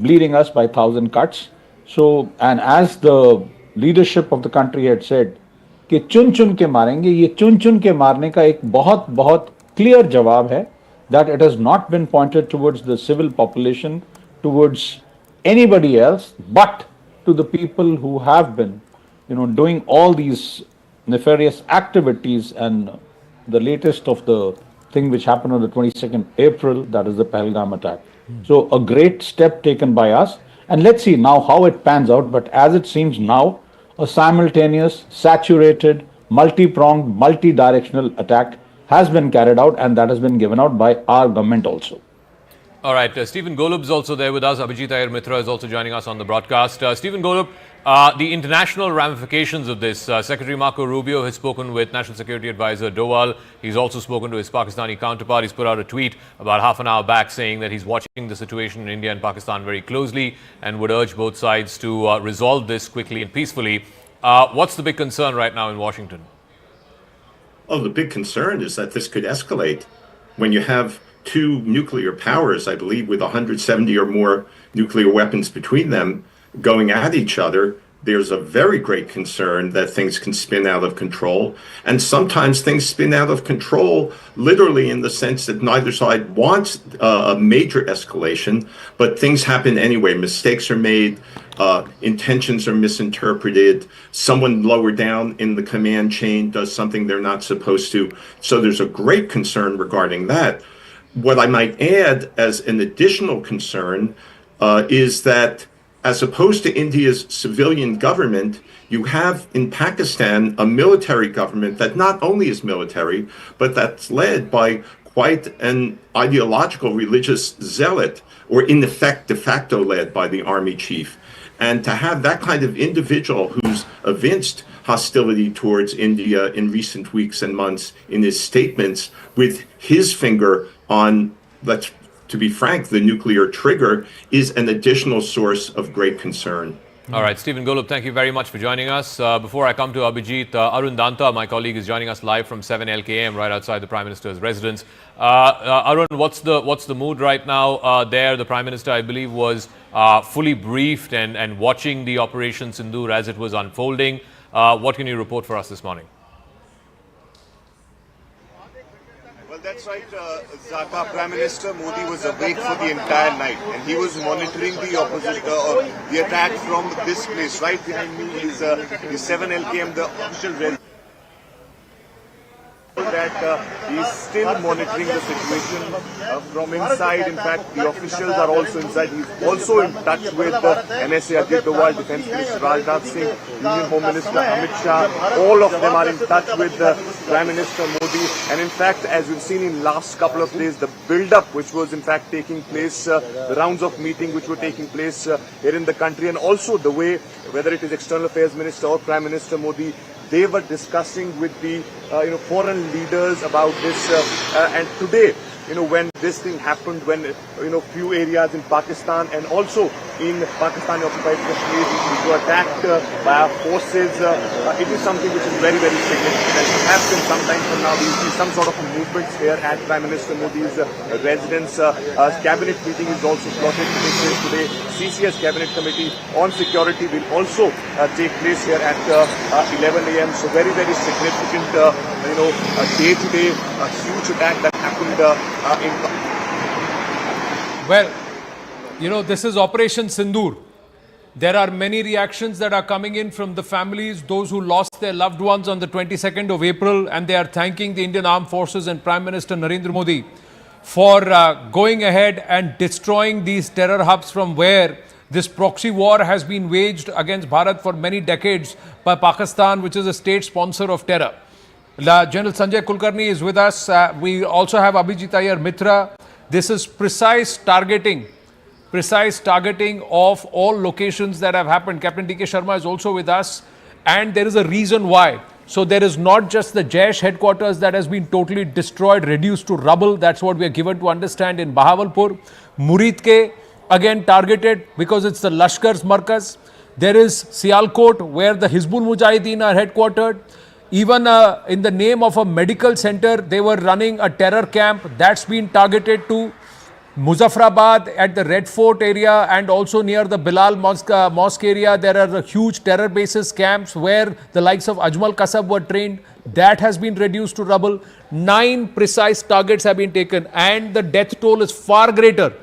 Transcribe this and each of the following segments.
bleeding us by 1,000 cuts. So, and as the leadership of the country had said, कि चुन चुन के मारेंगे, ये चुन चुन के मारने का एक बहुत बहुत क्लियर जवाब है that it has not been pointed towards the civil population, towards anybody else, but to the people who have been, doing all these nefarious activities. And the latest of the thing which happened on the 22nd April, that is the Pahalgam attack. So a great step taken by us. And let's see now how it pans out. But as it seems now, a simultaneous, saturated, multi-pronged, multi-directional attack has been carried out, and that has been given out by our government also. All right, Stephen Golub is also there with us. Abhijit Iyer Mitra is also joining us on the broadcast. Stephen Golub, the international ramifications of this. Secretary Marco Rubio has spoken with National Security Advisor Doval. He's also spoken to his Pakistani counterpart. He's put out a tweet about half an hour back saying that he's watching the situation in India and Pakistan very closely and would urge both sides to resolve this quickly and peacefully. What's the big concern right now in Washington? Oh, the big concern is that this could escalate when you have two nuclear powers, I believe, with 170 or more nuclear weapons between them going at each other. There's a very great concern that things can spin out of control. And sometimes things spin out of control literally in the sense that neither side wants a major escalation, but things happen anyway. Mistakes are made, intentions are misinterpreted, someone lower down in the command chain does something they're not supposed to. So there's a great concern regarding that. What I might add as an additional concern is that as opposed to India's civilian government, you have in Pakistan a military government that not only is military, but that's led by quite an ideological religious zealot, or in effect, de facto led by the army chief. And to have that kind of individual who's evinced hostility towards India in recent weeks and months in his statements with his finger on, to be frank, the nuclear trigger, is an additional source of great concern. All right, Stephen Golub, thank you very much for joining us. Before I come to Abhijit, Arun Danta, my colleague, is joining us live from 7 LKM, right outside the Prime Minister's residence. Arun, what's the mood right now there? The Prime Minister, I believe, was fully briefed and watching the Operation Sindoor as it was unfolding. What can you report for us this morning? Well, that's right, Zaka. Prime Minister Modi was awake for the entire night, and he was monitoring the attack from this place. Right behind me is 7 LKM, the official residence. That he is still monitoring the situation from inside. In fact, the officials are also inside. He's also in touch with NSA Ajit Doval, Defence Minister Rajnath Singh, Union Home Minister Amit Shah. All of them are in touch with Prime Minister Modi. And in fact, as we've seen in last couple of days, the build-up which was in fact taking place, the rounds of meeting which were taking place here in the country, and also the way, whether it is External Affairs Minister or Prime Minister Modi, they were discussing with the foreign leaders about this. And today, when this thing happened, when few areas in Pakistan and also in Pakistan-occupied Kashmir were attacked by our forces, it is something which is very, very significant. And perhaps in some time from now, we will see some sort of a movement here at Prime Minister Modi's residence. Cabinet meeting is also slotted to take place today. CCS Cabinet Committee on Security will also take place here at 11 a.m. So very, very significant, day-to-day, a huge attack that happened Well, this is Operation Sindoor. There are many reactions that are coming in from the families, those who lost their loved ones on the 22nd of April, and they are thanking the Indian Armed Forces and Prime Minister Narendra Modi for going ahead and destroying these terror hubs from where this proxy war has been waged against Bharat for many decades by Pakistan, which is a state sponsor of terror. General Sanjay Kulkarni is with us. We also have Abhijit Iyer Mitra. This is precise targeting of all locations that have happened. Captain D.K. Sharma is also with us, and there is a reason why. So there is not just the Jaish headquarters that has been totally destroyed, reduced to rubble. That's what we are given to understand in Bahawalpur. Muridke, again targeted because it's the Lashkar's Markaz. There is Sialkot, where the Hizbul Mujahideen are headquartered. Even in the name of a medical center, they were running a terror camp. That's been targeted too. Muzaffarabad at the Red Fort area and also near the Bilal mosque area, there are huge terror bases, camps where the likes of Ajmal Kasab were trained. That has been reduced to rubble. 9 precise targets have been taken and the death toll is far greater.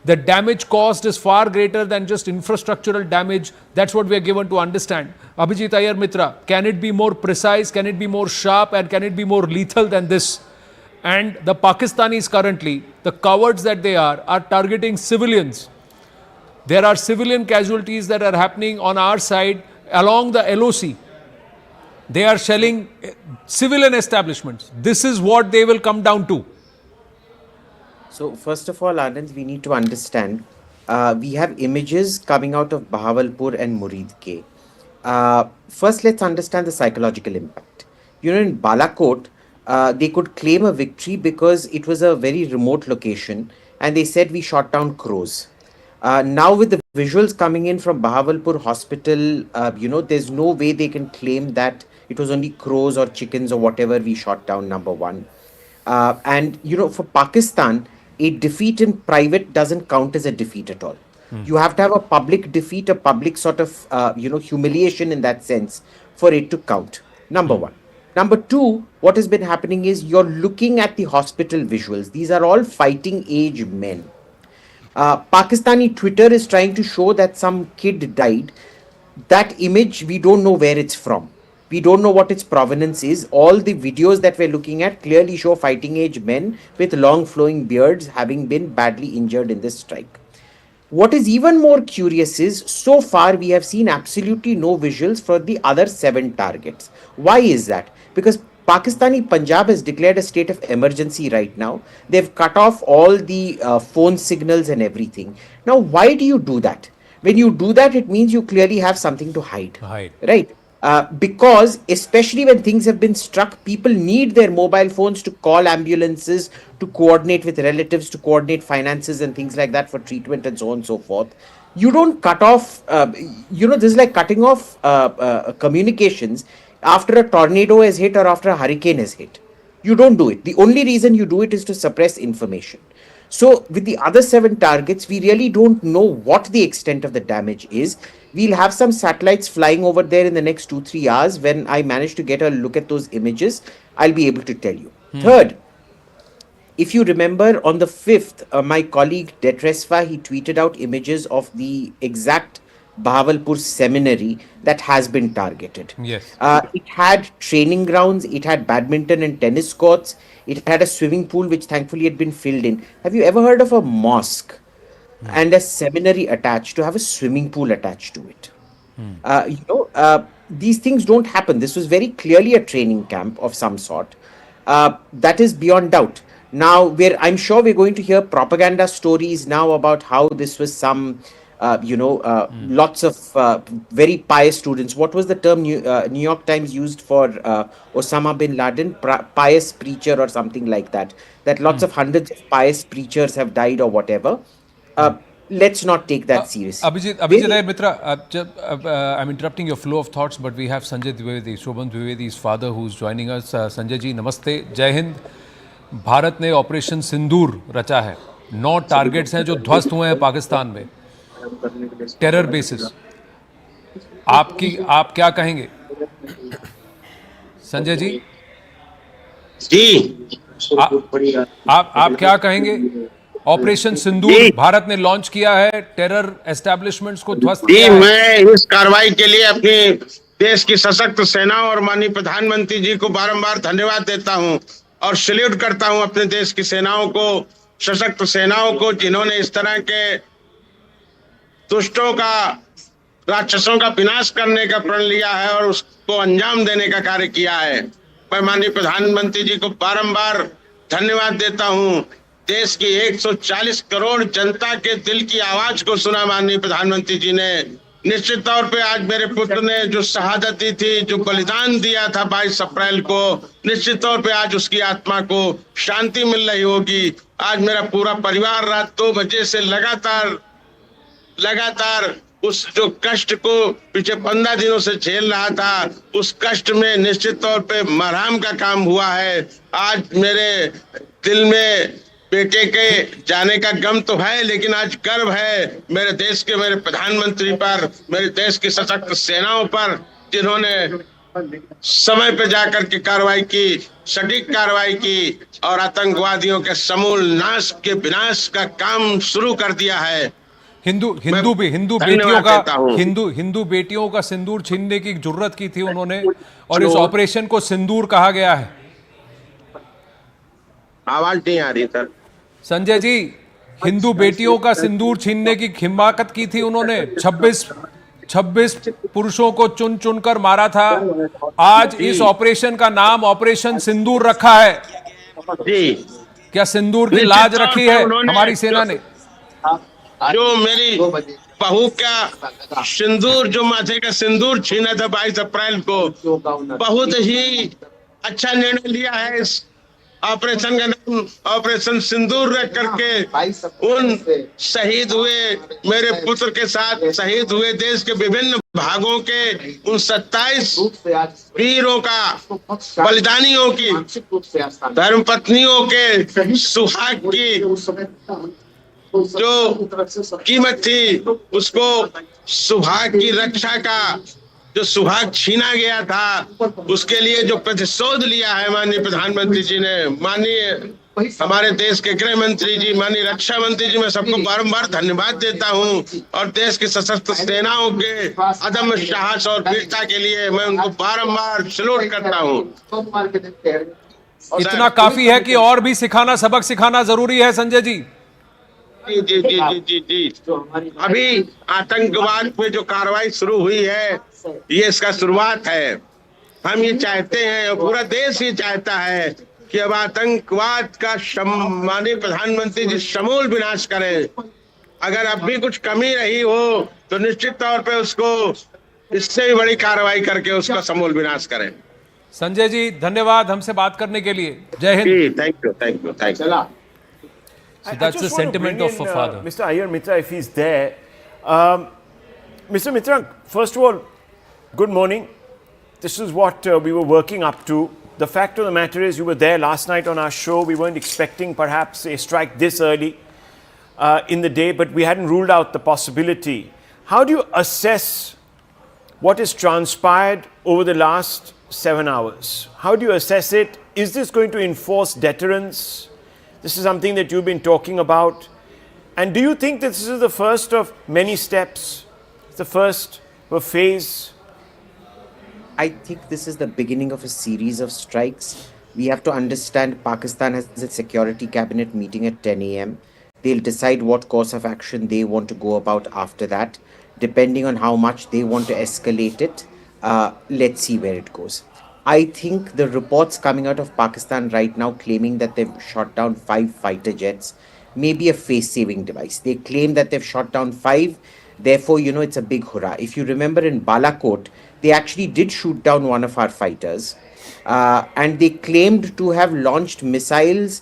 The damage caused is far greater than just infrastructural damage. That's what we are given to understand. Abhijit Iyer Mitra, can it be more precise? Can it be more sharp? And can it be more lethal than this? And the Pakistanis currently, the cowards that they are targeting civilians. There are civilian casualties that are happening on our side along the LOC. They are shelling civilian establishments. This is what they will come down to. So first of all, Anand, we need to understand, we have images coming out of Bahawalpur and Muridke. First, let's understand the psychological impact. You know, in Balakot, they could claim a victory because it was a very remote location and they said we shot down crows. Now with the visuals coming in from Bahawalpur hospital, you know, there's no way they can claim that it was only crows or chickens or whatever we shot down, number one. And, you know, for Pakistan, a defeat in private doesn't count as a defeat at all. You have to have a public defeat, a public sort of, you know, humiliation in that sense for it to count. Number one. Number two, what has been happening is you're looking at the hospital visuals. These are all fighting age men. Pakistani Twitter is trying to show that some kid died. That image, we don't know where it's from. We don't know what its provenance is. All the videos that we're looking at clearly show fighting age men with long flowing beards having been badly injured in this strike. What is even more curious is, so far we have seen absolutely no visuals for the other 7 targets. Why is that? Because Pakistani Punjab has declared a state of emergency right now. They've cut off all the phone signals and everything. Now, why do you do that? When you do that, it means you clearly have something to hide. Right? Because especially when things have been struck, people need their mobile phones to call ambulances, to coordinate with relatives, to coordinate finances and things like that for treatment and so on and so forth. You don't cut off, you know, this is like cutting off communications after a tornado has hit or after a hurricane has hit. You don't do it. The only reason you do it is to suppress information. So with the other 7 targets, we really don't know what the extent of the damage is. We'll have some satellites flying over there in the next 2-3 hours. When I manage to get a look at those images, I'll be able to tell you. Third, if you remember on the 5th, my colleague Detresva, he tweeted out images of the exact Bahawalpur seminary that has been targeted. Yes. It had training grounds, it had badminton and tennis courts, it had a swimming pool which thankfully had been filled in. Have you ever heard of a mosque and a seminary attached to have a swimming pool attached to it? You know, these things don't happen. This was very clearly a training camp of some sort. That is beyond doubt. Now, I'm sure we're going to hear propaganda stories now about how this was some lots of very pious students. What was the term New York Times used for Osama bin Laden? Pious preacher or something like that. That lots of hundreds of pious preachers have died or whatever. Let's not take that seriously. Abhijit Mitra, I'm interrupting your flow of thoughts, but we have Sanjay Dwivedi, Shobhan Dwivedi's father, who's joining us. Sanjay ji, namaste, Jai Hind. Bharat ने operation सिंदूर रचा है. 9 targets हैं जो ध्वस्त हुए हैं पाकिस्तान में, terror basis. आप क्या कहेंगे संजय जी? आप क्या कहेंगे? ऑपरेशन सिंदूर भारत ने लॉन्च किया है, टेरर एस्टैब्लिशमेंट्स को ध्वस्त किया है. मैं इस कार्रवाई के लिए अपने देश की सशक्त सेना और माननीय प्रधानमंत्री जी को बारंबार धन्यवाद देता हूं और सैल्यूट करता हूं अपने देश की सेनाओं को, सशक्त सेनाओं को, जिन्होंने इस तरह के दुष्टों का, राक्षसों का विनाश करने का प्रण लिया है और उसको अंजाम देने का कार्य किया है. मैं माननीय प्रधानमंत्री जी को बारंबार धन्यवाद देता हूं. देश की 140 करोड़ जनता के दिल की आवाज को सुना माननीय प्रधानमंत्री जी ने. निश्चित तौर पे आज मेरे पुत्र ने जो शहादत दी थी, जो बलिदान दिया था 22 अप्रैल को, निश्चित तौर पे आज उसकी आत्मा को शांति मिल रही होगी. आज मेरा पूरा परिवार रात 2 बजे से लगातार उस जो कष्ट को पिछले 15 दिनों से झेल रहा था, उस कष्ट में निश्चित तौर पे मरहम का काम हुआ है. आज मेरे दिल में बेटे के जाने का गम तो है, लेकिन आज गर्व है मेरे देश के, मेरे प्रधानमंत्री पर, मेरे देश की सशक्त सेनाओं पर, जिन्होंने समय पे जाकर के कार्रवाई की, सटीक कार्रवाई की और आतंकवादियों के समूल नाश के विनाश का काम शुरू कर दिया है। हिंदू बेटियों का सिंदूर छीनने की जुर्रत की थी उन्होंने, और इस ऑपरेशन को सिंदूर कहा गया है। आवाज नहीं आ रही सर। संजय जी, हिंदू बेटियों का सिंदूर छीनने की हिम्मत की थी उन्होंने। 26 पुरुषों को चुन चुनकर मारा था। आज इस ऑपरेशन का नाम ऑपरेशन सिंदूर रखा है। जी, क्या सिंदूर की लाज रखी है हमारी सेना ने? जो मेरी बहू का सिंदूर, जो माथे का सिंदूर छीना था 22 अप्रैल को, बहुत ही अच्छा निर्णय लिया है। इस ऑपरेशन का नाम ऑपरेशन सिंदूर रख करके उन शहीद हुए मेरे पुत्र के साथ शहीद हुए देश के विभिन्न भागों के उन 27 वीरों का, बलिदानियों की, धर्म पत्नियों के सुहाग की जो कीमत थी, उसको सुहाग की रक्षा का जो सुहाग छीना गया था, उसके लिए जो प्रतिशोध लिया है माननीय प्रधानमंत्री जी ने, माननीय हमारे देश के गृह मंत्री जी, माननीय रक्षा मंत्री जी, मैं सबको बारंबार धन्यवाद देता हूं। और देश की सशस्त्र सेनाओं के अदम्य साहस और वीरता के लिए मैं उनको बारंबार सैल्यूट करता हूं। इतना काफी है कि और भी सिखाना, सबक सिखाना जरूरी है संजय जी। जी जी जी जी जी जी। अभी आतंकवाद पे जो कार्रवाई शुरू हुई है, ये इसका शुरुआत है। हम ये चाहते हैं और पूरा देश ये चाहता है कि अब आतंकवाद का माननीय प्रधानमंत्री जी समूल विनाश करें। अगर अब भी कुछ कमी रही हो तो निश्चित तौर पे उसको इससे भी बड़ी कार्रवाई करके उसका समूल विनाश करें। संजय जी, धन्यवाद हमसे बात करने के लिए। जय Hind. Thank you thank you thank you. So that's the sentiment of a father. Mr. Iyer Mitra, if he's there. Mr. Mitra, first of all, good morning. This is what we were working up to. The fact of the matter is, you were there last night on our show. We weren't expecting perhaps a strike this early in the day, but we hadn't ruled out the possibility. How do you assess what has transpired over the last 7 hours? How do you assess it? Is this going to enforce deterrence? This is something that you've been talking about. And do you think that this is the first of many steps? The first of a phase? I think this is the beginning of a series of strikes. We have to understand Pakistan has its security cabinet meeting at 10 a.m. They'll decide what course of action they want to go about after that. Depending on how much they want to escalate it, let's see where it goes. I think the reports coming out of Pakistan right now claiming that they've shot down 5 fighter jets may be a face-saving device. They claim that they've shot down 5, therefore, it's a big hurrah. If you remember in Balakot, they actually did shoot down one of our fighters, and they claimed to have launched missiles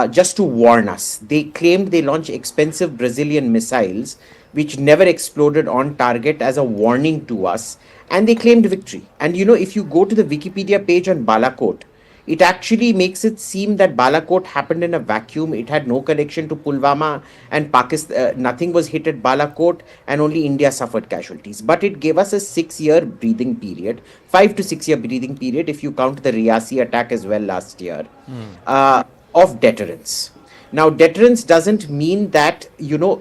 just to warn us. They claimed they launched expensive Brazilian missiles which never exploded on target as a warning to us, and they claimed victory. And if you go to the Wikipedia page on Balakot, it actually makes it seem that Balakot happened in a vacuum. It had no connection to Pulwama and Pakistan. Nothing was hit at Balakot, and only India suffered casualties. But it gave us a 6-year breathing period, 5 to 6 year breathing period, if you count the Riyasi attack as well last year, of deterrence. Now, deterrence doesn't mean that,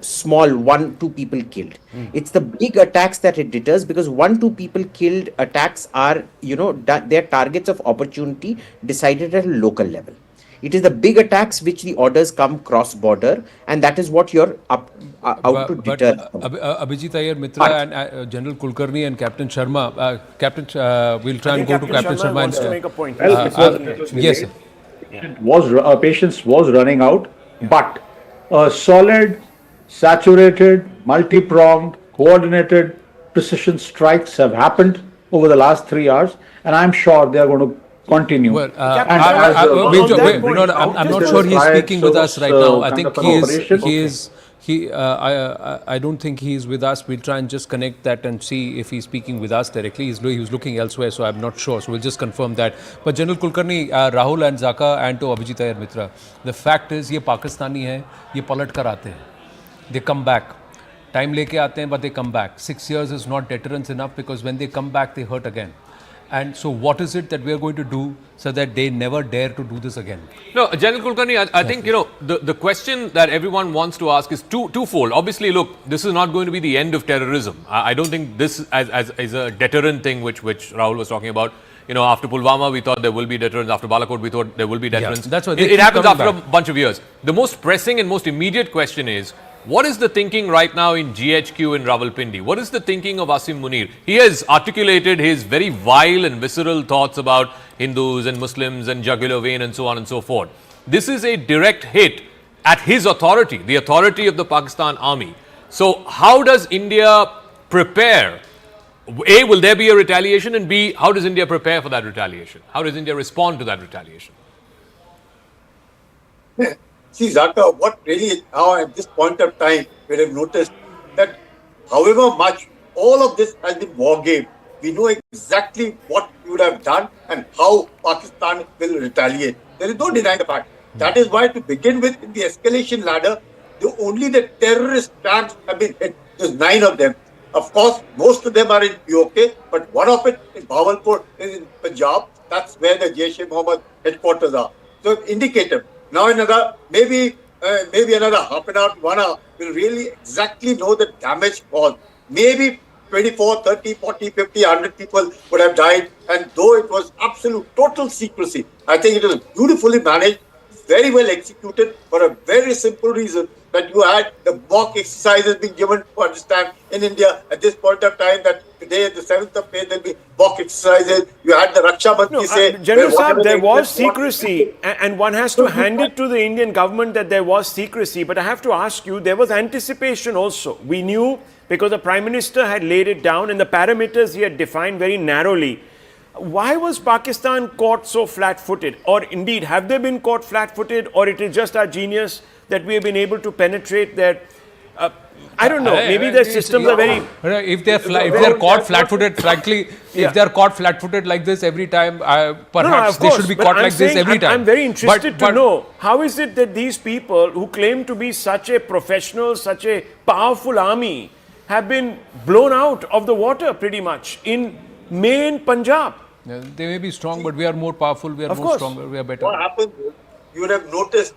small 1-2 people killed. It's the big attacks that it deters, because 1-2 people killed attacks are, they're targets of opportunity decided at a local level. It is the big attacks which the orders come cross-border, and that is what you're out to deter. Abhijit Iyer Mitra and General Kulkarni and Captain Sharma. We'll try and go to Captain Sharma. Wants to make a point. Yes, sir. Patience was running out, but a solid, saturated, multi-pronged, coordinated precision strikes have happened over the last 3 hours, and I'm sure they are going to continue. Well, I'm not sure he's speaking with us right now. I think I don't think he's with us. We'll try and just connect that and see if he's speaking with us directly. He was looking elsewhere, so I'm not sure. So we'll just confirm that. But General Kulkarni, Rahul and Zaka and to Abhijit Iyer Mitra, the fact is, ये पाकिस्तानी हैं, ये पलट कर आते हैं. They come back. Time लेके आते हैं, but they come back. 6 years is not deterrence enough because when they come back, they hurt again. And so what is it that we are going to do so that they never dare to do this again? No, General Kulkarni, I think, the question that everyone wants to ask is twofold. Obviously, look, this is not going to be the end of terrorism. I don't think this as a deterrent thing, which Rahul was talking about. After Pulwama, we thought there will be deterrence. After Balakot, we thought there will be deterrence. Yeah, that's what it happens after a bunch of years. The most pressing and most immediate question is, what is the thinking right now in GHQ in Rawalpindi? What is the thinking of Asim Munir? He has articulated his very vile and visceral thoughts about Hindus and Muslims and jugular vein and so on and so forth. This is a direct hit at his authority, the authority of the Pakistan army. So how does India prepare? A, will there be a retaliation? And B, how does India prepare for that retaliation? How does India respond to that retaliation? See, Zaka, what really now at this point of time, we have noticed that however much all of this has been war game, we know exactly what we would have done and how Pakistan will retaliate. There is no denying the fact. That is why, to begin with, in the escalation ladder, only the terrorist camps have been hit. There's 9 of them. Of course, most of them are in POK, but one of it in Bahawalpur is in Punjab. That's where the Jaish-e-Mohammad headquarters are. So, indicative. Now another, maybe another half an hour to 1 hour, we'll really exactly know the damage caused. Maybe 24, 30, 40, 50, 100 people would have died. And though it was absolute total secrecy, I think it was beautifully managed, very well executed for a very simple reason, that you had the mock exercises being given to understand in India at this point of time that today, the 7th of May, there will be mock exercises. You had the Raksha Mantri say... General Saab, there was secrecy, and one has to hand it to the Indian government that there was secrecy. But I have to ask you, there was anticipation also. We knew because the Prime Minister had laid it down and the parameters he had defined very narrowly. Why was Pakistan caught so flat-footed? Or indeed, have they been caught flat-footed, or it is just our genius that we have been able to penetrate their... I don't know, maybe their systems are very... If they're caught flat-footed, frankly, if they're caught flat-footed like this every time, perhaps they should be caught like this every time. I'm very interested to know, how is it that these people who claim to be such a professional, such a powerful army, have been blown out of the water pretty much in main Punjab? They may be strong, but we are more powerful, we are more stronger, we are better. What happened is, you would have noticed,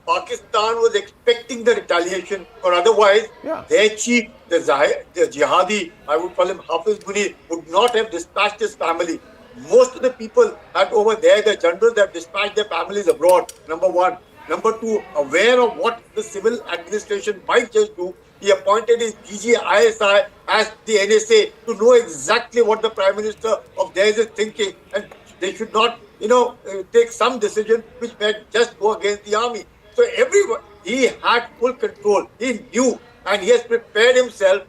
Pakistan was expecting the retaliation, or otherwise, their chief, the jihadi, I would call him Hafiz Munir, would not have dispatched his family. Most of the people had over there, the generals have dispatched their families abroad, number one. Number two, aware of what the civil administration might just do, he appointed his DG-ISI as the NSA to know exactly what the Prime Minister of theirs is thinking, and they should not, take some decision which might just go against the army. So everyone, he had full control. He knew, and he has prepared himself.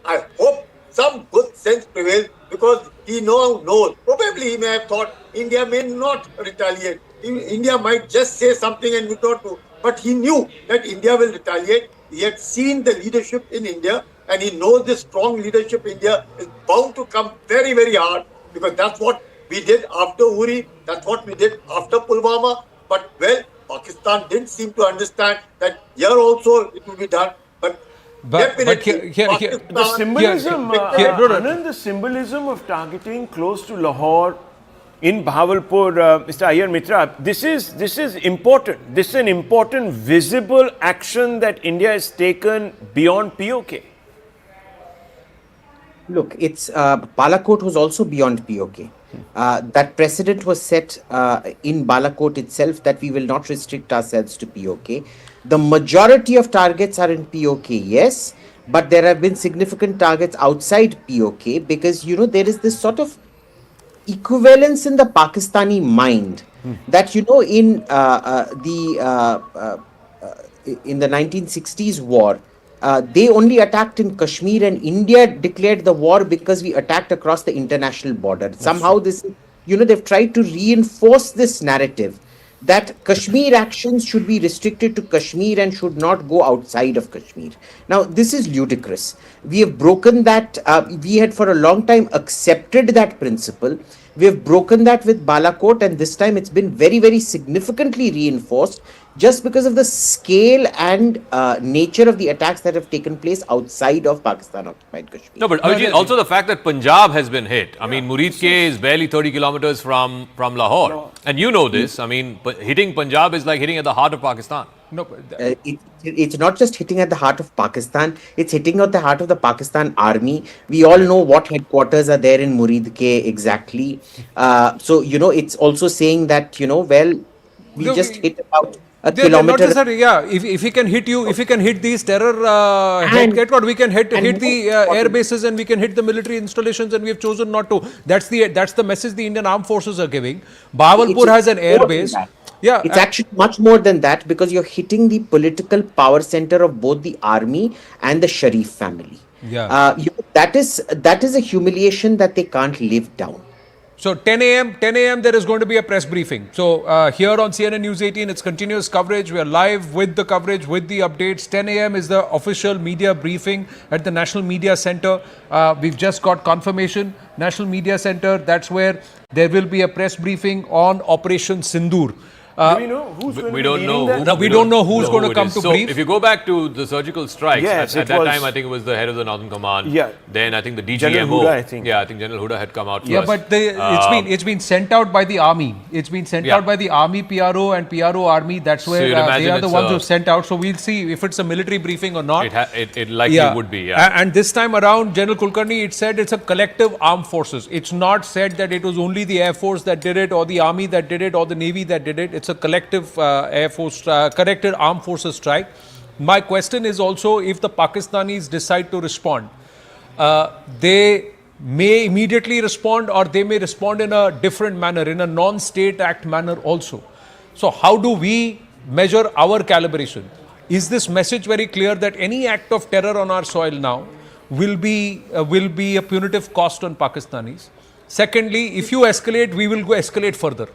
I hope some good sense prevails, because he knows. Probably he may have thought India may not retaliate. India might just say something and we don't do. But he knew that India will retaliate. He had seen the leadership in India, and he knows this strong leadership in India is bound to come very, very hard, because that's what we did after Uri, that's what we did after Pulwama. But, well, Pakistan didn't seem to understand that here also it will be done. But definitely, the symbolism, Anand, the symbolism of targeting close to Lahore in Bahawalpur, Mr. Iyer Mitra, this is important. This is an important visible action that India has taken beyond POK. Look, it's Balakot was also beyond POK. That precedent was set in Balakot itself that we will not restrict ourselves to POK. The majority of targets are in POK, yes, but there have been significant targets outside POK, because, there is this sort of equivalence in the Pakistani mind that, in the 1960s war, they only attacked in Kashmir, and India declared the war because we attacked across the international border. Somehow this, they've tried to reinforce this narrative that Kashmir actions should be restricted to Kashmir and should not go outside of Kashmir. Now, this is ludicrous. We have broken that. We had for a long time accepted that principle. We have broken that with Balakot, and this time it's been very, very significantly reinforced just because of the scale and nature of the attacks that have taken place outside of Pakistan-occupied Kashmir. No, but Abhijit, also the fact that Punjab has been hit. I mean, Murid K is barely 30 kilometers from Lahore. And you know this. I mean, hitting Punjab is like hitting at the heart of Pakistan. No, It's not just hitting at the heart of Pakistan, it's hitting at the heart of the Pakistan army. We all know what headquarters are there in Murid K exactly. So, it's also saying that, we No, just hit about a they're not kilometer. necessarily, yeah. If he can hit you, if he can hit these terror headquarters, we can hit the air bases and we can hit the military installations, and we have chosen not to. That's the message the Indian Armed Forces are giving. Bahawalpur has an air base. Yeah, It's actually much more than that, because you're hitting the political power center of both the army and the Sharif family. Yeah. That is a humiliation that they can't live down. So 10 a.m. there is going to be a press briefing. So here on CNN News 18, it's continuous coverage. We are live with the coverage, with the updates. 10 a.m. is the official media briefing at the National Media Center. We've just got confirmation. National Media Center, that's where there will be a press briefing on Operation Sindoor. Do we know who's going to We be don't leading know. that? No, we don't know who's going to it come is. to So brief. if you go back to the surgical strikes, Yes, at it that was- time I think it was the head of the Northern Command. Yeah. Then I think the General DGMO. Huda, I think. Yeah, I think General Huda had come out Yeah, first. but it's been sent out by the army. It's been sent Yeah. out by the army PRO and PRO army. That's where you'd they imagine are the it's ones a- who sent out. So we'll see if it's a military briefing or not. It likely would be, yeah. And this time around, General Kulkarni, it said it's a collective armed forces. It's not said that it was only the Air Force that did it, or the Army that did it, or the Navy that did it. It's a collective Air Force, collected armed forces strike. My question is also, if the Pakistanis decide to respond, they may immediately respond, or they may respond in a different manner, in a non-state act manner also. So how do we measure our calibration? Is this message very clear that any act of terror on our soil now will be a punitive cost on Pakistanis? Secondly, if you escalate, we will go escalate further.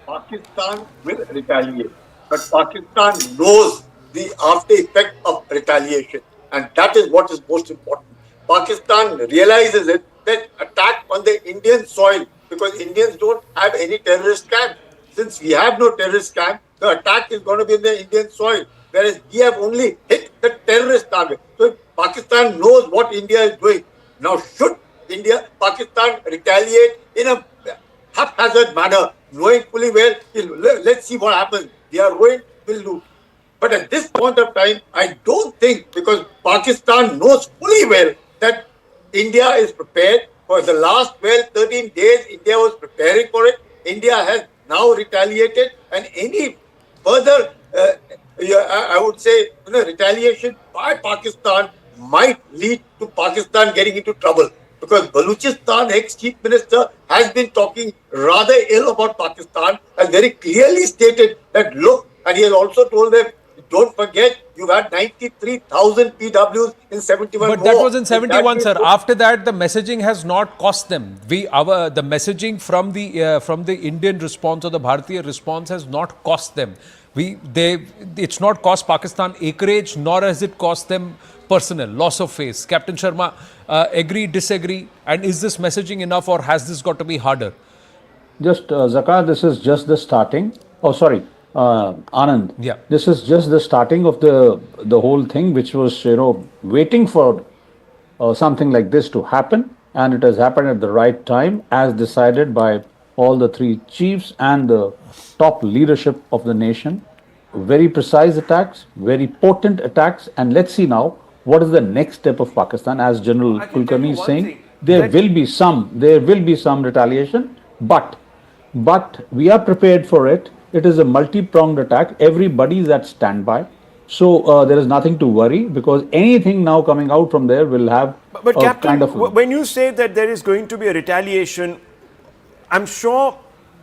Pakistan will retaliate, but Pakistan knows the after effect of retaliation, and that is what is most important. Pakistan realizes it, that attack on the Indian soil, because Indians don't have any terrorist camp. Since we have no terrorist camp, the attack is going to be in the Indian soil, whereas we have only hit the terrorist target. So Pakistan knows what India is doing. Now, should Pakistan retaliate in a haphazard manner, knowing fully well, let's see what happens. They are ruined, will do. But at this point of time, I don't think, because Pakistan knows fully well that India is prepared. For the last 12, 13 days, India was preparing for it. India has now retaliated, and any further, I would say, retaliation by Pakistan might lead to Pakistan getting into trouble. Because Balochistan ex-chief minister has been talking rather ill about Pakistan and very clearly stated that, look, and he has also told them, don't forget, you've had 93,000 PWs in 71 But that was in 71, sir. After that, the messaging has not cost them. The messaging from the Indian response or the Bharatiya response has not cost them. It's not cost Pakistan acreage, nor has it cost them personnel, loss of face. Captain Sharma, agree, disagree? And is this messaging enough, or has this got to be harder? Just, Zaka, this is just the starting. Oh, sorry, Anand. Yeah. This is just the starting of the whole thing, which was, waiting for something like this to happen. And it has happened at the right time, as decided by all the three chiefs and the top leadership of the nation. Very precise attacks, very potent attacks. And let's see now, what is the next step of Pakistan? As General Kulkarni is saying, there will be some retaliation, but we are prepared for it. It is a multi-pronged attack. Everybody is at standby. So there is nothing to worry, because anything now coming out from there will have But a Captain, kind of... when you say that there is going to be a retaliation, I'm sure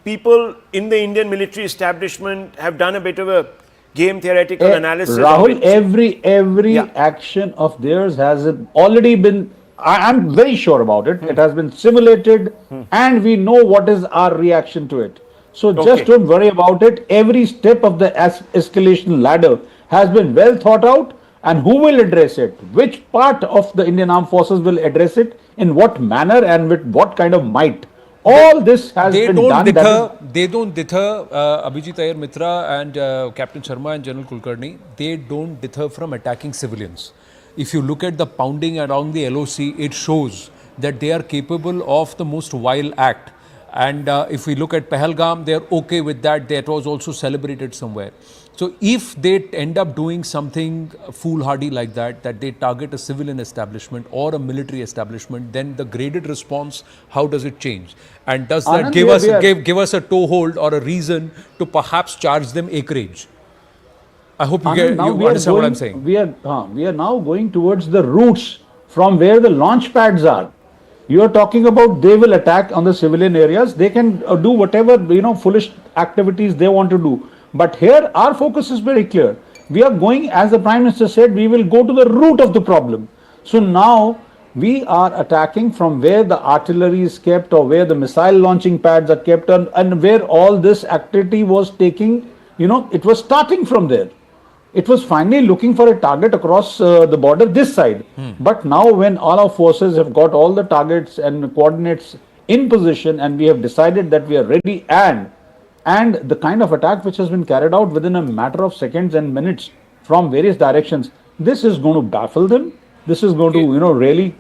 people in the Indian military establishment have done a bit of a game theoretical analysis. Rahul, every action of theirs has already been, I'm very sure about it, it has been simulated, and we know what is our reaction to it. So just don't worry about it. Every step of the escalation ladder has been well thought out. And who will address it? Which part of the Indian Armed Forces will address it? In what manner and with what kind of might? All this has been done. They don't deter Abhijit Iyer Mitra and Captain Sharma and General Kulkarni. They don't deter from attacking civilians. If you look at the pounding around the LOC, it shows that they are capable of the most vile act. And if we look at Pahalgam, they're okay with that. That was also celebrated somewhere. So if they end up doing something foolhardy like that, that they target a civilian establishment or a military establishment, then the graded response, how does it change? And does that give us a toehold or a reason to perhaps charge them acreage? I hope you understand what I'm saying. We are now going towards the routes from where the launch pads are. You are talking about they will attack on the civilian areas. They can do whatever, foolish activities they want to do. But here our focus is very clear. We are going, as the Prime Minister said, we will go to the root of the problem. So now we are attacking from where the artillery is kept or where the missile launching pads are kept and where all this activity was taking, it was starting from there. It was finally looking for a target across the border this side. But now when all our forces have got all the targets and coordinates in position and we have decided that we are ready and the kind of attack which has been carried out within a matter of seconds and minutes from various directions, this is going to baffle them. This is going to, really...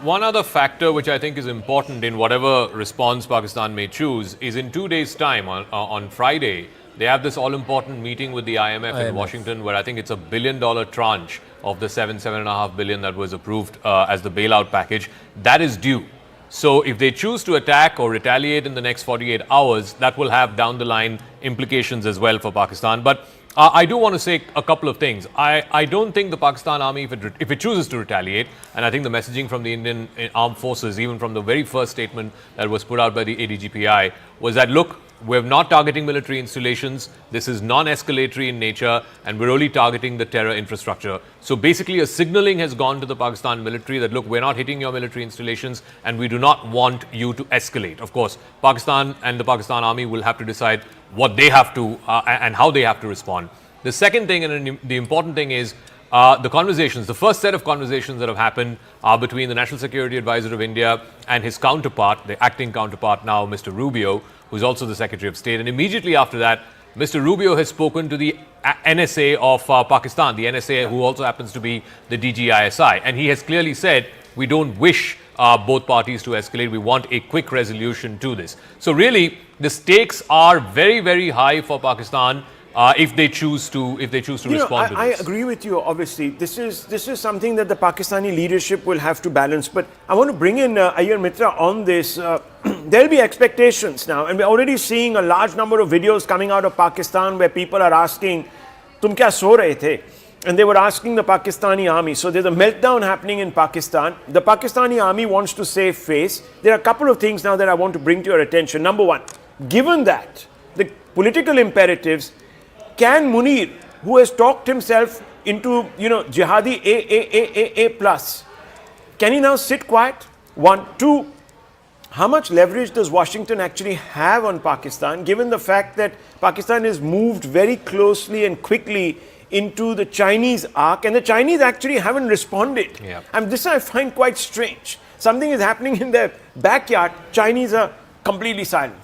one other factor which I think is important in whatever response Pakistan may choose is in 2 days' time, on Friday, they have this all-important meeting with the IMF in Washington where I think it's $1 billion tranche of the $7.5 billion that was approved as the bailout package. That is due. So if they choose to attack or retaliate in the next 48 hours, that will have down the line implications as well for Pakistan. But I do want to say a couple of things. I don't think the Pakistan Army, if it chooses to retaliate, and I think the messaging from the Indian Armed Forces, even from the very first statement that was put out by the ADGPI, was that, look, we're not targeting military installations, this is non-escalatory in nature, and we're only targeting the terror infrastructure. So basically a signaling has gone to the Pakistan military that, look, we're not hitting your military installations and we do not want you to escalate. Of course, Pakistan and the Pakistan Army will have to decide what they have to and how they have to respond. The second thing and the important thing is the conversations, the first set of conversations that have happened are between the National Security Advisor of India and his counterpart, the acting counterpart now, Mr. Rubio, who's also the Secretary of State. And immediately after that, Mr. Rubio has spoken to the NSA of Pakistan, the NSA who also happens to be the DGISI. And he has clearly said, we don't wish both parties to escalate. We want a quick resolution to this. So really, the stakes are very, very high for Pakistan if they choose to respond to this. I agree with you. Obviously, this is something that the Pakistani leadership will have to balance. But I want to bring in Iyer Mitra on this. There'll be expectations now, and we're already seeing a large number of videos coming out of Pakistan where people are asking, "Tum kya so rahe the?" And they were asking the Pakistani army. So there's a meltdown happening in Pakistan. The Pakistani army wants to save face. There are a couple of things now that I want to bring to your attention. Number one, given that the political imperatives, can Munir, who has talked himself into, jihadi A plus, can he now sit quiet? One. Two, how much leverage does Washington actually have on Pakistan, given the fact that Pakistan has moved very closely and quickly into the Chinese arc, and the Chinese actually haven't responded? Yeah. And this I find quite strange. Something is happening in their backyard. Chinese are completely silent.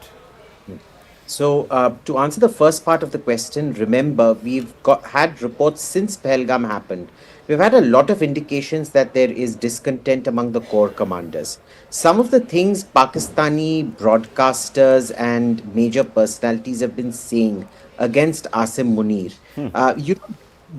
So, to answer the first part of the question, remember, we've had reports since Pahalgam happened. We've had a lot of indications that there is discontent among the corps commanders. Some of the things Pakistani broadcasters and major personalities have been saying against Asim Munir,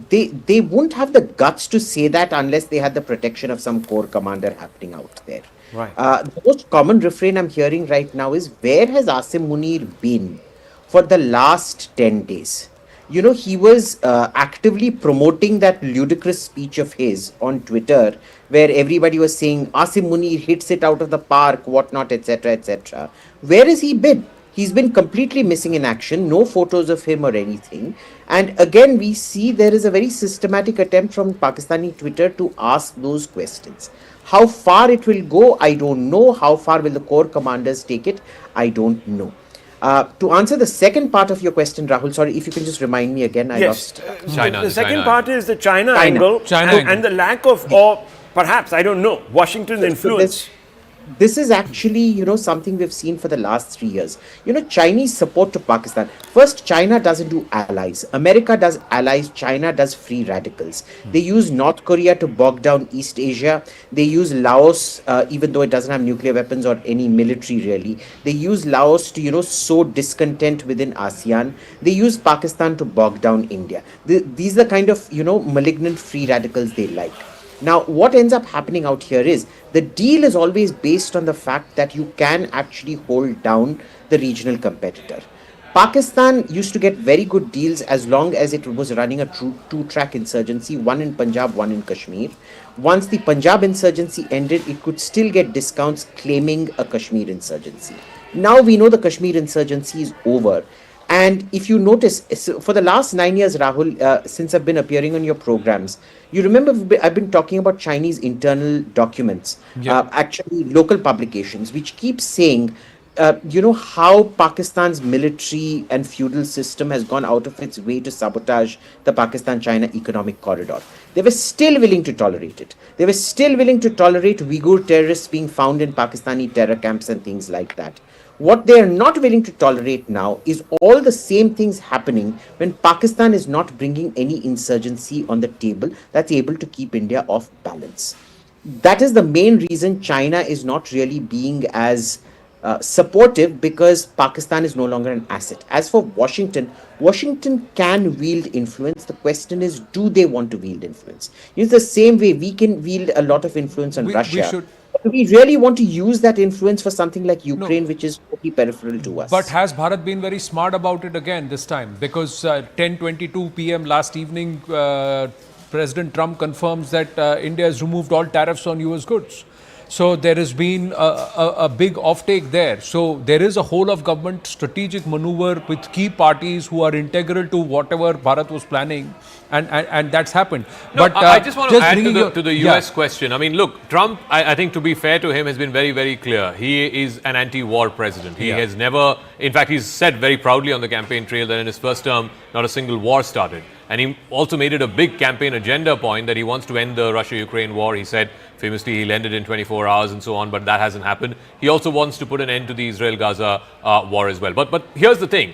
they won't have the guts to say that unless they had the protection of some corps commander happening out there. Right. The most common refrain I'm hearing right now is, where has Asim Munir been for the last 10 days? He was actively promoting that ludicrous speech of his on Twitter where everybody was saying Asim Munir hits it out of the park, whatnot, etc., etc. Where has he been? He's been completely missing in action, no photos of him or anything. And again, we see there is a very systematic attempt from Pakistani Twitter to ask those questions. How far it will go, I don't know. How far will the corps commanders take it? I don't know. To answer the second part of your question, Rahul, sorry, if you can just remind me again, I Yes. lost. China, The the second China part is the China, China. angle, China and, angle. and the lack of, or perhaps, I don't know, Washington's influence. This is actually, something we've seen for the last 3 years. Chinese support to Pakistan. First, China doesn't do allies. America does allies. China does free radicals. They use North Korea to bog down East Asia. They use Laos, even though it doesn't have nuclear weapons or any military really. They use Laos to, sow discontent within ASEAN. They use Pakistan to bog down India. These are the kind of, malignant free radicals they like. Now, what ends up happening out here is the deal is always based on the fact that you can actually hold down the regional competitor. Pakistan used to get very good deals as long as it was running a true two-track insurgency, one in Punjab, one in Kashmir. Once the Punjab insurgency ended, it could still get discounts claiming a Kashmir insurgency. Now we know the Kashmir insurgency is over. And if you notice, for the last 9 years, Rahul, since I've been appearing on your programs, you remember I've been talking about Chinese internal documents, actually local publications, which keep saying, how Pakistan's military and feudal system has gone out of its way to sabotage the Pakistan-China economic corridor. They were still willing to tolerate it. They were still willing to tolerate Uyghur terrorists being found in Pakistani terror camps and things like that. What they are not willing to tolerate now is all the same things happening when Pakistan is not bringing any insurgency on the table that's able to keep India off balance. That is the main reason China is not really being as supportive, because Pakistan is no longer an asset. As for Washington, Washington can wield influence. The question is, do they want to wield influence? It's the same way we can wield a lot of influence on Russia. Do we really want to use that influence for something like Ukraine, which is totally peripheral to us? But has Bharat been very smart about it again this time? Because 10:22 p.m. last evening, President Trump confirms that India has removed all tariffs on US goods. So there has been a big offtake there. So there is a whole of government strategic maneuver with key parties who are integral to whatever Bharat was planning, and that's happened. No, but I just want to add to the US Yeah. question. I mean, look, Trump, I think to be fair to him, has been very, very clear. He is an anti-war president. He has never, in fact, he's said very proudly on the campaign trail that in his first term, not a single war started. And he also made it a big campaign agenda point that he wants to end the Russia-Ukraine war. He said famously he'll end it in 24 hours and so on, but that hasn't happened. He also wants to put an end to the Israel-Gaza war as well. But here's the thing.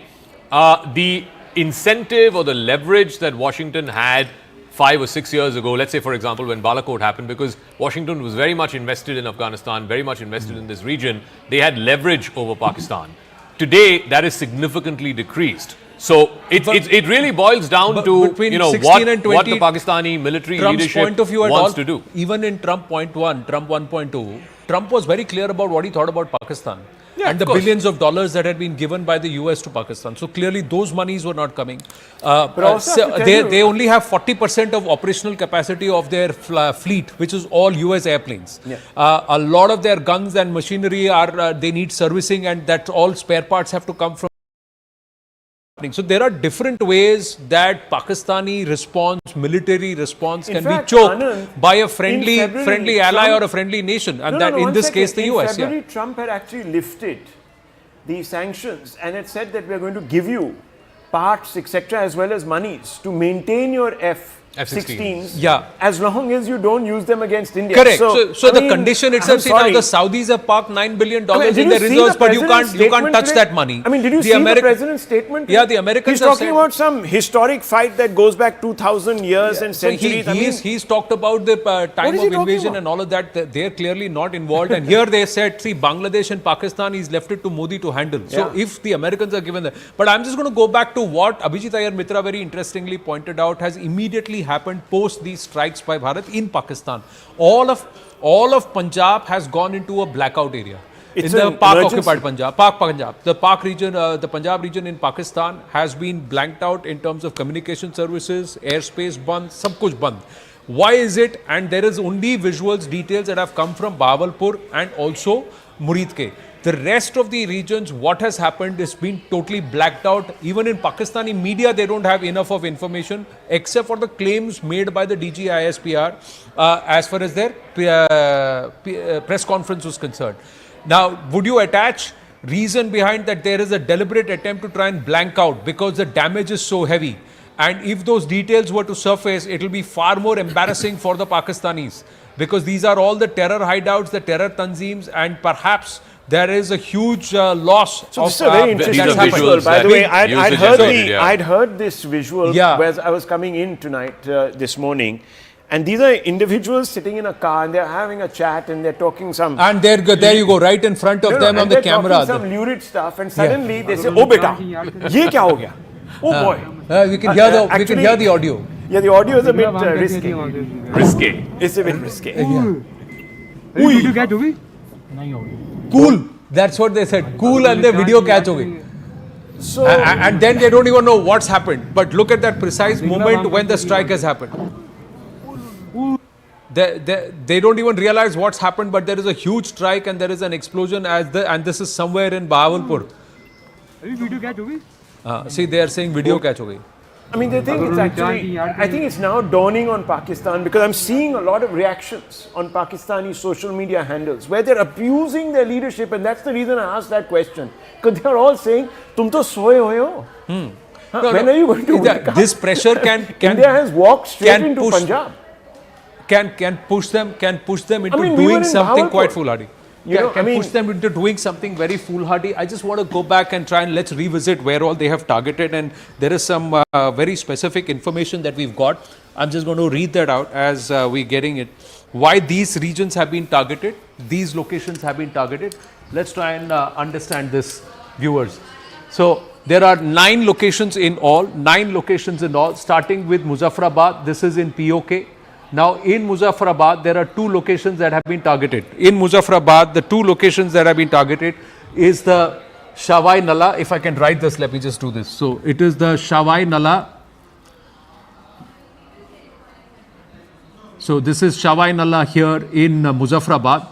The incentive or the leverage that Washington had 5 or 6 years ago, let's say, for example, when Balakot happened, because Washington was very much invested in Afghanistan, very much invested in this region, they had leverage over Pakistan. Today, that is significantly decreased. So it really boils down to what the Pakistani military Trump's leadership point of view wants to do. Even in Trump point 1, Trump 1.2, Trump was very clear about what he thought about Pakistan. Yeah, and the billions of dollars that had been given by the US to Pakistan. So clearly those monies were not coming. They only have 40% of operational capacity of their fleet, which is all US airplanes. Yeah. A lot of their guns and machinery they need servicing, and that all spare parts have to come from. So there are different ways that Pakistani response, military response can be choked by a friendly ally or a friendly nation, and in this case the US. In February, Trump had actually lifted the sanctions and had said that we are going to give you parts, etc., as well as monies to maintain your F-16s, as long as you don't use them against India. Correct. So the condition itself, see, now the Saudis have parked $9 billion in their reserves, but you can't touch that money. I mean, did you see the president's statement? Yeah, the Americans He's talking about some historic fight that goes back 2,000 years and centuries. He's talked about the time of invasion and all of that. They're clearly not involved. And here they said, see, Bangladesh and Pakistan, he's left it to Modi to handle. So if the Americans are given that. But I'm just going to go back to what Abhijit Iyer Mitra very interestingly pointed out has immediately happened post these strikes by Bharat in Pakistan. All of Punjab has gone into a blackout area. It's in the Pak-occupied Punjab, the Pak region, the Punjab region in Pakistan has been blanked out in terms of communication services, airspace band, sab kuch band. Why is it? And there is only visuals, details that have come from Bahawalpur and also Muridke. The rest of the regions, what has happened is been totally blacked out. Even in Pakistani media, they don't have enough of information except for the claims made by the DG-ISPR as far as their press conference was concerned. Now, would you attach reason behind that there is a deliberate attempt to try and blank out because the damage is so heavy. And if those details were to surface, it will be far more embarrassing for the Pakistanis, because these are all the terror hideouts, the terror tanzeems, and perhaps there is a huge loss. So this is a very interesting visual. By the way, I'd heard this visual as I was coming in tonight, this morning. And these are individuals sitting in a car and they're having a chat and they're talking some... And there you go, right in front of them on the camera. Talking some lurid stuff, and suddenly they say, "Oh beta, ye kya ho gaya? Oh boy." We can hear the audio. Yeah, the audio is a bit risky. Risky. It's a bit risky. Cool. That's what they said. Cool, and the video catch ho gayi. So, and then they don't even know what's happened. But look at that precise moment when the strike has happened. They don't even realize what's happened, but there is a huge strike and there is an explosion and this is somewhere in Bahawalpur. See, they are saying video catch ho gayi. I mean, they think it's actually, I think it's now dawning on Pakistan, because I'm seeing a lot of reactions on Pakistani social media handles where they're abusing their leadership, and that's the reason I asked that question. Because they're all saying, "Tum to soye hoye ho." When are you going to wake up? This pressure can India has walked straight into Punjab. Can push them into doing something quite foolhardy. Push them into doing something very foolhardy. I just want to go back and try and let's revisit where all they have targeted, and there is some very specific information that we've got. I'm just going to read that out as we're getting it. Why these regions have been targeted, these locations have been targeted. Let's try and understand this, viewers. So there are 9 locations in all, starting with Muzaffarabad. This is in POK. Now, in Muzaffarabad, there are 2 locations that have been targeted. In Muzaffarabad, the 2 locations that have been targeted is the Shawai Nala. If I can write this, let me just do this. So, it is the Shawai Nala. So, this is Shawai Nala here in Muzaffarabad.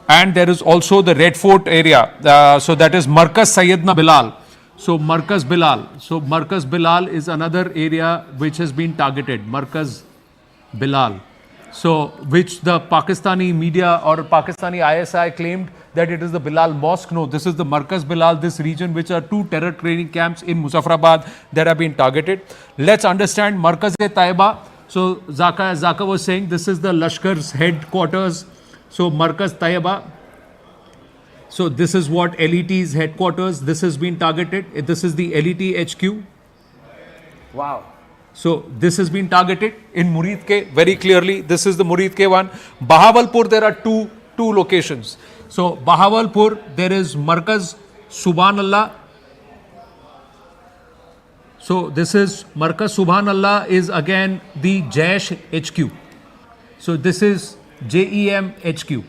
And there is also the Red Fort area. So, that is Markaz Sayyidna Bilal. So, Markaz Bilal. So, Markaz Bilal is another area which has been targeted. Markaz Bilal. So, which the Pakistani media or Pakistani ISI claimed that it is the Bilal Mosque. No, this is the Markaz Bilal, this region, which are 2 terror training camps in Muzaffarabad that have been targeted. Let's understand Markaz-e-Taiba. So, Zaka was saying this is the Lashkar's headquarters. So, Markaz-Taiba. So, this is what LET's headquarters. This has been targeted. This is the LET HQ. Wow. So, this has been targeted in Murid Ke, very clearly. This is the Murid Ke one. Bahawalpur, there are two locations. So, Bahawalpur, there is Markaz Subhanallah. So, this is Markaz Subhanallah is again the Jaish HQ. So, this is JEM HQ.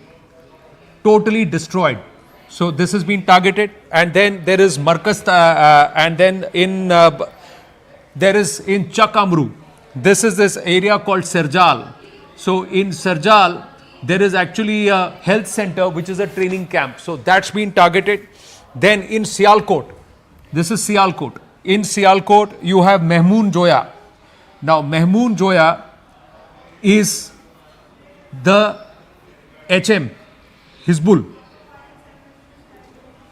Totally destroyed. So, this has been targeted. And then there is Markaz, and then in... there is in Chakamru, this is this area called Serjal. So in Serjal, there is actually a health center which is a training camp. So that's been targeted. Then in Sialkot, this is Sialkot. In Sialkot, you have Mehmoon Joya. Now Mehmoon Joya is the HM,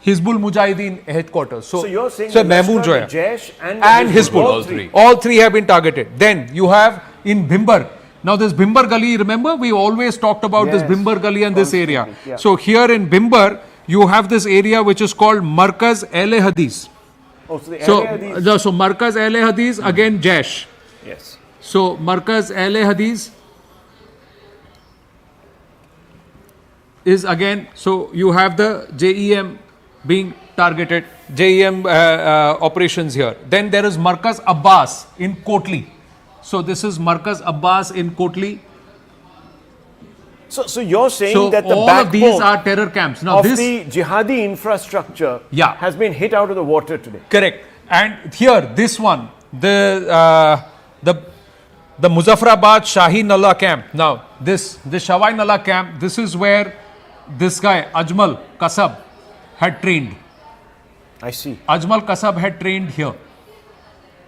Hizbul Mujahideen headquarters. So you're saying Mehmoon Joya Jaish and Hizbul, all three have been targeted. Then you have in Bhimbar. Now this Bhimbar Gali, remember we always talked about this Bhimbar Gali and this area. Yeah. So here in Bhimbar, you have this area which is called Markaz Ahl-e-Hadith. So Markaz Ahl-e-Hadith, again Jaish. Yes. So Markaz Ahl-e-Hadith is again, so you have the JEM being targeted, JEM operations here. Then there is Markaz Abbas in Kotli. So this is Markaz Abbas in Kotli. So you're saying that the all backbone of these are terror camps. Now of the jihadi infrastructure has been hit out of the water today. Correct. And here, this one, the Muzaffarabad Shahi Nalla camp. Now this Shawai Nalla camp, this is where this guy Ajmal Kasab had trained. I see. Ajmal Kasab had trained here.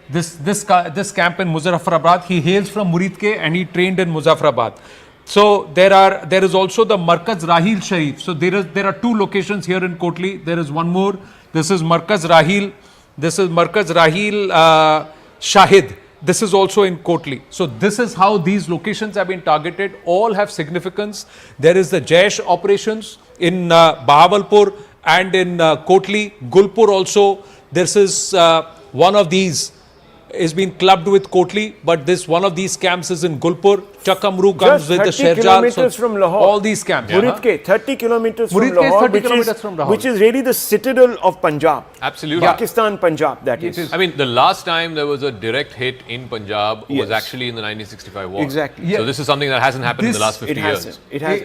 This camp in Muzaffarabad, he hails from Murid Ke and he trained in Muzaffarabad. So there is also the Markaz Rahil Sharif. So there are two locations here in Kotli. There is one more. This is Markaz Rahil. This is Markaz Rahil Shahid. This is also in Kotli. So this is how these locations have been targeted. All have significance. There is the Jaish operations in Bahawalpur and in Kotli. Gulpur also. This is one of these is been clubbed with Kotli, but this one of these camps is in Gulpur. Chakamru comes with the Sherjal. So from Lahore. All these camps. Muridke, 30 kilometers from Muridke is Lahore, 30 kilometers from Lahore. which is really the citadel of Punjab. Absolutely. Pakistan, Punjab, that is. I mean, the last time there was a direct hit in Punjab was Yes. actually in the 1965 war. Exactly. So this is something that hasn't happened in the This- last 50 It years. has. It has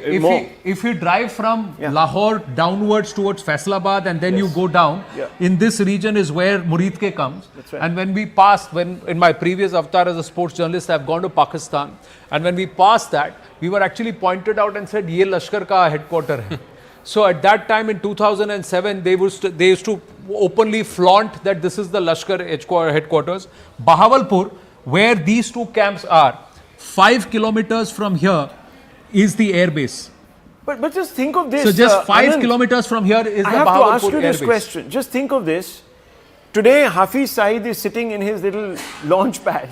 If you drive from Yeah. Lahore downwards towards Faisalabad and then you go down, in this region is where Muridke comes. right. And when we passed, when in my previous avatar as a sports journalist, I've gone to Pakistan. And when we passed that, we were actually pointed out and said, "Ye Lashkar ka headquarter hai." So at that time in 2007, they used to openly flaunt that this is the Lashkar headquarters. Bahawalpur, where these two camps are, 5 kilometers from here is the airbase. But just think of this. So just 5 Anand, kilometers from here is I the have to ask Bahawalpur you this airbase. question. Just think of this. Today, Hafiz Saeed is sitting in his little launch pad,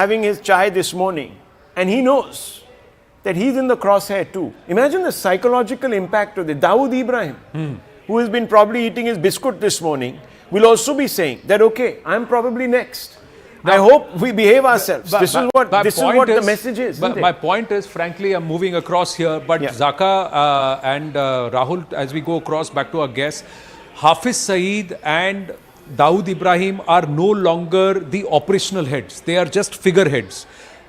having his chai this morning. And he knows that he's in the crosshair too. Imagine the psychological impact of the Dawood Ibrahim, who has been probably eating his biscuit this morning, will also be saying that, okay, I'm probably next. I hope we behave ourselves. This is what the message is. But isn't my it? point is, frankly, I'm moving across here. But Yeah. Zaka and Rahul, as we go across back to our guests, Hafiz Saeed and Dawood Ibrahim are no longer the operational heads. They are just figureheads.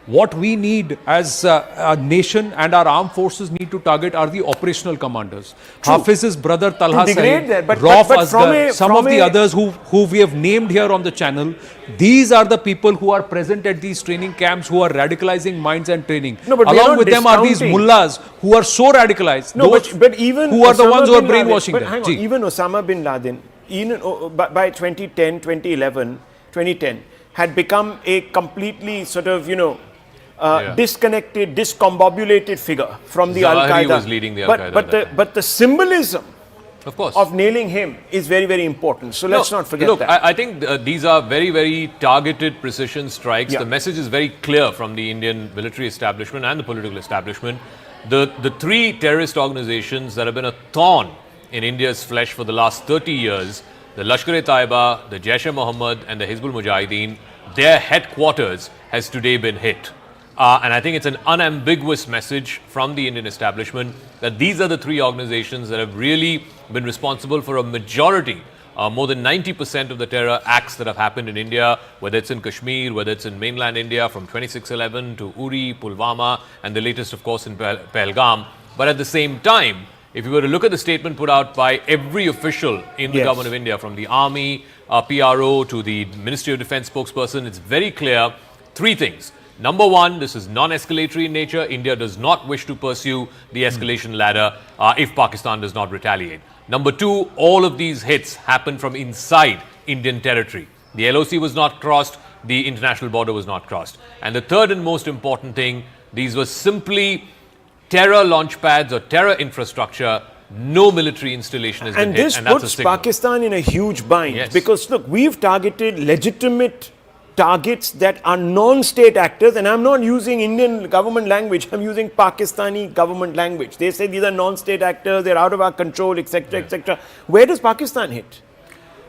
What we need as a nation and our armed forces need to target are the operational commanders. Hafiz's brother Talha degrade Saeed, that, but Rauf from Asghar, some from of the others who we have named here on the channel, these are the people who are present at these training camps who are radicalizing minds and training. No, but we are Along not with them are these discounting. mullahs who are so radicalized. No, those but even who are the Osama ones who are bin Laden- brainwashing but them. hang on, Ji. even Osama bin Laden, by 2010, 2011, 2010, had become a completely sort of, disconnected, discombobulated figure from the Zawahiri Al-Qaeda. was leading the Al-Qaeda at that But the symbolism Of course. of nailing him is very, very important. So let's not forget look, that. I think these are very, very targeted precision strikes. Yeah. The message is very clear from the Indian military establishment and the political establishment. The three terrorist organizations that have been a thorn in India's flesh for the last 30 years, the Lashkar-e-Taiba, the Jaish-e-Mohammad and the Hizbul Mujahideen, their headquarters has today been hit. And I think it's an unambiguous message from the Indian establishment that these are the three organizations that have really been responsible for a majority, more than 90% of the terror acts that have happened in India, whether it's in Kashmir, whether it's in mainland India from 26/11 to Uri, Pulwama, and the latest, of course, in Pahalgam. But at the same time, if you were to look at the statement put out by every official in the Yes. government of India, from the army, PRO to the Ministry of Defense spokesperson, it's very clear three things. Number one, this is non-escalatory in nature. India does not wish to pursue the escalation ladder if Pakistan does not retaliate. Number two, all of these hits happen from inside Indian territory. The LOC was not crossed, the international border was not crossed. And the third and most important thing, these were simply terror launch pads or terror infrastructure. No military installation has been And hit, this and that's a puts signal. Pakistan in a huge bind. Yes. Because look, we've targeted legitimate targets that are non-state actors, and I'm not using Indian government language, I'm using Pakistani government language. They say these are non-state actors, they're out of our control, etc., etc. Where does Pakistan hit?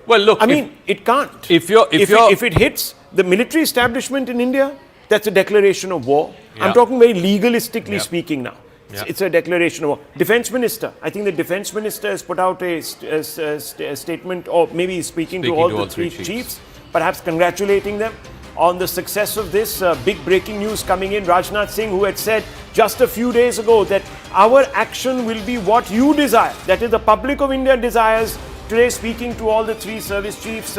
Well, look, I mean, it can't. if If it hits the military establishment in India, that's a declaration of war. Yeah. I'm talking very legalistically Yeah. speaking now. Yeah. It's a declaration of war. Defense Minister, I think the Defense Minister has put out a statement, or maybe he's speaking to all the three chiefs, perhaps congratulating them on the success of this. Big breaking news coming in. Rajnath Singh, who had said just a few days ago that our action will be what you desire, that is, the public of India desires. Today, speaking to all the three service chiefs,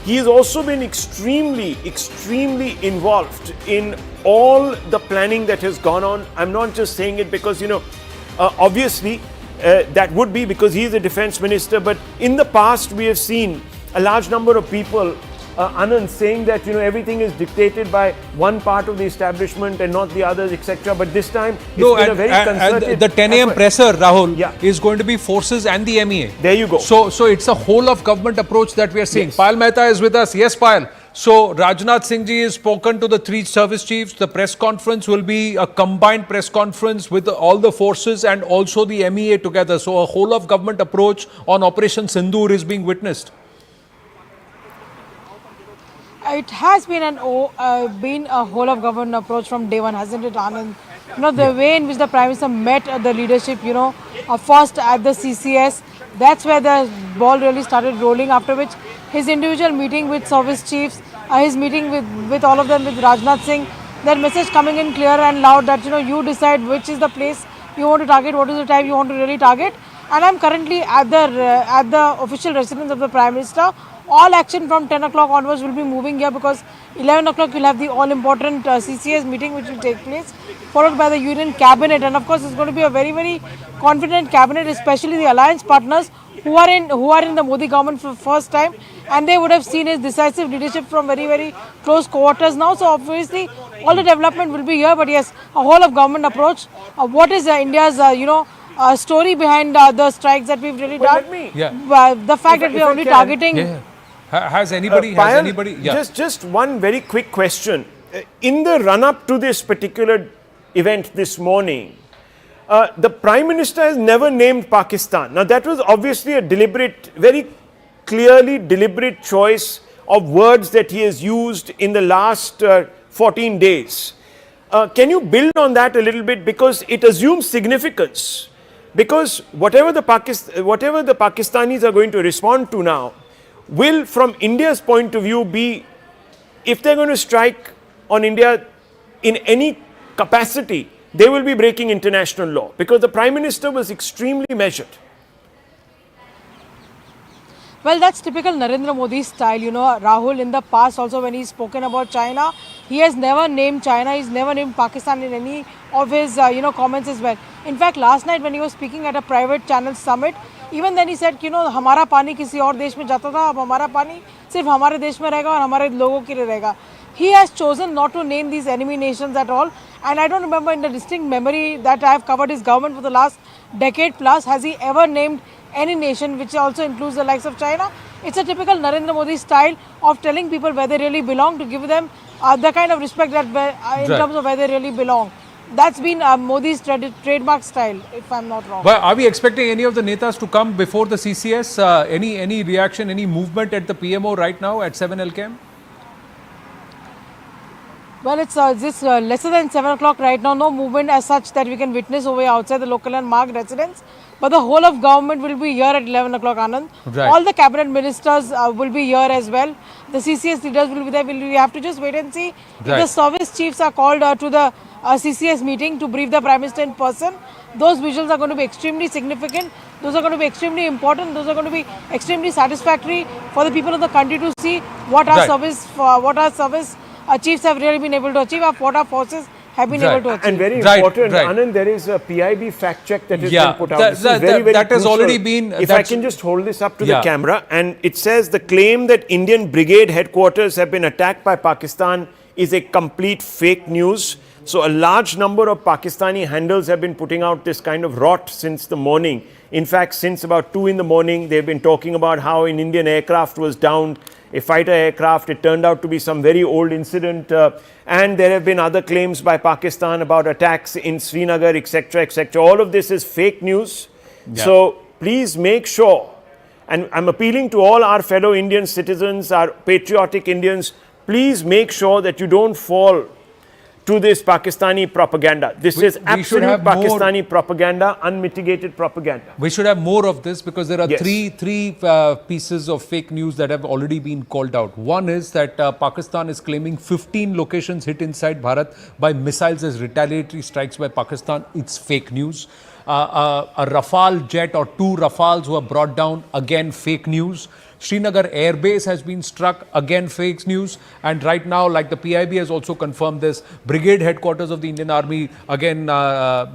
he has also been extremely involved in all the planning that has gone on. I'm not just saying it because, obviously, that would be because he is the defense minister, but in the past we have seen a large number of people Anand, saying that everything is dictated by one part of the establishment and not the others, etc. But this time it's been a very concerted and the 10 a.m. effort. presser, Rahul, Yeah. is going to be forces and the MEA. There you go. So it's a whole of government approach that we are seeing. Yes. Payal Mehta is with us. Yes, Payal. So Rajnath Singh ji has spoken to the 3 service chiefs. The press conference will be a combined press conference with all the forces and also the MEA together. So a whole of government approach on Operation Sindoor is being witnessed. It has been been a whole of government approach from day one, hasn't it, Anand? The way in which the Prime Minister met the leadership, first at the CCS, that's where the ball really started rolling, after which his individual meeting with service chiefs, his meeting with all of them, with Rajnath Singh, their message coming in clear and loud that, you decide which is the place you want to target, what is the time you want to really target. And I'm currently at the official residence of the Prime Minister. All action from 10 o'clock onwards will be moving here, because 11 o'clock you'll have the all-important CCS meeting which will take place, followed by the Union Cabinet. And of course, it's going to be a very, very confident cabinet, especially the alliance partners who are in the Modi government for the first time, and they would have seen his decisive leadership from very, very close quarters now. So obviously, all the development will be here. But yes, a whole of government approach. What is India's, story behind the strikes that we've really done? The fact that we are only targeting. Yeah. Has anybody? Payal, Yeah. just one very quick question. In the run-up to this particular event this morning, the Prime Minister has never named Pakistan. Now, that was obviously a deliberate, very clearly deliberate choice of words that he has used in the last 14 days. Can you build on that a little bit, because it assumes significance? Because whatever the Pakistanis are going to respond to now will, from India's point of view, be, if they're going to strike on India in any capacity, they will be breaking international law, because the Prime Minister was extremely measured. Well, that's typical Narendra Modi style. Rahul, in the past also, when he's spoken about China, he has never named China, he's never named Pakistan in any of his, comments as well. In fact, last night when he was speaking at a private channel summit, even then he said, हमारा पानी किसी और देश में जाता था, अब हमारा पानी सिर्फ हमारे देश में रहेगा और हमारे लोगों के लिए रहेगा. He has chosen not to name these enemy nations at all. And I don't remember, in the distinct memory that I have covered his government for the last decade plus, has he ever named any nation, which also includes the likes of China. It's a typical Narendra Modi style of telling people where they really belong, to give them the kind of respect that in terms of where they really belong. That's been Modi's trademark style, if I'm not wrong. But are we expecting any of the netas to come before the CCS? Any reaction, any movement at the PMO right now at 7 LKM? Well, it's lesser than 7 o'clock right now. No movement as such that we can witness over outside the local and marked residence. But the whole of government will be here at 11 o'clock, Anand. Right. All the cabinet ministers will be here as well. The CCS leaders will be there. We have to just wait and see if the service chiefs are called to the CCS meeting to brief the Prime Minister in person. Those visuals are going to be extremely significant. Those are going to be extremely important. Those are going to be extremely satisfactory for the people of the country to see what our service chiefs have really been able to achieve, what our forces have been able to achieve. And very important, Anand, there is a PIB fact check that has been put out. This is very that has crucial. already been. If I can just hold this up to the camera, and it says the claim that Indian brigade headquarters have been attacked by Pakistan is a complete fake news. So a large number of Pakistani handles have been putting out this kind of rot since the morning. In fact, since about 2 in the morning, they've been talking about how an Indian aircraft was downed, a fighter aircraft. It turned out to be some very old incident. And there have been other claims by Pakistan about attacks in Srinagar, etc., etc. All of this is fake news. Yeah. So please make sure, and I'm appealing to all our fellow Indian citizens, our patriotic Indians, please make sure that you don't fall to this Pakistani propaganda. This is absolute Pakistani propaganda, unmitigated propaganda. We should have more of this, because there are three pieces of fake news that have already been called out. One is that Pakistan is claiming 15 locations hit inside Bharat by missiles as retaliatory strikes by Pakistan. It's fake news. A Rafale jet or 2 Rafales were brought down, again fake news. Srinagar Air Base has been struck, again fake news. And right now, like the PIB has also confirmed this, brigade headquarters of the Indian Army again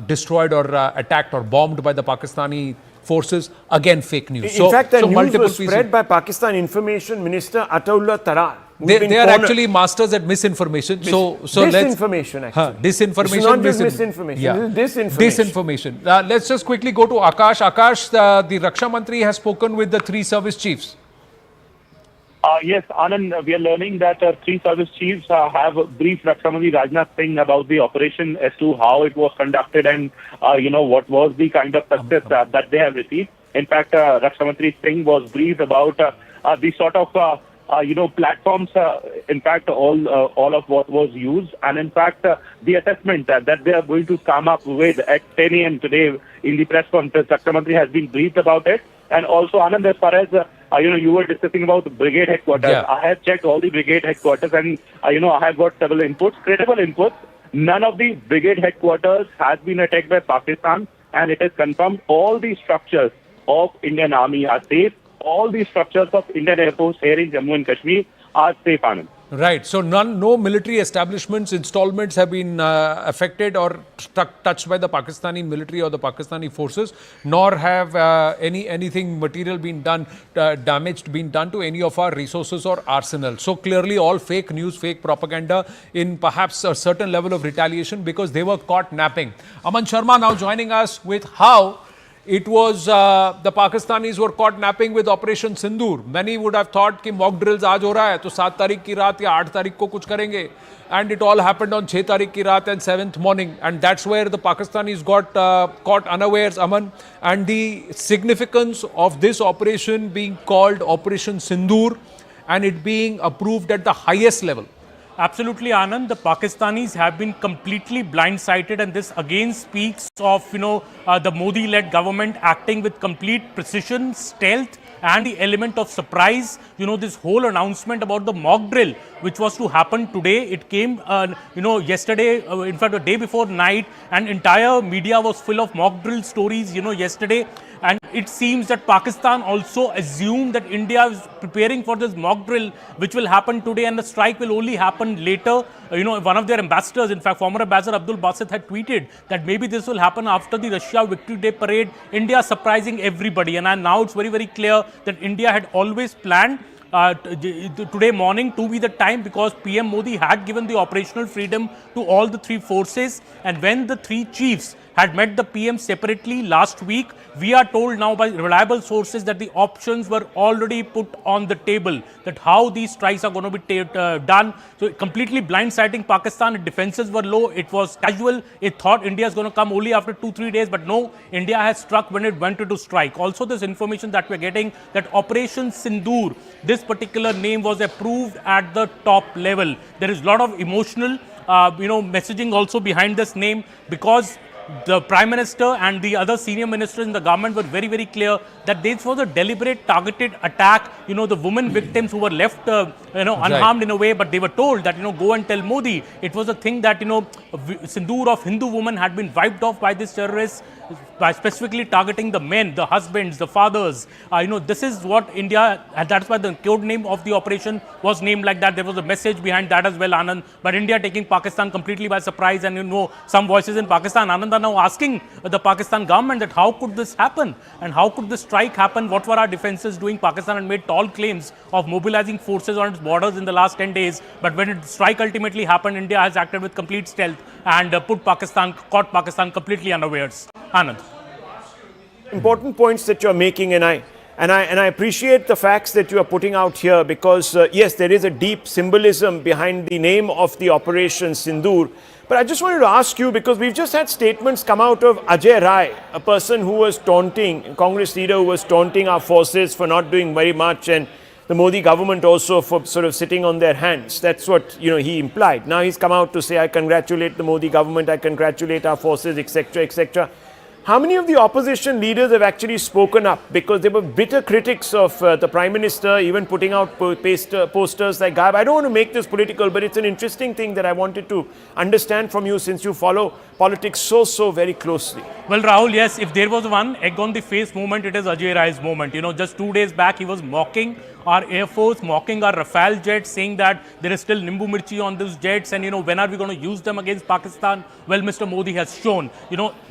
destroyed or attacked or bombed by the Pakistani forces, again fake news. In fact, the news was spread by Pakistan Information Minister Ataullah Tarar. They are actually masters at misinformation. So disinformation, actually. Disinformation. This is not just misinformation. Yeah. This is disinformation. Disinformation. Let's just quickly go to Akash. Akash, the Raksha Mantri has spoken with the 3 service chiefs. Yes, Anand, we are learning that 3 service chiefs have briefed Raksha Mantri Rajnath Singh about the operation as to how it was conducted and, what was the kind of success that they have received. In fact, Raksha Mantri Singh was briefed about the sort of, platforms, in fact, all of what was used. And in fact, the assessment that they are going to come up with at 10 a.m. today in the press conference, Raksha Mantri has been briefed about it. And also, Anand, as far as, you were discussing about the brigade headquarters. Yeah. I have checked all the brigade headquarters and, I have got several inputs, credible inputs. None of the brigade headquarters has been attacked by Pakistan, and it is confirmed all the structures of Indian Army are safe. All the structures of Indian Air Force here in Jammu and Kashmir are safe, Anand. Right. So no military establishments, installments have been affected or touched by the Pakistani military or the Pakistani forces, nor have anything material been done, damaged been done to any of our resources or arsenal. So clearly all fake news, fake propaganda in perhaps a certain level of retaliation because they were caught napping. Aman Sharma now joining us with how it was the Pakistanis were caught napping with Operation Sindoor. Many would have thought कि mock drills आज हो रहा है तो 7 तारीख की रात या 8 तारीख को कुछ करेंगे. And it all happened on 6 तारीख की रात and 7th morning. And that's where the Pakistanis got caught unawares, Aman. And the significance of this operation being called Operation Sindoor and it being approved at the highest level. Absolutely, Anand. The Pakistanis have been completely blindsided, and this again speaks of, the Modi-led government acting with complete precision, stealth, and the element of surprise. This whole announcement about the mock drill, which was to happen today, it came, yesterday, in fact, the day before night, and entire media was full of mock drill stories, yesterday. And it seems that Pakistan also assumed that India is preparing for this mock drill, which will happen today, and the strike will only happen later. One of their ambassadors, in fact, former ambassador Abdul Basit had tweeted that maybe this will happen after the Russia Victory Day parade. India surprising everybody. And now it's very, very clear that India had always planned today morning to be the time because PM Modi had given the operational freedom to all the 3 forces. And when the 3 chiefs had met the PM separately last week, we are told now by reliable sources that the options were already put on the table, that how these strikes are going to be done. So completely blindsiding Pakistan. Its defenses were low. It was casual. It thought India is going to come only after 2-3 days. But no, India has struck when it wanted to strike. Also, this information that we're getting that Operation Sindoor, this particular name was approved at the top level. There is a lot of emotional, messaging also behind this name because the Prime Minister and the other senior ministers in the government were very, very clear that this was a deliberate, targeted attack. The women victims who were left, unharmed in a way, but they were told that, go and tell Modi. It was a thing that, Sindoor of Hindu women had been wiped off by these terrorists by specifically targeting the men, the husbands, the fathers. This is what India, and that's why the code name of the operation was named like that. There was a message behind that as well, Anand. But India taking Pakistan completely by surprise, and some voices in Pakistan, Anand, are now asking the Pakistan government that how could this happen and how could this strike happen? What were our defenses doing? Pakistan had made tall claims of mobilizing forces on its borders in the last 10 days. But when the strike ultimately happened, India has acted with complete stealth and caught Pakistan completely unawares. Anand. Important points that you're making, and I appreciate the facts that you are putting out here because, yes, there is a deep symbolism behind the name of the Operation Sindoor. But I just wanted to ask you, because we've just had statements come out of Ajay Rai, a person who was taunting, a Congress leader who was taunting our forces for not doing very much, and the Modi government also for sort of sitting on their hands. That's what, he implied. Now he's come out to say, I congratulate the Modi government, I congratulate our forces, etc., etc. How many of the opposition leaders have actually spoken up? Because they were bitter critics of the Prime Minister, even putting out posters like Gab. I don't want to make this political, but it's an interesting thing that I wanted to understand from you since you follow politics so very closely. Well, Rahul, yes, if there was one egg on the face moment, it is Ajay Rai's moment. Just 2 days back, he was mocking our Air Force, mocking our Rafale jets, saying that there is still Nimbu Mirchi on these jets and, when are we going to use them against Pakistan? Well, Mr. Modi has shown,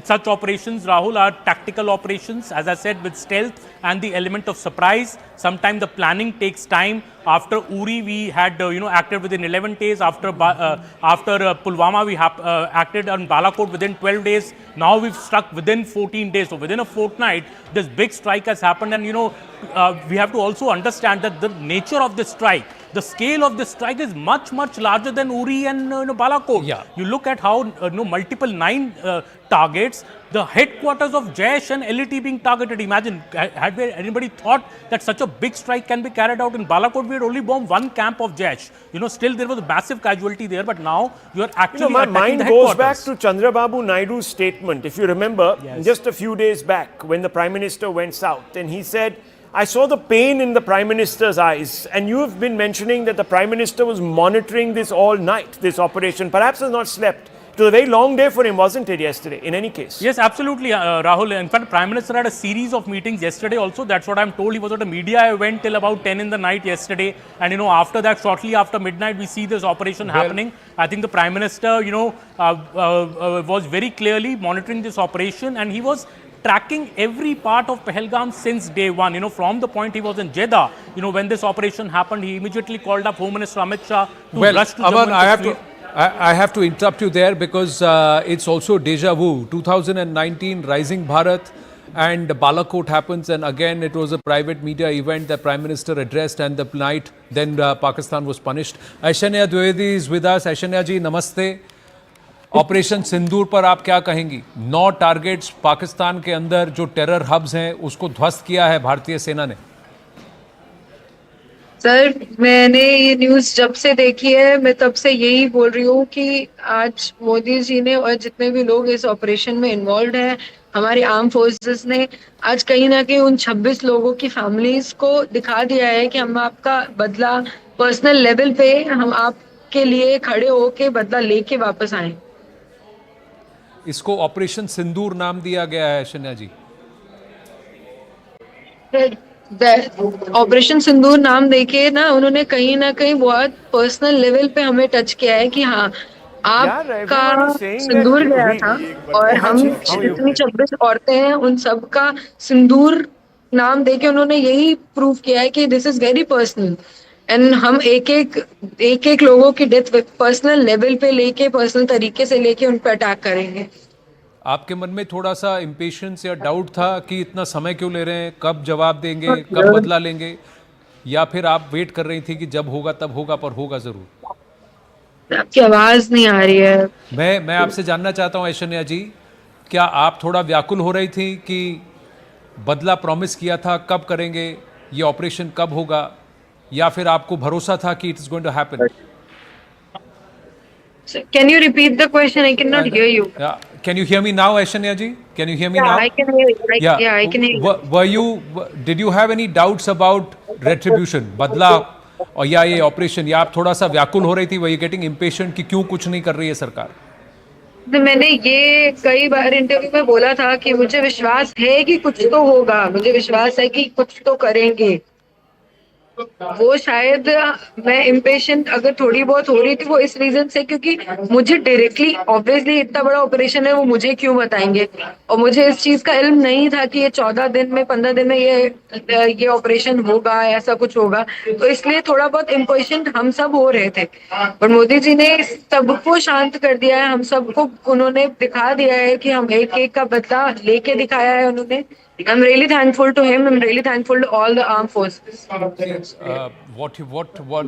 such operations Rahul, are tactical operations, as I said, with stealth and the element of surprise. Sometimes the planning takes time. After Uri, we had acted within 11 days. After Pulwama, we acted on Balakot within 12 days. Now we've struck within 14 days. So within a fortnight, this big strike has happened. And we have to also understand that the nature of this strike, the scale of this strike is much, much larger than Uri and Balakot. Yeah. You look at how multiple 9 targets, the headquarters of Jaish and LET being targeted. Imagine, had anybody thought that such a big strike can be carried out in Balakot? We had only bombed one camp of Jaish. Still there was a massive casualty there, but now you are actually my attacking mind the goes headquarters. back to Chandrababu Naidu's statement. If you remember, just a few days back when the Prime Minister went south and he said, I saw the pain in the Prime Minister's eyes, and you have been mentioning that the Prime Minister was monitoring this all night, this operation, perhaps has not slept. It was a very long day for him, wasn't it, yesterday, in any case? Yes, absolutely, Rahul. In fact, Prime Minister had a series of meetings yesterday also. That's what I'm told. He was at a media event till about 10 in the night yesterday. And, after that, shortly after midnight, we see this operation happening. I think the Prime Minister, was very clearly monitoring this operation, and he was tracking every part of Pahalgam since day one. From the point he was in Jeddah, when this operation happened, he immediately called up Home Minister Amit Shah to rush to Jammu and Kashmir. I have to interrupt you there because it's also deja vu. 2019, Rising Bharat and Balakot happens, and again it was a private media event that Prime Minister addressed, and the night then Pakistan was punished. Aishanya Dwivedi is with us. Aishanya ji, namaste. Operation Sindoor पर आप क्या कहेंगी? 9 targets Pakistan के अंदर जो terror hubs हैं उसको ध्वस्त किया है भारतीय सेना ने। सर, मैंने ये न्यूज़ जब से देखी है, मैं तब से यही बोल रही हूँ कि आज मोदी जी ने और जितने भी लोग इस ऑपरेशन में इन्वॉल्व हैं, हमारी आर्म फोर्सेस ने आज कहीं ना कहीं उन 26 लोगों की फैमिलीज को दिखा दिया है कि हम आपका बदला पर्सनल लेवल पे हम आपके लिए खड़े होके बदला लेके वापस आए। इसको ऑपरेशन सिंदूर नाम दिया गया है शन्या जी। ऑपरेशन सिंदूर नाम देके ना उन्होंने कहीं ना कहीं बहुत पर्सनल लेवल पे हमें टच किया है कि हाँ, आपका सिंदूर गया था और हम जितनी 26 औरतें हैं उन सब का सिंदूर नाम देके उन्होंने यही प्रूव किया है कि this is very personal, and हम एक एक लोगों की डेथ पर्सनल लेवल पे लेके, पर्सनल तरीके से लेके उन पर अटैक करेंगे। आपके मन में थोड़ा सा इम्पेशंस या डाउट था कि इतना समय क्यों ले रहे हैं, कब जवाब देंगे, कब बदला लेंगे, या फिर आप वेट कर रही थी कि जब होगा तब होगा, पर होगा जरूर? आपकी आवाज नहीं आ रही है। मैं आपसे जानना चाहता हूं ऐश्वर्या जी, क्या आप थोड़ा व्याकुल हो रही थी कि बदला प्रॉमिस किया था, कब करेंगे, ये ऑपरेशन कब होगा, या फिर आपको भरोसा था कि it is going to happen? Can you repeat the question? I cannot hear you. Can you hear me now, Aishanya ji? Can you hear me now? I can hear you. Yeah, I can hear you. Did you have any doubts about retribution, बदला, और या ये operation, या आप थोड़ा सा व्याकुल हो रही थी, were you getting impatient कि क्यों कुछ नहीं कर रही है सरकार? तो मैंने ये कई बार इंटरव्यू में बोला था कि मुझे विश्वास है कि कुछ तो होगा, मुझे विश्वास है कि कुछ तो करेंगे। वो शायद मैं इम्पेशेंट अगर थोड़ी बहुत हो रही थी वो इस रीजन से क्योंकि मुझे डायरेक्टली ऑब्वियसली इतना बड़ा ऑपरेशन है वो मुझे क्यों बताएंगे, और मुझे इस चीज का इल्म नहीं था कि ये 14 दिन में 15 दिन में ये ऑपरेशन होगा, ऐसा कुछ होगा, तो इसलिए थोड़ा बहुत इम्पेशेंट हम सब हो रहे थे। पर मोदी जी ने सबको शांत कर दिया है, हम सबको उन्होंने दिखा दिया है कि हम एक एक का बदला लेके दिखाया है उन्होंने। I'm really thankful to him. I'm really thankful to all the armed forces. What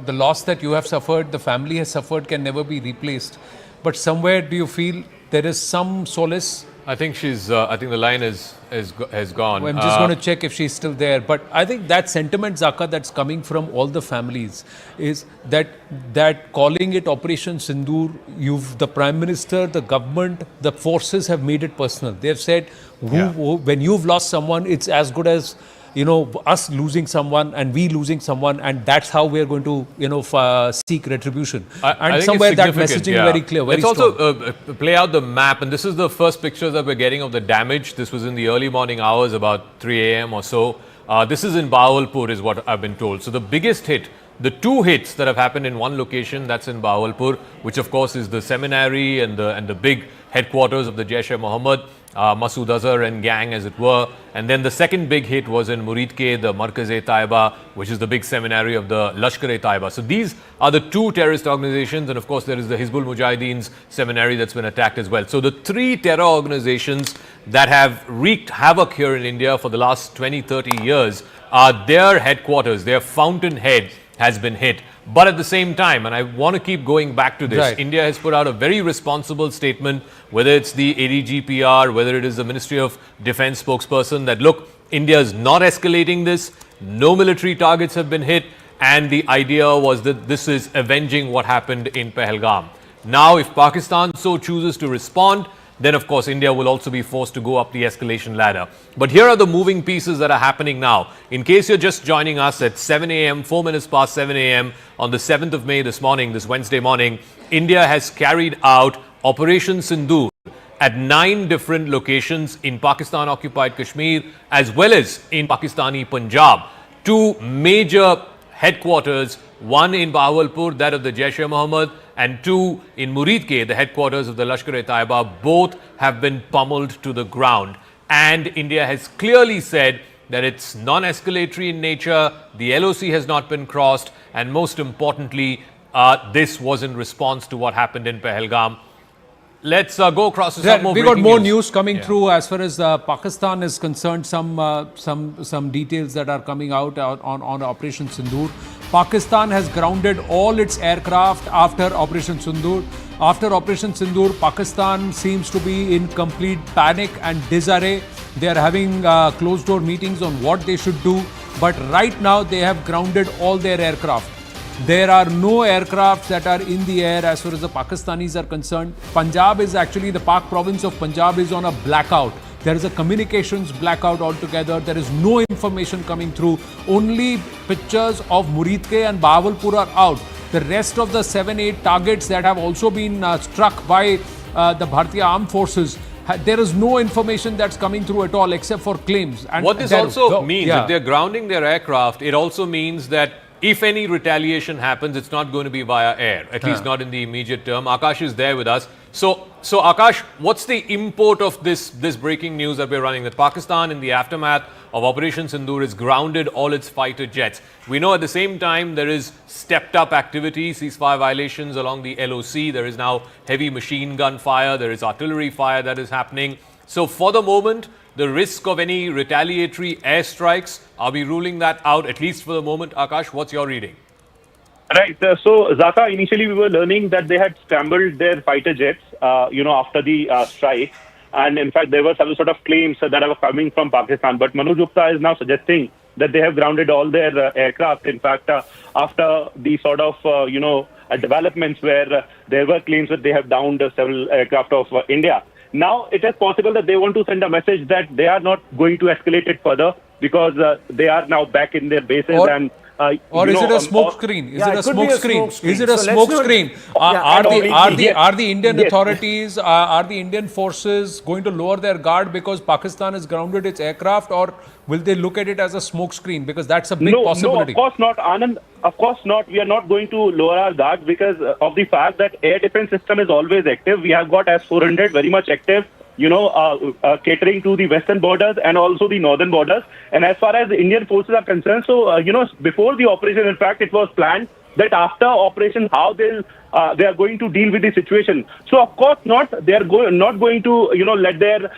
the loss that you have suffered, the family has suffered, can never be replaced. But somewhere, do you feel there is some solace? I think she's. I think the line has gone. I'm just going to check if she's still there. But I think that sentiment, Zaka, that's coming from all the families, is that calling it Operation Sindoor, the Prime Minister, the government, the forces have made it personal. They have said, when you've lost someone, it's as good as us losing someone and we losing someone, and that's how we're going to seek retribution. I think somewhere that significant, messaging very clear, very Let's strong. also play out the map, and this is the first pictures that we're getting of the damage. This was in the early morning hours, about 3 a.m. or so. This is in Bahawalpur, is what I've been told. So the biggest hit, the 2 hits that have happened in one location, that's in Bahawalpur, which of course is the seminary and the big headquarters of the Jaish-e-Mohammad. Masood Azhar and gang, as it were. And then the second big hit was in Murid-ke, the Markaz-e-Taiba, which is the big seminary of the Lashkar-e-Taiba. So these are the two terrorist organizations. And of course, there is the Hizbul Mujahideen's seminary that's been attacked as well. So the three terror organizations that have wreaked havoc here in India for the last 20, 30 years, their headquarters, their fountainhead has been hit. But at the same time, and I want to keep going back to this, Right. India has put out a very responsible statement, whether it's the ADGPR, whether it is the Ministry of Defense spokesperson, that look, India is not escalating this, no military targets have been hit, and the idea was that this is avenging what happened in Pahalgam. Now, if Pakistan so chooses to respond, then of course India will also be forced to go up the escalation ladder. But here are the moving pieces that are happening now. In case you're just joining us at 7 a.m., 4 minutes past 7 a.m. on the 7th of May this morning, this Wednesday morning, India has carried out Operation Sindoor at 9 different locations in Pakistan-occupied Kashmir as well as in Pakistani Punjab. Two major headquarters, one in Bahawalpur, that of the Jaish-e-Mohammad, and two in Murid-ke, the headquarters of the Lashkar-e-Taiba. Both have been pummeled to the ground. And India has clearly said that it's non-escalatory in nature, the LOC has not been crossed, and most importantly, this was in response to what happened in Pahalgam. Let's go across to some more We got breaking more news. news coming through as far as Pakistan is concerned. Some details that are coming out on Operation Sindoor. Pakistan has grounded all its aircraft after Operation Sindoor. After Operation Sindoor, Pakistan seems to be in complete panic and disarray. They are having closed-door meetings on what they should do. But right now, they have grounded all their aircraft. There are no aircraft that are in the air as far as the Pakistanis are concerned. Punjab is actually, the Pak province of Punjab is on a blackout. There is a communications blackout altogether. There is no information coming through. Only pictures of Murid-ke and Bahawalpur are out. The rest of the 7-8 targets that have also been struck by the Bharatiya Armed Forces, there is no information that's coming through at all except for claims. And what this there- also means, yeah. if they're grounding their aircraft, it also means that if any retaliation happens, it's not going to be via air, at least not in the immediate term. Akash is there with us. So Akash, what's the import of this breaking news that we're running? That Pakistan, in the aftermath of Operation Sindoor, has grounded all its fighter jets. We know at the same time there is stepped up activity, ceasefire violations along the LOC. There is now heavy machine gun fire. There is artillery fire that is happening. So for the moment, the risk of any retaliatory airstrikes, are we ruling that out, at least for the moment? Akash, what's your reading? Right. So, Zaka, initially we were learning that they had scrambled their fighter jets, after the strike. And in fact, there were some sort of claims that were coming from Pakistan. But Manoj Gupta is now suggesting that they have grounded all their aircraft. In fact, after the sort of, developments where there were claims that they have downed several aircraft of India. Now, it is possible that they want to send a message that they are not going to escalate it further because they are now back in their bases Or is it a smoke screen? Is it a smoke screen? Is it a smoke screen? Are the Indian authorities, are the Indian forces going to lower their guard because Pakistan has grounded its aircraft, or will they look at it as a smoke screen? Because that's a big possibility. No, of course not, Anand. Of course not. We are not going to lower our guard because of the fact that air defense system is always active. We have got S-400 very much active, catering to the western borders and also the northern borders. And as far as the Indian forces are concerned, before the operation, in fact, it was planned that after operation, how they are going to deal with the situation. So, of course, they are not going to, let their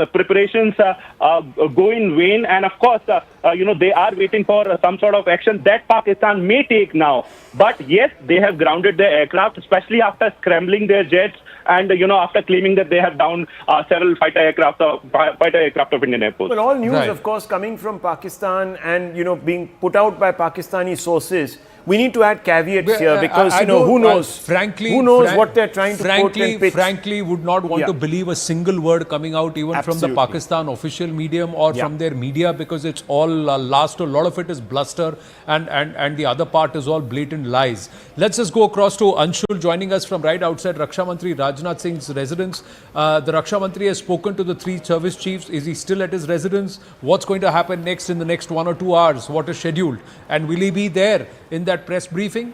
preparations go in vain. And, of course, they are waiting for some sort of action that Pakistan may take now. But, yes, they have grounded their aircraft, especially after scrambling their jets and, after claiming that they have downed several fighter aircraft of Indian Air Force. Well, all news, of course, coming from Pakistan and, being put out by Pakistani sources. We need to add caveats here because, who knows? Who knows what they're trying to quote and pitch? Frankly, would not want to believe a single word coming out even from the Pakistan official medium or from their media, because it's all last. A lot of it is bluster and the other part is all blatant lies. Let's just go across to Anshul joining us from right outside Raksha Mantri Rajnath Singh's residence. The Raksha Mantri has spoken to the 3 service chiefs. Is he still at his residence? What's going to happen next in the next 1 or 2 hours? What is scheduled? And will he be there in that press briefing?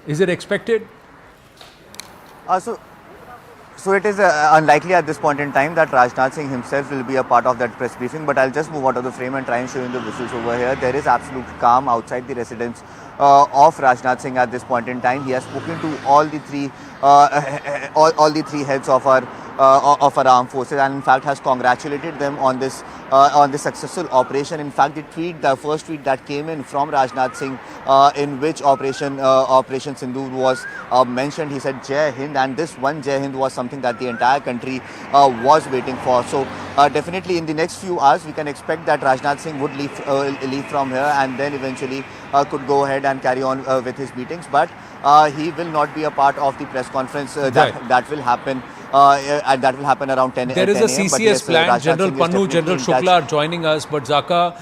Is it expected? So it is unlikely at this point in time that Rajnath Singh himself will be a part of that press briefing, but I'll just move out of the frame and try and show you the visuals over here. There is absolute calm outside the residence of Rajnath Singh at this point in time. He has spoken to all the three heads of our armed forces, and in fact has congratulated them on this successful operation. In fact, the first tweet that came in from Rajnath Singh, in which Operation Sindoor was mentioned, he said Jai Hind, and this one Jai Hind was something that the entire country was waiting for. So definitely in the next few hours we can expect that Rajnath Singh would leave from here, and then eventually could go ahead and carry on with his meetings, but he will not be a part of the press conference that will happen. And that will happen around 10 There is a CCS plan. General Pannu, General Shukla are joining us. But Zaka,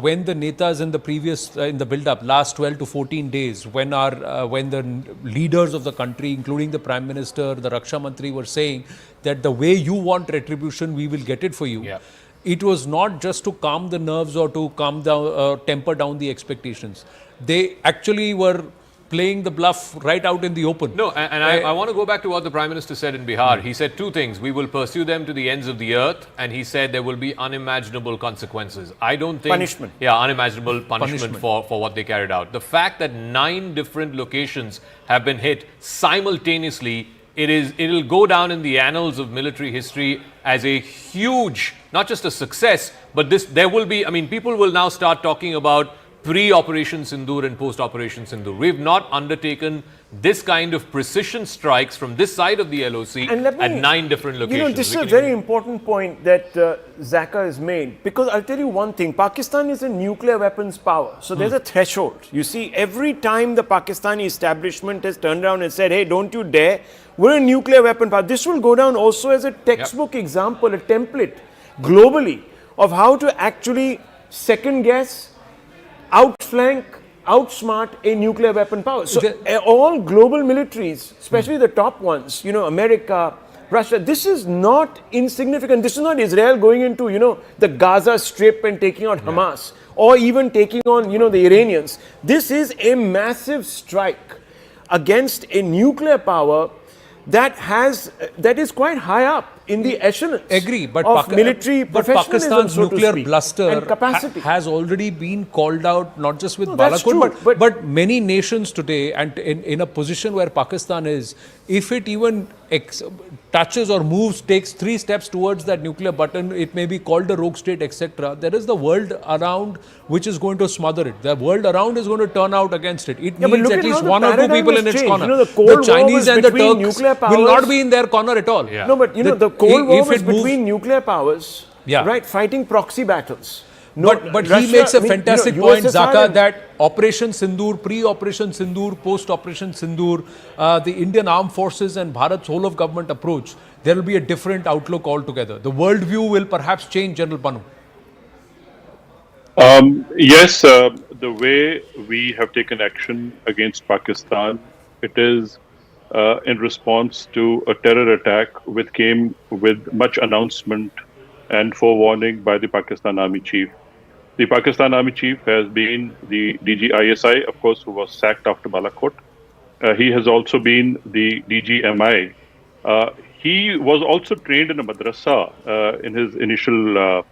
when the netas in the previous, in the build-up, last 12 to 14 days, when the leaders of the country, including the Prime Minister, the Raksha Mantri, were saying that the way you want retribution, we will get it for you. Yeah. It was not just to calm the nerves or to calm down, temper down the expectations. They actually were playing the bluff right out in the open. No, and I want to go back to what the Prime Minister said in Bihar. He said two things. We will pursue them to the ends of the earth, and he said there will be unimaginable consequences. I don't think... Punishment. Yeah, unimaginable punishment. For what they carried out. The fact that 9 different locations have been hit simultaneously, it'll go down in the annals of military history as a huge, not just a success, but there will be, I mean, people will now start talking about pre-Operation Sindoor and post-Operation Sindoor. We've not undertaken this kind of precision strikes from this side of the LOC at 9 different locations. You know, this is a very important point that Zaka has made, because I'll tell you one thing. Pakistan is a nuclear weapons power. So there's a threshold. You see, every time the Pakistani establishment has turned around and said, hey, don't you dare, we're a nuclear weapon power. This will go down also as a textbook example, a template globally of how to actually second guess, outflank, outsmart a nuclear weapon power. So all global militaries, especially the top ones, you know, America, Russia, this is not insignificant. This is not Israel going into, you know, the Gaza Strip and taking out Hamas, or even taking on, you know, the Iranians. This is a massive strike against a nuclear power that is quite high up in the echelons. Agree, but of military professionalism, Pakistan's so to nuclear speak, bluster and capacity has already been called out, not just with that's Balakot, true, but many nations today, and in a position where Pakistan is, if it even touches or moves, takes 3 steps towards that nuclear button, it may be called a rogue state, etc. There is the world around which is going to smother it. The world around is going to turn out against it. It needs at least 1 or 2 people in its corner. You know, the Chinese and the Turks will not be in their corner at all. No, but you know, the Cold War was between nuclear powers, right, fighting proxy battles. But Russia, he makes a fantastic point, Zaka, that Operation Sindoor, pre-Operation Sindoor, post-Operation Sindoor, the Indian Armed Forces and Bharat's whole of government approach, there will be a different outlook altogether. The worldview will perhaps change, General Pannu. Yes, the way we have taken action against Pakistan, it is in response to a terror attack which came with much announcement and forewarning by the Pakistan Army Chief. The Pakistan Army Chief has been the DG ISI, of course, who was sacked after Balakot. He has also been the DG MI. He was also trained in a madrasa in his initial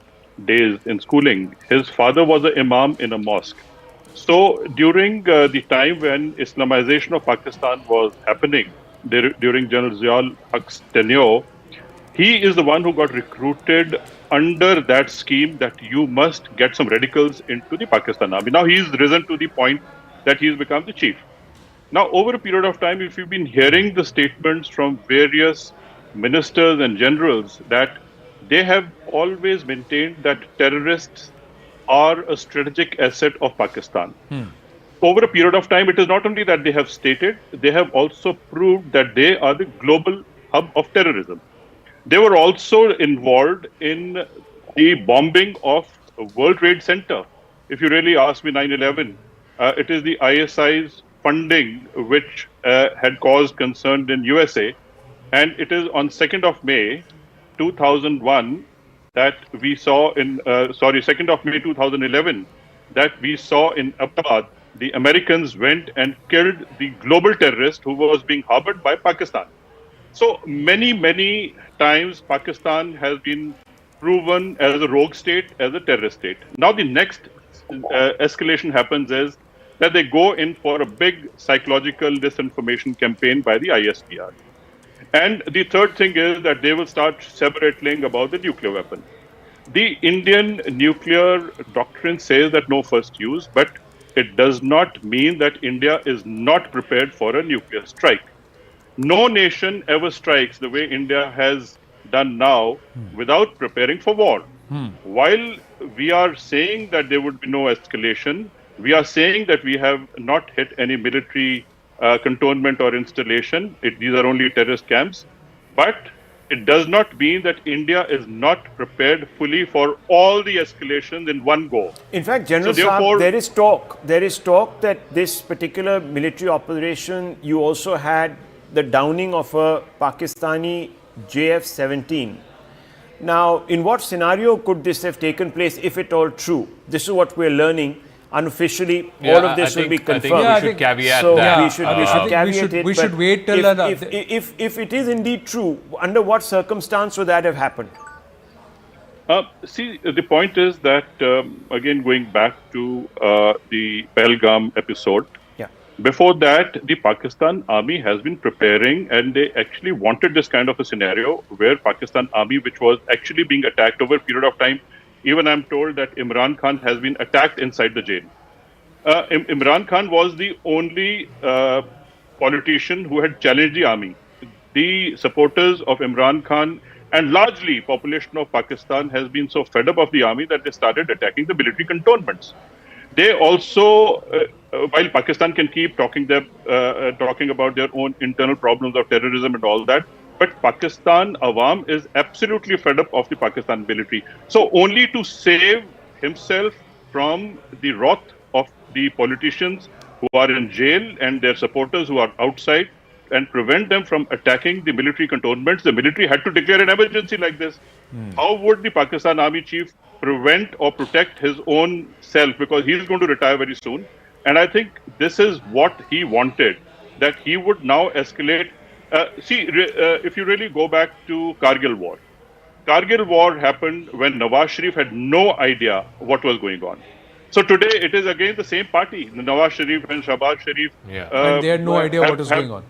days in schooling. His father was an imam in a mosque. So during the time when Islamization of Pakistan was happening, during General Ziaul Haq's tenure, he is the one who got recruited under that scheme that you must get some radicals into the Pakistan Army. Now he's risen to the point that he's become the chief. Now over a period of time, if you've been hearing the statements from various ministers and generals, that they have always maintained that terrorists are a strategic asset of Pakistan. Over a period of time, it is not only that they have stated, they have also proved that they are the global hub of terrorism. They were also involved in the bombing of World Trade Center. If you really ask me, 9/11, it is the ISI's funding which had caused concern in USA. And it is on 2nd of May 2001 that we saw in, 2nd of May 2011, that we saw in Ahmedabad, the Americans went and killed the global terrorist who was being harbored by Pakistan. So many times Pakistan has been proven as a rogue state, as a terrorist state. Now the next escalation happens is that they go in for a big psychological disinformation campaign by the ISPR. And the third thing is that they will start separating about the nuclear weapon. The Indian nuclear doctrine says that no first use, but it does not mean that India is not prepared for a nuclear strike. No nation ever strikes the way India has done now without preparing for war. While we are saying that there would be no escalation, we are saying that we have not hit any military cantonment or installation. These are only terrorist camps. But it does not mean that India is not prepared fully for all the escalations in one go. In fact, General Saab, there is talk that this particular military operation, you also had the downing of a Pakistani JF-17. Now, in what scenario could this have taken place, if at all true? This is what we're learning. Unofficially, all of this will be confirmed. I think we should caveat that. We should caveat it. We should wait till if it is indeed true, under what circumstance would that have happened? See, the point is that, again, going back to the Pahalgam episode, before that, the Pakistan army has been preparing, and they actually wanted this kind of a scenario where Pakistan army, which was actually being attacked over a period of time. Even I'm told that Imran Khan has been attacked inside the jail. Imran Khan was the only politician who had challenged the army. The supporters of Imran Khan and largely population of Pakistan has been so fed up of the army that they started attacking the military cantonments. They also, while Pakistan can keep talking about their own internal problems of terrorism and all that, but Pakistan Awam is absolutely fed up of the Pakistan military. So only to save himself from the wrath of the politicians who are in jail and their supporters who are outside and prevent them from attacking the military cantonments, the military had to declare an emergency like this. How would the Pakistan army chief prevent or protect his own self, because he's going to retire very soon? And I think this is what he wanted, that he would now escalate. If you really go back to Kargil war happened when Nawaz Sharif had no idea what was going on. So today it is again the same party, Nawaz Sharif and Shahbaz Sharif. And they had no idea what is going on.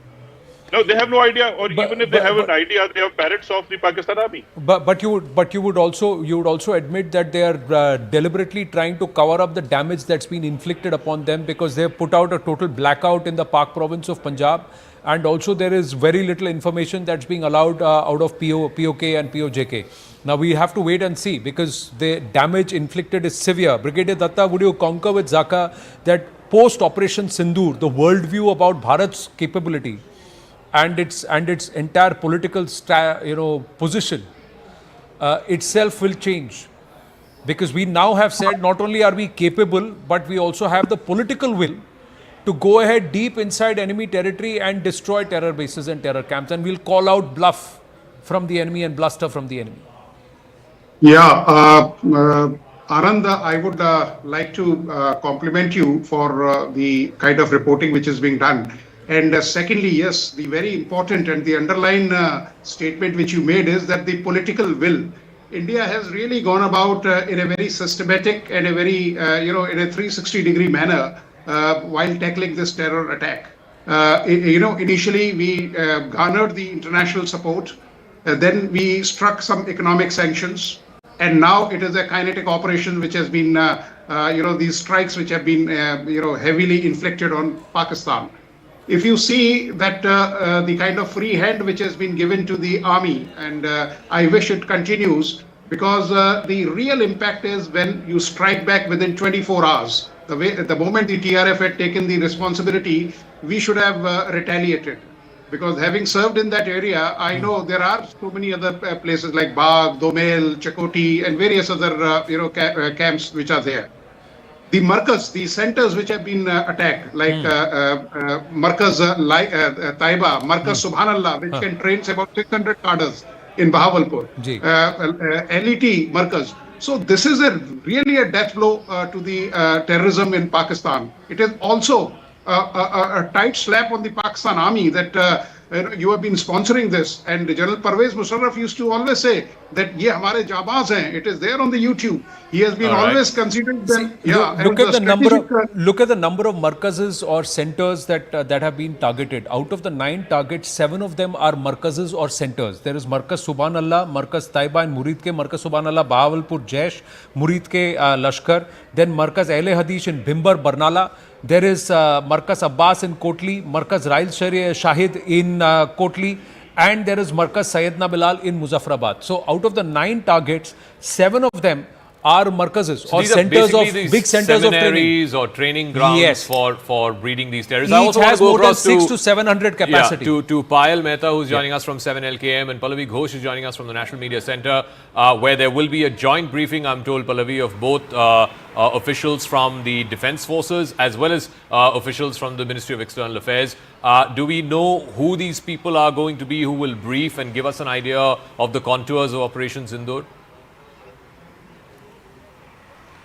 No, they have no idea, or even if they have an idea, they have parrots of the Pakistan army. But you would also admit that they are deliberately trying to cover up the damage that's been inflicted upon them, because they have put out a total blackout in the Pak province of Punjab, and also there is very little information that's being allowed out of POK and POJK. Now we have to wait and see, because the damage inflicted is severe. Brigadier Datta, would you concur with Zaka that post Operation Sindoor, the worldview about Bharat's capability and its entire political position itself will change, because we now have said not only are we capable, but we also have the political will to go ahead deep inside enemy territory and destroy terror bases and terror camps, and we'll call out bluff from the enemy and bluster from the enemy. Anand, I would like to compliment you for the kind of reporting which is being done. And secondly, yes, the very important and the underlying statement which you made is that the political will. India has really gone about in a very systematic and a very, in a 360-degree manner while tackling this terror attack. Initially we garnered the international support, then we struck some economic sanctions, and now it is a kinetic operation which has been, these strikes which have been, heavily inflicted on Pakistan. If you see that the kind of free hand which has been given to the army, and I wish it continues, because the real impact is when you strike back within 24 hours. The moment the TRF had taken the responsibility, we should have retaliated. Because having served in that area, I know there are so many other places like Bagh, Domel, Chakoti, and various other camps which are there. The markers, the centers which have been attacked, like markers Taiba, markers Subhanallah, which can train about 600 cadres in Bahawalpur, LET markers. So this is really a death blow to the terrorism in Pakistan. It is also a tight slap on the Pakistan army that you have been sponsoring this. And General Parvez Musharraf used to always say that ye hamare jabaz hain. It is there on the YouTube. He has been always considered them. Look at the number of markazes or centers that have been targeted. Out of the 9 targets, 7 of them are markazes or centers. There is Markaz Subhanallah, Markaz Taiba in Murid ke, Markaz Subhanallah Bahawalpur Jaish, Murid ke Lashkar, then Markaz Ahle Hadith in Bhimbar Barnala. There is Markaz Abbas in Kotli, Markaz Rail Shahid in Kotli, and there is Markaz Sayyidna Bilal in Muzaffarabad. So out of the 9 targets, 7 of them are markazes or centers of big centers of training or training grounds for breeding these terrorists. I also has more than 600 to 700 capacity. To Payal Mehta, who's joining us from 7LKM, and Pallavi Ghosh is joining us from the National Media Center, where there will be a joint briefing, I'm told, Pallavi, of both officials from the Defence Forces as well as officials from the Ministry of External Affairs. Do we know who these people are going to be who will brief and give us an idea of the contours of Operation Sindoor?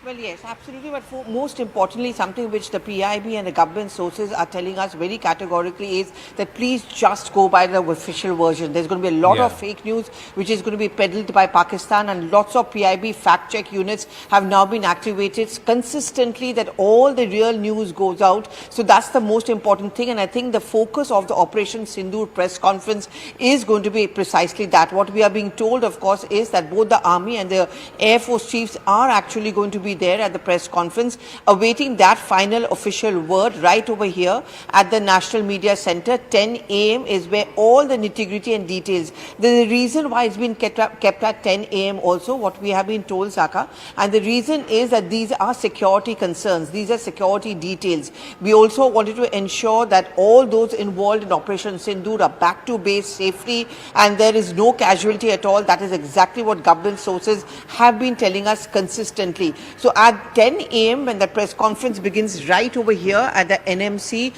Well, yes, absolutely. But most importantly, something which the PIB and the government sources are telling us very categorically is that please just go by the official version. There's going to be a lot of fake news which is going to be peddled by Pakistan, and lots of PIB fact-check units have now been activated consistently that all the real news goes out. So that's the most important thing. And I think the focus of the Operation Sindoor press conference is going to be precisely that. What we are being told, of course, is that both the Army and the Air Force chiefs are actually going to be there at the press conference, awaiting that final official word right over here at the National Media Center. 10 a.m. is where all the nitty-gritty and details. The reason why it's been kept at 10 a.m. also, what we have been told, Saka, and the reason is that these are security concerns. These are security details. We also wanted to ensure that all those involved in Operation Sindoor are back to base safely and there is no casualty at all. That is exactly what government sources have been telling us consistently. So at 10 a.m. when the press conference begins right over here at the NMC,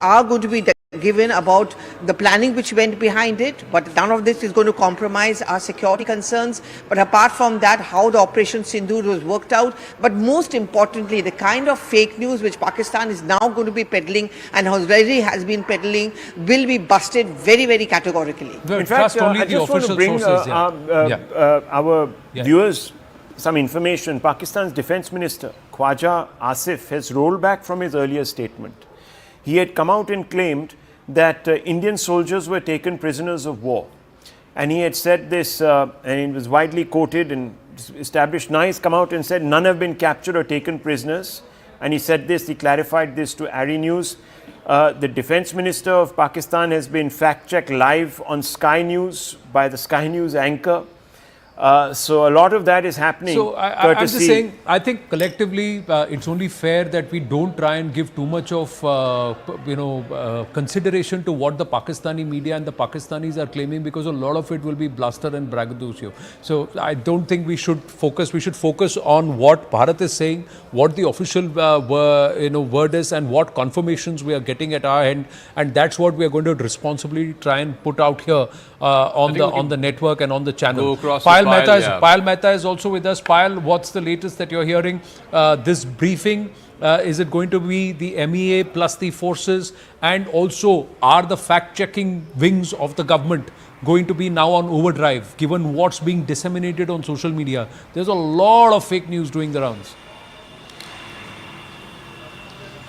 are going to be given about the planning which went behind it, but none of this is going to compromise our security concerns. But apart from that, how the Operation Sindoor was worked out, but most importantly, the kind of fake news which Pakistan is now going to be peddling and already has been peddling will be busted very, very categorically. In fact, I just want to bring our viewers some information. Pakistan's Defence Minister, Khwaja Asif, has rolled back from his earlier statement. He had come out and claimed that Indian soldiers were taken prisoners of war. And he had said this, and it was widely quoted and established. Now he's come out and said none have been captured or taken prisoners. And he said this, he clarified this to Ari News. The Defence Minister of Pakistan has been fact-checked live on Sky News by the Sky News anchor. So a lot of that is happening. So I'm just saying, I think collectively it's only fair that we don't try and give too much of consideration to what the Pakistani media and the Pakistanis are claiming, because a lot of it will be bluster and braggadocio. So I don't think we should focus. We should focus on what Bharat is saying, what the official word is, and what confirmations we are getting at our end, and that's what we are going to responsibly try and put out here on the network and on the channel. Payal Mehta is also with us. Payal, what's the latest that you're hearing? This briefing, is it going to be the MEA plus the forces, and also are the fact-checking wings of the government going to be now on overdrive, given what's being disseminated on social media? There's a lot of fake news doing the rounds.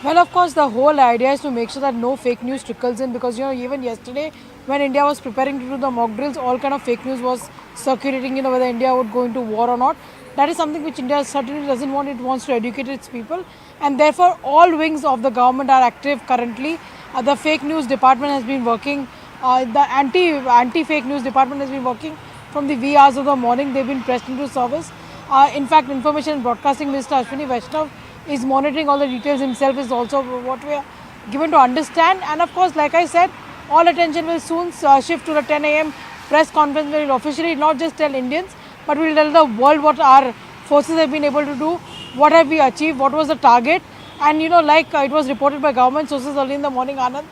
Well, of course, the whole idea is to make sure that no fake news trickles in, because, even yesterday when India was preparing to do the mock drills, all kind of fake news was circulating, whether India would go into war or not. That is something which India certainly doesn't want. It wants to educate its people, and therefore all wings of the government are active currently. The fake news department has been working, the anti-fake news department has been working from the wee hours of the morning. They've been pressed into service. In fact, Information and Broadcasting Minister Ashwini Vaishnav is monitoring all the details himself, is also what we are given to understand. And of course, like I said, all attention will soon shift to the 10 a.m. press conference, where we will officially not just tell Indians, but we will tell the world what our forces have been able to do, what have we achieved, what was the target. And like it was reported by government sources early in the morning, Anand,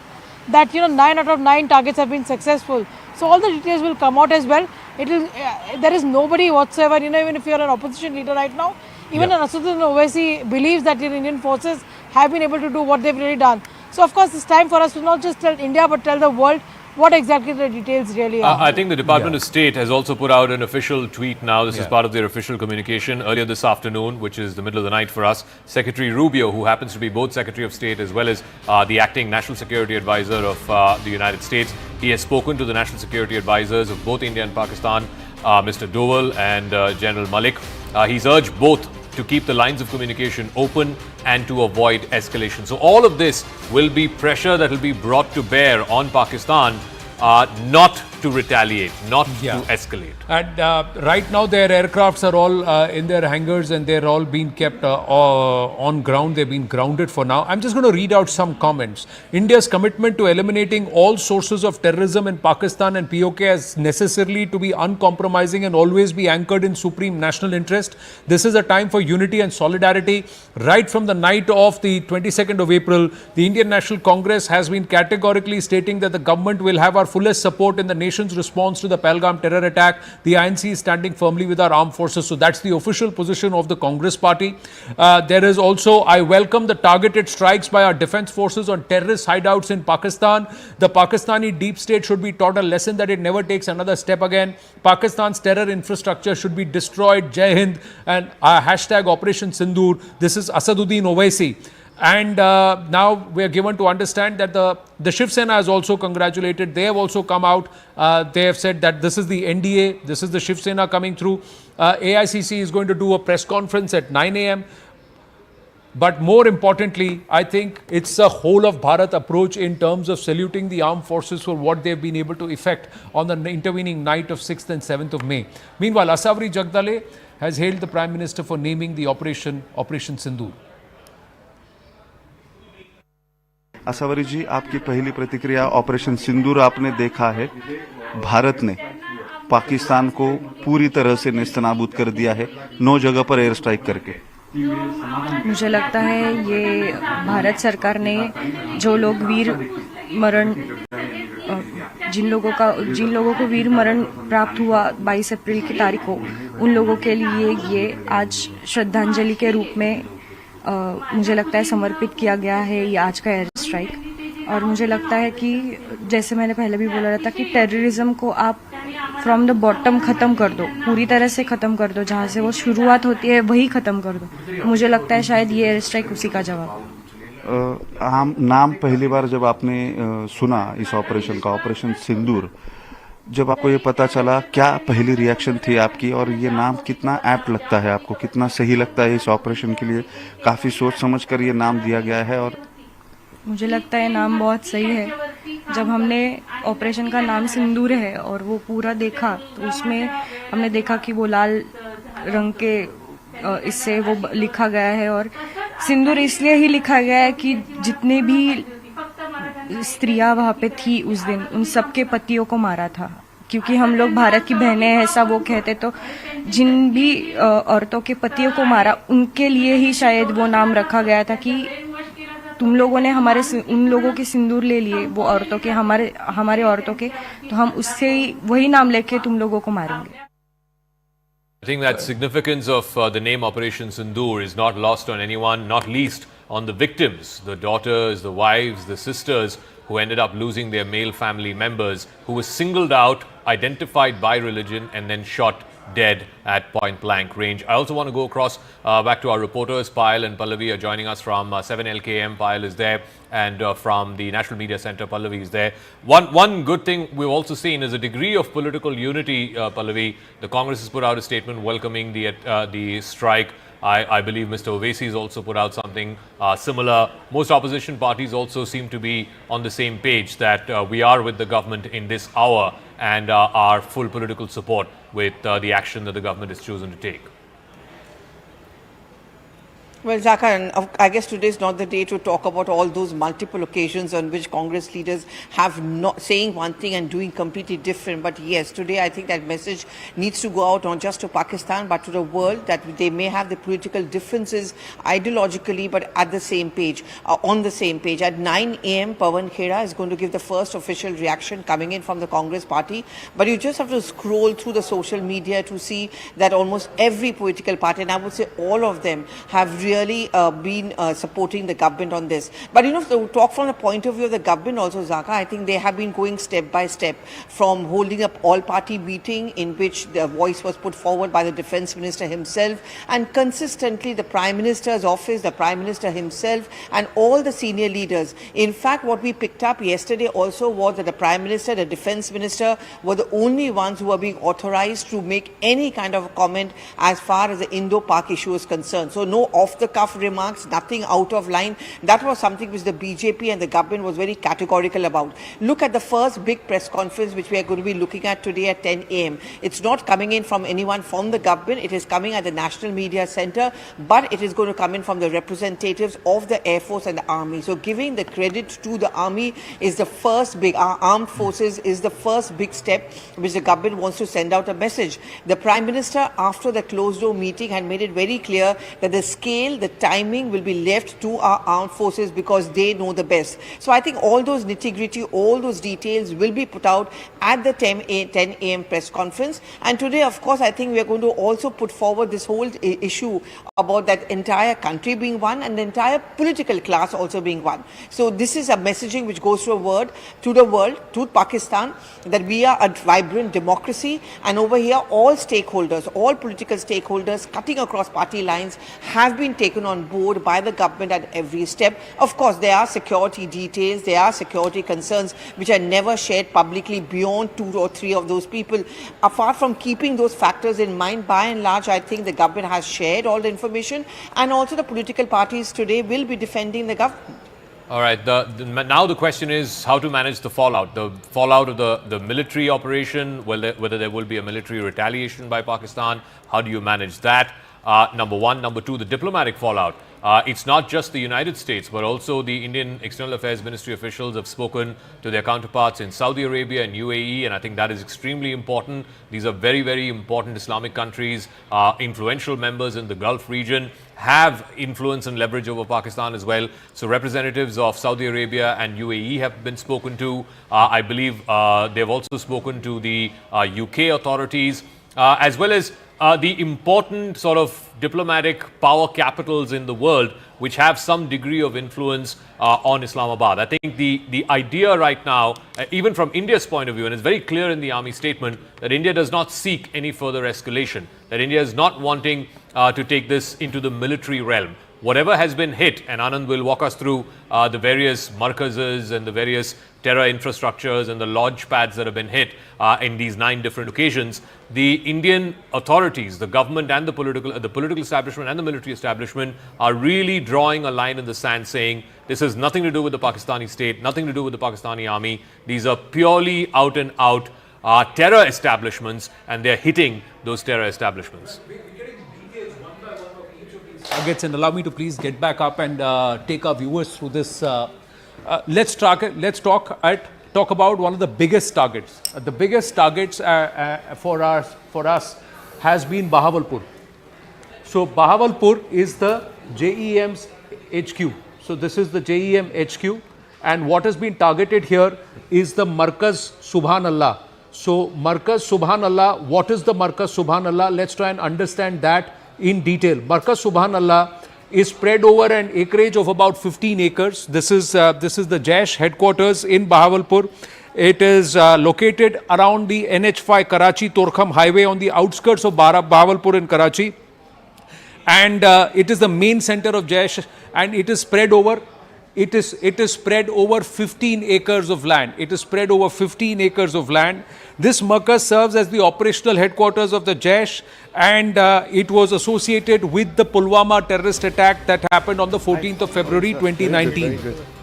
that 9 out of 9 targets have been successful. So all the details will come out as well. There is nobody whatsoever, even if you are an opposition leader right now, even Assaduddin Owaisi believes that the Indian forces have been able to do what they've really done. So So of course it's time for us to not just tell India but tell the world what exactly the details really are. I think the Department of State has also put out an official tweet now. This is part of their official communication. Earlier this afternoon, which is the middle of the night for us, Secretary Rubio, who happens to be both Secretary of State as well as the acting National Security Advisor of the United States, he has spoken to the National Security Advisors of both India and Pakistan, Mr. Doval and General Malik. He's urged both to keep the lines of communication open and to avoid escalation. So all of this will be pressure that will be brought to bear on Pakistan, not to retaliate, not to escalate. And right now their aircrafts are all in their hangars and they're all being kept on ground. They've been grounded for now. I'm just going to read out some comments. India's commitment to eliminating all sources of terrorism in Pakistan and POK has necessarily to be uncompromising and always be anchored in supreme national interest. This is a time for unity and solidarity. Right from the night of the 22nd of April, the Indian National Congress has been categorically stating that the government will have our fullest support in the nation's response to the Pahalgam terror attack. The INC is standing firmly with our armed forces. So that's the official position of the Congress party. There is also, I welcome the targeted strikes by our defense forces on terrorist hideouts in Pakistan. The Pakistani deep state should be taught a lesson that it never takes another step again. Pakistan's terror infrastructure should be destroyed. Jai Hind and hashtag Operation Sindoor. This is Asaduddin Owaisi. And now we are given to understand that the Shiv Sena has also congratulated. They have also come out. They have said that this is the NDA, this is the Shiv Sena coming through. AICC is going to do a press conference at 9 a.m. But more importantly, I think it's a whole of Bharat approach in terms of saluting the armed forces for what they've been able to effect on the intervening night of 6th and 7th of May. Meanwhile, Asawari Jagdale has hailed the Prime Minister for naming the Operation Sindoor. Asavari जी, आपकी पहली प्रतिक्रिया, operation सिंदूर आपने देखा है, भारत ने पाकिस्तान को पूरी तरह से नेस्तनाबूद कर दिया है 9 जगह पर एयर स्ट्राइक करके। मुझे लगता है ये भारत सरकार ने जो लोग वीर मरण जिन लोगों को वीर मरण प्राप्त हुआ 22 अप्रैल की तारीख को, उन लोगों के लिए ये आज श्रद्धांजलि के रूप में मुझे लगता है समर्पित किया गया है ये आज का एयर स्ट्राइक। और मुझे लगता है कि जैसे मैंने पहले भी बोला था कि टेररिज्म को आप फ्रॉम द बॉटम ख़त्म कर दो, पूरी तरह से ख़त्म कर दो, जहाँ से वो शुरुआत होती है वही ख़त्म कर दो। मुझे लगता है शायद ये एयर स्ट्राइक उसी का जवाब। नाम पहली बार जब आपने सुना इस ऑपरेशन का, ऑपरेशन सिंदूर, जब आपको ये पता चला, क्या पहली रिएक्शन थी आपकी और ये नाम कितना एप्ट लगता है आपको, कितना सही लगता है इस ऑपरेशन के लिए? काफ़ी सोच समझ कर ये नाम दिया गया है और मुझे लगता है नाम बहुत सही है। जब हमने ऑपरेशन का नाम सिंदूर है और वो पूरा देखा तो उसमें हमने देखा कि वो लाल रंग के इससे वो लिखा गया है और सिंदूर इसलिए ही लिखा गया है कि जितने भी स्त्रियां वहाँ पे थी उस दिन, उन सबके पतियों को मारा था, क्योंकि हम लोग भारत की बहनें हैं ऐसा वो कहते। तो जिन भी औरतों के पतियों को मारा उनके लिए ही शायद वो नाम रखा गया था कि तुम लोगों ने उन लोगों के सिंदूर ले लिए, वो औरतों के, हमारे औरतों के, तो हम उससे ही वही नाम लेके तुम लोगों को मारेंगे। I think that significance of the name Operation Sindoor is not lost on anyone, not least on the victims, the daughters, the wives, the sisters who ended up losing their male family members, who were singled out, identified by religion and then shot dead at point blank range. I also want to go across back to our reporters. Payal and Pallavi are joining us from 7LKM. Payal is there, and from the National Media Center, Pallavi is there. One good thing we've also seen is a degree of political unity, Pallavi. The Congress has put out a statement welcoming the strike. I believe Mr. Owaisi has also put out something similar. Most opposition parties also seem to be on the same page that we are with the government in this hour and our full political support with the action that the government has chosen to take. Well, Zaka, I guess today is not the day to talk about all those multiple occasions on which Congress leaders have not saying one thing and doing completely different. But yes, today I think that message needs to go out not just to Pakistan but to the world, that they may have the political differences ideologically but at the same page, on the same page. At 9 a.m. Pawan Khera is going to give the first official reaction coming in from the Congress party. But you just have to scroll through the social media to see that almost every political party, and I would say all of them, have really been supporting the government on this. But to talk from the point of view of the government also, Zaka, I think they have been going step by step from holding up all-party meeting in which the voice was put forward by the Defence Minister himself, and consistently the Prime Minister's office, the Prime Minister himself and all the senior leaders. In fact, what we picked up yesterday also was that the Prime Minister, the Defence Minister were the only ones who were being authorized to make any kind of comment as far as the Indo-Pak issue is concerned. So no off-the-cuff remarks, nothing out of line. That was something which the BJP and the government was very categorical about. Look at the first big press conference which we are going to be looking at today at 10 a.m. It's not coming in from anyone from the government. It is coming at the National Media Centre, but it is going to come in from the representatives of the Air Force and the Army. So giving the credit to the Army is the first big, our armed forces is the first big step which the government wants to send out a message. The Prime Minister, after the closed door meeting, had made it very clear that the scale, the timing will be left to our armed forces because they know the best. So I think all those nitty-gritty, all those details will be put out at the 10 a.m. press conference. And today, of course, I think we are going to also put forward this whole issue about that entire country being one and the entire political class also being one. So this is a messaging which goes to the world, to Pakistan, that we are a vibrant democracy, and over here all stakeholders, all political stakeholders cutting across party lines have been taken on board by the government at every step. Of course, there are security details, there are security concerns which are never shared publicly beyond 2 or 3 of those people. Apart from keeping those factors in mind, by and large, I think the government has shared all the information, and also the political parties today will be defending the government. All right. Now the question is how to manage the fallout. The fallout of the military operation, whether there will be a military retaliation by Pakistan. How do you manage that? Number one. Number two, the diplomatic fallout. It's not just the United States, but also the Indian External Affairs Ministry officials have spoken to their counterparts in Saudi Arabia and UAE, and I think that is extremely important. These are very, very important Islamic countries, influential members in the Gulf region, have influence and leverage over Pakistan as well. So representatives of Saudi Arabia and UAE have been spoken to. I believe they've also spoken to the UK authorities, as well as the important sort of diplomatic power capitals in the world which have some degree of influence on Islamabad. I think the idea right now, even from India's point of view, and it's very clear in the army statement, that India does not seek any further escalation, that India is not wanting to take this into the military realm. Whatever has been hit, and Anand will walk us through the various markazes and the various terror infrastructures and the launch pads that have been hit in these 9 different occasions, the Indian authorities, the government and the political establishment and the military establishment are really drawing a line in the sand, saying this has nothing to do with the Pakistani state, nothing to do with the Pakistani army. These are purely out and out terror establishments, and they're hitting those terror establishments. Targets, and allow me to please get back up and take our viewers through this. Let's talk about one of the biggest targets. The biggest targets for us has been Bahawalpur. So Bahawalpur is the JEM's HQ. So this is the JEM HQ, and what has been targeted here is the Markaz Subhanallah. So Markaz Subhanallah, what is the Markaz Subhanallah? Let's try and understand that in detail. Markaz Subhanallah is spread over an acreage of about 15 acres. This is the Jaish headquarters in Bahawalpur. It is located around the NH5 Karachi-Torkham highway on the outskirts of Bahawalpur in Karachi. And it is the main center of Jaish, and it is spread over 15 acres of land. It is spread over 15 acres of land. This markaz serves as the operational headquarters of the Jaish, and it was associated with the Pulwama terrorist attack that happened on the 14th of February 2019.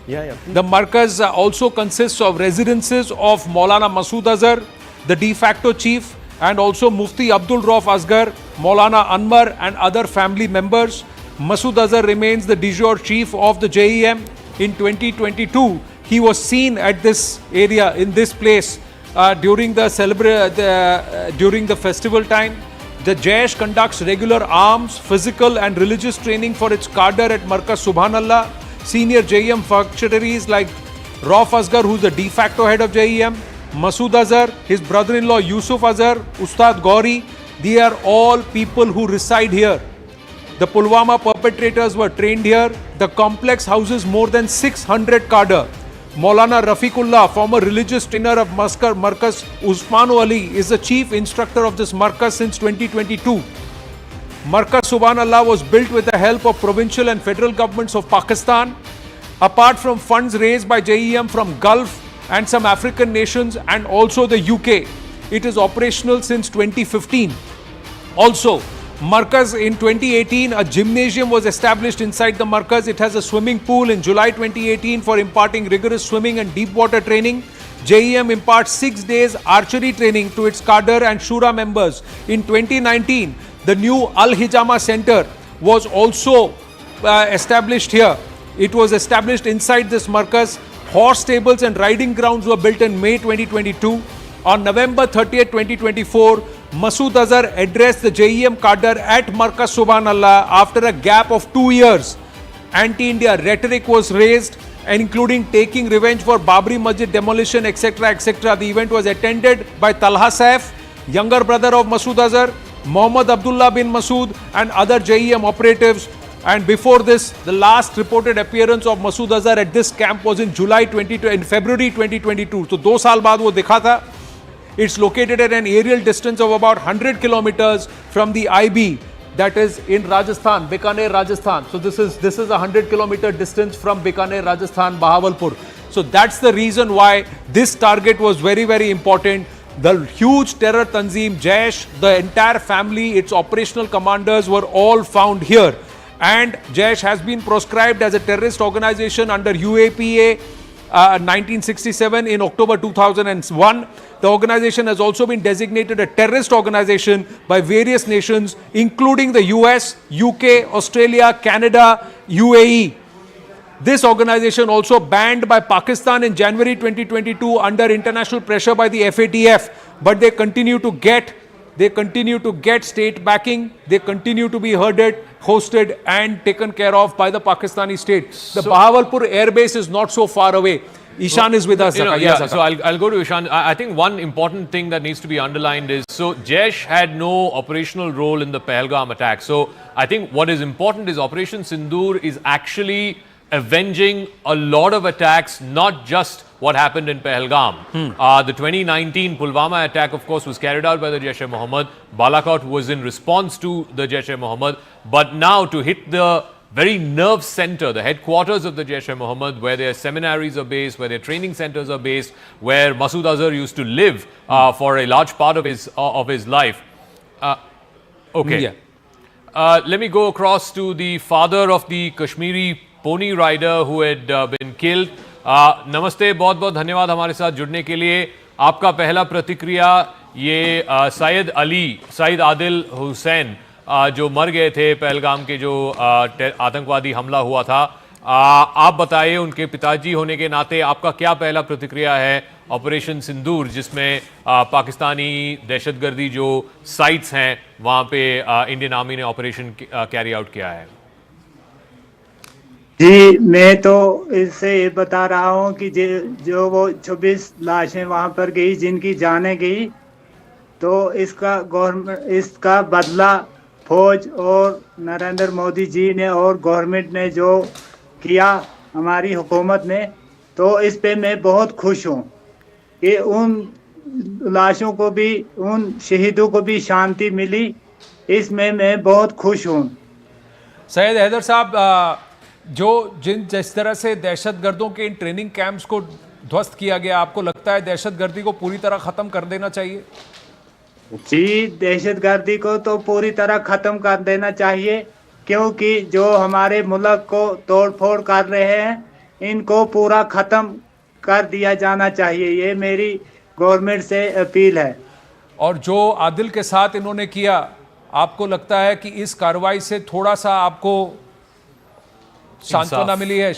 The markaz also consists of residences of Maulana Masood Azhar, the de facto chief, and also Mufti Abdul Rauf Asghar, Maulana Anwar, and other family members. Masood Azhar remains the de jure chief of the JEM. In 2022, he was seen at this area, in this place, during the festival time. The Jaish conducts regular arms, physical and religious training for its cadre at Markaz Subhanallah. Senior JEM functionaries like Rauf Asghar, who is the de facto head of JEM, Masood Azhar, his brother-in-law Yusuf Azhar, Ustad Gauri, they are all people who reside here. The Pulwama perpetrators were trained here. The complex houses more than 600 cadre. Maulana Rafiqullah, former religious trainer of Markaz Usman Ali, is the chief instructor of this Markaz since 2022. Markaz Subhanallah was built with the help of provincial and federal governments of Pakistan. Apart from funds raised by JEM from Gulf and some African nations and also the UK, it is operational since 2015. Also, Markaz in 2018, a gymnasium was established inside the Markaz. It has a swimming pool in July 2018 for imparting rigorous swimming and deep water training. JEM imparts 6 days archery training to its cadre and Shura members. In 2019, the new Al-Hijama Center was also established here. It was established inside this Markaz. Horse stables and riding grounds were built in May 2022. On November 30th, 2024, Masood Azhar addressed the JEM cadre at Markaz Subhanallah after a gap of 2 years. Anti-India rhetoric was raised, including taking revenge for Babri Masjid demolition, etc., etc. The event was attended by Talha Saif, younger brother of Masood Azhar, Mohammad Abdullah bin Masood, and other JEM operatives. And before this, the last reported appearance of Masood Azhar at this camp was in February 2022. So 2 साल बाद वो दिखा था. It's located at an aerial distance of about 100 kilometers from the IB, that is in Rajasthan, Bikaner, Rajasthan. So this is a 100-kilometer distance from Bikaner, Rajasthan, Bahawalpur. So that's the reason why this target was very, very important. The huge terror tanzim, Jaish, the entire family, its operational commanders were all found here. And Jaish has been proscribed as a terrorist organization under UAPA 1967 in October 2001. The organization has also been designated a terrorist organization by various nations, including the US, UK, Australia, Canada, UAE. This organization also banned by Pakistan in January 2022 under international pressure by the FATF, but they continue to get state backing. They continue to be hosted and taken care of by the Pakistani state. The Bahawalpur airbase is not so far away. Ishan is with us. So I'll go to Ishan. I think one important thing that needs to be underlined is, so Jaish had no operational role in the Pahalgam attack. So I think what is important is Operation Sindoor is actually avenging a lot of attacks, not just what happened in Pahalgam. The 2019 Pulwama attack, of course, was carried out by the Jaish-e-Mohammad. Balakot was in response to the Jaish-e-Mohammad. But now to hit the very nerve center, the headquarters of the Jaish-e-Mohammad, where their seminaries are based, where their training centers are based, where Masood Azhar used to live for a large part of his life. Let me go across to the father of the Kashmiri pony rider who had been killed. नमस्ते, बहुत बहुत धन्यवाद हमारे साथ जुड़ने के लिए. आपका पहला प्रतिक्रिया ये सैयद आदिल हुसैन जो मर गए थे पहलगाम के जो आतंकवादी हमला हुआ था, आप बताइए उनके पिताजी होने के नाते आपका क्या पहला प्रतिक्रिया है ऑपरेशन सिंदूर, जिसमें पाकिस्तानी दहशतगर्दी जो साइट्स हैं वहाँ पे इंडियन आर्मी ने ऑपरेशन कैरी आउट किया है. जी, मैं तो इससे ये बता रहा हूँ कि जो वो 26 लाशें वहाँ पर गई, जिनकी जानें गई, तो इसका बदला फौज और नरेंद्र मोदी जी ने और गवर्नमेंट ने जो किया, हमारी हुकूमत ने, तो इस पे मैं बहुत खुश हूँ कि उन लाशों को भी, उन शहीदों को भी शांति मिली. इसमें मैं बहुत खुश हूँ. सैयद हैदर साहब, जिस तरह से दहशतगर्दों के इन ट्रेनिंग कैंप्स को ध्वस्त किया गया, आपको लगता है दहशतगर्दी को पूरी तरह खत्म कर देना चाहिए? जी, दहशतगर्दी को तो पूरी तरह खत्म कर देना चाहिए, क्योंकि जो हमारे मुल्क को तोड़ फोड़ कर रहे हैं, इनको पूरा खत्म कर दिया जाना चाहिए. ये मेरी गवर्नमेंट से अपील है. और जो आदिल के साथ इन्होंने किया, आपको लगता है कि इस कार्रवाई से थोड़ा सा आपको सांत्वना मिली है?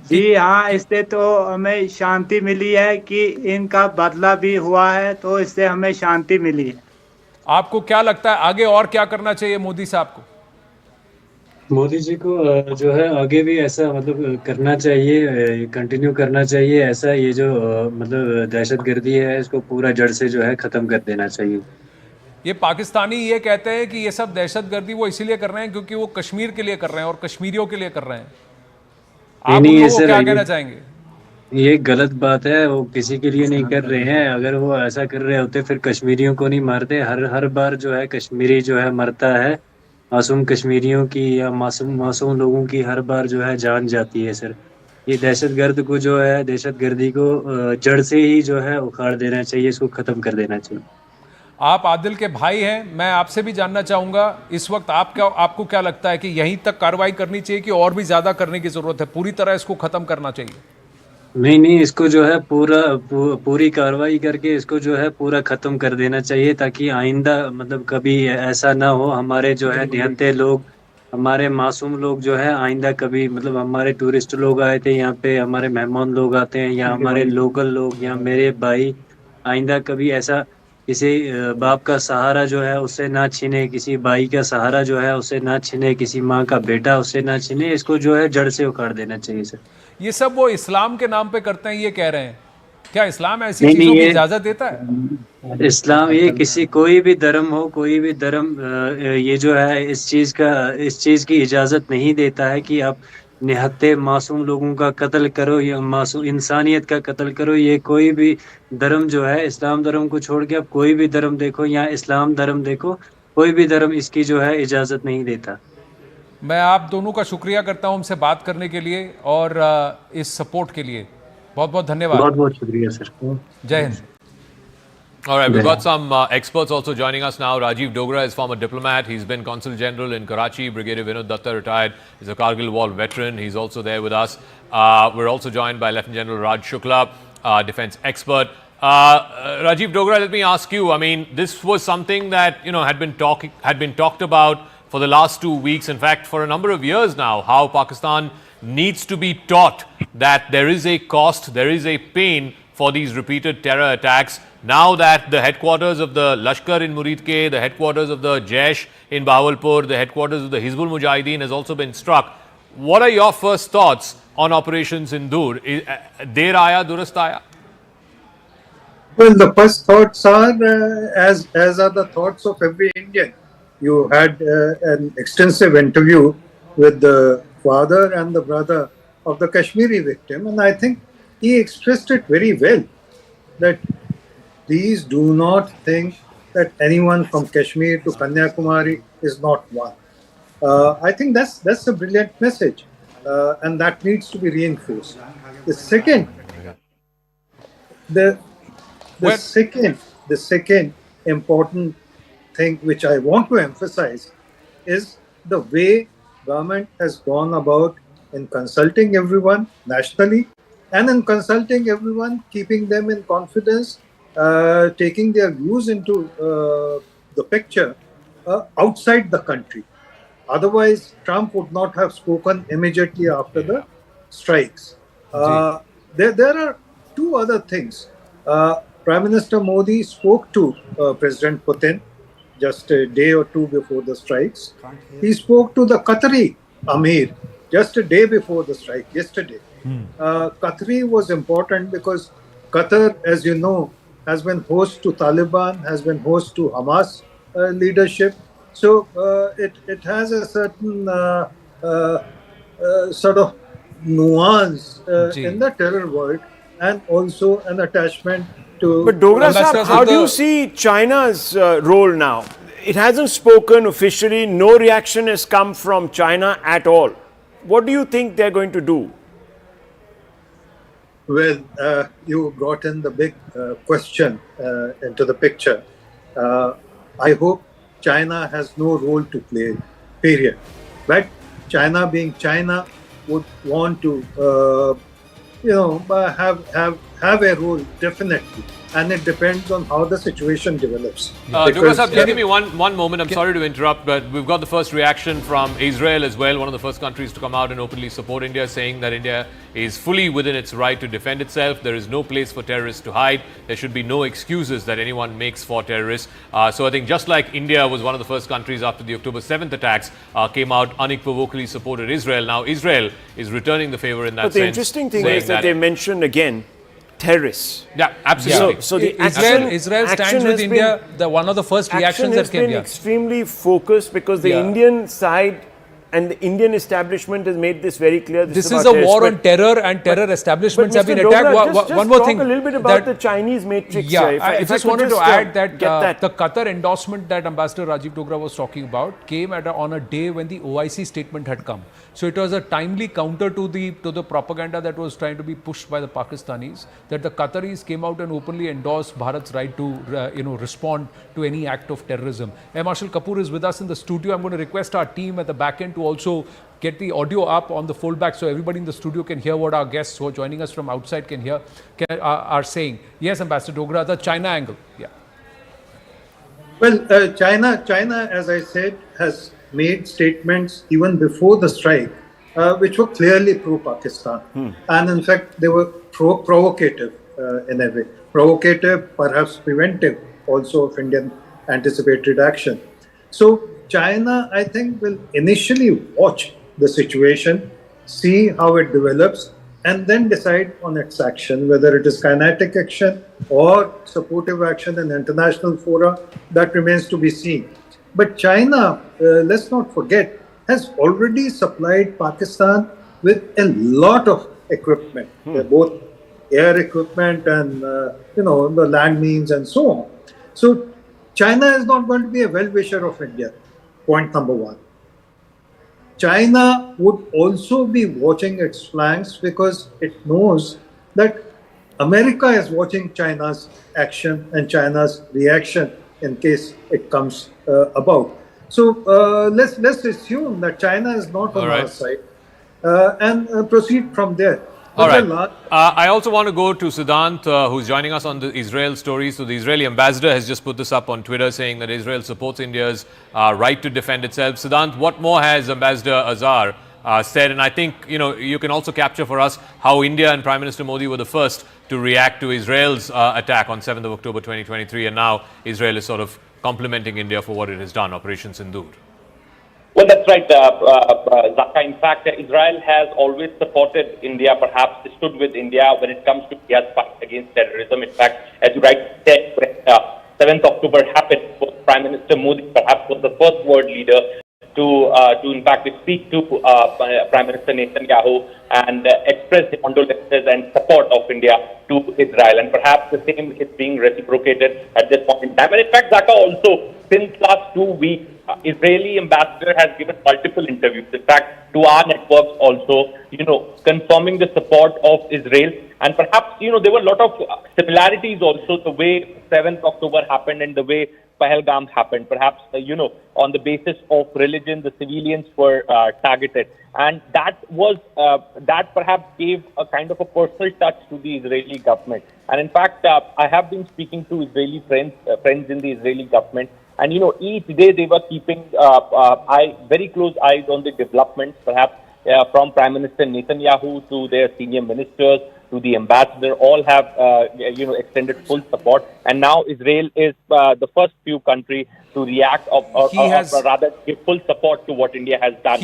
जी हाँ, इससे तो हमें शांति मिली है कि इनका बदला भी हुआ है, तो इससे हमें शांति मिली है. आपको क्या लगता है आगे और क्या करना चाहिए मोदी साहब को? मोदी जी को जो है आगे भी ऐसा मतलब करना चाहिए, कंटिन्यू करना चाहिए ऐसा. ये जो मतलब दहशतगर्दी है, इसको पूरा जड़ से जो है खत्म कर देना चाहिए. ये पाकिस्तानी ये कहते हैं कि ये सब दहशतगर्दी वो इसीलिए कर रहे हैं क्योंकि वो कश्मीर के लिए कर रहे हैं और कश्मीरियों के लिए कर रहे हैं। आप उन लोगों को क्या कहना चाहेंगे? ये गलत बात है, वो किसी के लिए नहीं कर रहे हैं। अगर वो ऐसा कर रहे होते फिर कश्मीरियों को नहीं मारते। हर हर बार जो है कश्मीरी जो है मरता है, मासूम कश्मीरियों की या मासूम मासूम लोगों की हर बार जो है जान जाती है सर। ये दहशतगर्द को जो है दहशतगर्दी को जड़ से ही जो है उखाड़ देना चाहिए, इसको खत्म कर देना चाहिए। आप आदिल के भाई हैं, मैं आपसे भी जानना चाहूंगा इस वक्त आपको क्या लगता है कि यहीं तक कार्रवाई करनी चाहिए कि और भी ज्यादा करने की जरूरत है, पूरी तरह इसको खत्म करना चाहिए? नहीं, इसको जो है पूरी कार्रवाई करके इसको जो है पूरा खत्म कर देना चाहिए, ताकि आइंदा मतलब कभी ऐसा ना हो। हमारे जो है निहत्थे लोग, हमारे मासूम लोग जो है आइंदा कभी मतलब हमारे टूरिस्ट लोग आए थे यहाँ पे, हमारे मेहमान लोग आते हैं या हमारे लोकल लोग या मेरे भाई, आइंदा कभी ऐसा किसी बाप का सहारा जो है उससे ना छीने, किसी भाई का सहारा जो है उससे ना छीने, किसी माँ का बेटा उससे ना छीने। इसको जो है जड़ से उखाड़ देना चाहिए सर। ये सब वो इस्लाम के नाम पे करते हैं ये कह रहे हैं, क्या इस्लाम ऐसी नहीं, चीजों की ये इजाजत देता है? इस्लाम ये किसी कोई भी धर्म हो, कोई भी धर्म ये जो है इस चीज की इजाजत नहीं देता है कि आप निहत्थे मासूम लोगों का कत्ल करो या मासूम इंसानियत का कत्ल करो। ये कोई भी धर्म जो है, इस्लाम धर्म को छोड़ के आप कोई भी धर्म देखो या इस्लाम धर्म देखो, कोई भी धर्म इसकी जो है इजाजत नहीं देता। मैं आप दोनों का शुक्रिया करता हूं हमसे बात करने के लिए और इस सपोर्ट के लिए बहुत बहुत धन्यवाद। बहुत बहुत शुक्रिया सर। जय Hind. All right, we've got some experts also joining us now. Rajiv Dogra is former diplomat. He's been Consul General in Karachi. Brigadier Vinod Datta, retired, is a Kargil War veteran. He's also there with us. We're also joined by Lieutenant General Raj Shukla, defense expert. Rajiv Dogra, let me ask you. I mean, this was something that had been talked about for the last 2 weeks. In fact, for a number of years now, how Pakistan needs to be taught that there is a cost, there is a pain for these repeated terror attacks. Now that the headquarters of the Lashkar in Muridke, the headquarters of the Jaish in Bahawalpur, the headquarters of the Hizbul Mujahideen has also been struck. What are your first thoughts on Operation Sindoor? Der aaya, durust aaya? Well, the first thoughts are as are the thoughts of every Indian. You had an extensive interview with the father and the brother of the Kashmiri victim, and I think he expressed it very well, that please do not think that anyone from Kashmir to Kanyakumari is not one. I think that's a brilliant message, and that needs to be reinforced. The second, the second important thing which I want to emphasize is the way government has gone about in consulting everyone nationally and in consulting everyone, keeping them in confidence, taking their views into the picture outside the country. Otherwise, Trump would not have spoken immediately after the strikes. There are two other things. Prime Minister Modi spoke to President Putin just a day or two before the strikes. He spoke to the Qatari Amir just a day before the strike, yesterday. Qatari was important because Qatar, as you know, has been host to Taliban, has been host to Hamas leadership. So it has a certain sort of nuance in the terror world, and also an attachment to... But Dogra Sahab, how do you see China's role now? It hasn't spoken officially, no reaction has come from China at all. What do you think they're going to do? Well, you brought in the big question into the picture. I hope China has no role to play, period. But China being China would want to, have a role, definitely. And it depends on how the situation develops. Dogra Sahab, just give me one moment. I'm sorry to interrupt, but we've got the first reaction from Israel as well, one of the first countries to come out and openly support India, saying that India is fully within its right to defend itself. There is no place for terrorists to hide. There should be no excuses that anyone makes for terrorists. So I think just like India was one of the first countries after the October 7th attacks, came out unequivocally supported Israel. Now Israel is returning the favor in that sense. But the interesting thing is that they mentioned again terrorists. Yeah, absolutely. So the Israel stands with India. One of the first reactions that came. Action has been extremely focused because the Indian side and the Indian establishment has made this very clear. This is a war on terror, and terror establishments have been attacked. One more thing. Talk a little bit about the Chinese matrix. Yeah, I just wanted to add that the Qatar endorsement that Ambassador Rajiv Dogra was talking about came on a day when the OIC statement had come. So it was a timely counter to the propaganda that was trying to be pushed by the Pakistanis, that the Qataris came out and openly endorsed Bharat's right to respond to any act of terrorism. Marshal Kapoor is with us in the studio. I'm going to request our team at the back end to also get the audio up on the foldback so everybody in the studio can hear what our guests who are joining us from outside are saying. Yes, Ambassador Dogra, the China angle. Yeah. Well, China, as I said, has made statements even before the strike, which were clearly pro-Pakistan. And in fact, they were provocative in a way. Provocative, perhaps preventive also of Indian anticipated action. So China, I think, will initially watch the situation, see how it develops, and then decide on its action, whether it is kinetic action or supportive action in international fora. That remains to be seen. But China, let's not forget, has already supplied Pakistan with a lot of equipment, both air equipment and the land means and so on. So China is not going to be a well-wisher of India. Point number one. China would also be watching its flanks because it knows that America is watching China's action and China's reaction in case it comes about. So let's assume that China is not on our side and proceed from there. All right. I also want to go to Siddhant, who's joining us on the Israel story. So the Israeli ambassador has just put this up on Twitter, saying that Israel supports India's right to defend itself. Siddhant, what more has Ambassador Azhar said? And I think, you can also capture for us how India and Prime Minister Modi were the first to react to Israel's attack on 7th of October 2023. And now Israel is sort of complimenting India for what it has done, Operation Sindoor. Well, that's right, Zaka. In fact, Israel has always supported India, perhaps stood with India when it comes to India's fight against terrorism. In fact, as you rightly said, when 7th October happened, Prime Minister Modi perhaps was the first world leader to in fact speak to Prime Minister Netanyahu and express the condolences and support of India to Israel. And perhaps the same is being reciprocated at this point in time. And in fact, Zaka, also, since last 2 weeks, Israeli ambassador has given multiple interviews, in fact, to our networks also, confirming the support of Israel. And perhaps, there were a lot of similarities also, the way 7th October happened and the way Pahalgam happened. Perhaps, on the basis of religion, the civilians were targeted. And that perhaps gave a kind of a personal touch to the Israeli government. And in fact, I have been speaking to Israeli friends in the Israeli government. And, each day they were keeping very close eyes on the developments, perhaps from Prime Minister Netanyahu to their senior ministers, to the ambassador, all have, extended full support. And now Israel is the first few country to react or rather give full support to what India has done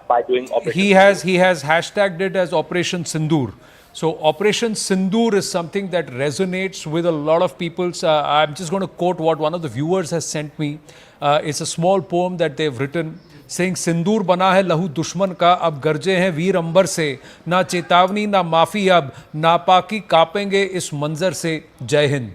by doing Operation Sindoor. He has hashtagged it as Operation Sindoor. So Operation Sindoor is something that resonates with a lot of people. I'm just going to quote what one of the viewers has sent me. It's a small poem that they've written saying, सिंदूर बना है लहू दुश्मन का, अब गरजे हैं वीर अंबर से, ना चेतावनी ना माफ़ी, अब नापाकी कापेंगे इस मंजर से, जय Hind.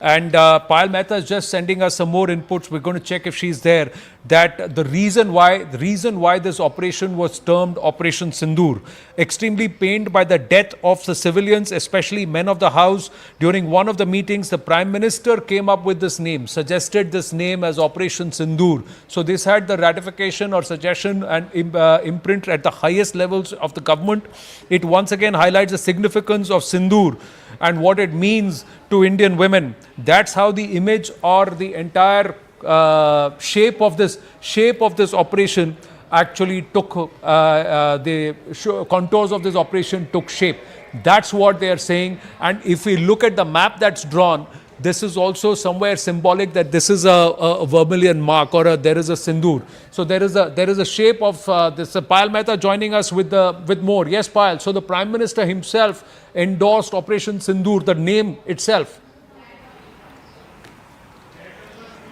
And Payal Mehta is just sending us some more inputs. We're going to check if she's there. That the reason why this operation was termed Operation Sindoor, extremely pained by the death of the civilians, especially men of the house. During one of the meetings, the Prime Minister came up with this name, suggested this name as Operation Sindoor. So this had the ratification or suggestion and imprint at the highest levels of the government. It once again highlights the significance of Sindoor and what it means to Indian women. That's how the image or the entire shape of this operation actually took the contours of this operation took shape. That's what they are saying. And if we look at the map that's drawn, this is also somewhere symbolic that this is a vermilion mark or there is a Sindur. So there is a shape of this. Payal Mehta joining us with more. Yes, Payal. So the Prime Minister himself endorsed Operation Sindoor, the name itself.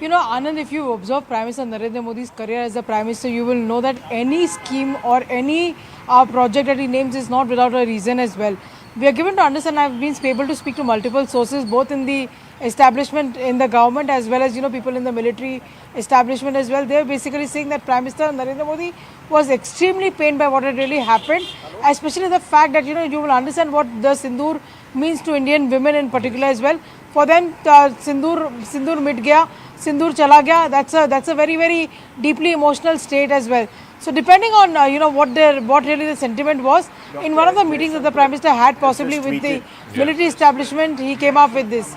You know, Anand, if you observe Prime Minister Narendra Modi's career as a Prime Minister, you will know that any scheme or any project that he names is not without a reason as well. We are given to understand, I've been able to speak to multiple sources, both in the establishment in the government as well as, people in the military establishment as well. They're basically saying that Prime Minister Narendra Modi was extremely pained by what had really happened, especially the fact that, you will understand what the Sindoor means to Indian women in particular as well. For them, Sindoor mit gaya, Sindoor chala gaya, that's a very, very deeply emotional state as well. So depending on what really the sentiment was, in one of the meetings that the Prime Minister had possibly with the military establishment, he came up with this.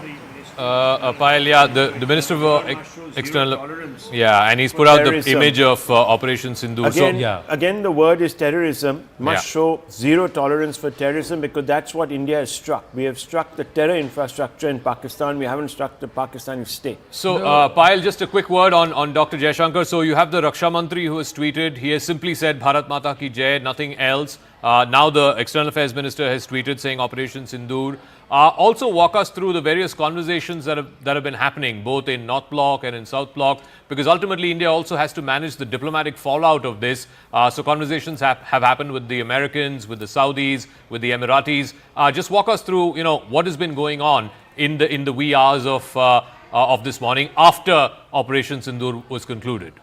Payal, yeah, the Minister of External, yeah, and he's put out the image of Operation Sindoor. Again, the word is terrorism. Must show zero tolerance for terrorism, because that's what India has struck. We have struck the terror infrastructure in Pakistan. We haven't struck the Pakistani state. So, Payal, just a quick word on Dr. Jaishankar. So, you have the Raksha Mantri who has tweeted. He has simply said Bharat Mata ki Jai, nothing else. Now the External Affairs Minister has tweeted saying Operation Sindoor. Also walk us through the various conversations that have been happening both in North Bloc and in South Bloc, because ultimately India also has to manage the diplomatic fallout of this. So conversations have happened with the Americans, with the Saudis, with the Emiratis. Just walk us through, what has been going on in the wee hours of this morning after Operation Sindoor was concluded.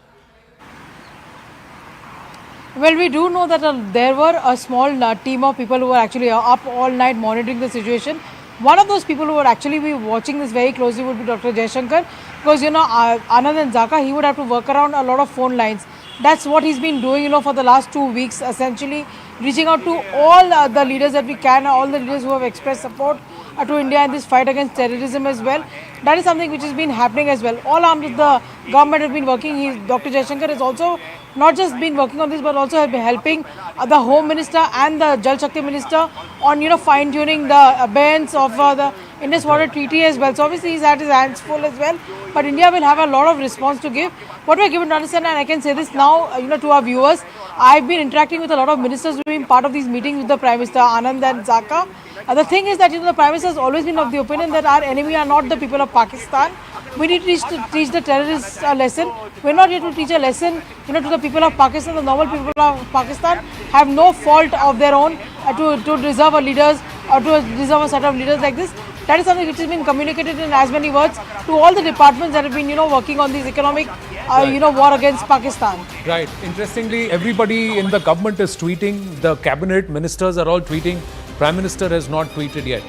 Well, we do know that there were a small team of people who were actually up all night monitoring the situation. One of those people who would actually be watching this very closely would be Dr. Jaishankar, because, Anand and Zaka, he would have to work around a lot of phone lines. That's what he's been doing, for the last 2 weeks, essentially reaching out to all the leaders that we can, all the leaders who have expressed support to India in this fight against terrorism as well. That is something which has been happening as well. All arms of the government have been working. Dr. Jaishankar has also not just been working on this, but also have been helping the Home Minister and the Jal Shakti Minister on, fine-tuning the abeyance of the Indus Water Treaty as well. So obviously he's had his hands full as well. But India will have a lot of response to give. What we're given to understand, and I can say this now, to our viewers, I've been interacting with a lot of ministers who have been part of these meetings with the Prime Minister, Anand and Zaka. The thing is that, the Prime Minister has always been of the opinion that our enemy are not the people of Pakistan. We need to teach the terrorists a lesson. We're not here to teach a lesson, to the people of Pakistan. The normal people of Pakistan have no fault of their own to deserve a leaders or to deserve a set of leaders like this. That is something which has been communicated in as many words to all the departments that have been, working on this economic, war against Pakistan. Right. Interestingly, everybody in the government is tweeting. The cabinet ministers are all tweeting. Prime Minister has not tweeted yet.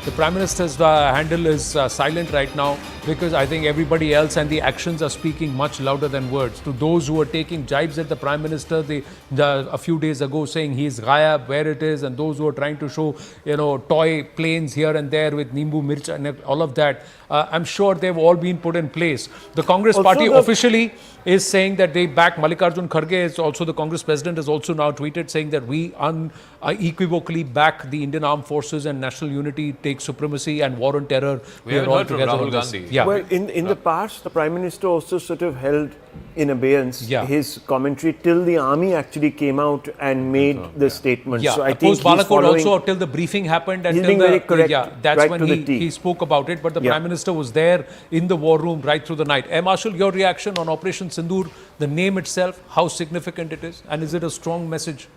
The Prime Minister's handle is silent right now, because I think everybody else and the actions are speaking much louder than words. To those who are taking jibes at the Prime Minister a few days ago saying he is ghayab, where it is, and those who are trying to show, toy planes here and there with Nimbu Mircha and all of that, I'm sure they've all been put in place. The Congress party officially is saying that they back Mallikarjun Kharge. Is also the Congress president has also now tweeted saying that we unequivocally back the Indian armed forces and national unity, take supremacy and war on terror. We haven't heard from Rahul Gandhi. Yeah. Well, in the past, the Prime Minister also sort of held in abeyance his commentary till the army actually came out and made the statement. Yeah, so I think Balakot also till the briefing happened and he's being very correct. That's right when he spoke about it. But the Prime Minister was there in the war room right through the night. Marshal, your reaction on Operation Sindoor, the name itself, how significant it is, and is it a strong message?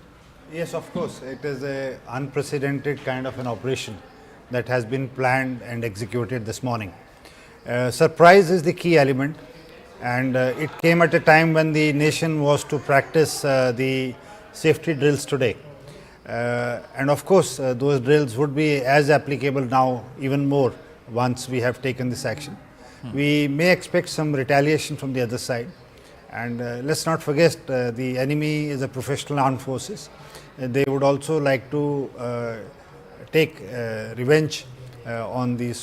Yes, of course. It is an unprecedented kind of an operation that has been planned and executed this morning. Surprise is the key element, and it came at a time when the nation was to practice the safety drills today. And of course, those drills would be as applicable now, even more, once we have taken this action. We may expect some retaliation from the other side. And let's not forget, the enemy is a professional armed forces. They would also like to take revenge on the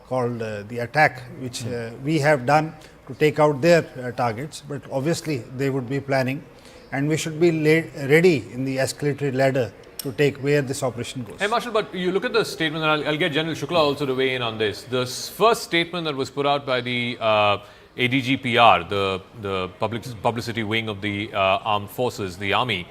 called the attack which we have done to take out their targets, but obviously they would be planning, and we should be ready in the escalatory ladder to take where this operation goes. Hey, Marshal, but you look at the statement, and I'll get General Shukla also to weigh in on this. The first statement that was put out by the ADGPR, the publicity wing of the armed forces, the army,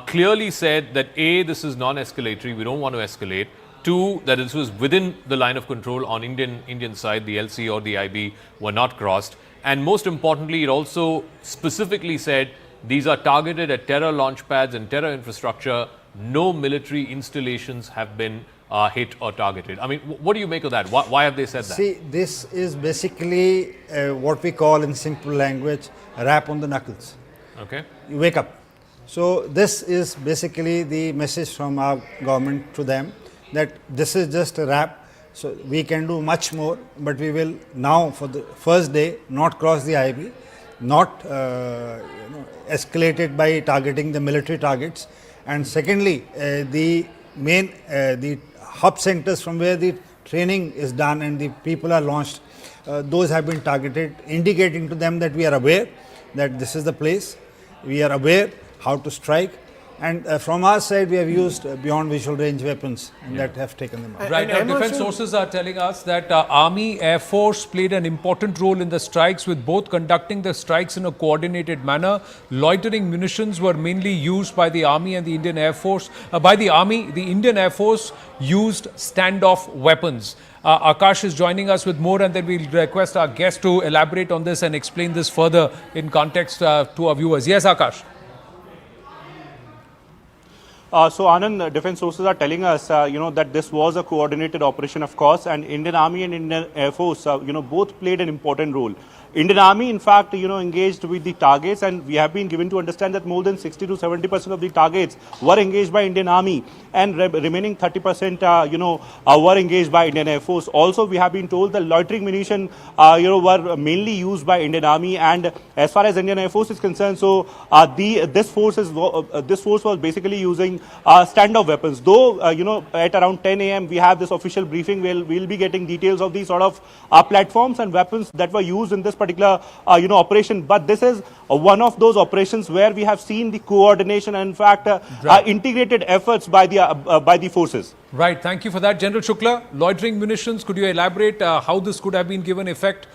clearly said that A, this is non-escalatory, we don't want to escalate. Two, that this was within the line of control on Indian side, the LC or the IB were not crossed. And most importantly, it also specifically said these are targeted at terror launch pads and terror infrastructure. No military installations have been hit or targeted. I mean, what do you make of that? Why have they said that? See, this is basically what we call in simple language, a rap on the knuckles. Okay. You wake up. So this is basically the message from our government to them, that this is just a rap. So we can do much more, but we will now for the first day not cross the IB, not escalate it by targeting the military targets. And secondly, the main the hub centers from where the training is done and the people are launched, those have been targeted, indicating to them that we are aware that this is the place, we are aware how to strike. And from our side, we have used beyond visual range weapons, and that have taken them out. Right now, defense sources are telling us that Army, Air Force played an important role in the strikes, with both conducting the strikes in a coordinated manner. Loitering munitions were mainly used by the Army and the Indian Air Force. By the Army, the Indian Air Force used standoff weapons. Akash is joining us with more, and then we'll request our guest to elaborate on this and explain this further in context to our viewers. Yes, Akash. So Anand, defense sources are telling us, that this was a coordinated operation, of course, and Indian Army and Indian Air Force, both played an important role. Indian Army, in fact, engaged with the targets, and we have been given to understand that more than 60 to 70% of the targets were engaged by Indian Army, and remaining 30%, were engaged by Indian Air Force. Also, we have been told the loitering munition, were mainly used by Indian Army, and as far as Indian Air Force is concerned, so this force was basically using standoff weapons. Though, at around 10 a.m. we have this official briefing. We'll be getting details of these sort of platforms and weapons that were used in this particular operation. But this is one of those operations where we have seen the coordination and in fact integrated efforts by the forces. Right, thank you for that. General Shukla, loitering munitions, could you elaborate how this could have been given effect?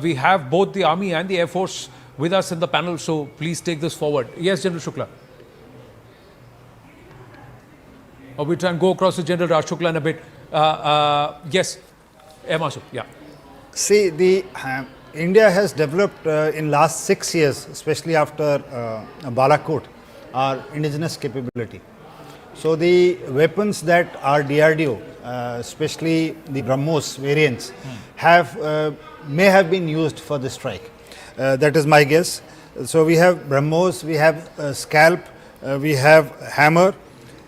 We have both the Army and the Air Force with us in the panel, so please take this forward. Yes, General Shukla. Or we try and go across to General Raj Shukla in a bit. Yes, Air Marshal, yeah. See, the India has developed in last 6 years, especially after Balakot, our indigenous capability. So the weapons that our DRDO, especially the BrahMos variants, may have been used for the strike. That is my guess. So we have BrahMos, we have Scalp, we have Hammer,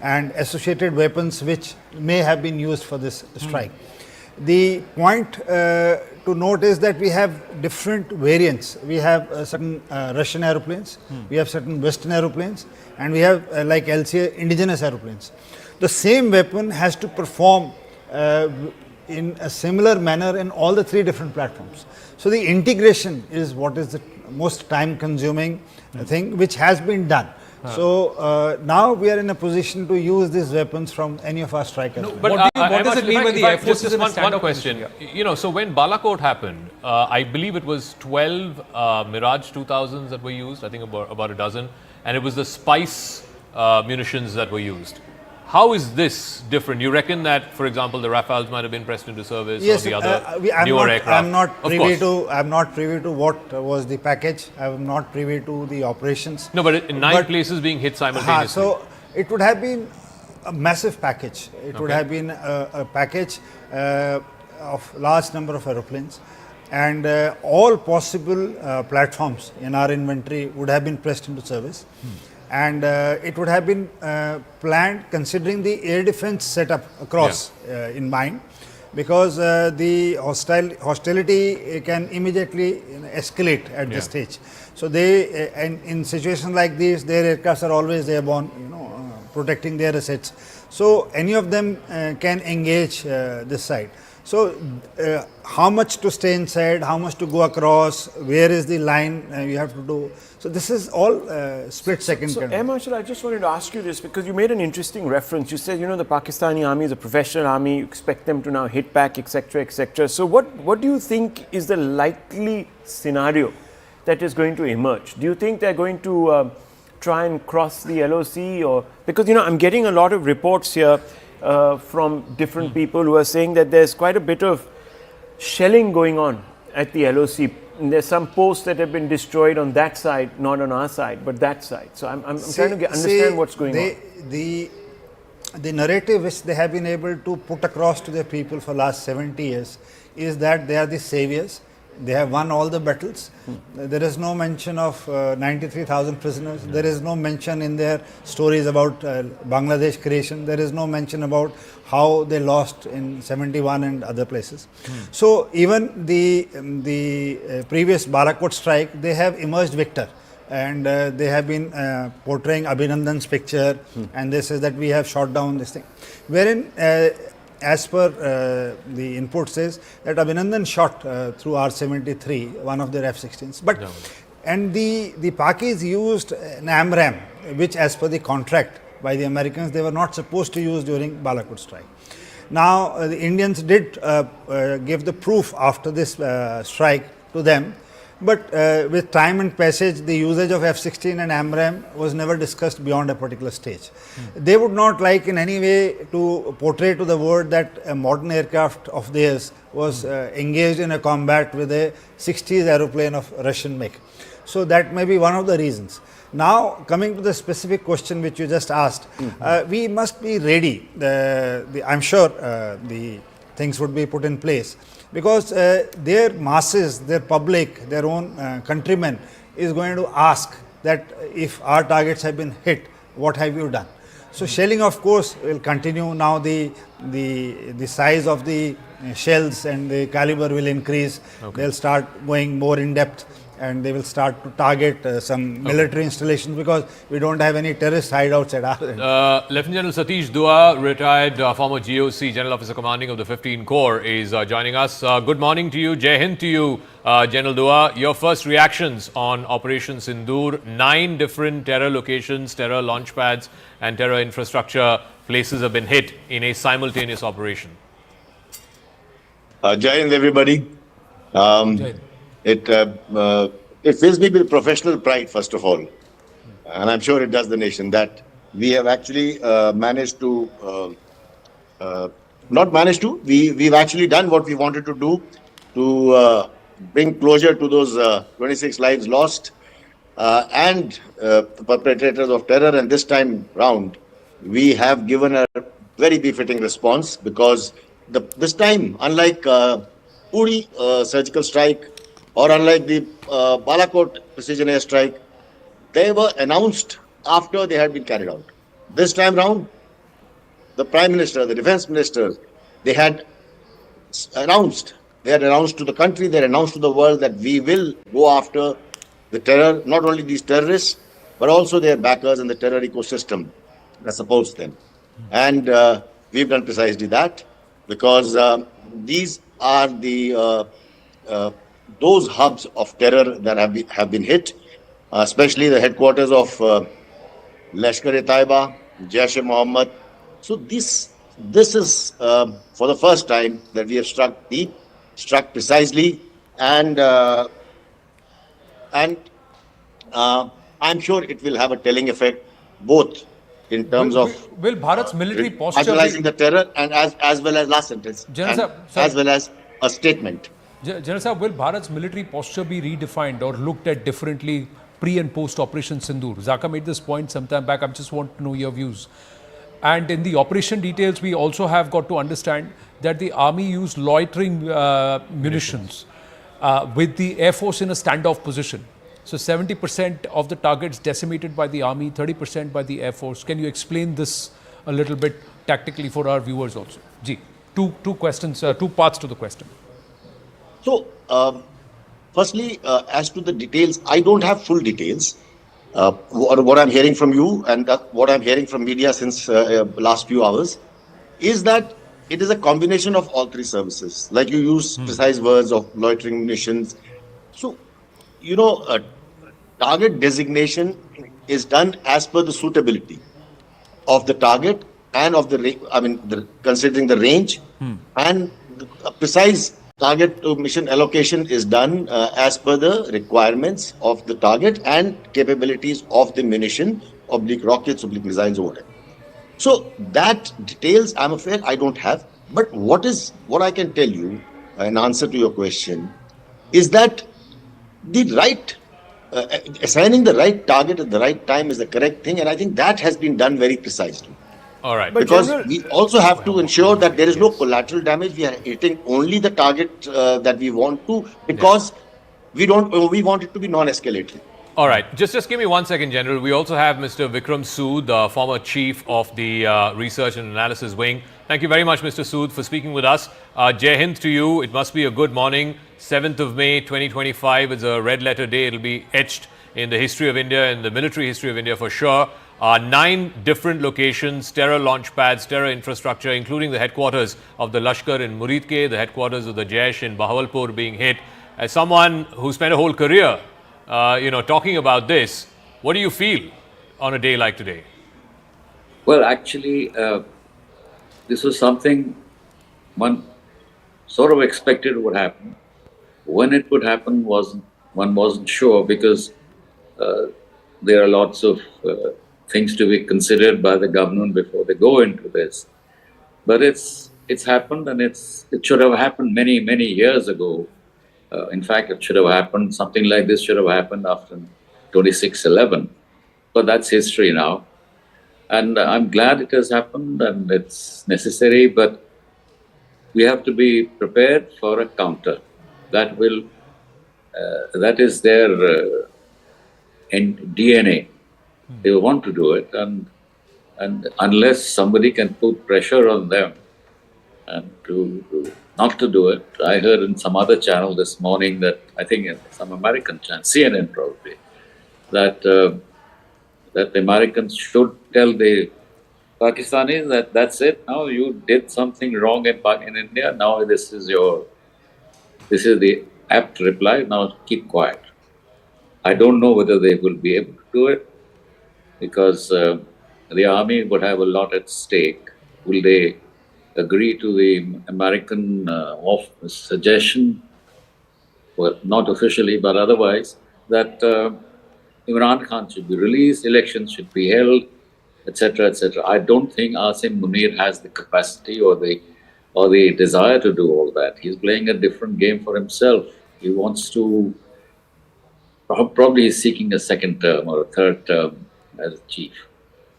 and associated weapons which may have been used for this strike. The point to note is that we have different variants. We have certain Russian aeroplanes, we have certain Western aeroplanes, and we have like LCA indigenous aeroplanes. The same weapon has to perform in a similar manner in all the three different platforms. So the integration is what is the most time consuming thing which has been done. So now we are in a position to use these weapons from any of our strikers. No, but what does it mean when the Air Force is in a stand-up question? So when Balakot happened, I believe it was 12 Mirage 2000s that were used, I think about a dozen, and it was the Spice munitions that were used. How is this different? You reckon that, for example, the Rafales might have been pressed into service, yes, or the other newer aircraft? I'm not privy to what was the package. I'm not privy to the operations. No, but in 9 places being hit simultaneously. So it would have been a massive package. It would have been a package of large number of aeroplanes, and all possible platforms in our inventory would have been pressed into service. And it would have been planned considering the air defense setup across in mind, because the hostility can immediately escalate at this stage. So they, and in situations like these, their aircrafts are always airborne, protecting their assets. So any of them can engage this side. So, how much to stay inside, how much to go across, where is the line you have to do. So, this is all split second. So, kind Air Marshal, I just wanted to ask you this because you made an interesting reference. You said, the Pakistani army is a professional army. You expect them to now hit back, etc., etc. So, what do you think is the likely scenario that is going to emerge? Do you think they're going to try and cross the LOC, or because I'm getting a lot of reports here from different people who are saying that there's quite a bit of shelling going on at the LOC. And there's some posts that have been destroyed on that side, not on our side, but that side. So I'm trying to understand what's going on. The narrative which they have been able to put across to their people for last 70 years is that they are the saviors. They have won all the battles. There is no mention of 93,000 prisoners. There is no mention in their stories about Bangladesh creation. There is no mention about how they lost in 71 and other places. So even the previous Balakot strike, they have emerged victor. And they have been portraying Abhinandan's picture, and they say that we have shot down this thing. Wherein as per the input says that Abhinandan shot through R-73, one of their F-16s. But and the Pakis used an AMRAAM, which as per the contract by the Americans, they were not supposed to use during Balakot strike. Now, the Indians did give the proof after this strike to them. But with time and passage, the usage of F-16 and AMRAAM was never discussed beyond a particular stage. They would not like in any way to portray to the world that a modern aircraft of theirs was engaged in a combat with a 60s aeroplane of Russian make. So that may be one of the reasons. Now, coming to the specific question which you just asked, we must be ready. I'm sure the things would be put in place, because their masses, their public, their own countrymen is going to ask that if our targets have been hit, what have you done? So shelling, of course, will continue. Now the size of the shells and the caliber will increase. They'll start going more in depth, and they will start to target some military installations, because we don't have any terrorist hideouts at our end. Lieutenant General Satish Dua, retired former GOC, General Officer Commanding of the 15 Corps, is joining us. Good morning to you. Jai Hind to you, General Dua. Your first reactions on Operation Sindoor. 9 different terror locations, terror launch pads and terror infrastructure places have been hit in a simultaneous operation. Jai Hind, everybody. It fills me with professional pride, first of all, and I'm sure it does the nation, that we have actually managed to, we've actually done what we wanted to do to bring closure to those 26 lives lost and the perpetrators of terror. And this time round, we have given a very befitting response, because this time, unlike Uri surgical strike, or unlike the Balakot precision airstrike, they were announced after they had been carried out. This time round, the Prime Minister, the Defence Minister, they had announced to the country, they had announced to the world that we will go after the terror, not only these terrorists, but also their backers and the terror ecosystem that supports them. And we've done precisely that, because these are the those hubs of terror that have been hit, especially the headquarters of Lashkar-e-Taiba, Jaish-e-Mohammad. So this is for the first time that we have struck deep, struck precisely, and I'm sure it will have a telling effect, both in terms of will Bharat's military posture marginalizing the terror, and as well as last sentence, as well as a statement. General Sahab, will Bharat's military posture be redefined or looked at differently pre and post Operation Sindoor? Zaka made this point some time back. I just want to know your views. And in the operation details, we also have got to understand that the army used loitering munitions with the Air Force in a standoff position. So 70% of the targets decimated by the army, 30% by the Air Force. Can you explain this a little bit tactically for our viewers also? Ji, two questions, 2 parts to the question. So, firstly, as to the details, I don't have full details. What I'm hearing from you and what I'm hearing from media since last few hours is that it is a combination of all three services. Like you use precise words of loitering munitions. So, target designation is done as per the suitability of the target and of considering the range, and a precise target to mission allocation is done as per the requirements of the target and capabilities of the munition, oblique rockets, oblique missiles, or whatever. So that details, I'm afraid, I don't have. But what I can tell you, in answer to your question, is that the right assigning the right target at the right time is the correct thing, and I think that has been done very precisely. All right. Because we also have to ensure that there is no collateral damage. We are hitting only the target that we want to, because we want it to be non-escalating. All right. Just give me 1 second, General. We also have Mr. Vikram Sood, former chief of the Research and Analysis Wing. Thank you very much, Mr. Sood, for speaking with us. Jai Hind to you. It must be a good morning. 7th of May, 2025 is a red letter day. It'll be etched in the history of India, in the military history of India for sure. 9 different locations, terror launch pads, terror infrastructure, including the headquarters of the Lashkar in Muridke, the headquarters of the Jaish in Bahawalpur being hit. As someone who spent a whole career talking about this, what do you feel on a day like today? Well, actually, this was something one sort of expected would happen. When it would happen, one wasn't sure, because there are lots of things to be considered by the government before they go into this. But it's happened, and it should have happened many years ago. In fact, it should have happened, something like this should have happened after 26/11. But that's history now. And I'm glad it has happened, and it's necessary, but we have to be prepared for a counter. That is their DNA. They want to do it, and unless somebody can put pressure on them and not to do it. I heard in some other channel this morning that, I think some American channel, CNN probably, that the Americans should tell the Pakistanis that that's it. Now you did something wrong in India. Now this is the apt reply. Now keep quiet. I don't know whether they will be able to do it, because the army would have a lot at stake. Will they agree to the American suggestion, well, not officially, but otherwise, that Imran Khan should be released, elections should be held, etc., etc. I don't think Asim Munir has the capacity or the desire to do all that. He's playing a different game for himself. He wants to, probably is seeking a second term or a third term as chief.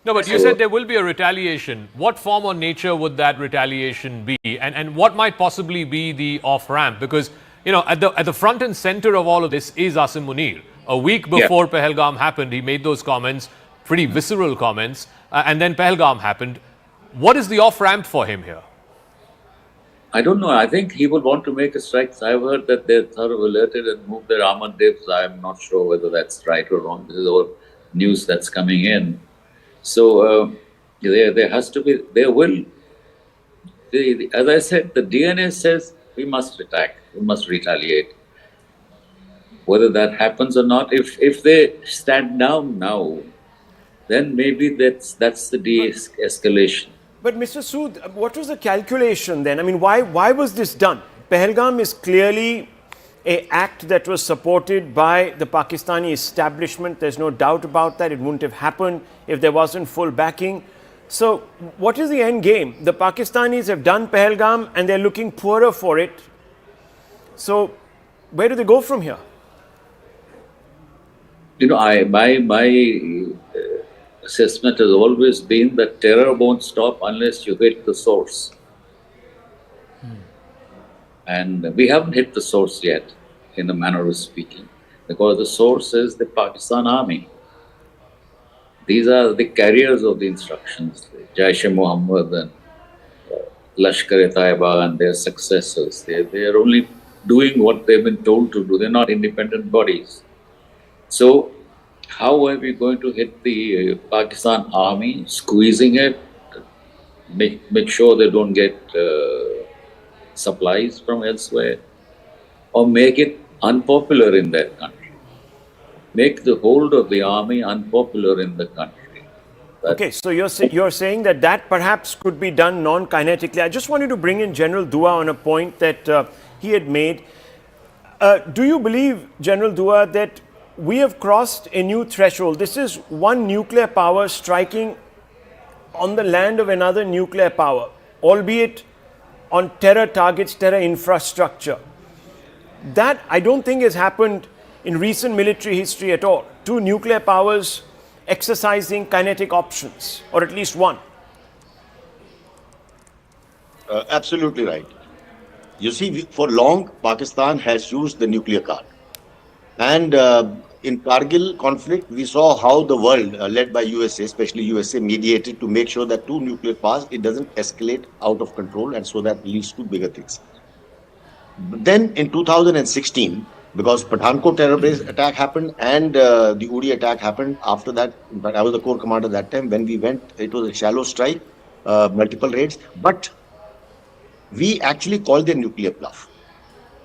No, but you said there will be a retaliation. What form or nature would that retaliation be? And what might possibly be the off-ramp? Because, at the front and center of all of this is Asim Munir. A week before Pahalgam happened, he made those comments, pretty visceral comments, and then Pahalgam happened. What is the off-ramp for him here? I don't know. I think he would want to make a strike. I've heard that they're sort of alerted and moved their armored dips. I'm not sure whether that's right or wrong. This is all news that's coming in. So there has to be, there will, as I said, the DNA says we must attack, we must retaliate. Whether that happens or not, if they stand down now, then maybe that's the de-escalation. But Mr. Sood, what was the calculation then? I mean, why was this done? Pahalgam is clearly an act that was supported by the Pakistani establishment. There's no doubt about that. It wouldn't have happened if there wasn't full backing. So what is the end game? The Pakistanis have done Pahalgam and they're looking poorer for it. So where do they go from here? My assessment has always been that terror won't stop unless you hit the source. And we haven't hit the source yet, in a manner of speaking, because the source is the Pakistan army. These are the carriers of the instructions, Jaish-e-Mohammad and Lashkar-e-Taiba and their successors. They are only doing what they've been told to do. They're not independent bodies. So how are we going to hit the Pakistan army, squeezing it, make sure they don't get supplies from elsewhere, or make it unpopular in that country. Make the hold of the army unpopular in the country. Okay, so you're saying that perhaps could be done non-kinetically. I just wanted to bring in General Dua on a point that he had made. Do you believe, General Dua, that we have crossed a new threshold? This is one nuclear power striking on the land of another nuclear power, albeit on terror targets, terror infrastructure. That I don't think has happened in recent military history at all. Two nuclear powers exercising kinetic options, or at least one. Absolutely right. You see, for long, Pakistan has used the nuclear card. And in Kargil conflict, we saw how the world, led by USA, especially USA, mediated to make sure that two nuclear powers, it doesn't escalate out of control, and so that leads to bigger things. But then in 2016, because Pathankot terror-based attack happened and the Uri attack happened after that. In fact, I was the corps commander that time. When we went, it was a shallow strike, multiple raids. But we actually called the nuclear bluff,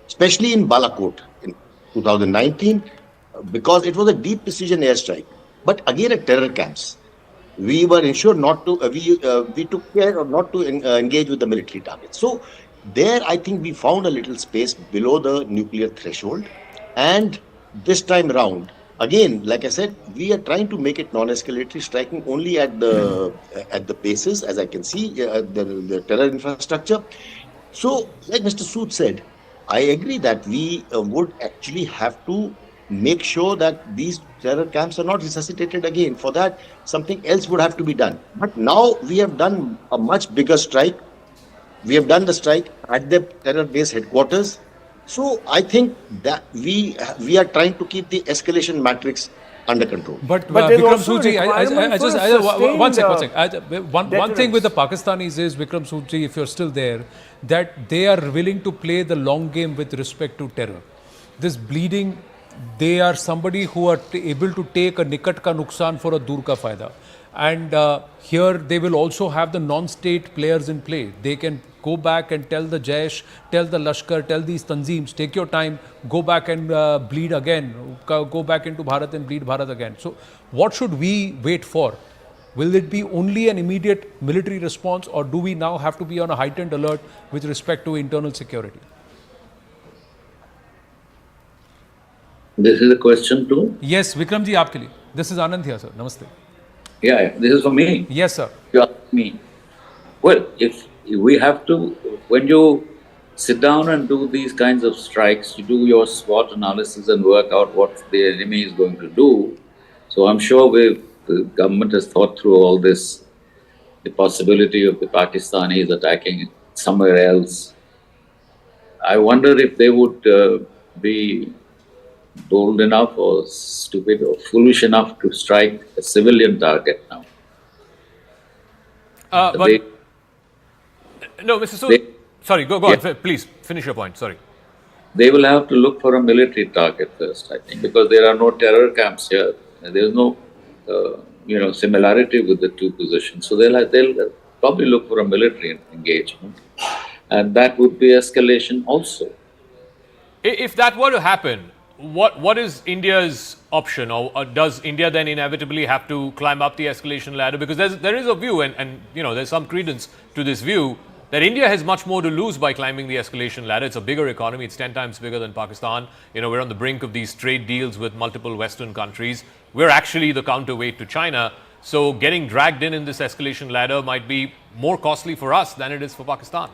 especially in Balakot in 2019, because it was a deep precision airstrike. But again, at terror camps, we were ensured not to, we took care of not to engage with the military targets. So there, I think we found a little space below the nuclear threshold. And this time around, again, like I said, we are trying to make it non-escalatory, striking only at the bases, as I can see, the terror infrastructure. So, like Mr. Sood said, I agree that we would actually have to make sure that these terror camps are not resuscitated again. For that, something else would have to be done. But now we have done a much bigger strike. We have done the strike at the terror base headquarters. So I think that we are trying to keep the escalation matrix under control. But Vikram Soodji, one thing with the Pakistanis is, Vikram Soodji, if you're still there, that they are willing to play the long game with respect to terror. This bleeding, they are somebody who are able to take a nikat ka nuksan for a dur ka fayda. And here they will also have the non-state players in play. They can go back and tell the Jaish, tell the Lashkar, tell these Tanzeems, take your time, go back and bleed again, go back into Bharat and bleed Bharat again. So what should we wait for? Will it be only an immediate military response, or do we now have to be on a heightened alert with respect to internal security? This is a question too? Yes, Vikramji, aapke liye. This is Anand here, sir. Namaste. Yeah, this is for me. Yes, sir. You ask me. Well, if we have to, when you sit down and do these kinds of strikes, you do your SWOT analysis and work out what the enemy is going to do. So I'm sure the government has thought through all this, the possibility of the Pakistanis attacking somewhere else. I wonder if they would be bold enough or stupid or foolish enough to strike a civilian target now. No, Mr. Sood, sorry, go on, please finish your point, sorry. They will have to look for a military target first, I think, because there are no terror camps here. There is no, similarity with the two positions. So they'll probably look for a military engagement, and that would be escalation also. If that were to happen, what is India's option, or does India then inevitably have to climb up the escalation ladder? Because there is a view, and there's some credence to this view, that India has much more to lose by climbing the escalation ladder. It's a bigger economy. It's 10 times bigger than Pakistan. We're on the brink of these trade deals with multiple Western countries. We're actually the counterweight to China. So getting dragged in this escalation ladder might be more costly for us than it is for Pakistan.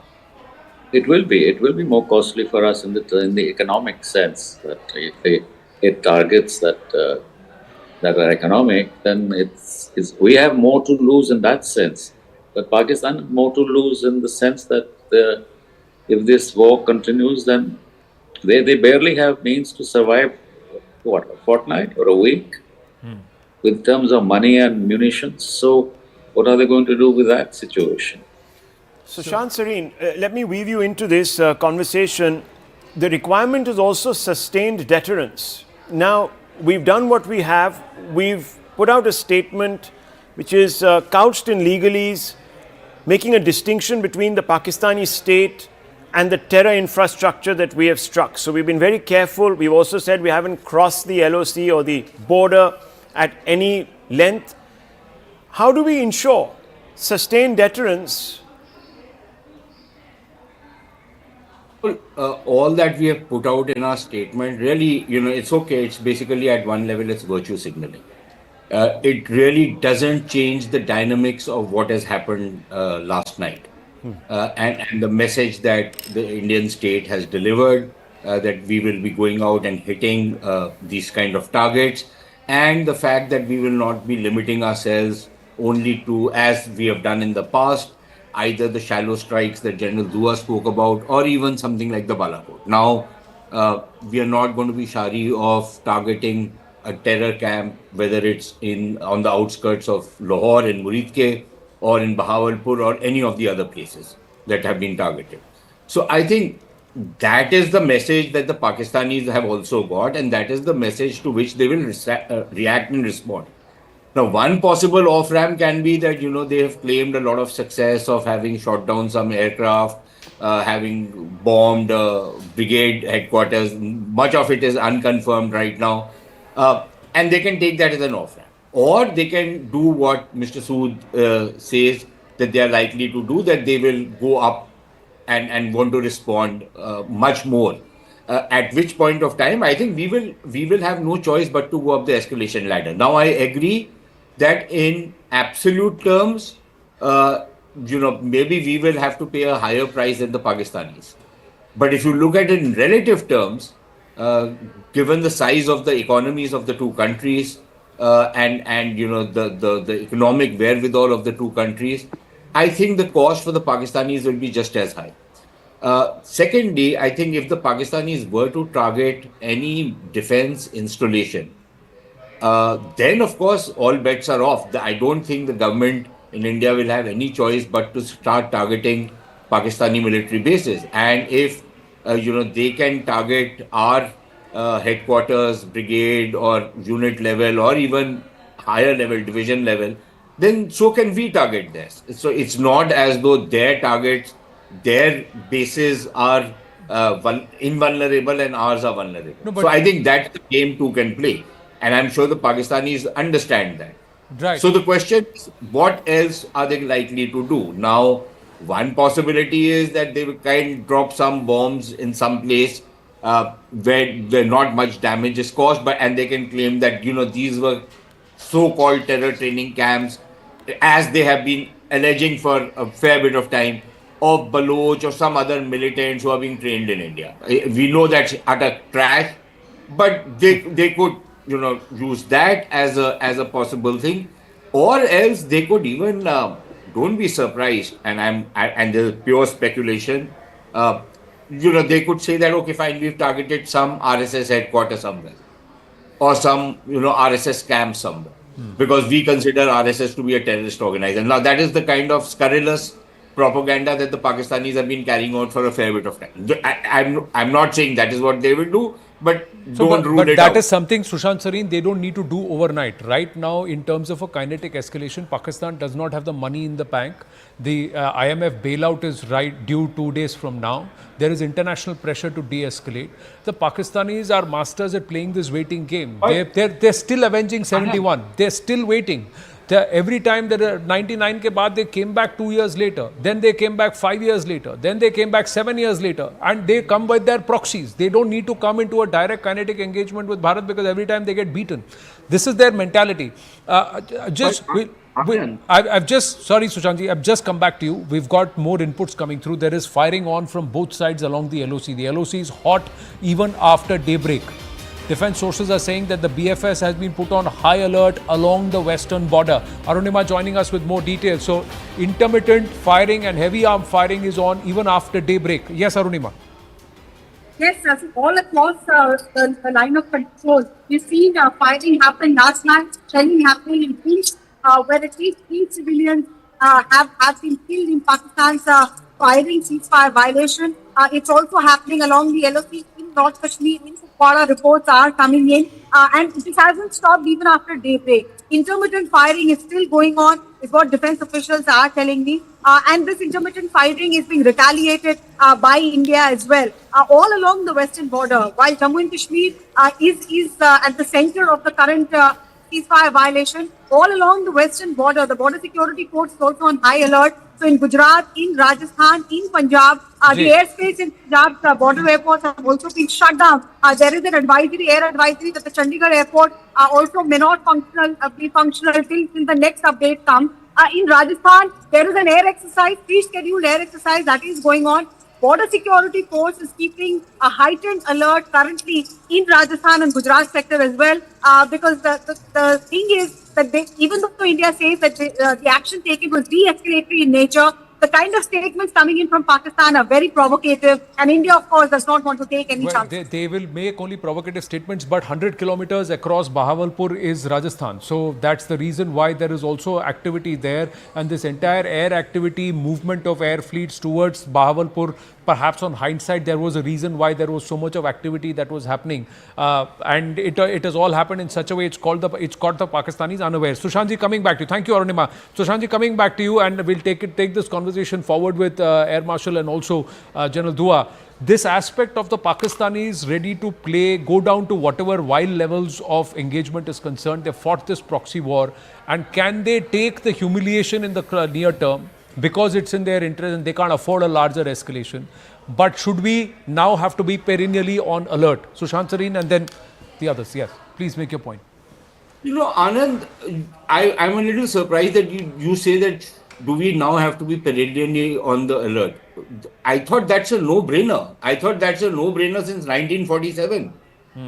It will be. It will be more costly for us in the economic sense. That if they hit targets that are economic, then we have more to lose in that sense. But Pakistan has more to lose in the sense that if this war continues, then they barely have means to survive. What, a fortnight or a week, in terms of money and munitions. So, what are they going to do with that situation? So, Shan Sareen, let me weave you into this conversation. The requirement is also sustained deterrence. Now, we've done what we have. We've put out a statement which is couched in legalese. making a distinction between the Pakistani state and the terror infrastructure that we have struck. So we've been very careful. We've also said we haven't crossed the LOC or the border at any length. How do we ensure sustained deterrence? All that we have put out in our statement, really, it's okay. It's basically at one level, it's virtue signaling. It really doesn't change the dynamics of what has happened last night. And the message that the Indian state has delivered, that we will be going out and hitting these kind of targets, and the fact that we will not be limiting ourselves only to, as we have done in the past, either the shallow strikes that General Dua spoke about, or even something like the Balakot. Now, we are not going to be shy of targeting a terror camp, whether it's on the outskirts of Lahore in Muridke, or in Bahawalpur, or any of the other places that have been targeted. So I think that is the message that the Pakistanis have also got, and that is the message to which they will react and respond. Now, one possible off-ramp can be that, they have claimed a lot of success of having shot down some aircraft, having bombed brigade headquarters. Much of it is unconfirmed right now. And they can take that as an off-ramp. Or they can do what Mr. Sood says that they are likely to do, that they will go up and want to respond much more. At which point of time, I think we will have no choice but to go up the escalation ladder. Now, I agree that in absolute terms, maybe we will have to pay a higher price than the Pakistanis. But if you look at it in relative terms, given the size of the economies of the two countries, and the economic wherewithal of the two countries, I think the cost for the Pakistanis will be just as high. Secondly, I think if the Pakistanis were to target any defense installation, then of course all bets are off. I don't think the government in India will have any choice but to start targeting Pakistani military bases. And if they can target our headquarters, brigade or unit level, or even higher level, division level, then so can we target this. So it's not as though their targets, their bases are invulnerable and ours are vulnerable. No, so I think that's the game two can play. And I'm sure the Pakistanis understand that. Right. So the question is, what else are they likely to do? Now, one possibility is that they will drop some bombs in some place where not much damage is caused, and they can claim that, these were so-called terror training camps, as they have been alleging for a fair bit of time, of Baloch or some other militants who are being trained in India. We know that's utter trash, but they could, use that as a possible thing, or else they could even don't be surprised, and there's pure speculation. They could say that, okay, fine, we've targeted some RSS headquarters somewhere, or some RSS camp somewhere, because we consider RSS to be a terrorist organization. Now, that is the kind of scurrilous propaganda that the Pakistanis have been carrying out for a fair bit of time. I'm not saying that is what they will do, but don't rule it out. But that is something, Sushant Sareen, they don't need to do overnight. Right now, in terms of a kinetic escalation, Pakistan does not have the money in the bank. The IMF bailout is due 2 days from now. There is international pressure to de-escalate. The Pakistanis are masters at playing this waiting game. They're still avenging 71. They're still waiting. Every time that 99 ke baad, they came back 2 years later. Then they came back 5 years later. Then they came back 7 years later. And they come with their proxies. They don't need to come into a direct kinetic engagement with Bharat, because every time they get beaten. This is their mentality. Sorry, Sushantji, I've just come back to you. We've got more inputs coming through. There is firing on from both sides along the LOC. The LOC is hot even after daybreak. Defense sources are saying that the BFS has been put on high alert along the western border. Arunima joining us with more details. So, intermittent firing and heavy arm firing is on even after daybreak. Yes, Arunima. Yes, sir. So all across the line of control, we've seen fighting happen last night, shelling happening in East, where at least 3 civilians have been killed in Pakistan's firing ceasefire violation. It's also happening along the LOC in North Kashmir, in Para reports are coming in, and this hasn't stopped even after daybreak. Intermittent firing is still going on, is what defense officials are telling me. And this intermittent firing is being retaliated by India as well, all along the western border. While Jammu and Kashmir is at the center of the current ceasefire violation, all along the western border, the border security force is also on high alert. So in Gujarat, in Rajasthan, in Punjab, the airspace in Punjab border airports have also been shut down. There is an advisory, air advisory, that the Chandigarh airport also may not be functional till the next update comes. In Rajasthan, there is an air exercise, pre-scheduled air exercise that is going on. Border security force is keeping a heightened alert currently in Rajasthan and Gujarat sector as well, because the thing is that even though India says that the action taken was de-escalatory in nature, the kind of statements coming in from Pakistan are very provocative, and India, of course, does not want to take any chances. They will make only provocative statements, but 100 kilometers across Bahawalpur is Rajasthan. So that's the reason why there is also activity there. And this entire air activity, movement of air fleets towards Bahawalpur, perhaps on hindsight, there was a reason why there was so much of activity that was happening. And it has all happened in such a way, it's caught the Pakistanis unaware. Sushantji, coming back to you. Thank you, Arunima. Sushantji, coming back to you, and we'll take this conversation forward with Air Marshal and also General Dua. This aspect of the Pakistanis ready to play, go down to whatever wild levels of engagement is concerned. They fought this proxy war, and can they take the humiliation in the near term? Because it's in their interest and they can't afford a larger escalation. But should we now have to be perennially on alert? Sushant Sareen and then the others. Yes, please make your point. You know, Anand, I'm a little surprised that you say that do we now have to be perennially on the alert? I thought that's a no-brainer. I thought that's a no-brainer since 1947.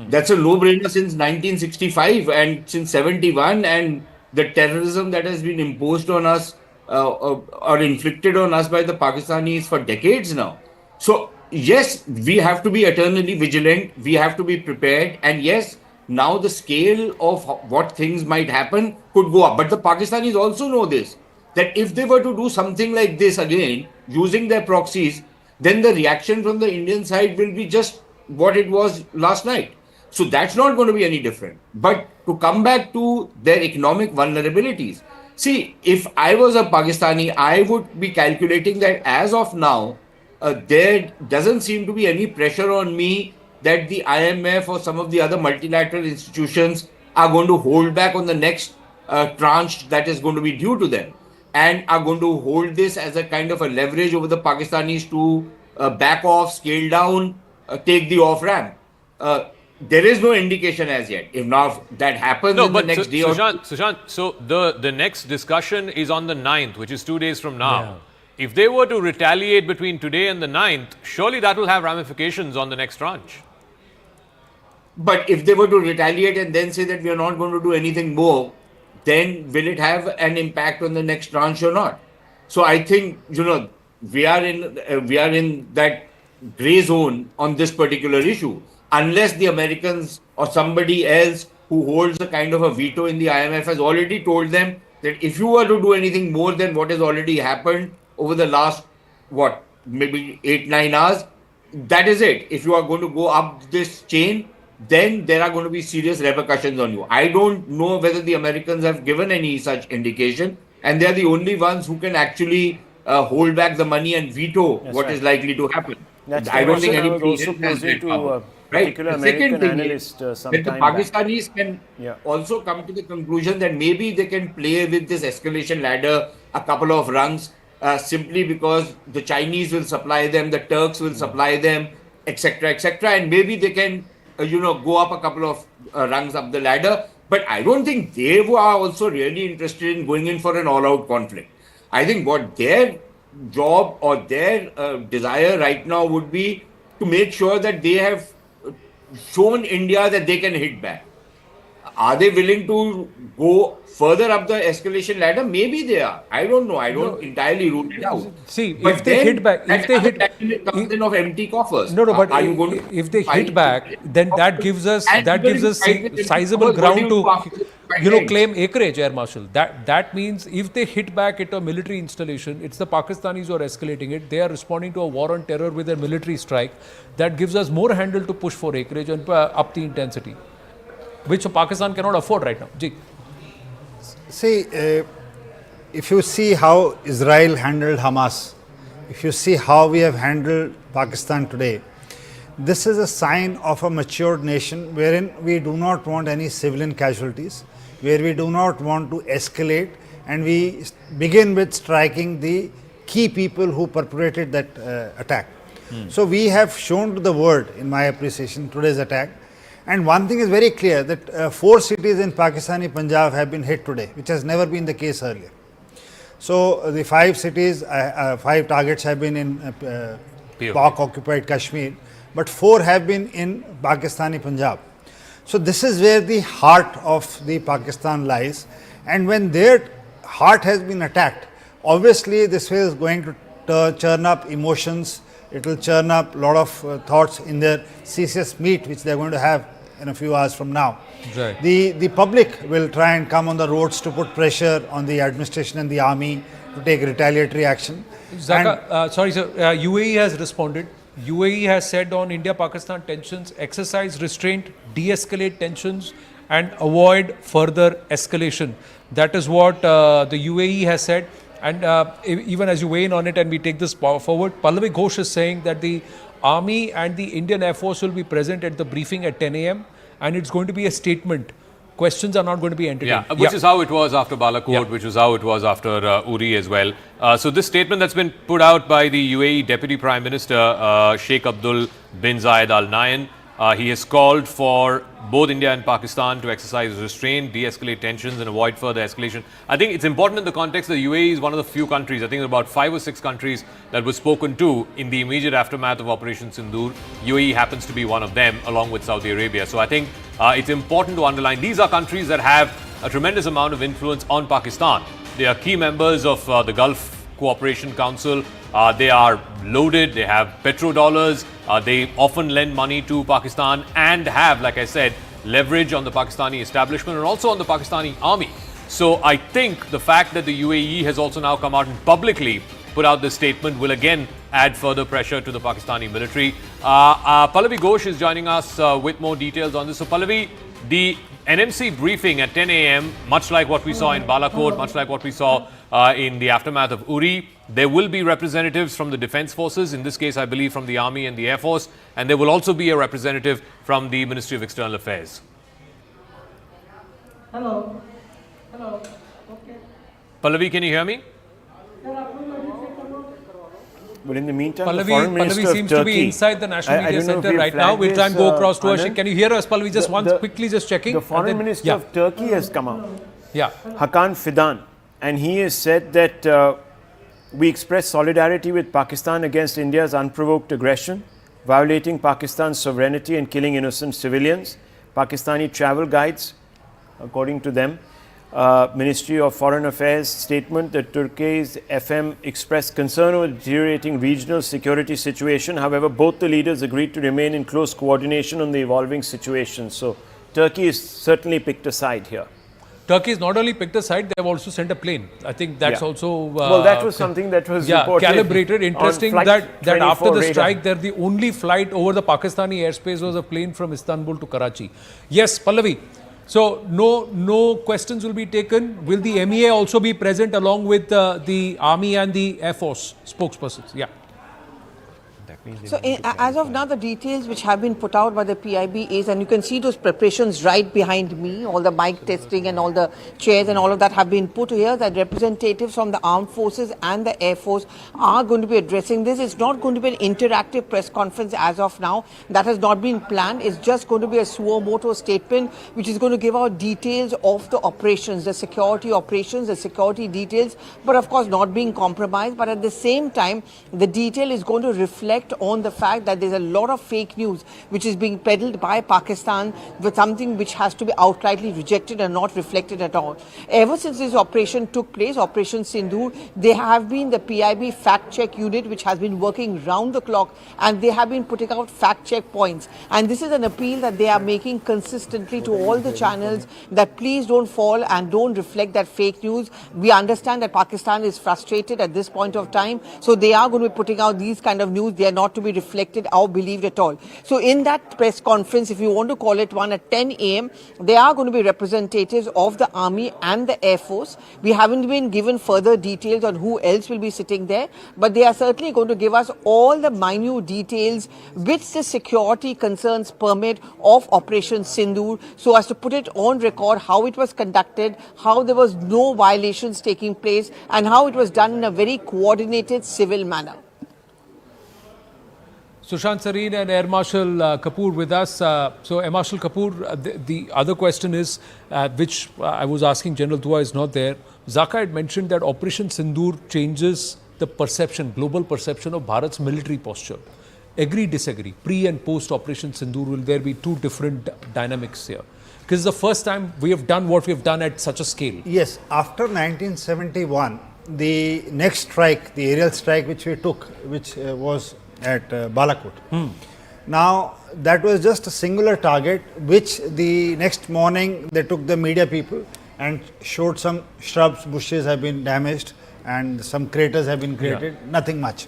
That's a no-brainer since 1965 and since 71, and the terrorism that has been imposed on us or inflicted on us by the Pakistanis for decades now. So yes, we have to be eternally vigilant. We have to be prepared. And yes, now the scale of what things might happen could go up. But the Pakistanis also know this, that if they were to do something like this again, using their proxies, then the reaction from the Indian side will be just what it was last night. So that's not going to be any different. But to come back to their economic vulnerabilities, see, if I was a Pakistani, I would be calculating that as of now, there doesn't seem to be any pressure on me that the IMF or some of the other multilateral institutions are going to hold back on the next tranche that is going to be due to them, and are going to hold this as a kind of a leverage over the Pakistanis to back off, scale down, take the off-ramp. There is no indication as yet. If now that happens in the next day Sushant, so the next discussion is on the 9th, which is 2 days from now. Yeah. If they were to retaliate between today and the 9th, surely that will have ramifications on the next tranche. But if they were to retaliate and then say that we are not going to do anything more, then will it have an impact on the next tranche or not? So I think, you know, we are in that gray zone on this particular issue. Unless the Americans or somebody else who holds a kind of a veto in the IMF has already told them that if you were to do anything more than what has already happened over the last, maybe 8-9 hours, that is it. If you are going to go up this chain, then there are going to be serious repercussions on you. I don't know whether the Americans have given any such indication, and they are the only ones who can actually hold back the money and veto what is likely to happen. I don't think anybody also posing to particular American analyst sometime the Pakistanis can also come to the conclusion that maybe they can play with this escalation ladder a couple of rungs simply because the Chinese will supply them, the Turks will supply them, etc., etc., and maybe they can go up a couple of rungs up the ladder. But I don't think they are also really interested in going in for an all-out conflict. I think what their job or their desire right now would be to make sure that they have shown India that they can hit back. Are they willing to go further up the escalation ladder? Maybe they are. I don't know. I don't entirely rule it out. See, But if they then hit back, if they hit, it comes in of empty coffers. no, but Are you going to if they fight hit back, then that gives us sizable what do ground you to do after the fight claim acreage, Air Marshal. That means if they hit back at a military installation, it's the Pakistanis who are escalating it. They are responding to a war on terror with a military strike. That gives us more handle to push for acreage and up the intensity, which Pakistan cannot afford right now. Ji. See, if you see how Israel handled Hamas, if you see how we have handled Pakistan today, this is a sign of a matured nation wherein we do not want any civilian casualties, where we do not want to escalate, and we begin with striking the key people who perpetrated that attack. So we have shown to the world, in my appreciation, today's attack. And one thing is very clear, that 4 cities in Pakistani Punjab have been hit today, which has never been the case earlier. So the 5 cities, 5 targets have been in Pak-occupied Kashmir, but 4 have been in Pakistani Punjab. So this is where the heart of the Pakistan lies, and when their heart has been attacked, obviously this is going to churn up emotions. It will churn up a lot of thoughts in their CCS meet, which they are going to have in a few hours from now. Right. The public will try and come on the roads to put pressure on the administration and the army to take retaliatory action. Zaka, sorry sir, UAE has responded. UAE has said on India-Pakistan tensions, exercise restraint, de-escalate tensions and avoid further escalation. That is what the UAE has said. And even as you weigh in on it and we take this forward, Pallavi Ghosh is saying that the Army and the Indian Air Force will be present at the briefing at 10 a.m. and it's going to be a statement. Questions are not going to be entertained. Yeah, which is how it was after Balakot, which was how it was after Uri as well. So this statement that's been put out by the UAE Deputy Prime Minister Sheikh Abdul bin Zayed Al Nahyan, he has called for both India and Pakistan to exercise restraint, de-escalate tensions and avoid further escalation. I think it's important in the context that the UAE is one of the few countries, I think there are about 5 or 6 countries that was spoken to in the immediate aftermath of Operation Sindoor. UAE happens to be one of them along with Saudi Arabia. So I think it's important to underline these are countries that have a tremendous amount of influence on Pakistan. They are key members of the Gulf Cooperation Council. They are loaded, they have petrodollars, they often lend money to Pakistan and have, like I said, leverage on the Pakistani establishment and also on the Pakistani army. So I think the fact that the UAE has also now come out and publicly put out this statement will again add further pressure to the Pakistani military. Pallavi Ghosh is joining us with more details on this. So Pallavi, the NMC briefing at 10 a.m., much like what we saw in Balakot, much like what we saw in the aftermath of Uri, there will be representatives from the defense forces, in this case I believe from the Army and the Air Force, and there will also be a representative from the Ministry of External Affairs. Hello. Hello. Okay. Pallavi, can you hear me? Well, in the meantime, Pallavi seems to be inside the National Media Center right now. We'll try and go across to her. Can you hear us, Pallavi? Just quickly just checking. The Foreign Minister of Turkey has come out. Yeah. Hakan Fidan. And he has said that we express solidarity with Pakistan against India's unprovoked aggression, violating Pakistan's sovereignty and killing innocent civilians. Pakistani travel guides, according to them, Ministry of Foreign Affairs statement that Turkey's FM expressed concern over deteriorating regional security situation. However, both the leaders agreed to remain in close coordination on the evolving situation. So Turkey has certainly picked a side here. Turkey has not only picked a side, they have also sent a plane. I think that's also... well, that was something that was calibrated. Interesting that after the radar. strike, the only flight over the Pakistani airspace was a plane from Istanbul to Karachi. Yes, Pallavi. So, no questions will be taken. Will the MEA also be present along with the Army and the Air Force spokespersons? Yeah. So, as of now, the details which have been put out by the PIB is, and you can see those preparations right behind me, all the mic testing and all the chairs and all of that have been put here, that representatives from the armed forces and the Air Force are going to be addressing this. It's not going to be an interactive press conference as of now. That has not been planned. It's just going to be a suo moto statement which is going to give out details of the operations, the security details, but of course not being compromised. But at the same time, the detail is going to reflect on the fact that there's a lot of fake news which is being peddled by Pakistan with something which has to be outrightly rejected and not reflected at all. Ever since this operation took place, Operation Sindoor, there have been the PIB fact check unit which has been working round the clock, and they have been putting out fact check points. And this is an appeal that they are making consistently to all the channels that please don't fall and don't reflect that fake news. We understand that Pakistan is frustrated at this point of time, so they are going to be putting out these kind of news. They are not to be reflected or believed at all. So in that press conference, if you want to call it one, at 10 a.m., there are going to be representatives of the Army and the Air Force. We haven't been given further details on who else will be sitting there, but they are certainly going to give us all the minute details which the security concerns permit of Operation Sindoor, so as to put it on record how it was conducted, how there was no violations taking place, and how it was done in a very coordinated civil manner. Sushant Sareen and Air Marshal Kapoor with us. So Air Marshal Kapoor, the other question is, which I was asking General Dua is not there. Zaka had mentioned that Operation Sindoor changes the perception, global perception of Bharat's military posture. Agree, disagree? Pre and post Operation Sindoor, will there be two different dynamics here? Because it's the first time we have done what we have done at such a scale. Yes, after 1971, the next strike, the aerial strike which we took, which was at Balakot. Now, that was just a singular target, which the next morning they took the media people and showed some shrubs, bushes have been damaged and some craters have been created, nothing much.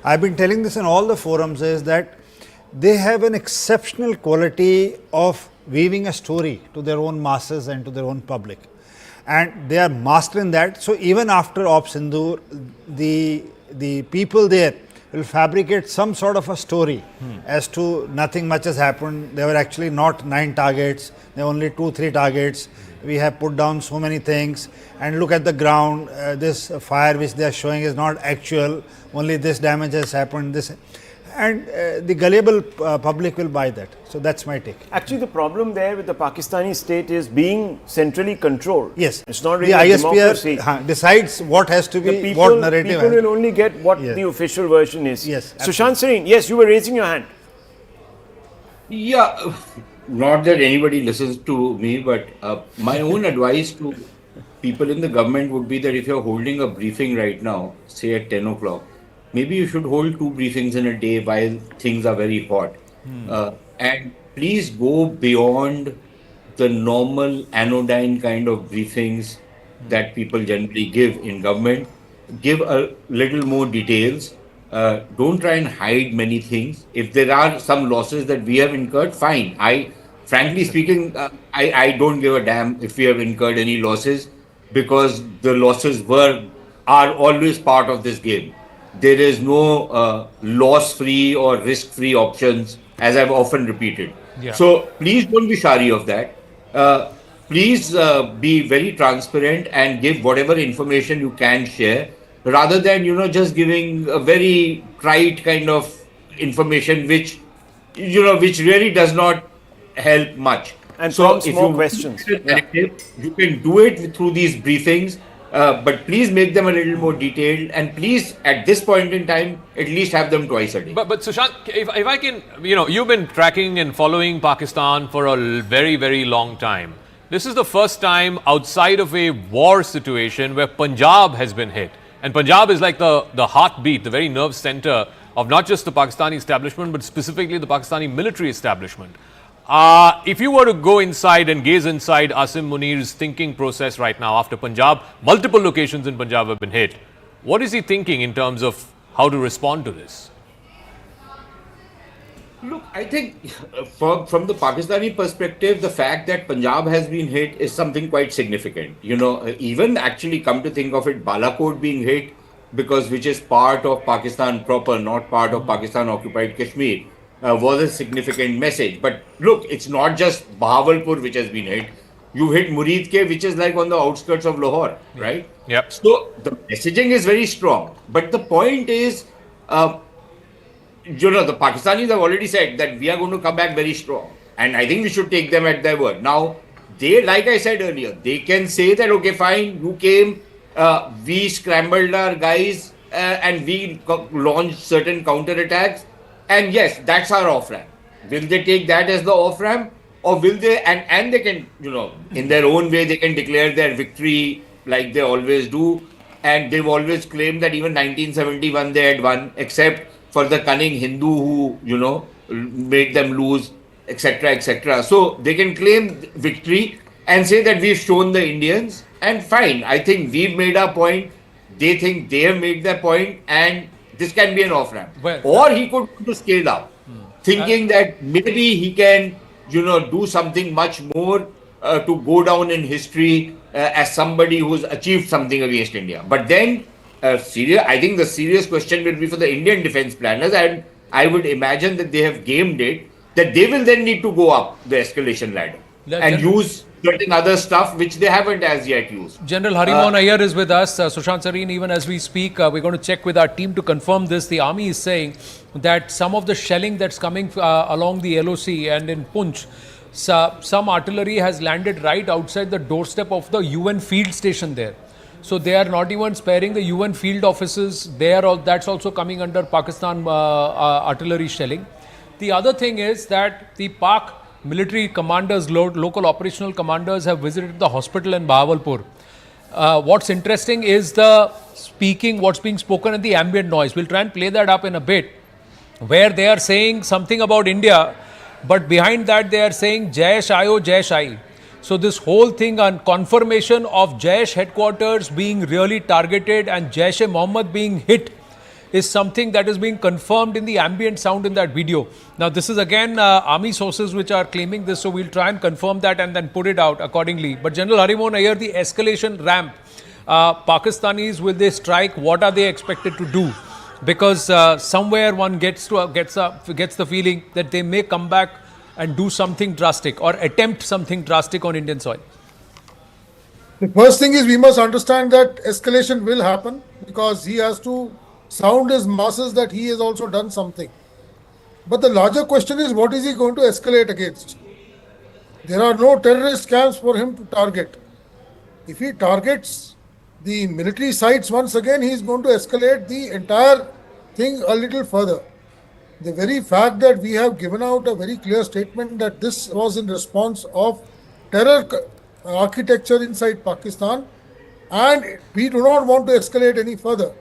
I've been telling this in all the forums is that they have an exceptional quality of weaving a story to their own masses and to their own public. And they are master in that. So even after Op Sindoor, the people there will fabricate some sort of a story as to nothing much has happened. There were actually not 9 targets, there were only 2-3 targets. We have put down so many things, and look at the ground, this fire which they are showing is not actual, only this damage has happened, this, and the gullible public will buy that. So that's my take. Actually, the problem there with the Pakistani state is being centrally controlled. Yes, it's not really the democracy. ISPR decides what has to be, People, what narrative. People will only get what the official version is. Yes. Sushant Sareen, yes, you were raising your hand. Yeah, not that anybody listens to me, but my own advice to people in the government would be that if you're holding a briefing right now, say at 10 o'clock, maybe you should hold 2 briefings in a day while things are very hot. And please go beyond the normal anodyne kind of briefings that people generally give in government. Give a little more details. Don't try and hide many things. If there are some losses that we have incurred, fine. Frankly speaking, I don't give a damn if we have incurred any losses, because the losses are always part of this game. There is no loss-free or risk-free options, as I've often repeated. Yeah. So please don't be shary of that. Please be very transparent and give whatever information you can share, rather than just giving a very trite kind of information which really does not help much. And so if more questions. You can do it through these briefings, but please make them a little more detailed, and please at this point in time at least have them twice a day. But Sushant, if I can, you've been tracking and following Pakistan for a very, very long time. This is the first time outside of a war situation where Punjab has been hit. And Punjab is like the heartbeat, the very nerve center of not just the Pakistani establishment, but specifically the Pakistani military establishment. If you were to go inside and gaze inside Asim Munir's thinking process right now after Punjab, multiple locations in Punjab have been hit. What is he thinking in terms of how to respond to this? Look, I think from the Pakistani perspective, the fact that Punjab has been hit is something quite significant. Even actually come to think of it, Balakot being hit, which is part of Pakistan proper, not part of Pakistan-occupied Kashmir, was a significant message. But look, it's not just Bahawalpur which has been hit. You hit Muridke, which is like on the outskirts of Lahore, right? Yep. So the messaging is very strong. But the point is, the Pakistanis have already said that we are going to come back very strong. And I think we should take them at their word. Now, they, like I said earlier, they can say that, okay, fine, you came, we scrambled our guys and we launched certain counterattacks. And yes, that's our off ramp. Will they take that as the off ramp, or will they? And they can, in their own way, they can declare their victory like they always do. And they've always claimed that even 1971 they had won, except for the cunning Hindu who, made them lose, etc., etc. So they can claim victory and say that we've shown the Indians, and fine. I think we've made our point. They think they have made their point, and this can be an off ramp. Or he could scale up, thinking that maybe he can, do something much more to go down in history as somebody who's achieved something against India. But then, I think the serious question will be for the Indian defense planners, and I would imagine that they have gamed it, that they will then need to go up the escalation ladder and use certain other stuff which they haven't as yet used. General Harimon Iyer is with us. Sushant Sareen, even as we speak, we're going to check with our team to confirm this. The army is saying that some of the shelling that's coming along the LOC and in Punch, some artillery has landed right outside the doorstep of the UN field station there. So they are not even sparing the UN field offices there. That's also coming under Pakistan artillery shelling. The other thing is that the Pak military commanders, local operational commanders have visited the hospital in Bahawalpur. What's interesting is what's being spoken and the ambient noise. We'll try and play that up in a bit, where they are saying something about India, but behind that they are saying Jaish Ayo, Jaish Ai. So this whole thing on confirmation of Jaish headquarters being really targeted and Jaish-e-Mohammad being hit is something that is being confirmed in the ambient sound in that video. Now this is again army sources which are claiming this, so we'll try and confirm that and then put it out accordingly. But General Harimon Iyer, the escalation ramp, Pakistanis, will they strike? What are they expected to do? Because somewhere one gets the feeling that they may come back and do something drastic or attempt something drastic on Indian soil. The first thing is we must understand that escalation will happen because he has to sound his masses that he has also done something. But the larger question is, what is he going to escalate against? There are no terrorist camps for him to target. If he targets the military sites once again, he is going to escalate the entire thing a little further. The very fact that we have given out a very clear statement that this was in response of terror architecture inside Pakistan, and we do not want to escalate any further.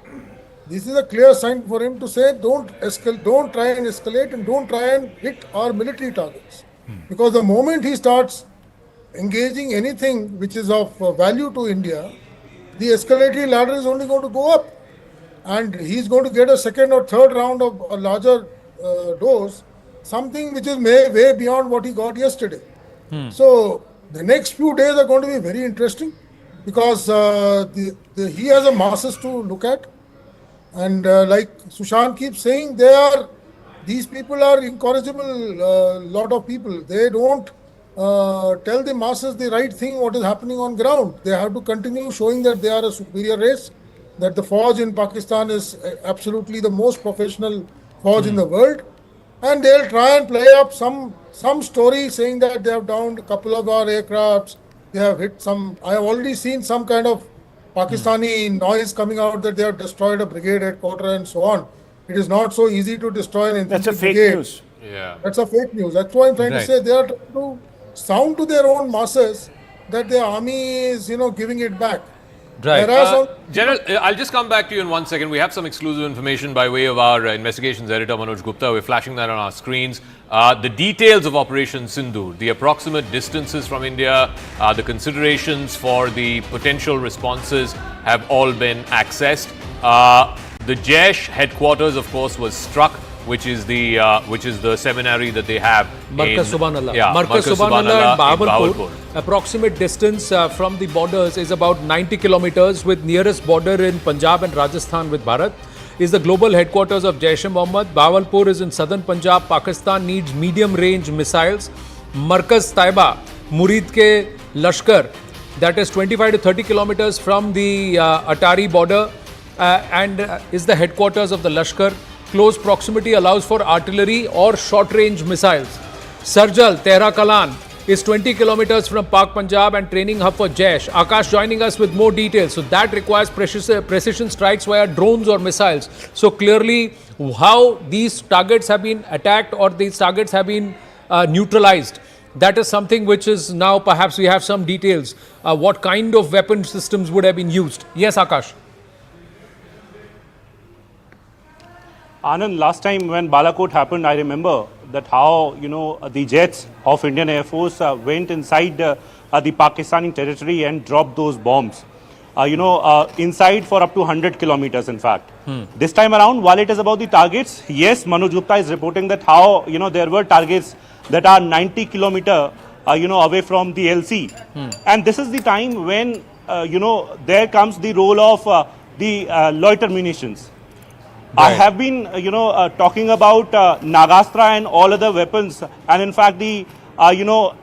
This is a clear sign for him to say, don't try and escalate and don't try and hit our military targets. Because the moment he starts engaging anything which is of value to India, the escalatory ladder is only going to go up. And he's going to get a second or third round of a larger dose, something which is way beyond what he got yesterday. So the next few days are going to be very interesting because he has a masses to look at. And like Sushant keeps saying, these people are incorrigible, lot of people. They don't tell the masses the right thing, what is happening on ground. They have to continue showing that they are a superior race, that the Fauj in Pakistan is absolutely the most professional Fauj in the world. And they'll try and play up some story saying that they have downed a couple of our aircrafts, they have hit some. I have already seen some kind of Pakistani noise coming out that they have destroyed a brigade headquarters and so on. It is not so easy to destroy an infantry That's a fake brigade. news. Yeah. That's a fake news. That's why I'm trying to say they are trying to sound to their own masses that the army is, giving it back. Right. Whereas General, I'll just come back to you in 1 second. We have some exclusive information by way of our investigations editor, Manoj Gupta. We're flashing that on our screens. The details of Operation Sindoor, the approximate distances from India, the considerations for the potential responses have all been accessed. The Jaish headquarters, of course, was struck, which is the seminary that they have. Markaz Subhanallah. Yeah, Markaz Subhanallah in Bahawalpur. Approximate distance from the borders is about 90 kilometers, with nearest border in Punjab and Rajasthan with Bharat. Is the global headquarters of Jaish-e-Mohammad. Bahawalpur is in southern Punjab. Pakistan needs medium-range missiles. Markaz Taiba, Murid ke Lashkar, that is 25 to 30 kilometers from the Atari border and is the headquarters of the Lashkar. Close proximity allows for artillery or short-range missiles. Sarjal, Tehra Kalan, is 20 kilometers from Pak Punjab and training hub for Jaish. Akash joining us with more details. So that requires precision strikes via drones or missiles. So clearly how these targets have been attacked or these targets have been neutralized. That is something which is now perhaps we have some details. What kind of weapon systems would have been used? Yes, Akash. Anand, last time when Balakot happened, I remember that how, the jets of Indian Air Force went inside the Pakistani territory and dropped those bombs. Inside for up to 100 kilometers, in fact. This time around, while it is about the targets, yes, Manoj Gupta is reporting that how, there were targets that are 90 kilometer, away from the LC. And this is the time when, there comes the role of the loiter munitions. I have been, talking about Nagastra and all other weapons, and in fact the,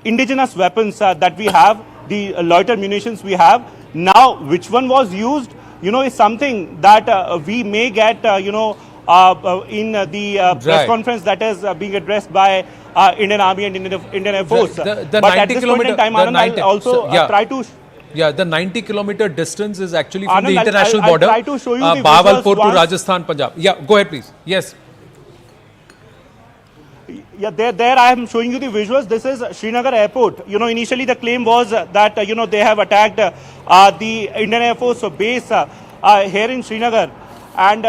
indigenous weapons that we have, the loiter munitions we have. Now, which one was used, is something that we may get, in the press conference that is being addressed by Indian Army and Indian Air Force. The but 90 at this point in time, Anand, I'll also try to... Yeah, the 90-kilometer distance is actually from Anand, the international I'll border, try to show you the Bahawalpur visuals to once. Rajasthan, Punjab. Yeah, go ahead, please. Yes. Yeah, there I am showing you the visuals. This is Srinagar Airport. Initially the claim was that, they have attacked the Indian Air Force base here in Srinagar. And,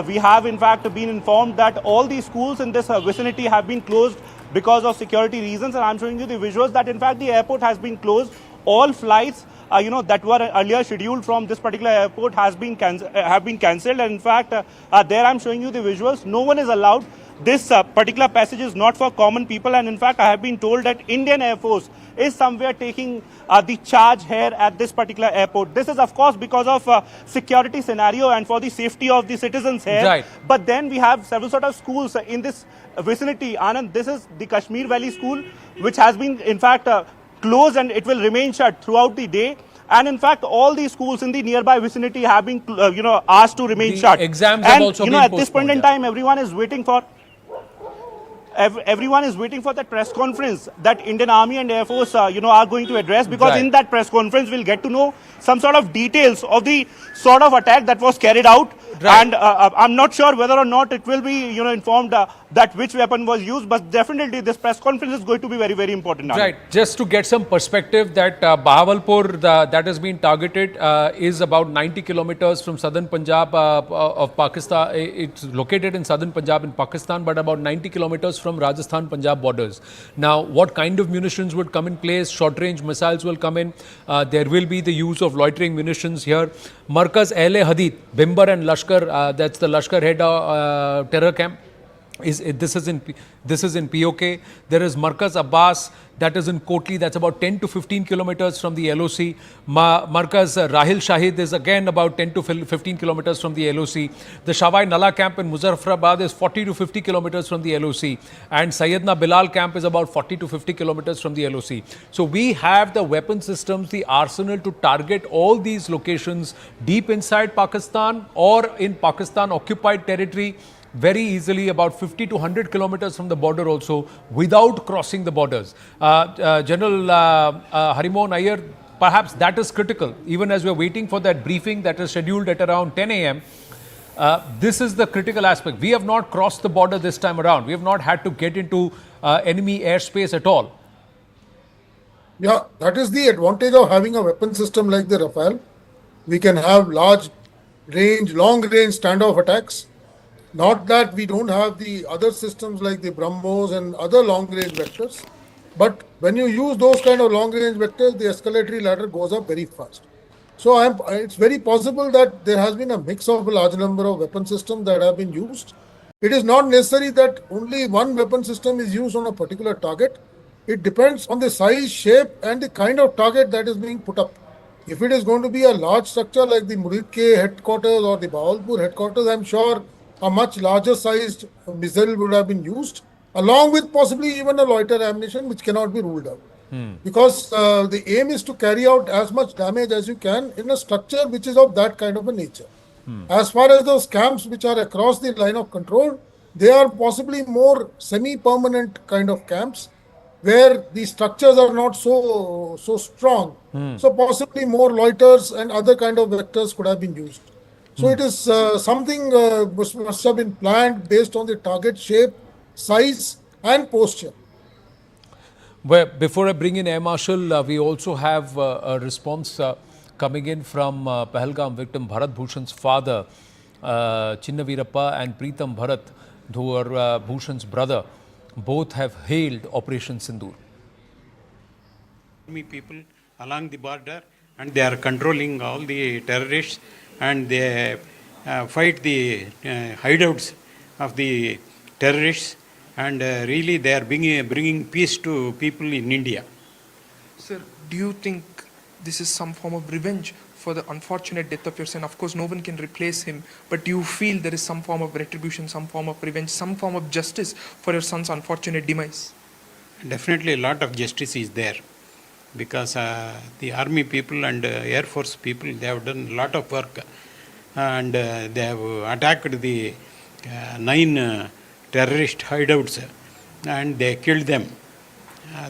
we have in fact been informed that all the schools in this vicinity have been closed because of security reasons. And I'm showing you the visuals that in fact the airport has been closed. All flights, that were earlier scheduled from this particular airport have been cancelled. And in fact, there I'm showing you the visuals. No one is allowed. This particular passage is not for common people. And in fact, I have been told that Indian Air Force is somewhere taking the charge here at this particular airport. This is, of course, because of security scenario and for the safety of the citizens here. Right. But then we have several sort of schools in this vicinity. Anand, this is the Kashmir Valley School, which has been, in fact, closed, and it will remain shut throughout the day. And in fact, all these schools in the nearby vicinity have been, asked to remain shut. Exams and, have also been at this point in postponed, time, everyone is waiting for that press conference that Indian Army and Air Force, are going to address, because in that press conference, we'll get to know some sort of details of the sort of attack that was carried out. And I'm not sure whether or not it will be, informed that which weapon was used, but definitely this press conference is going to be very, very important. Right. Just to get some perspective, that Bahawalpur that has been targeted is about 90 kilometers from southern Punjab of Pakistan. It's located in southern Punjab in Pakistan, but about 90 kilometers from Rajasthan-Punjab borders. Now, what kind of munitions would come in place? Short-range missiles will come in. There will be the use of loitering munitions here. Markaz Ahle-Hadid, Bimbar and Lashkar, that's the Lashkar head terror camp. This is in POK. There is Markaz Abbas, that is in Kotli, that's about 10 to 15 kilometers from the LOC. Markaz Rahil Shahid is again about 10 to 15 kilometers from the LOC. The Shawai Nala camp in Muzaffarabad is 40 to 50 kilometers from the LOC. And Sayyidna Bilal camp is about 40 to 50 kilometers from the LOC. So we have the weapon systems, the arsenal to target all these locations deep inside Pakistan or in Pakistan-occupied territory very easily, about 50 to 100 kilometers from the border also, without crossing the borders. General Harimohan Iyer, perhaps that is critical. Even as we are waiting for that briefing that is scheduled at around 10 a.m., this is the critical aspect. We have not crossed the border this time around. We have not had to get into enemy airspace at all. Yeah, that is the advantage of having a weapon system like the Rafale. We can have long range standoff attacks. Not that we don't have the other systems like the BrahMos and other long-range vectors, but when you use those kind of long-range vectors, the escalatory ladder goes up very fast. So it's very possible that there has been a mix of a large number of weapon systems that have been used. It is not necessary that only one weapon system is used on a particular target. It depends on the size, shape, and the kind of target that is being put up. If it is going to be a large structure like the Muridke headquarters or the Bahawalpur headquarters, I'm sure a much larger sized missile would have been used, along with possibly even a loiter ammunition, which cannot be ruled out. Because the aim is to carry out as much damage as you can in a structure which is of that kind of a nature. As far as those camps which are across the line of control, they are possibly more semi-permanent kind of camps. where the structures are not so strong. So possibly more loiters and other kind of vectors could have been used. So it is something must have been planned based on the target shape, size, and posture. Well, before I bring in Air Marshal, we also have a response coming in from Pahalgam victim Bharat Bhushan's father, Chinna Veerappa and Preetam Bharat, who are Bhushan's brother. Both have hailed Operation Sindoor. Army people along the border, and they are controlling all the terrorists, and they fight the hideouts of the terrorists, and really they are bringing peace to people in India. Sir, do you think this is some form of revenge for the unfortunate death of your son? Of course, no one can replace him, but do you feel there is some form of retribution, some form of revenge, some form of justice for your son's unfortunate demise? Definitely a lot of justice is there, because the army people and air force people, they have done a lot of work, and they have attacked the 9 terrorist hideouts, and they killed them.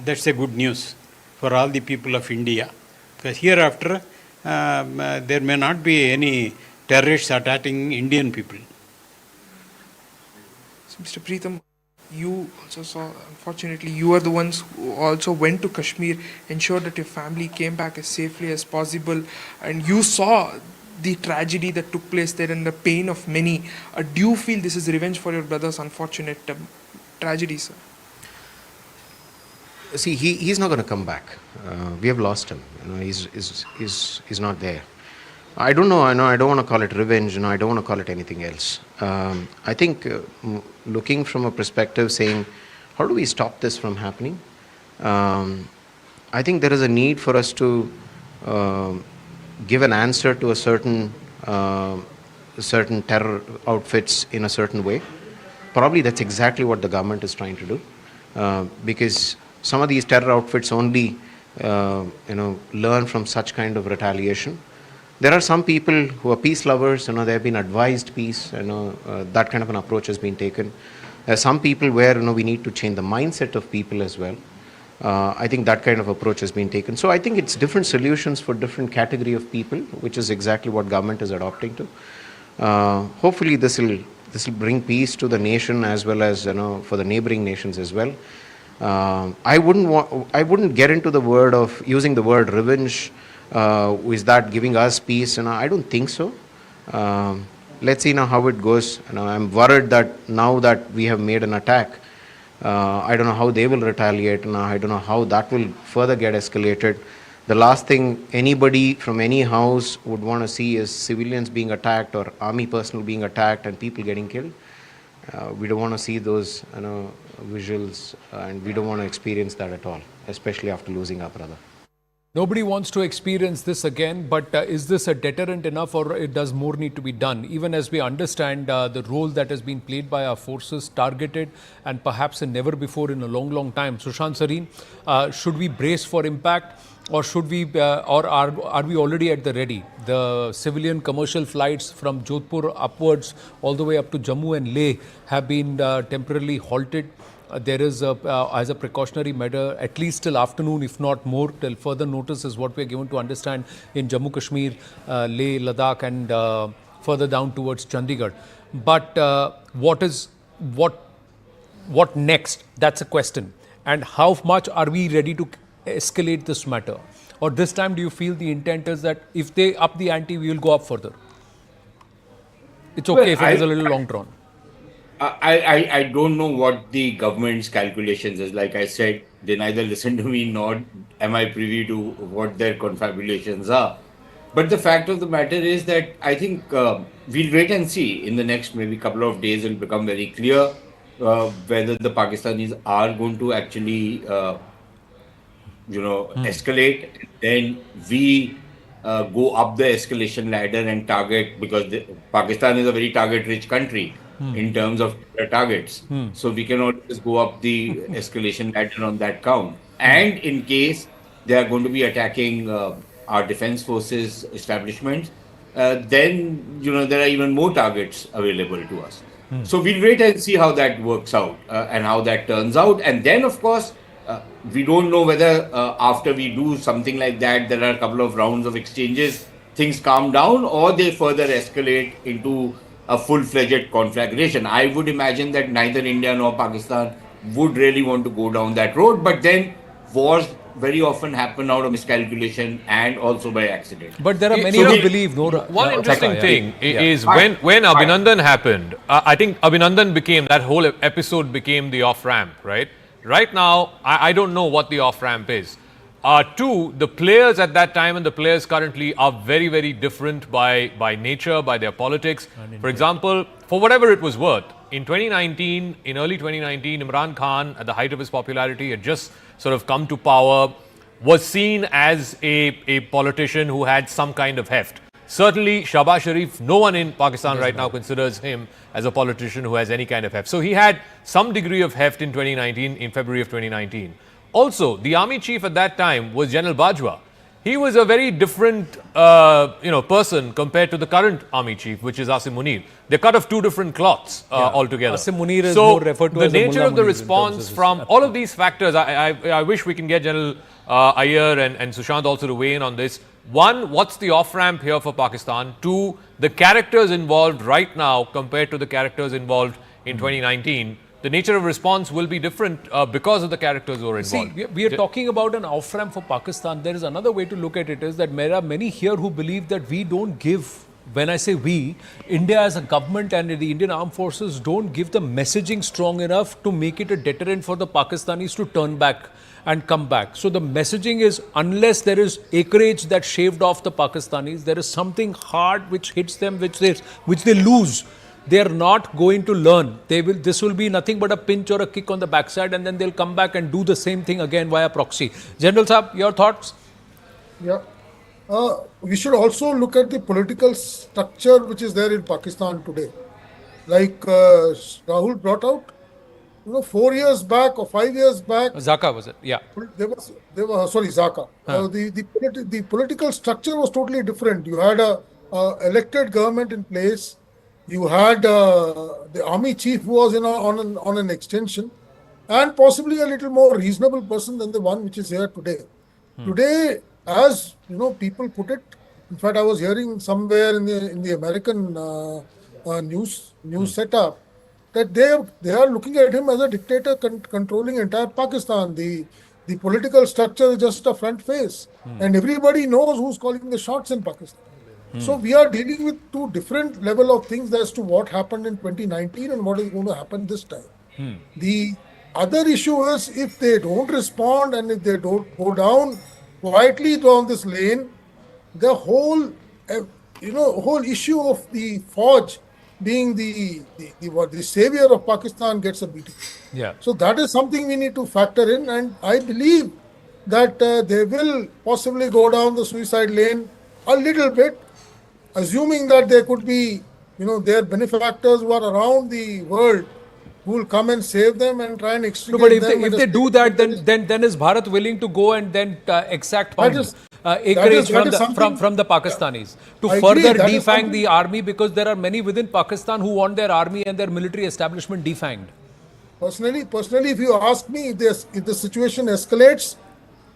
That's a good news for all the people of India, because hereafter there may not be any terrorists attacking Indian people. So, Mr. Preetam, you also saw, unfortunately, you are the ones who also went to Kashmir, ensured that your family came back as safely as possible, and you saw the tragedy that took place there and the pain of many. Do you feel this is revenge for your brother's unfortunate tragedy, sir? See, he's not going to come back. We have lost him. He's not there. I don't know. I don't want to call it revenge. I don't want to call it anything else. I think looking from a perspective saying, how do we stop this from happening? I think there is a need for us to give an answer to a certain terror outfits in a certain way. Probably that's exactly what the government is trying to do, because some of these terror outfits only learn from such kind of retaliation. There are some people who are peace lovers, they have been advised peace, that kind of an approach has been taken. There are some people where we need to change the mindset of people as well. I think that kind of approach has been taken. So I think it's different solutions for different category of people, which is exactly what government is adopting to. Hopefully this will bring peace to the nation as well as for the neighboring nations as well. I wouldn't get into the word of using the word revenge. Is that giving us peace? I don't think so. Let's see now how it goes. I'm worried that now that we have made an attack, I don't know how they will retaliate. I don't know how that will further get escalated. The last thing anybody from any house would want to see is civilians being attacked or army personnel being attacked and people getting killed. We don't want to see those visuals, and we don't want to experience that at all, especially after losing our brother. Nobody wants to experience this again, but is this a deterrent enough, or does more need to be done? Even as we understand the role that has been played by our forces, targeted and perhaps never before in a long, long time. Sushant Sareen, should we brace for impact, or should we, or are we already at the ready? The civilian commercial flights from Jodhpur upwards all the way up to Jammu and Leh have been temporarily halted. There is, as a precautionary measure, at least till afternoon, if not more, till further notice is what we are given to understand in Jammu Kashmir, Leh, Ladakh and further down towards Chandigarh. But what next? That's a question. And how much are we ready to escalate this matter? Or this time do you feel the intent is that if they up the ante, we will go up further? It's okay if it is a little long drawn. I don't know what the government's calculations is. Like I said, they neither listen to me nor am I privy to what their confabulations are. But the fact of the matter is that I think we'll wait and see. In the next maybe couple of days, it will become very clear whether the Pakistanis are going to actually, escalate. Then we go up the escalation ladder and target, because Pakistan is a very target-rich country in terms of targets. So we can always go up the escalation ladder on that count. And in case they are going to be attacking our defense forces establishments, then there are even more targets available to us. So we'll wait and see how that works out and how that turns out. And then, of course, We don't know whether after we do something like that, there are a couple of rounds of exchanges, things calm down, or they further escalate into a full-fledged conflagration. I would imagine that neither India nor Pakistan would really want to go down that road, but then wars very often happen out of miscalculation and also by accident. But there are many who believe, no. One interesting thing is when Abhinandan happened, I think Abhinandan became, that whole episode became the off-ramp, right? Right now, I don't know what the off-ramp is. Two, the players at that time and the players currently are very, very different by nature, by their politics. For example, for whatever it was worth, in 2019, in early 2019, Imran Khan, at the height of his popularity, had just sort of come to power, was seen as a politician who had some kind of heft. Certainly, Shahbaz Sharif, no one in Pakistan right now considers him as a politician who has any kind of heft. So he had some degree of heft in 2019, in February of 2019. Also, the army chief at that time was General Bajwa. He was a very different person compared to the current army chief, which is Asim Munir. They're cut of two different cloths altogether. Asim Munir is more referred to the as the nature Mullah of the Munir response from all of these factors, I wish we can get General Iyer and Sushant also to weigh in on this. One, what's the off-ramp here for Pakistan? Two, the characters involved right now compared to the characters involved in 2019. The nature of response will be different because of the characters who are involved. See, we are talking about an off-ramp for Pakistan. There is another way to look at it, is that there are many here who believe that we don't give, when I say we, India as a government and the Indian armed forces don't give the messaging strong enough to make it a deterrent for the Pakistanis to turn back and come back. So the messaging is, unless there is acreage that shaved off the Pakistanis, there is something hard which hits them, which they lose. They are not going to learn. This will be nothing but a pinch or a kick on the backside, and then they'll come back and do the same thing again via proxy. General Saab, your thoughts? Yeah. We should also look at the political structure which is there in Pakistan today. Like Rahul brought out, 4 years back or 5 years back. Zaka was it? Yeah. Zaka. The political structure was totally different. You had a elected government in place. You had the army chief who was on an extension, and possibly a little more reasonable person than the one which is here today. Today, as people put it, in fact, I was hearing somewhere in the American news setup that they are looking at him as a dictator controlling entire Pakistan. The political structure is just a front face, and everybody knows who's calling the shots in Pakistan. So we are dealing with two different level of things as to what happened in 2019 and what is going to happen this time. The other issue is, if they don't respond and if they don't go down quietly down this lane, the whole whole issue of the Fauj being the savior of Pakistan gets a beating. Yeah. So that is something we need to factor in, and I believe that they will possibly go down the suicide lane a little bit, assuming that there could be, their benefactors who are around the world who will come and save them and try and extricate them. But if they do that, then is Bharat willing to go and then exact acreage from the Pakistanis to further defang the army, because there are many within Pakistan who want their army and their military establishment defanged? Personally, if you ask me, if the situation escalates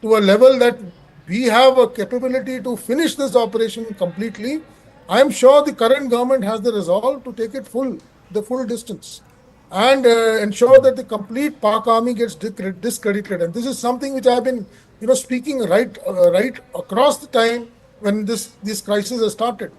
to a level that we have a capability to finish this operation completely, I am sure the current government has the resolve to take it the full distance and ensure that the complete Pak army gets discredited. And this is something which I have been, speaking right across the time when this crisis has started.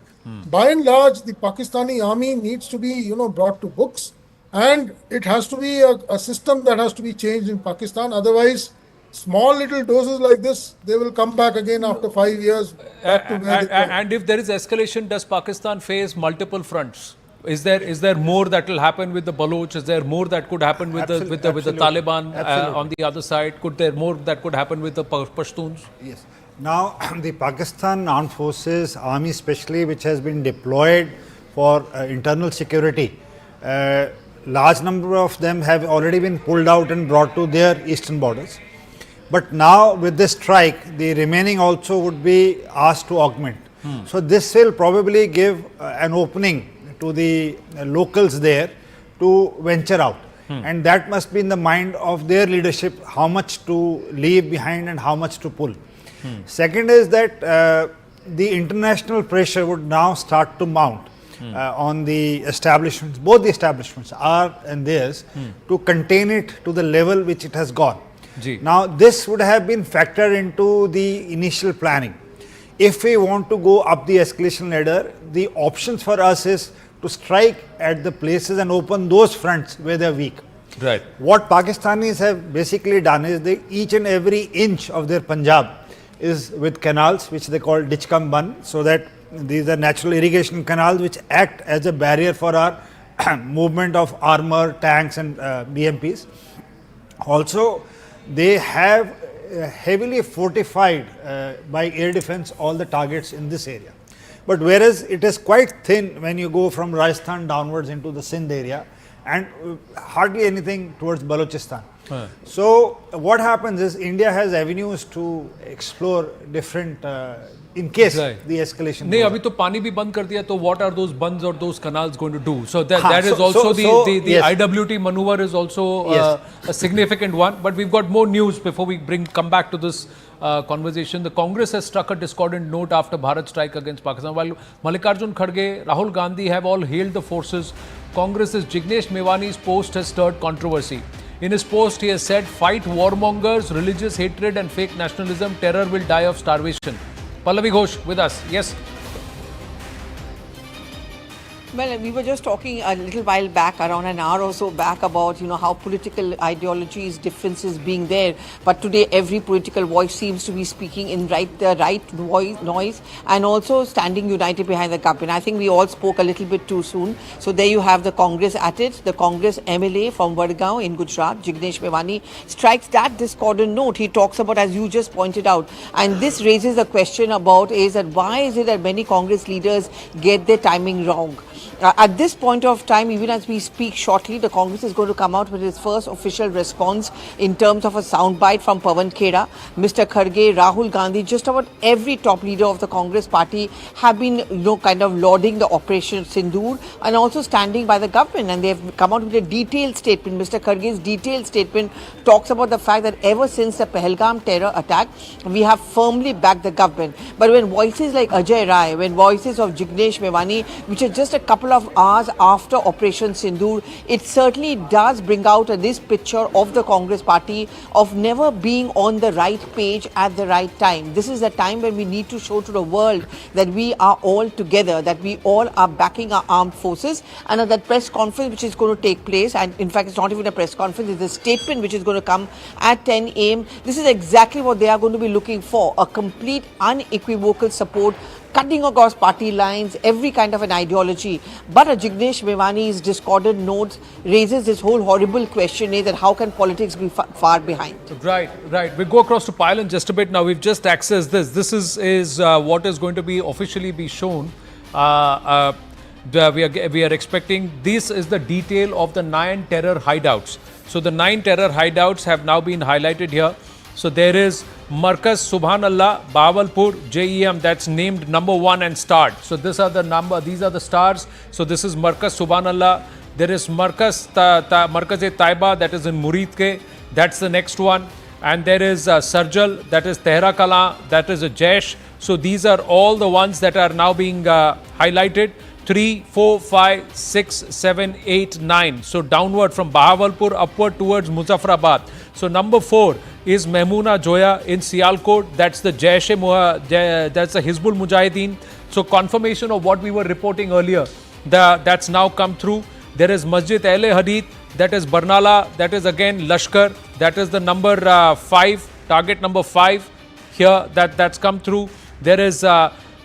By and large, the Pakistani army needs to be, brought to books, and it has to be a system that has to be changed in Pakistan. Otherwise, small little doses like this, they will come back again after 5 years. And if there is escalation, does Pakistan face multiple fronts? Is there more that will happen with the Baloch? Is there more that could happen with the Taliban on the other side? Could there more that could happen with the Pashtuns? Yes. Now, the Pakistan Armed Forces, army especially, which has been deployed for internal security, large number of them have already been pulled out and brought to their eastern borders. But now with this strike, the remaining also would be asked to augment. So this will probably give an opening to the locals there to venture out. And that must be in the mind of their leadership, how much to leave behind and how much to pull. Second is that the international pressure would now start to mount on the establishments, both the establishments, our and theirs, to contain it to the level which it has gone. Now, this would have been factored into the initial planning. If we want to go up the escalation ladder, the options for us is to strike at the places and open those fronts where they are weak. Right. What Pakistanis have basically done is they each and every inch of their Punjab is with canals, which they call ditch cum bun, so that these are natural irrigation canals which act as a barrier for our movement of armor, tanks and BMPs. Also, they have heavily fortified by air defense all the targets in this area. But whereas it is quite thin when you go from Rajasthan downwards into the Sindh area and hardly anything towards Balochistan. So what happens is India has avenues to explore different in case the escalation. नहीं अभी तो पानी भी बंद कर दिया तो what are those bunds or those canals going to do? So that is also the yes. IWT maneuver is also a significant one. But we've got more news before we come back to this conversation. The Congress has struck a discordant note after Bharat strike against Pakistan. While Mallikarjun Kharge, Rahul Gandhi have all hailed the forces, Congress's Jignesh Mewani's post has stirred controversy. In his post, he has said, "Fight warmongers, religious hatred and fake nationalism. Terror will die of starvation." Pallavi Ghosh with us. Yes. Well, we were just talking a little while back, around an hour or so back, about how political ideologies, differences being there. But today, every political voice seems to be speaking in the right noise, and also standing united behind the government. I think we all spoke a little bit too soon. So there you have the Congress at it. The Congress MLA from Vadgaon in Gujarat, Jignesh Mewani, strikes that discordant note. He talks about, as you just pointed out, and this raises a question about is that why is it that many Congress leaders get their timing wrong? At this point of time, even as we speak shortly, the Congress is going to come out with its first official response in terms of a soundbite from Pawan Khera. Mr. Kharge, Rahul Gandhi, just about every top leader of the Congress party have been, kind of lauding the Operation Sindoor and also standing by the government. And they have come out with a detailed statement. Mr. Kharge's detailed statement talks about the fact that ever since the Pahalgam terror attack, we have firmly backed the government. But when voices like Ajay Rai, when voices of Jignesh Mewani, which is just a couple of hours after Operation Sindoor, it certainly does bring out this picture of the Congress party of never being on the right page at the right time. This is the time when we need to show to the world that we are all together, that we all are backing our armed forces. And at that press conference which is going to take place, and in fact it's not even a press conference, it's a statement which is going to come at 10 a.m. This is exactly what they are going to be looking for, a complete unequivocal support, cutting across party lines, every kind of an ideology. But a Jignesh Mewani's discordant notes raises this whole horrible question that how can politics be far behind? Right. We go across to Pile in just a bit now. We've just accessed this. This is what is going to be officially be shown. We are expecting, this is the detail of the 9 terror hideouts. So the 9 terror hideouts have now been highlighted here. So there is Markaz Subhanallah, Bahawalpur, JEM, that's named number 1 and starred. So these are the stars. So this is Markaz Subhanallah. There is Markaz-e-Taiba, that is in Muridke. That's the next one. And there is Sarjal, that is Tehra Kala, that is a Jaish. So these are all the ones that are now being highlighted. 3, 4, 5, 6, 7, 8, 9. So downward from Bahawalpur upward towards Muzaffarabad. So number 4 is Mehmoona Joya in Sialkot. That's the Jaish-e-Mohammad, that's the Hizbul Mujahideen. So confirmation of what we were reporting earlier, that's now come through. There is Masjid Ahle Hadith, that is Barnala, that is again Lashkar, that is the number 5, target number 5 here, that's come through. There is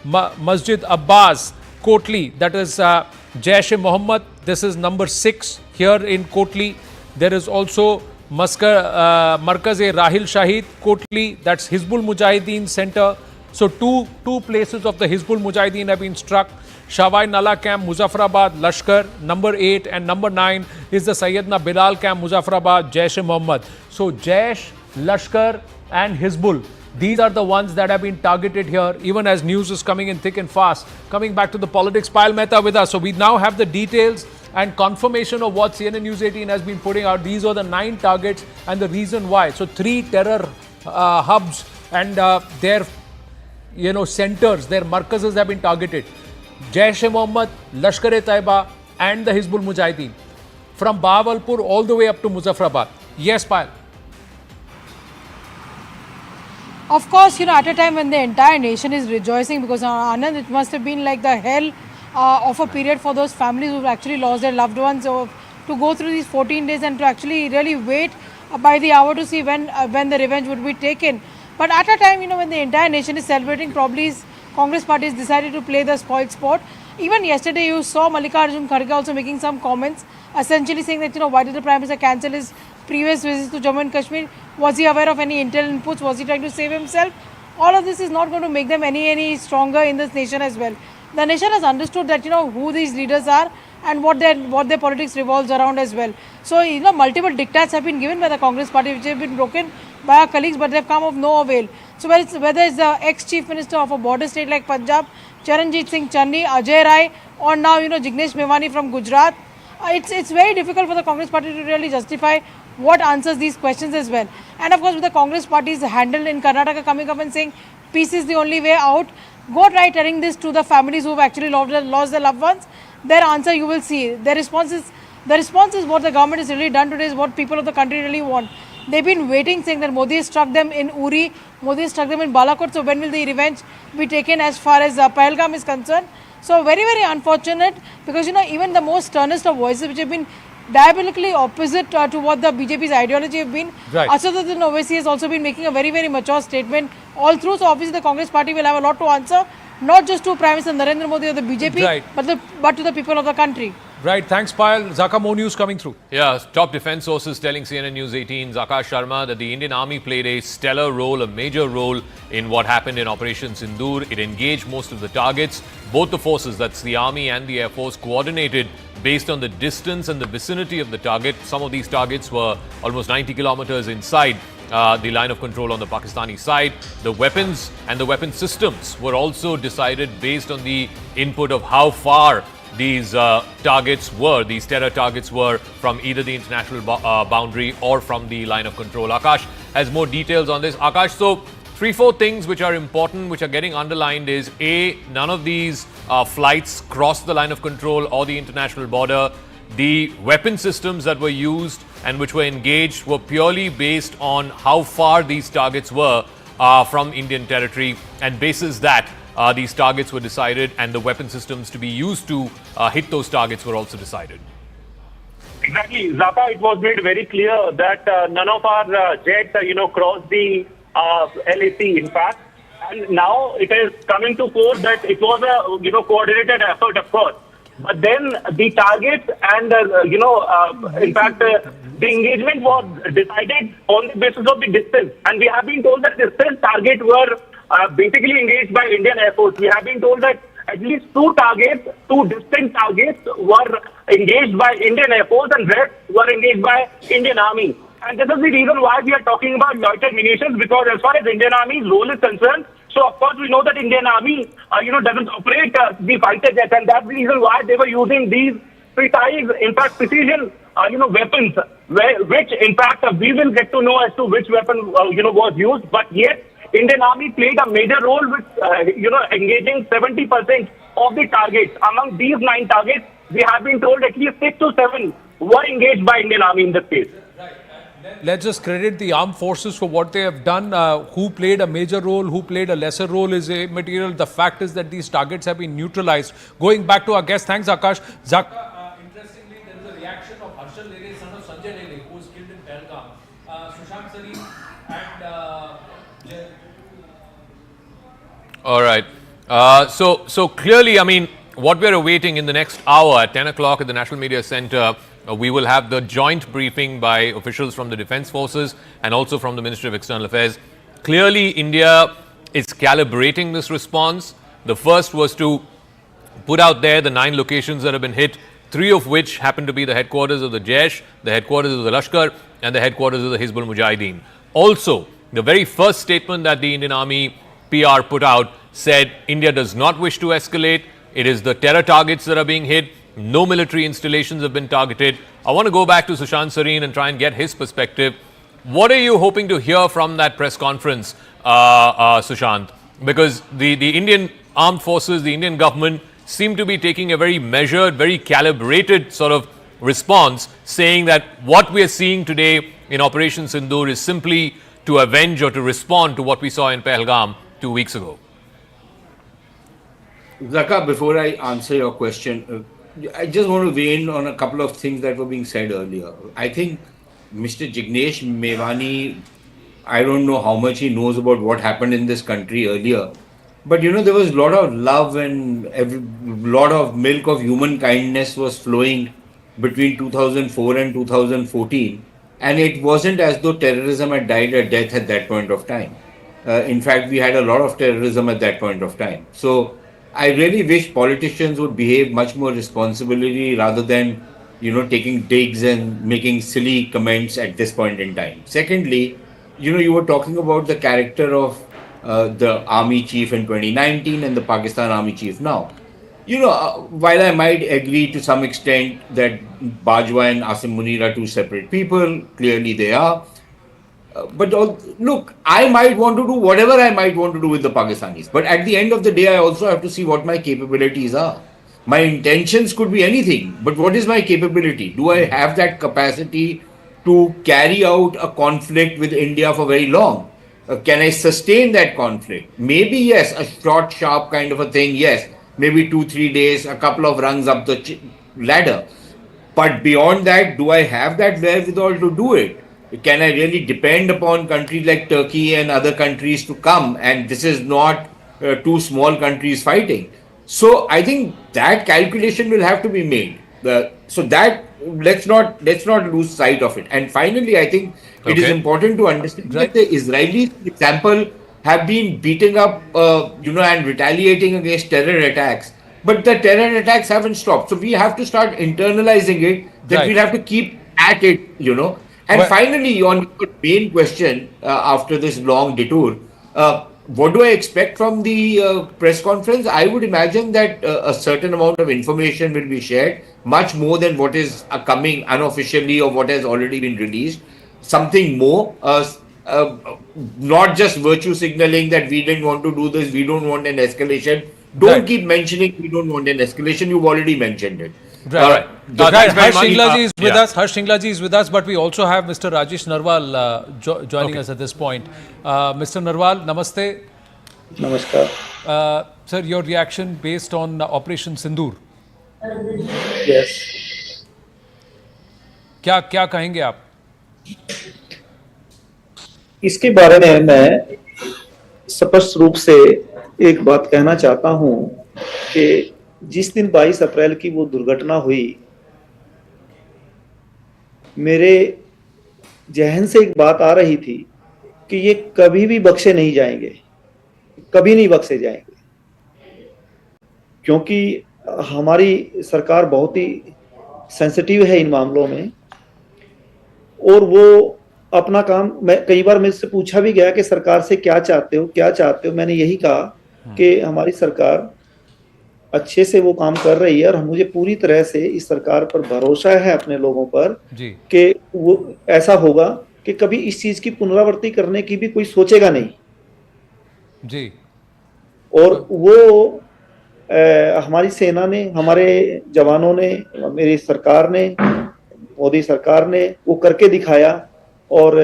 Masjid Abbas, Kotli, that is Jaish-e-Mohammad, this is number 6 here in Kotli. There is also Markaz-e-Rahil Shahid, Kotli, that's Hizbul Mujahideen Center. So two places of the Hizbul Mujahideen have been struck. Shawai Nala camp, Muzaffarabad, Lashkar, number 8, and number 9 is the Sayyidina Bilal camp, Muzaffarabad, Jaish-e-Mohammad. So Jaish, Lashkar and Hizbul, these are the ones that have been targeted here, even as news is coming in thick and fast. Coming back to the politics, Payal Mehta with us. So we now have the details and confirmation of what CNN News 18 has been putting out. These are the 9 targets and the reason why. So 3 terror hubs and their centers, their markazes have been targeted. Jaish-e-Mohammad, Lashkar-e-Taiba and the Hizbul Mujahideen. From Bahawalpur all the way up to Muzaffarabad. Yes, Payal. Of course, at a time when the entire nation is rejoicing, because Anand, it must have been like the hell of a period for those families who actually lost their loved ones, to go through these 14 days and to actually really wait by the hour to see when the revenge would be taken. But at a time, when the entire nation is celebrating, probably Congress party has decided to play the spoiled sport. Even yesterday, you saw Mallikarjun Kharge also making some comments, essentially saying that, why did the Prime Minister cancel his previous visits to Jammu and Kashmir? Was he aware of any intel inputs? Was he trying to save himself? All of this is not going to make them any stronger in this nation as well. The nation has understood that, who these leaders are and what their politics revolves around as well. So, multiple diktats have been given by the Congress party, which have been broken by our colleagues, but they've come of no avail. So, whether it's the ex-chief minister of a border state like Punjab, Charanjit Singh Channi, Ajay Rai, or now, Jignesh Mevani from Gujarat, it's very difficult for the Congress party to really justify what answers these questions as well. And of course, with the Congress party's handle in Karnataka coming up and saying peace is the only way out, go try telling this to the families who have actually lost their loved ones. Their answer you will see. The response is what the government has really done today is what people of the country really want. They've been waiting, saying that Modi has struck them in Uri, Modi has struck them in Balakot, so when will the revenge be taken as far as Pahalgam is concerned? So very, very unfortunate, because even the most sternest of voices which have been diabolically opposite to what the BJP's ideology have been. Right. Asaduddin Owaisi has also been making a very, very mature statement all through. So obviously the Congress party will have a lot to answer, not just to Prime Minister Narendra Modi or the BJP, right, but to the people of the country. Right. Thanks, Payal. Zaka, more news coming through. Yeah, top defense sources telling CNN News 18, Zaka Sharma, that the Indian Army played a stellar role, a major role in what happened in Operation Sindoor. It engaged most of the targets. Both the forces, that's the Army and the Air Force, coordinated based on the distance and the vicinity of the target. Some of these targets were almost 90 kilometers inside the line of control on the Pakistani side. The weapons and the weapon systems were also decided based on the input of how far these targets were, these terror targets were from either the international boundary or from the line of control. Akash has more details on this. Akash, so 3-4 things which are important, which are getting underlined is A, none of these flights crossed the line of control or the international border. The weapon systems that were used and which were engaged were purely based on how far these targets were from Indian territory, and basis that these targets were decided and the weapon systems to be used to hit those targets were also decided. Exactly, Zaka, it was made very clear that none of our jets, crossed the LAC, in fact. And now it is coming to fore that it was a, coordinated effort, of course. But then the targets and, in fact, the engagement was decided on the basis of the distance. And we have been told that distance targets were basically engaged by Indian Air Force. We have been told that at least 2 distinct targets were engaged by Indian Air Force and rest were engaged by Indian Army. And this is the reason why we are talking about loiter munitions, because as far as Indian Army's role is concerned, so of course we know that Indian Army, doesn't operate the fighter jets, and that's the reason why they were using these precise, in fact, precision, weapons, which in fact we will get to know as to which weapon, was used. But yet, Indian Army played a major role with, engaging 70% of the targets. Among these 9 targets, we have been told at least 6 to 7 were engaged by Indian Army in this case. Let's just credit the armed forces for what they have done. Who played a major role, who played a lesser role is immaterial. The fact is that these targets have been neutralized. Going back to our guest, thanks Akash. Interestingly, there is a reaction of Harshal Lele, son of Sanjay Lele, who was killed in Pahalgam. Sushant Salim and... All right. So clearly, I mean, what we're awaiting in the next hour at 10 o'clock at the National Media Center, we will have the joint briefing by officials from the Defence Forces and also from the Ministry of External Affairs. Clearly, India is calibrating this response. The first was to put out there the 9 locations that have been hit, 3 of which happen to be the headquarters of the Jaish, the headquarters of the Lashkar, and the headquarters of the Hizbul Mujahideen. Also, the very first statement that the Indian Army PR put out said India does not wish to escalate. It is the terror targets that are being hit. No military installations have been targeted. I want to go back to Sushant Sareen and try and get his perspective. What are you hoping to hear from that press conference, Sushant? Because the Indian armed forces, the Indian government seem to be taking a very measured, very calibrated sort of response, saying that what we are seeing today in Operation Sindoor is simply to avenge or to respond to what we saw in Pahalgam 2 weeks ago. Zaka, before I answer your question, I just want to weigh in on a couple of things that were being said earlier. I think Mr. Jignesh Mevani, I don't know how much he knows about what happened in this country earlier, but there was a lot of love and a lot of milk of human kindness was flowing between 2004 and 2014, and it wasn't as though terrorism had died a death at that point of time. In fact, we had a lot of terrorism at that point of time. So I really wish politicians would behave much more responsibly rather than, taking digs and making silly comments at this point in time. Secondly, you were talking about the character of the army chief in 2019 and the Pakistan army chief now. While I might agree to some extent that Bajwa and Asim Munir are two separate people, clearly they are. But look, I might want to do whatever I might want to do with the Pakistanis. But at the end of the day, I also have to see what my capabilities are. My intentions could be anything, but what is my capability? Do I have that capacity to carry out a conflict with India for very long? Can I sustain that conflict? Maybe yes, a short, sharp kind of a thing, yes. Maybe 2-3 days, a couple of rungs up the ladder. But beyond that, do I have that wherewithal to do it? Can I really depend upon countries like Turkey and other countries to come? And this is not two small countries fighting. So I think that calculation will have to be made. So that let's not lose sight of it. And finally, I think it is important to understand that the Israelis, for example, have been beating up, and retaliating against terror attacks. But the terror attacks haven't stopped. So we have to start internalizing it. That we'll have to keep at it, And finally, on your main question, after this long detour, what do I expect from the press conference? I would imagine that a certain amount of information will be shared, much more than what is coming unofficially or what has already been released. Something more, not just virtue signaling that we didn't want to do this, we don't want an escalation. Don't keep mentioning we don't want an escalation, you've already mentioned it. Right. Harsh Shinglaji is with us. Harsh Shinglaji is with us, but we also have Mr. Rajesh Narwal joining us at this point. Mr. Narwal, namaste. Namaskar. Sir, your reaction based on Operation Sindoor? Yes. क्या कहेंगे आप? इसके बारे में मैं स्पष्ट रूप से एक बात कहना चाहता हूं कि जिस दिन 22 अप्रैल की वो दुर्घटना हुई, मेरे जहन से एक बात आ रही थी कि ये कभी भी बख्शे नहीं जाएंगे, कभी नहीं बख्शे जाएंगे, क्योंकि हमारी सरकार बहुत ही सेंसिटिव है इन मामलों में और वो अपना काम, मैं कई बार मुझसे पूछा भी गया कि सरकार से क्या चाहते हो, मैंने यही कहा कि हमारी सरकार अच्छे से वो काम कर रही है और मुझे पूरी तरह से इस सरकार पर भरोसा है, अपने लोगों पर, कि वो ऐसा होगा कि कभी इस चीज की पुनरावृत्ति करने की भी कोई सोचेगा नहीं जी। और वो हमारी सेना ने, हमारे जवानों ने, मेरी सरकार ने, मोदी सरकार ने वो करके दिखाया और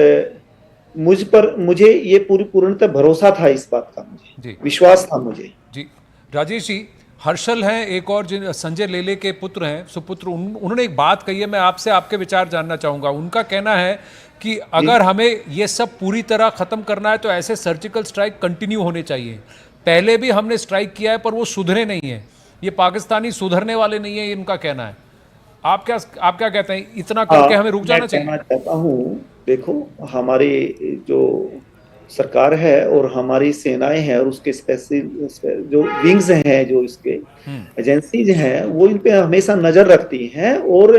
मुझे ये पूर्णतः भरोसा था, इस बात का मुझे विश्वास था मुझे जी। राजेश जी, हर्षल हैं एक और जिन संजय लेले के पुत्र हैं, सुपुत्र, उन्होंने एक बात कही है, मैं आपसे आपके विचार जानना चाहूँगा। उनका कहना है कि अगर हमें ये सब पूरी तरह ख़त्म करना है तो ऐसे सर्जिकल स्ट्राइक कंटिन्यू होने चाहिए। पहले भी हमने स्ट्राइक किया है पर वो सुधरे नहीं हैं, ये पाकिस्तानी सुधरने वाले नहीं हैं, ये उनका कहना है। आप क्या कहते हैं, इतना करके हमें रुक जाना चाहिए? मैं कहना चाहता हूँ, देखो हमारी जो सरकार है और हमारी सेनाएं हैं और उसके स्पेशल जो विंग्स हैं, जो इसके एजेंसीज हैं, वो इन पे हमेशा नजर रखती हैं और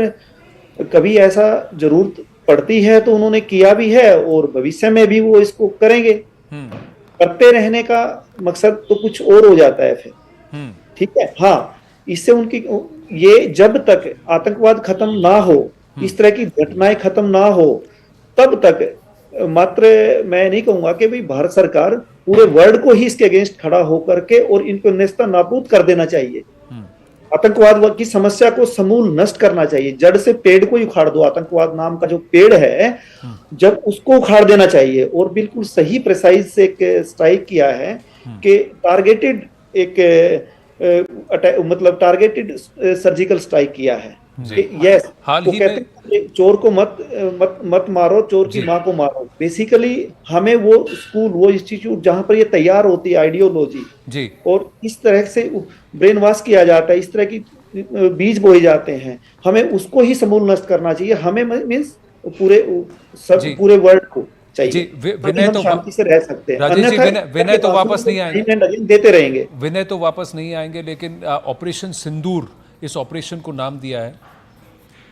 कभी ऐसा जरूरत पड़ती है तो उन्होंने किया भी है और भविष्य में भी वो इसको करेंगे। करते रहने का मकसद तो कुछ और हो जाता है फिर, ठीक है। हाँ, इससे उनकी ये जब तक आतंकवाद खत्म ना हो, इस तरह की घटनाएं खत्म ना हो, तब तक मात्र मैं नहीं कहूंगा कि भाई भारत सरकार पूरे वर्ल्ड को ही इसके अगेंस्ट खड़ा होकर के और इनको नेस्ता नाबूद कर देना चाहिए। आतंकवाद की समस्या को समूल नष्ट करना चाहिए, जड़ से पेड़ को ही उखाड़ दो। आतंकवाद नाम का जो पेड़ है, जब उसको उखाड़ देना चाहिए। और बिल्कुल सही प्रिसाइज से एक स्ट्राइक किया है कि टारगेटेड एक मतलब टारगेटेड सर्जिकल स्ट्राइक किया है। यस, वो कहते हैं चोर को मत मारो, चोर की माँ को मारो। बेसिकली हमें वो स्कूल, वो इंस्टीट्यूट जहां पर ये तैयार होती है आइडियोलॉजी, और इस तरह से ब्रेन वॉश किया जाता है, इस तरह की बीज बोए जाते हैं, हमें उसको ही समूल नष्ट करना चाहिए। हमें मीन्स पूरे वर्ल्ड को चाहिए, विनय तो शांति से रह सकते हैं। राजेश जी, विनय तो वापस नहीं आएंगे, देते रहेंगे। विनय तो वापस नहीं आएंगे, लेकिन ऑपरेशन सिंदूर, इस ऑपरेशन को नाम दिया है,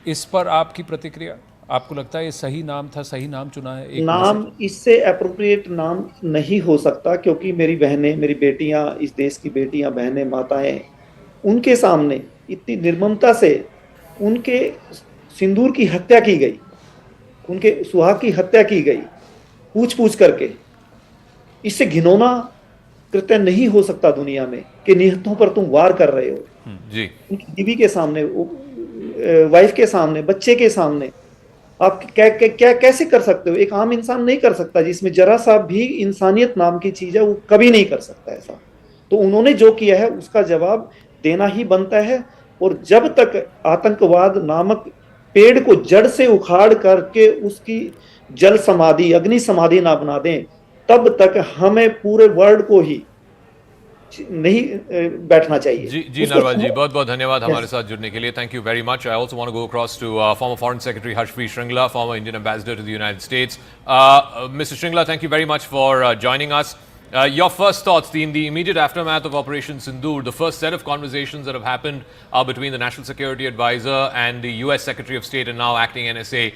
इस पर आपकी प्रतिक्रिया? आपको लगता है ये सही नाम था, सही नाम चुना है? एक नाम इससे अप्रोप्रिएट नाम नहीं हो सकता, क्योंकि मेरी बहनें, मेरी बेटियां, इस देश की बेटियां, बहनें, माताएं, उनके सामने इतनी निर्ममता से उनके सिंदूर की हत्या की गई, उनके सुहाग की हत्या की गई पूछ पूछ करके। इससे घिनौना कृत्य नहीं हो सकता दुनिया में कि निहत्थों पर तुम वार कर रहे हो। जी, उनकी बीवी के सामने, वाइफ के सामने, बच्चे के सामने आप क्या कैसे कर सकते हो? एक आम इंसान नहीं कर सकता, जिसमें जरा सा भी इंसानियत नाम की चीज है, वो कभी नहीं कर सकता ऐसा। तो उन्होंने जो किया है उसका जवाब देना ही बनता है। और जब तक आतंकवाद नामक पेड़ को जड़ से उखाड़ करके उसकी जल समाधि, अग्नि समाधि ना बना दें, तब तक हमें पूरे वर्ल्ड को ही नहीं बैठना चाहिए। जी नरवाल जी, बहुत बहुत धन्यवाद हमारे साथ जुड़ने के लिए। Thank you very much. I also want to go across to former foreign secretary Harshpreet Shringla, former Indian ambassador to the United States. Mr. Shringla, thank you very much for joining us. Your first thoughts in the immediate aftermath of Operation Sindoor, the first set of conversations that have happened between the National Security Advisor and the US Secretary of State and now acting NSA,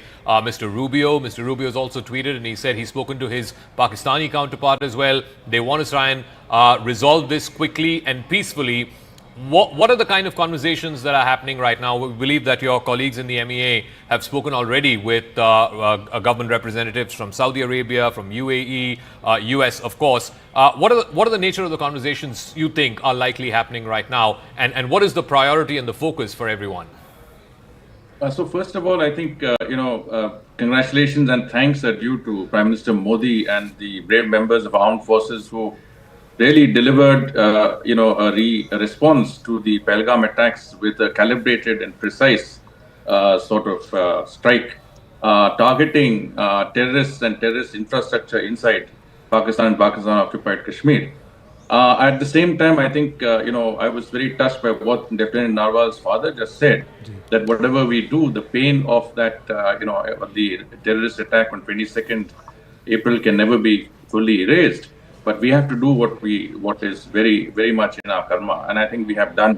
Mr. Rubio. Mr. Rubio has also tweeted and he said he's spoken to his Pakistani counterpart as well. They want to try and resolve this quickly and peacefully. What are the kind of conversations that are happening right now? We believe that your colleagues in the MEA have spoken already with government representatives from Saudi Arabia, from UAE, US, of course. What are the nature of the conversations you think are likely happening right now, and what is the priority and the focus for everyone? So first of all, I think congratulations and thanks are due to Prime Minister Modi and the brave members of armed forces who really delivered, a response to the Pahalgam attacks with a calibrated and precise sort of strike, targeting terrorists and terrorist infrastructure inside Pakistan and Pakistan-occupied Kashmir. At the same time, I think, I was very touched by what Lieutenant Narwal's father just said, that whatever we do, the pain of that, the terrorist attack on 22nd April can never be fully erased. But we have to do what is very, very much in our karma, and I think we have done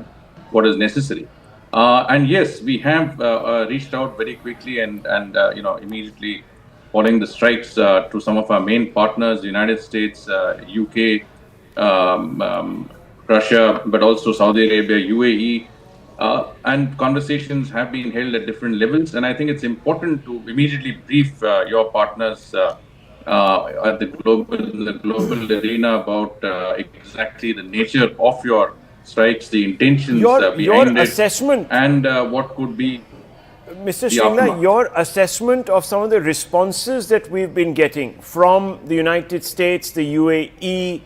what is necessary. And yes, we have reached out very quickly and immediately following the strikes to some of our main partners, the United States, UK, Russia, but also Saudi Arabia, UAE, and conversations have been held at different levels. And I think it's important to immediately brief your partners at the global arena about exactly the nature of your strikes, the intentions behind it, assessment, and what could be. Mr. Shringla, your assessment of some of the responses that we've been getting from the United States, the UAE,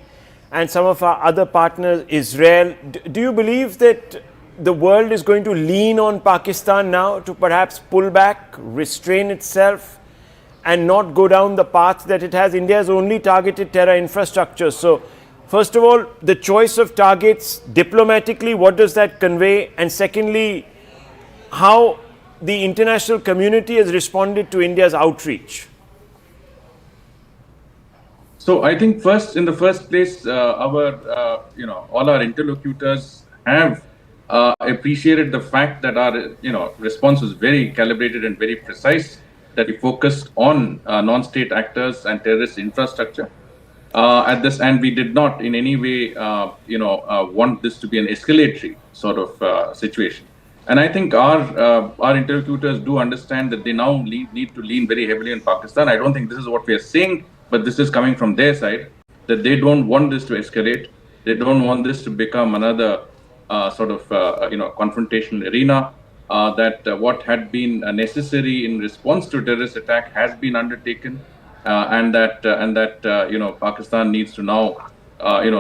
and some of our other partners, Israel, do you believe that the world is going to lean on Pakistan now to perhaps pull back, restrain itself, and not go down the path that it has? India has only targeted terror infrastructure. So, first of all, the choice of targets diplomatically, what does that convey? And secondly, how the international community has responded to India's outreach? So I think in the first place, all our interlocutors have appreciated the fact that our response was very calibrated and very precise, that we focused on non-state actors and terrorist infrastructure at this, and we did not in any way want this to be an escalatory sort of situation. And I think our interlocutors do understand that they now need to lean very heavily on Pakistan. I don't think this is what we are saying, but this is coming from their side, that they don't want this to escalate. They don't want this to become another confrontation arena. That what had been necessary in response to terrorist attack has been undertaken, and that Pakistan needs to now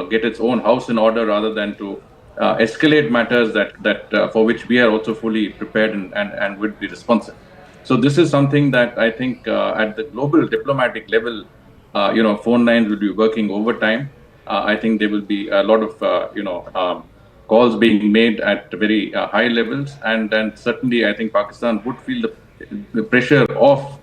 get its own house in order rather than to escalate matters that for which we are also fully prepared and would be responsive. So this is something that I think at the global diplomatic level, phone lines will be working overtime. I think there will be a lot of calls being made at very high levels, and certainly I think Pakistan would feel the pressure of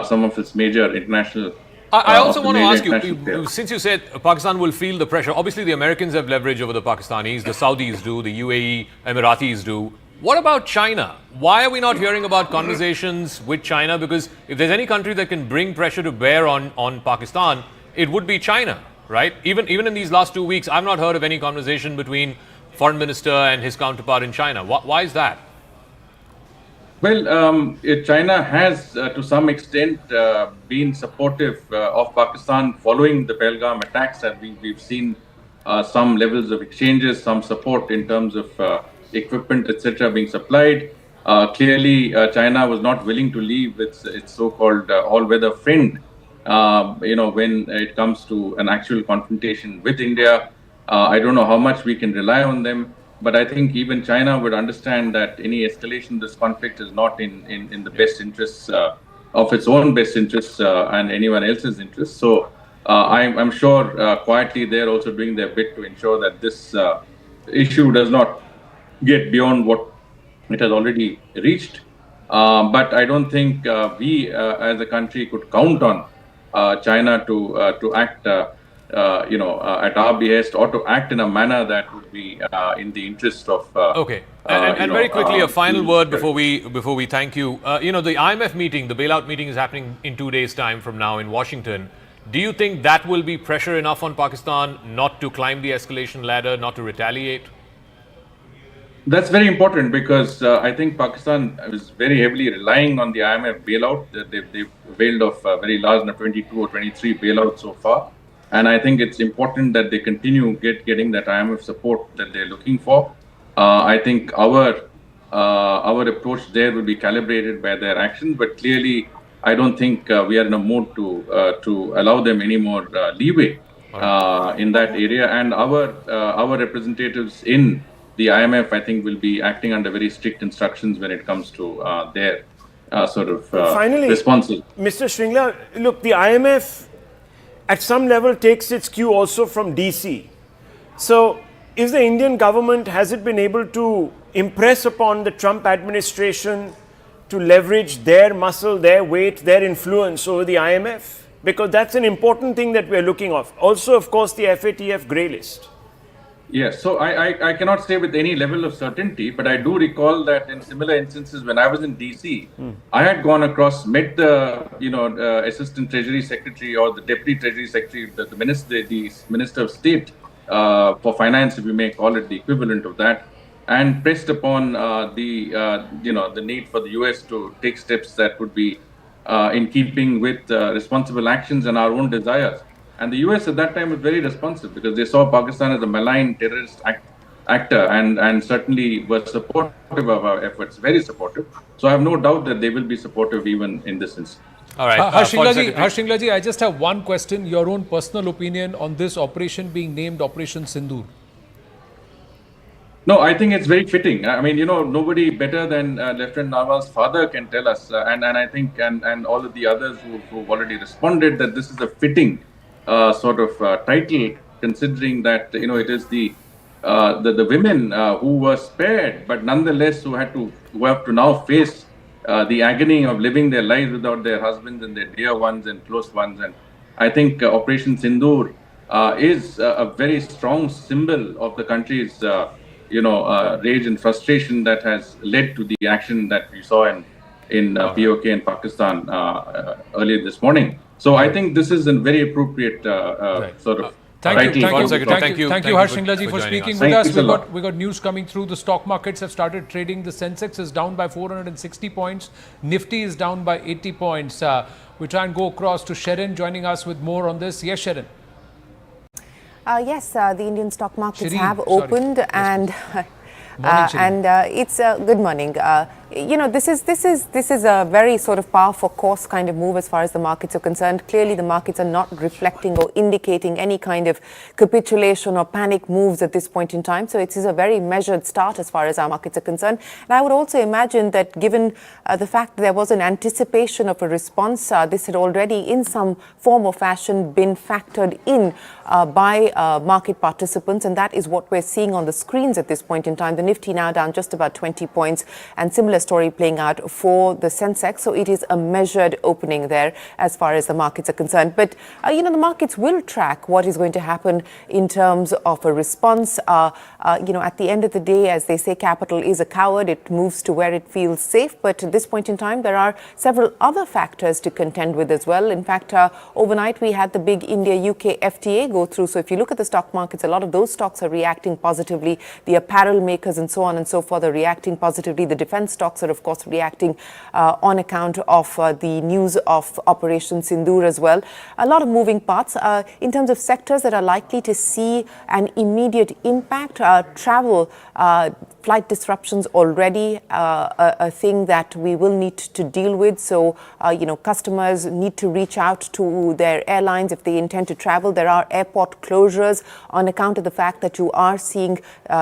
some of its major international. I also want to ask you, since you said Pakistan will feel the pressure, obviously the Americans have leverage over the Pakistanis, the Saudis do, the UAE, Emiratis do. What about China? Why are we not hearing about conversations with China? Because if there's any country that can bring pressure to bear on Pakistan, it would be China, right? Even in these last 2 weeks, I've not heard of any conversation between Foreign Minister and his counterpart in China. Why is that? Well, China has, to some extent, been supportive of Pakistan following the Pahalgam attacks, and we've seen some levels of exchanges, some support in terms of equipment, etc., being supplied. Clearly, China was not willing to leave its so-called all-weather friend. When it comes to an actual confrontation with India, I don't know how much we can rely on them. But I think even China would understand that any escalation of this conflict is not in the best interests of its own best interests and anyone else's interests. So I'm sure quietly they're also doing their bit to ensure that this issue does not get beyond what it has already reached. But I don't think we as a country could count on China to act at our behest, or to act in a manner that would be in the interest of. Okay, and very quickly, a final word before we thank you. The IMF meeting, the bailout meeting, is happening in 2 days' time from now in Washington. Do you think that will be pressure enough on Pakistan not to climb the escalation ladder, not to retaliate? That's very important, because I think Pakistan is very heavily relying on the IMF bailout. They've availed of very large, 22 or 23 bailouts so far. And I think it's important that they continue getting that IMF support that they're looking for. I think our approach there will be calibrated by their actions, but clearly I don't think we are in a mood to allow them any more leeway in that area. And our representatives in the IMF, I think, will be acting under very strict instructions when it comes to their Finally, responses. Mr. Shringla, look, the IMF at some level takes its cue also from DC. So is the Indian government, has it been able to impress upon the Trump administration to leverage their muscle, their weight, their influence over the IMF? Because that's an important thing that we're looking at. Also, of course, the FATF grey list. Yes, so I cannot say with any level of certainty, but I do recall that in similar instances when I was in DC, I had gone across, met the Assistant Treasury Secretary or the Deputy Treasury Secretary, the Minister of State for Finance, if you may call it the equivalent of that, and pressed upon the need for the US to take steps that would be in keeping with responsible actions and our own desires. And the US at that time was very responsive, because they saw Pakistan as a malign terrorist actor and certainly were supportive of our efforts, very supportive. So I have no doubt that they will be supportive even in this instance. All right. Harshinglaji, I just have one question, your own personal opinion on this operation being named Operation Sindoor. No, I think it's very fitting. I mean, nobody better than Lieutenant Nawal's father can tell us, and I think and all of the others who've already responded, that this is a fitting title, considering that it is the women who were spared, but nonetheless who have to now face the agony of living their lives without their husbands and their dear ones and close ones. And I think Operation Sindoor is a very strong symbol of the country's rage and frustration that has led to the action that we saw in POK and Pakistan earlier this morning. So I think this is a very appropriate Thank Right. you, Thank you, thank you, Harsh for Shingla ji, for joining speaking us. with us. Thanks a lot. We got news coming through. The stock markets have started trading. The Sensex is down by 460 points. Nifty is down by 80 points. We try and go across to Sharon joining us with more on this. Yes, Sharon. Yes, the Indian stock markets Shireen, have sorry. opened, Yes, and Morning, Shireen. it's good morning. You know, this is a very sort of par for course kind of move as far as the markets are concerned. Clearly, the markets are not reflecting or indicating any kind of capitulation or panic moves at this point in time. So it is a very measured start as far as our markets are concerned. And I would also imagine that given the fact that there was an anticipation of a response, this had already in some form or fashion been factored in by market participants, and that is what we're seeing on the screens at this point in time. The Nifty now down just about 20 points, and similar story playing out for the Sensex. So it is a measured opening there as far as the markets are concerned. But you know, the markets will track what is going to happen in terms of a response. You know, at the end of the day, as they say, capital is a coward. It moves to where it feels safe. But at this point in time, there are several other factors to contend with as well. In fact, overnight we had the big India-UK FTA go through. So if you look at the stock markets, a lot of those stocks are reacting positively. The apparel makers and so on and so forth are reacting positively. The defense stocks are, of course, reacting on account of the news of Operation Sindoor as well. A lot of moving parts. In terms of sectors that are likely to see an immediate impact, travel, flight disruptions already a thing that we will need to deal with. So, you know, customers need to reach out to their airlines if they intend to travel. There are airport closures on account of the fact that you are seeing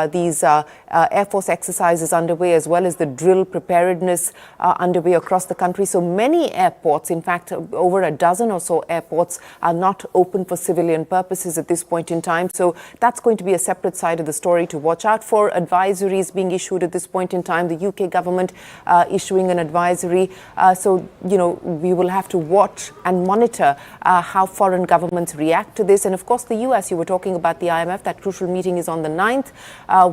these Air Force exercises underway, as well as the drill preparedness underway across the country. So many airports, in fact, over a dozen or so airports are not open for civilian purposes at this point in time. So that's going to be a separate side of the story to watch out for. Advisories being issued at this point in time, the UK government issuing an advisory. So, you know, we will have to watch and monitor how foreign governments react to this. And of course, the US, you were talking about the IMF, that crucial meeting is on the 9th.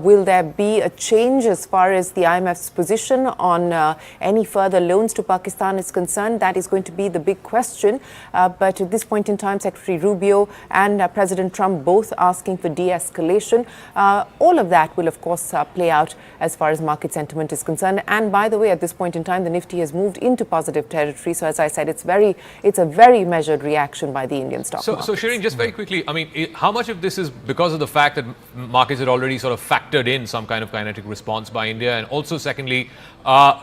Will there be a change as far as the IMF's position on any further loans to Pakistan is concerned? That is going to be the big question. But at this point in time, Secretary Rubio and President Trump both asking for de-escalation. All of that will, of course, play out as far as market sentiment is concerned. And by the way, at this point in time, the Nifty has moved into positive territory. So as I said, it's a very measured reaction by the Indian stock market. So Shireen, just very quickly, I mean, how much of this is because of the fact that markets had already sort of factored in some kind of kinetic response by India? And also, secondly,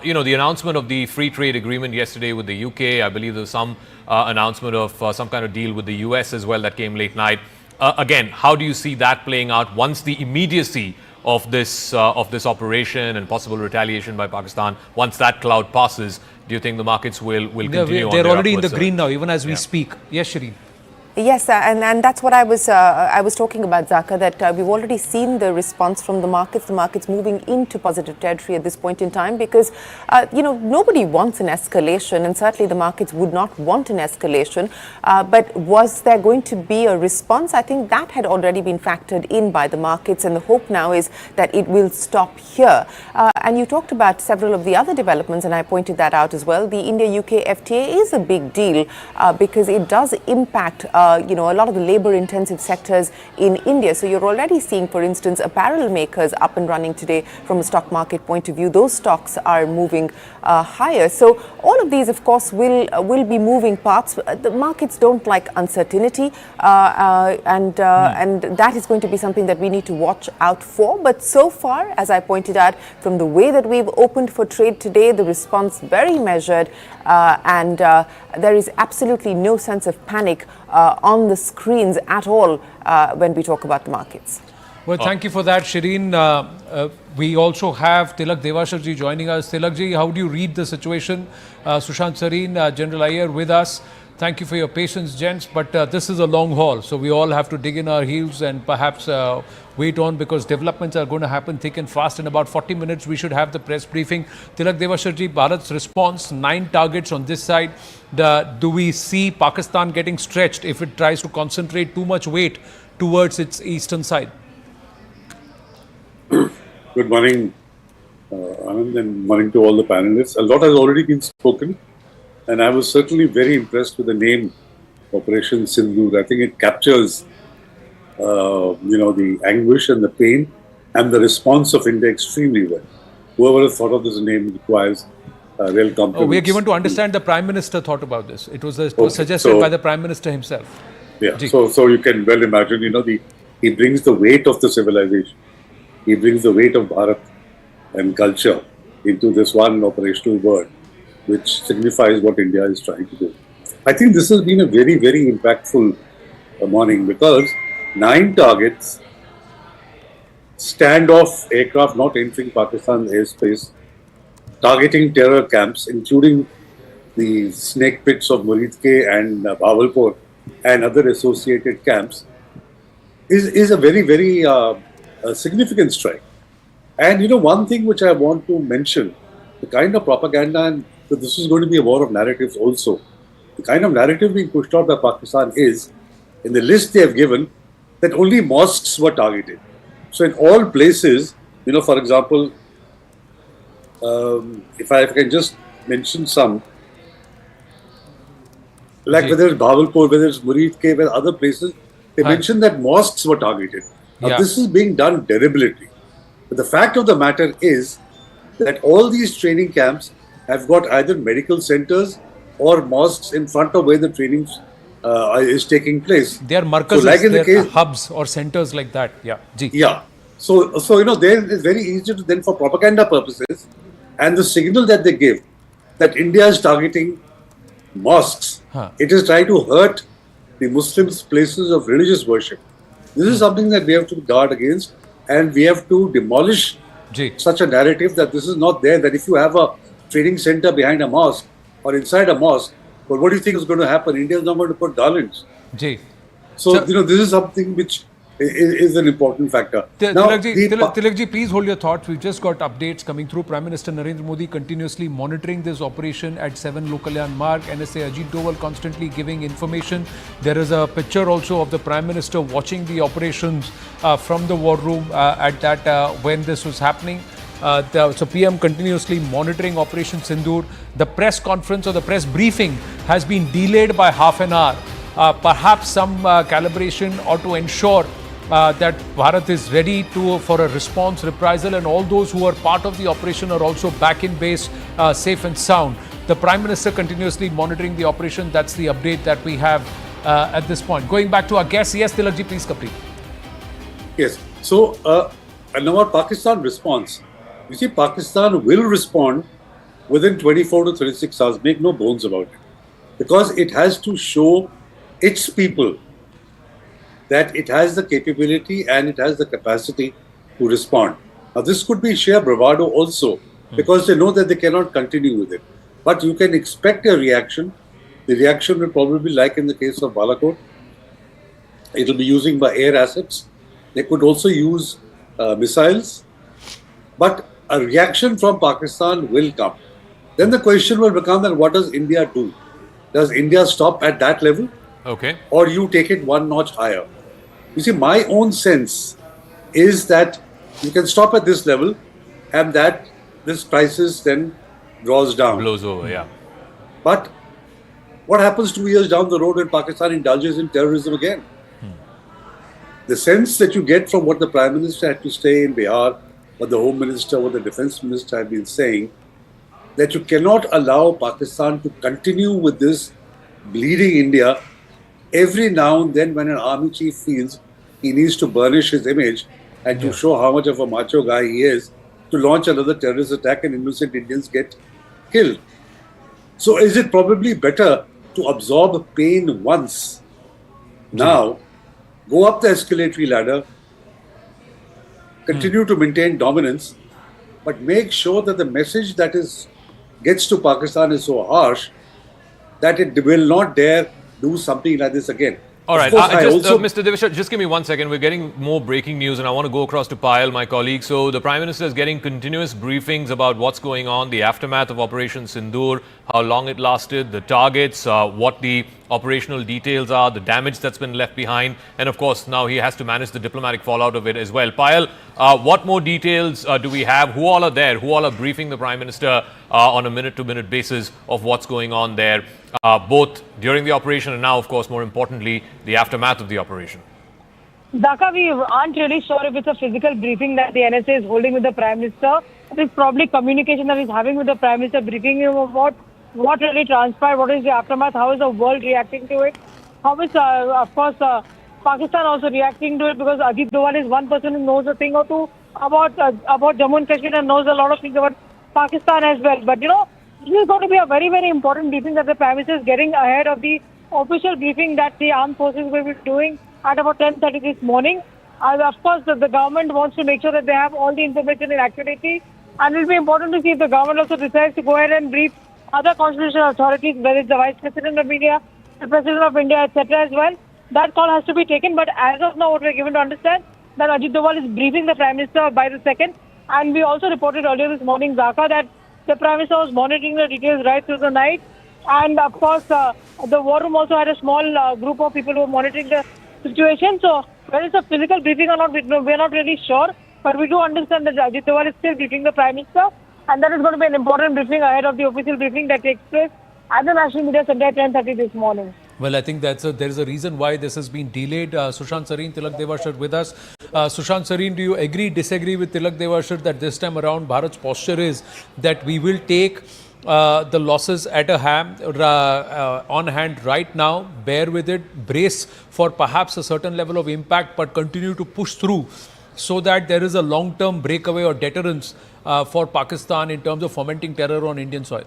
you know, the announcement of the free trade agreement yesterday with the UK, I believe there was some announcement of some kind of deal with the US as well that came late night. Again, how do you see that playing out once the immediacy of this operation and possible retaliation by Pakistan, once that cloud passes, do you think the markets will continue on They're their already in the upward green surge? now, even as we speak. Yes, Shireen. Yes, and that's what I was talking about, Zaka, that we've already seen the response from the markets moving into positive territory at this point in time, because, you know, nobody wants an escalation, and certainly the markets would not want an escalation. But was there going to be a response? I think that had already been factored in by the markets, and the hope now is that it will stop here. And you talked about several of the other developments, and I pointed that out as well. The India-UK FTA is a big deal because it does impact you know, a lot of the labor-intensive sectors in India. So you're already seeing, for instance, apparel makers up and running today from a stock market point of view. Those stocks are moving higher. So all of these, of course, will be moving parts. The markets don't like uncertainty, and that is going to be something that we need to watch out for. But so far, as I pointed out, from the way that we've opened for trade today, the response very measured, and there is absolutely no sense of panic on the screens at all when we talk about the markets. Well, thank you for that, Shireen. We also have Tilak Devasharji joining us. Tilakji, how do you read the situation? Sushant Sareen, General Iyer with us. Thank you for your patience, gents, but this is a long haul, so we all have to dig in our heels and perhaps wait on, because developments are going to happen thick and fast. In about 40 minutes, we should have the press briefing. Tilak Devasharji, Bharat's response, 9 targets on this side. Do we see Pakistan getting stretched if it tries to concentrate too much weight towards its eastern side? Good morning, Anand, and morning to all the panelists. A lot has already been spoken, and I was certainly very impressed with the name Operation Sindoor. I think it captures the anguish and the pain and the response of India extremely well. Whoever has thought of this name requires real compliments. We are given to understand the Prime Minister thought about this. It was suggested so- by the Prime Minister himself. Yeah, so you can well imagine, he brings the weight of the civilization. He brings the weight of Bharat and culture into this one operational word, which signifies what India is trying to do. I think this has been a very, very impactful morning because 9 targets, standoff aircraft not entering Pakistan's airspace, targeting terror camps, including the snake pits of Muridke and Bahawalpur and other associated camps, is a very, very significant strike. And one thing which I want to mention, the kind of propaganda, and this is going to be a war of narratives also. The kind of narrative being pushed out by Pakistan is, in the list they have given, that only mosques were targeted. So in all places, for example, if I can just mention some, like whether it's Bahawalpur, whether it's Muridke, whether other places, they mention that mosques were targeted. Now this is being done deliberately. But the fact of the matter is that all these training camps have got either medical centers or mosques in front of where the training is taking place. They are markazes, like in the they are case, hubs or centers like that. Yeah. yeah. So there it's very easy to then, for propaganda purposes, and the signal that they give that India is targeting mosques, it is trying to hurt the Muslims' places of religious worship. This is something that we have to guard against, and we have to demolish such a narrative that this is not there, that if you have a training center behind a mosque or inside a mosque, but what do you think is going to happen? India is not going to put garlands. So, this is something which is an important factor. Tilakji, please hold your thoughts. We've just got updates coming through. Prime Minister Narendra Modi continuously monitoring this operation at 7 Lokalyan Marg. NSA Ajit Doval constantly giving information. There is a picture also of the Prime Minister watching the operations from the war room at that when this was happening. So PM continuously monitoring Operation Sindoor. The press conference or the press briefing has been delayed by half an hour. Perhaps some calibration or to ensure that Bharat is ready for a response, reprisal, and all those who are part of the operation are also back in base, safe and sound. The Prime Minister continuously monitoring the operation. That's the update that we have at this point. Going back to our guest, yes, Tilakji, please complete. Yes. So, and now our Pakistan response. You see, Pakistan will respond within 24 to 36 hours. Make no bones about it, because it has to show its people that it has the capability and it has the capacity to respond. Now, this could be sheer bravado also, because they know that they cannot continue with it. But you can expect a reaction. The reaction will probably be like in the case of Balakot. It will be using by air assets. They could also use missiles. But a reaction from Pakistan will come. Then the question will become that what does India do? Does India stop at that level? Okay. Or you take it one notch higher? You see, my own sense is that you can stop at this level and that this crisis then draws down. Blows over, yeah. But what happens 2 years down the road when Pakistan indulges in terrorism again? The sense that you get from what the Prime Minister had to say in Bihar, what the Home Minister, what the Defence Minister have been saying, that you cannot allow Pakistan to continue with this bleeding India. Every now and then when an army chief feels he needs to burnish his image and to show how much of a macho guy he is, to launch another terrorist attack and innocent Indians get killed. So is it probably better to absorb pain once, now, go up the escalatory ladder, continue to maintain dominance, but make sure that the message that gets to Pakistan is so harsh that it will not dare do something like this again. All right, Mr. Deveshwar, just give me 1 second. We're getting more breaking news and I want to go across to Payal, my colleague. So the Prime Minister is getting continuous briefings about what's going on, the aftermath of Operation Sindoor, how long it lasted, the targets, what the operational details are, the damage that's been left behind, and of course now he has to manage the diplomatic fallout of it as well. Payal, what more details do we have? Who all are there? Who all are briefing the Prime Minister on a minute-to-minute basis of what's going on there, both during the operation and now, of course, more importantly, the aftermath of the operation? Dhaka, we aren't really sure if it's a physical briefing that the NSA is holding with the Prime Minister. It is probably communication that he's having with the Prime Minister, briefing him about what really transpired, what is the aftermath, how is the world reacting to it, how is, of course, Pakistan also reacting to it, because Ajit Doval is one person who knows a thing or two about Jammu and Kashmir and knows a lot of things about Pakistan as well. But, this is going to be a very, very important briefing that the Prime Minister is getting ahead of the official briefing that the armed forces will be doing at about 10:30 this morning. Of course, the government wants to make sure that they have all the information in accuracy, and it will be important to see if the government also decides to go ahead and brief other constitutional authorities, whether it's the Vice President of India, the President of India, etc. as well. That call has to be taken, but as of now, what we're given to understand that Ajit Doval is briefing the Prime Minister by the second, and we also reported earlier this morning, Zaka, that the Prime Minister was monitoring the details right through the night, and of course, the War Room also had a small group of people who were monitoring the situation. So whether it's a physical briefing or not, we're not really sure. But we do understand that Ajit Doval is still briefing the Prime Minister, and that is going to be an important briefing ahead of the official briefing that takes place at the National Media Center at 10:30 this morning. Well, I think there is a reason why this has been delayed. Sushant Sareen, Tilak Devashar with us. Sushant Sareen, do you agree, disagree with Tilak Devashar that this time around Bharat's posture is that we will take the losses at a on hand right now, bear with it, brace for perhaps a certain level of impact, but continue to push through so that there is a long-term breakaway or deterrence for Pakistan in terms of fomenting terror on Indian soil?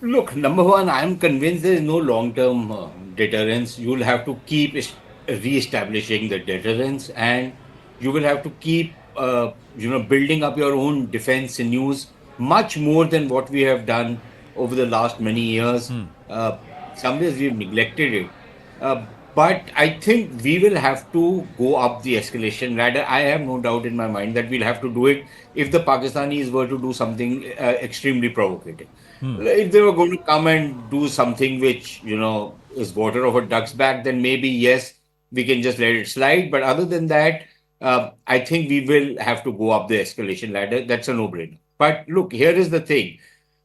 Look, number one, I am convinced there is no long-term deterrence. You will have to keep re-establishing the deterrence, and you will have to keep, building up your own defense sinews much more than what we have done over the last many years. Some ways we've neglected it. But I think we will have to go up the escalation ladder. I have no doubt in my mind that we'll have to do it if the Pakistanis were to do something extremely provocative. If they were going to come and do something which, is water off a duck's back, then maybe, yes, we can just let it slide. But other than that, I think we will have to go up the escalation ladder. That's a no-brainer. But look, here is the thing.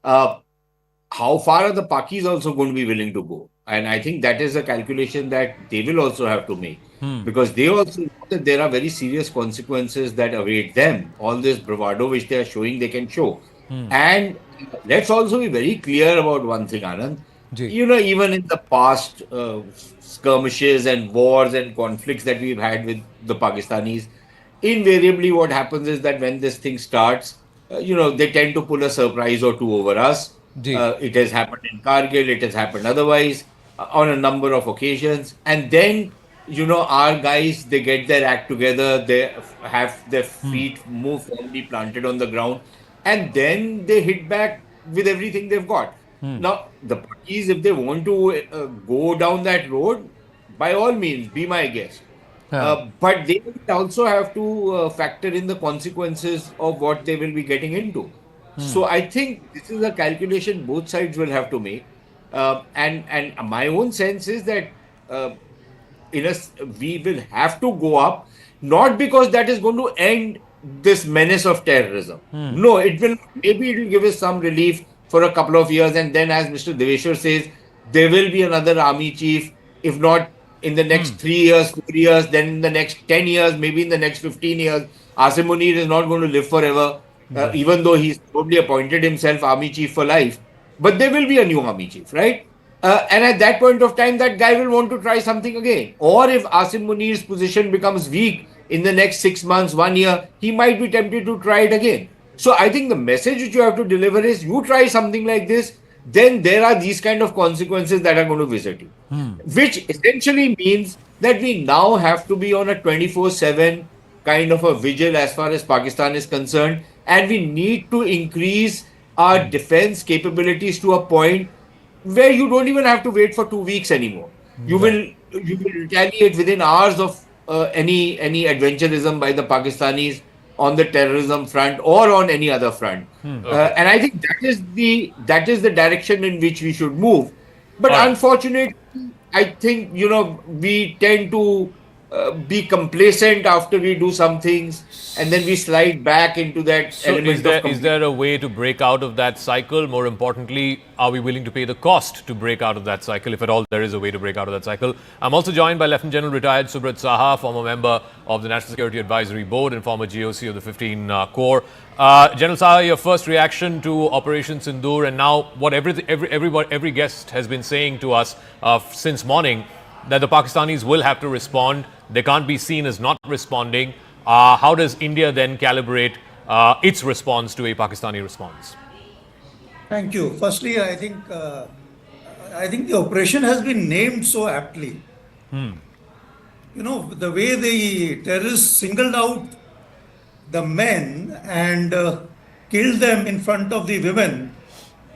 How far are the Pakis also going to be willing to go? And I think that is a calculation that they will also have to make. Because they also know that there are very serious consequences that await them. All this bravado which they are showing, they can show. And let's also be very clear about one thing, Anand. Even in the past skirmishes and wars and conflicts that we've had with the Pakistanis, invariably what happens is that when this thing starts, they tend to pull a surprise or two over us. It has happened in Kargil, it has happened otherwise on a number of occasions. And then, our guys, they get their act together, they have their feet more firmly planted on the ground, and then they hit back with everything they've got. Now, the Pakis, if they want to go down that road, by all means, be my guest. But they will also have to factor in the consequences of what they will be getting into. So I think this is a calculation both sides will have to make. And my own sense is that we will have to go up, not because that is going to end this menace of terrorism. No, maybe it will give us some relief for a couple of years, and then, as Mr. Deveshwar says, there will be another army chief, if not in the next 3 years, 4 years, then in the next 10 years, maybe in the next 15 years. Asim Munir is not going to live forever, even though he's probably appointed himself army chief for life. But there will be a new army chief, right? And at that point of time, that guy will want to try something again. Or if Asim Munir's position becomes weak in the next 6 months, 1 year, he might be tempted to try it again. So I think the message which you have to deliver is, you try something like this, then there are these kind of consequences that are going to visit you. Which essentially means that we now have to be on a 24/7 kind of a vigil as far as Pakistan is concerned, and we need to increase our defense capabilities to a point where you don't even have to wait for 2 weeks anymore. You will retaliate within hours of any adventurism by the Pakistanis on the terrorism front or on any other front. And I think that is the direction in which we should move. But unfortunately, I think, we tend to be complacent after we do some things, and then we slide back into that So element is there a way to break out of that cycle? More importantly, are we willing to pay the cost to break out of that cycle, if at all there is a way to break out of that cycle? I'm also joined by Lieutenant General retired Subrat Saha, former member of the National Security Advisory Board and former GOC of the 15 Corps. General Saha, your first reaction to Operation Sindoor, and now what every guest has been saying to us since morning, that the Pakistanis will have to respond. They can't be seen as not responding. How does India then calibrate its response to a Pakistani response? Thank you. Firstly, I think the operation has been named so aptly. You know, the way the terrorists singled out the men and killed them in front of the women,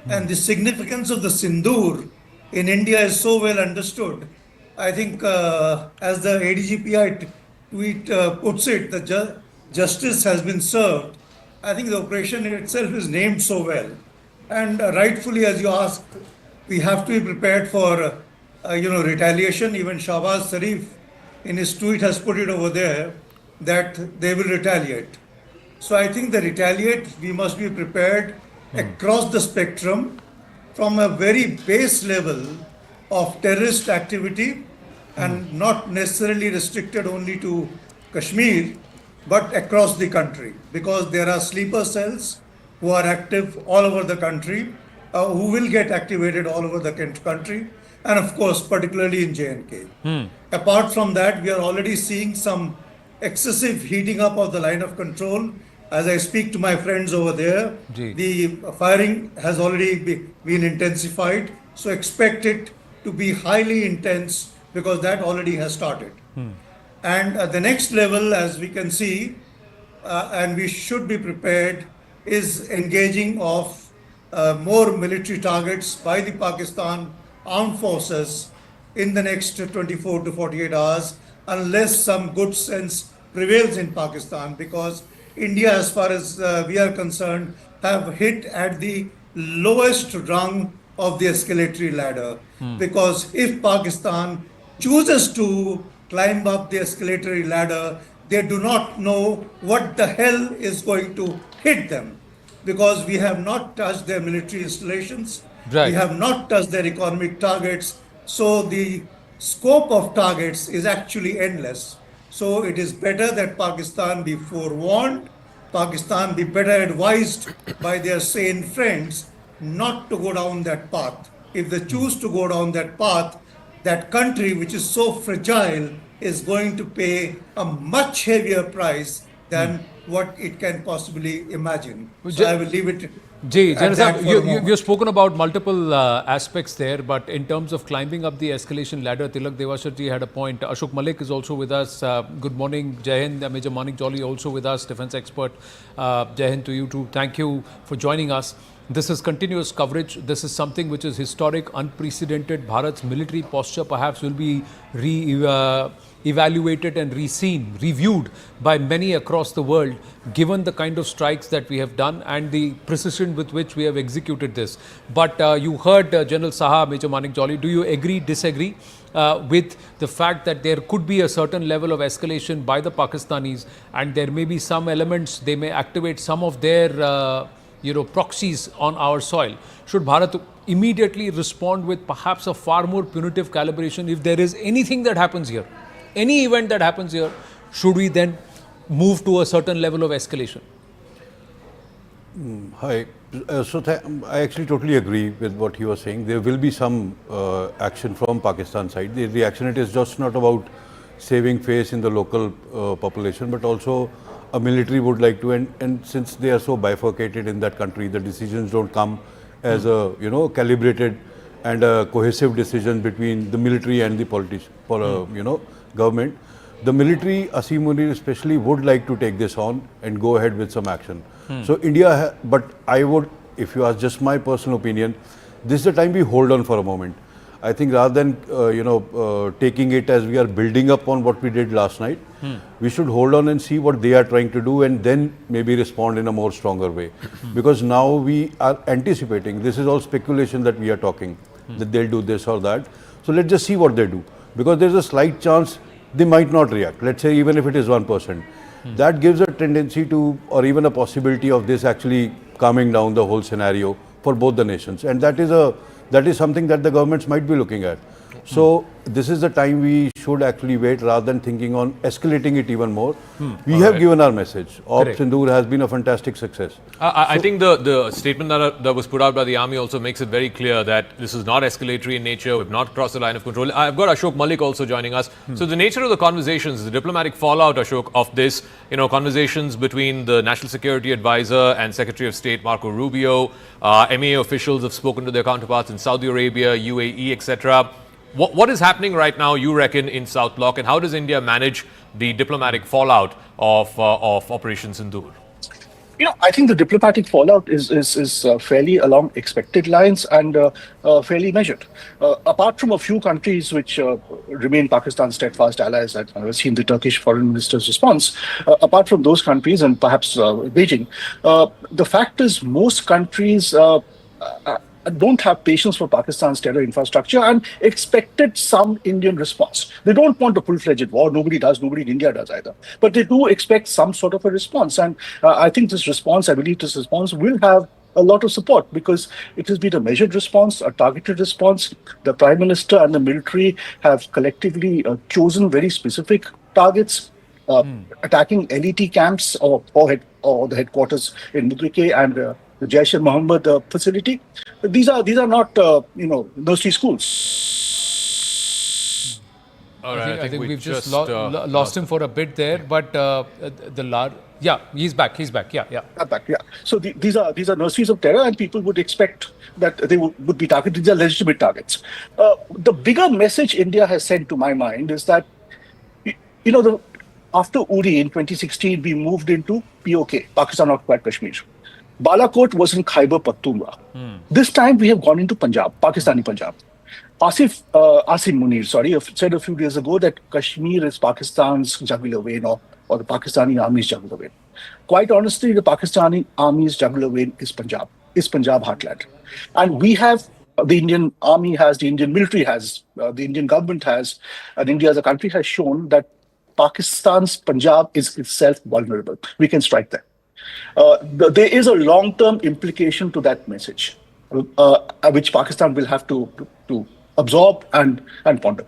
and the significance of the Sindur in India is so well understood. I think, as the ADGPI tweet puts it, the justice has been served. I think the operation in itself is named so well. And rightfully, as you asked, we have to be prepared for, retaliation. Even Shahbaz Sharif, in his tweet, has put it over there that they will retaliate. So I think the retaliate, we must be prepared across the spectrum, from a very base level of terrorist activity, and not necessarily restricted only to Kashmir, but across the country, because there are sleeper cells who are active all over the country, who will get activated all over the country, and of course, particularly in J&K. Apart from that, we are already seeing some excessive heating up of the line of control. As I speak to my friends over there, the firing has already been intensified, so expect it to be highly intense, because that already has started. And the next level, as we can see, and we should be prepared, is engaging of more military targets by the Pakistan armed forces in the next 24 to 48 hours, unless some good sense prevails in Pakistan, because India, as far as we are concerned, have hit at the lowest rung of the escalatory ladder. Because if Pakistan chooses to climb up the escalatory ladder, they do not know what the hell is going to hit them. Because we have not touched their military installations, we have not touched their economic targets, so the scope of targets is actually endless. So it is better that Pakistan be forewarned, Pakistan be better advised by their sane friends not to go down that path. If they choose to go down that path, that country, which is so fragile, is going to pay a much heavier price than what it can possibly imagine. So I will leave it. You've spoken about multiple aspects there, but in terms of climbing up the escalation ladder, Tilak Devasharji had a point. Ashok Malik is also with us. Good morning, Jai Hind. Major Manik Jolly also with us, defense expert. Jai Hind to you too. Thank you for joining us. This is continuous coverage. This is something which is historic, unprecedented. Bharat's military posture perhaps will be evaluated and reviewed by many across the world, given the kind of strikes that we have done and the precision with which we have executed this. But you heard General Saha, Major Manik Jolly. Do you agree, disagree with the fact that there could be a certain level of escalation by the Pakistanis, and there may be some elements, they may activate some of their proxies on our soil? Should Bharat immediately respond with perhaps a far more punitive calibration if there is anything that happens here? Any event that happens here, should we then move to a certain level of escalation? Hi. I actually totally agree with what he was saying. There will be some action from Pakistan side. The reaction, it is just not about saving face in the local population, but also a military would like to, and since they are so bifurcated in that country, the decisions don't come as a calibrated and a cohesive decision between the military and the government. The military, Asim Munir especially, would like to take this on and go ahead with some action. So India, but I would, if you ask just my personal opinion, this is the time we hold on for a moment. I think rather than taking it as we are building up on what we did last night, we should hold on and see what they are trying to do, and then maybe respond in a more stronger way. Because now we are anticipating, this is all speculation that we are talking, that they'll do this or that. So let's just see what they do. Because there's a slight chance they might not react. Let's say even if it is 1%. That gives a tendency to, or even a possibility of this actually calming down the whole scenario for both the nations. And that is something that the governments might be looking at. So this is the time we should actually wait rather than thinking on escalating it even more. We have given our message. Operation Sindoor has been a fantastic success. I think the statement that was put out by the army also makes it very clear that this is not escalatory in nature. We've not crossed the line of control. I've got Ashok Malik also joining us. So the nature of the conversations, the diplomatic fallout, Ashok, of this, conversations between the National Security Advisor and Secretary of State Marco Rubio, MA officials have spoken to their counterparts in Saudi Arabia, UAE, etc. What is happening right now, you reckon, in South Block, and how does India manage the diplomatic fallout of Operation Sindoor? I think the diplomatic fallout is fairly along expected lines and fairly measured. Apart from a few countries which remain Pakistan's steadfast allies, I've seen the Turkish foreign minister's response. Apart from those countries and perhaps Beijing, the fact is most countries don't have patience for Pakistan's terror infrastructure and expected some Indian response. They don't want a full-fledged war. Nobody does. Nobody in India does either. But they do expect some sort of a response. And I believe this response will have a lot of support because it has been a measured response, a targeted response. The Prime Minister and the military have collectively chosen very specific targets, attacking LET camps or the headquarters in Mudrike and the Jaish-e-Mohammad facility. These are not nursery schools. All right, I think we've just lost him for a bit there, but he's back. Yeah. Back. So these are nurseries of terror, and people would expect that they would be targeted. These are legitimate targets. The bigger message India has sent, to my mind, is that after Uri in 2016, we moved into POK, Pakistan-occupied Kashmir. Balakot was in Khyber Pakhtunkhwa. This time we have gone into Punjab, Pakistani Punjab. Asim Munir, said a few days ago that Kashmir is Pakistan's jugular vein or the Pakistani army's jugular vein. Quite honestly, the Pakistani army's jugular vein is Punjab heartland. And we have, the Indian army has, the Indian military has, the Indian government has, and India as a country has shown that Pakistan's Punjab is itself vulnerable. We can strike them. There is a long-term implication to that message, which Pakistan will have to absorb and ponder.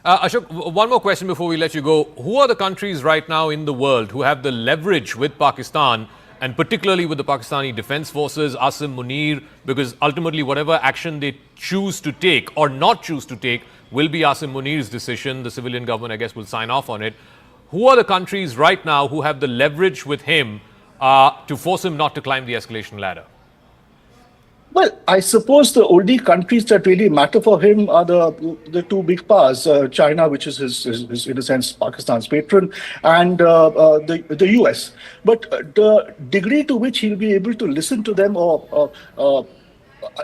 Ashok, one more question before we let you go. Who are the countries right now in the world who have the leverage with Pakistan, and particularly with the Pakistani Defence Forces, Asim Munir, because ultimately whatever action they choose to take or not choose to take will be Asim Munir's decision. The civilian government, I guess, will sign off on it. Who are the countries right now who have the leverage with him to force him not to climb the escalation ladder? Well, I suppose the only countries that really matter for him are the two big powers, China, which is his in a sense Pakistan's patron, and the US. But the degree to which he'll be able to listen to them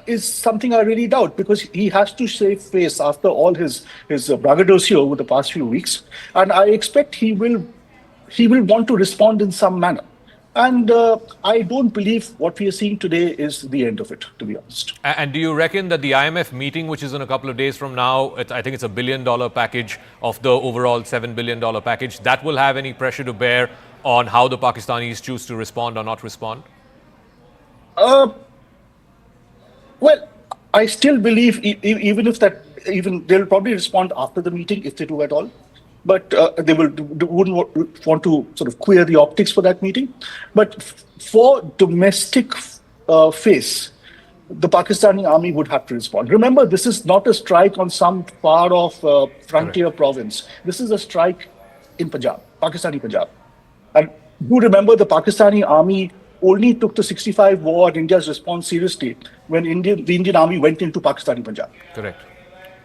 is something I really doubt, because he has to save face after all his braggadocio over the past few weeks, and I expect he will want to respond in some manner. And I don't believe what we are seeing today is the end of it, to be honest. And do you reckon that the IMF meeting, which is in a couple of days from now, I think it's $1 billion package of the overall $7 billion package, that will have any pressure to bear on how the Pakistanis choose to respond or not respond? Well, I still believe even they'll probably respond after the meeting, if they do at all. But they wouldn't want to sort of queer the optics for that meeting. But for domestic face, the Pakistani army would have to respond. Remember, this is not a strike on some far-off frontier province. This is a strike in Punjab, Pakistani Punjab. And do remember, the Pakistani army only took the 65 war and India's response seriously when the Indian army went into Pakistani Punjab. Correct.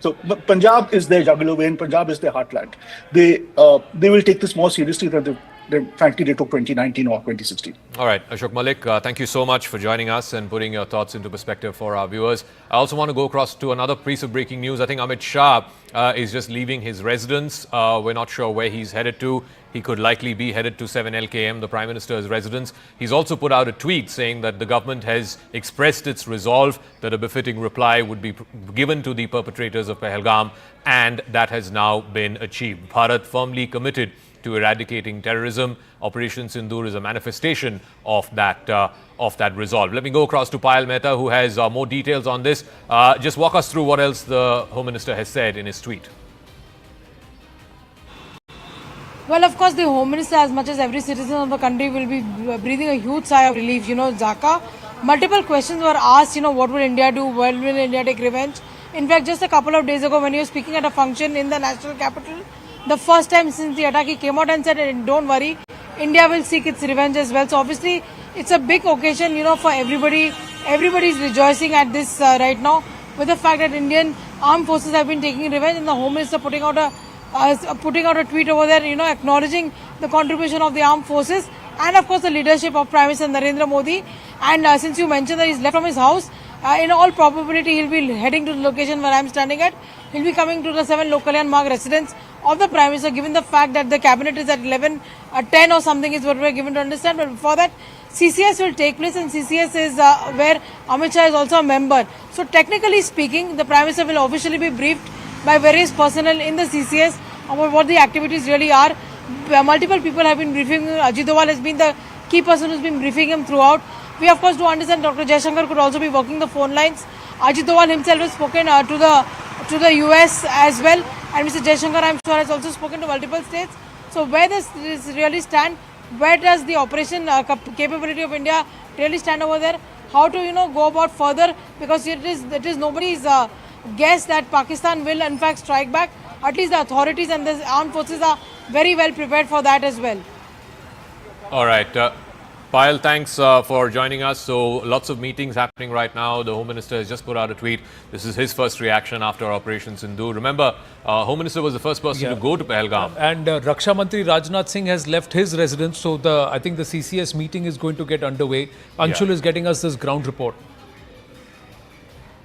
So Punjab is their jugular vein. Punjab is their heartland. They will take this more seriously than frankly, they took 2019 or 2016. All right, Ashok Malik, thank you so much for joining us and putting your thoughts into perspective for our viewers. I also want to go across to another piece of breaking news. I think Amit Shah is just leaving his residence. We're not sure where he's headed to. He could likely be headed to 7 LKM, the Prime Minister's residence. He's also put out a tweet saying that the government has expressed its resolve that a befitting reply would be given to the perpetrators of Pahalgam, and that has now been achieved. Bharat firmly committed to eradicating terrorism. Operation Sindoor is a manifestation of that resolve. Let me go across to Payal Mehta, who has more details on this. Just walk us through what else the Home Minister has said in his tweet. Well, of course, the Home Minister, as much as every citizen of the country, will be breathing a huge sigh of relief. Zaka, multiple questions were asked, what would India do? When will India take revenge? In fact, just a couple of days ago, when he was speaking at a function in the national capital, the first time since the attack, he came out and said, don't worry, India will seek its revenge as well. So obviously, it's a big occasion, for everybody. Everybody is rejoicing at this right now with the fact that Indian armed forces have been taking revenge, and the Home Minister putting out a tweet over there, acknowledging the contribution of the armed forces and of course the leadership of Prime Minister Narendra Modi. And since you mentioned that he's left from his house, in all probability he'll be heading to the location where I'm standing at. He'll be coming to the 7 Lokalyan Marg residence of the Prime Minister, given the fact that the cabinet is at 10 or something is what we're given to understand. But before that, CCS will take place, and CCS is where Amit Shah is also a member. So technically speaking, the Prime Minister will officially be briefed by various personnel in the CCS about what the activities really are. Multiple people have been briefing. Ajit Doval has been the key person who's been briefing him throughout. We of course do understand Dr. Jaishankar could also be working the phone lines. Ajit Doval himself has spoken to the US as well, and Mr. Jaishankar, I'm sure, has also spoken to multiple states. So where does this really stand? Where does the operation capability of India really stand over there? How to go about further, because it is nobody's guess that Pakistan will in fact strike back. At least the authorities and the armed forces are very well prepared for that as well. All right. Payal, thanks for joining us. So lots of meetings happening right now. The Home Minister has just put out a tweet. This is his first reaction after Operation Sindoor. Remember, Home Minister was the first person to go to Pahalgam. And Raksha Mantri Rajnath Singh has left his residence. So I think the CCS meeting is going to get underway. Anshul is getting us this ground report.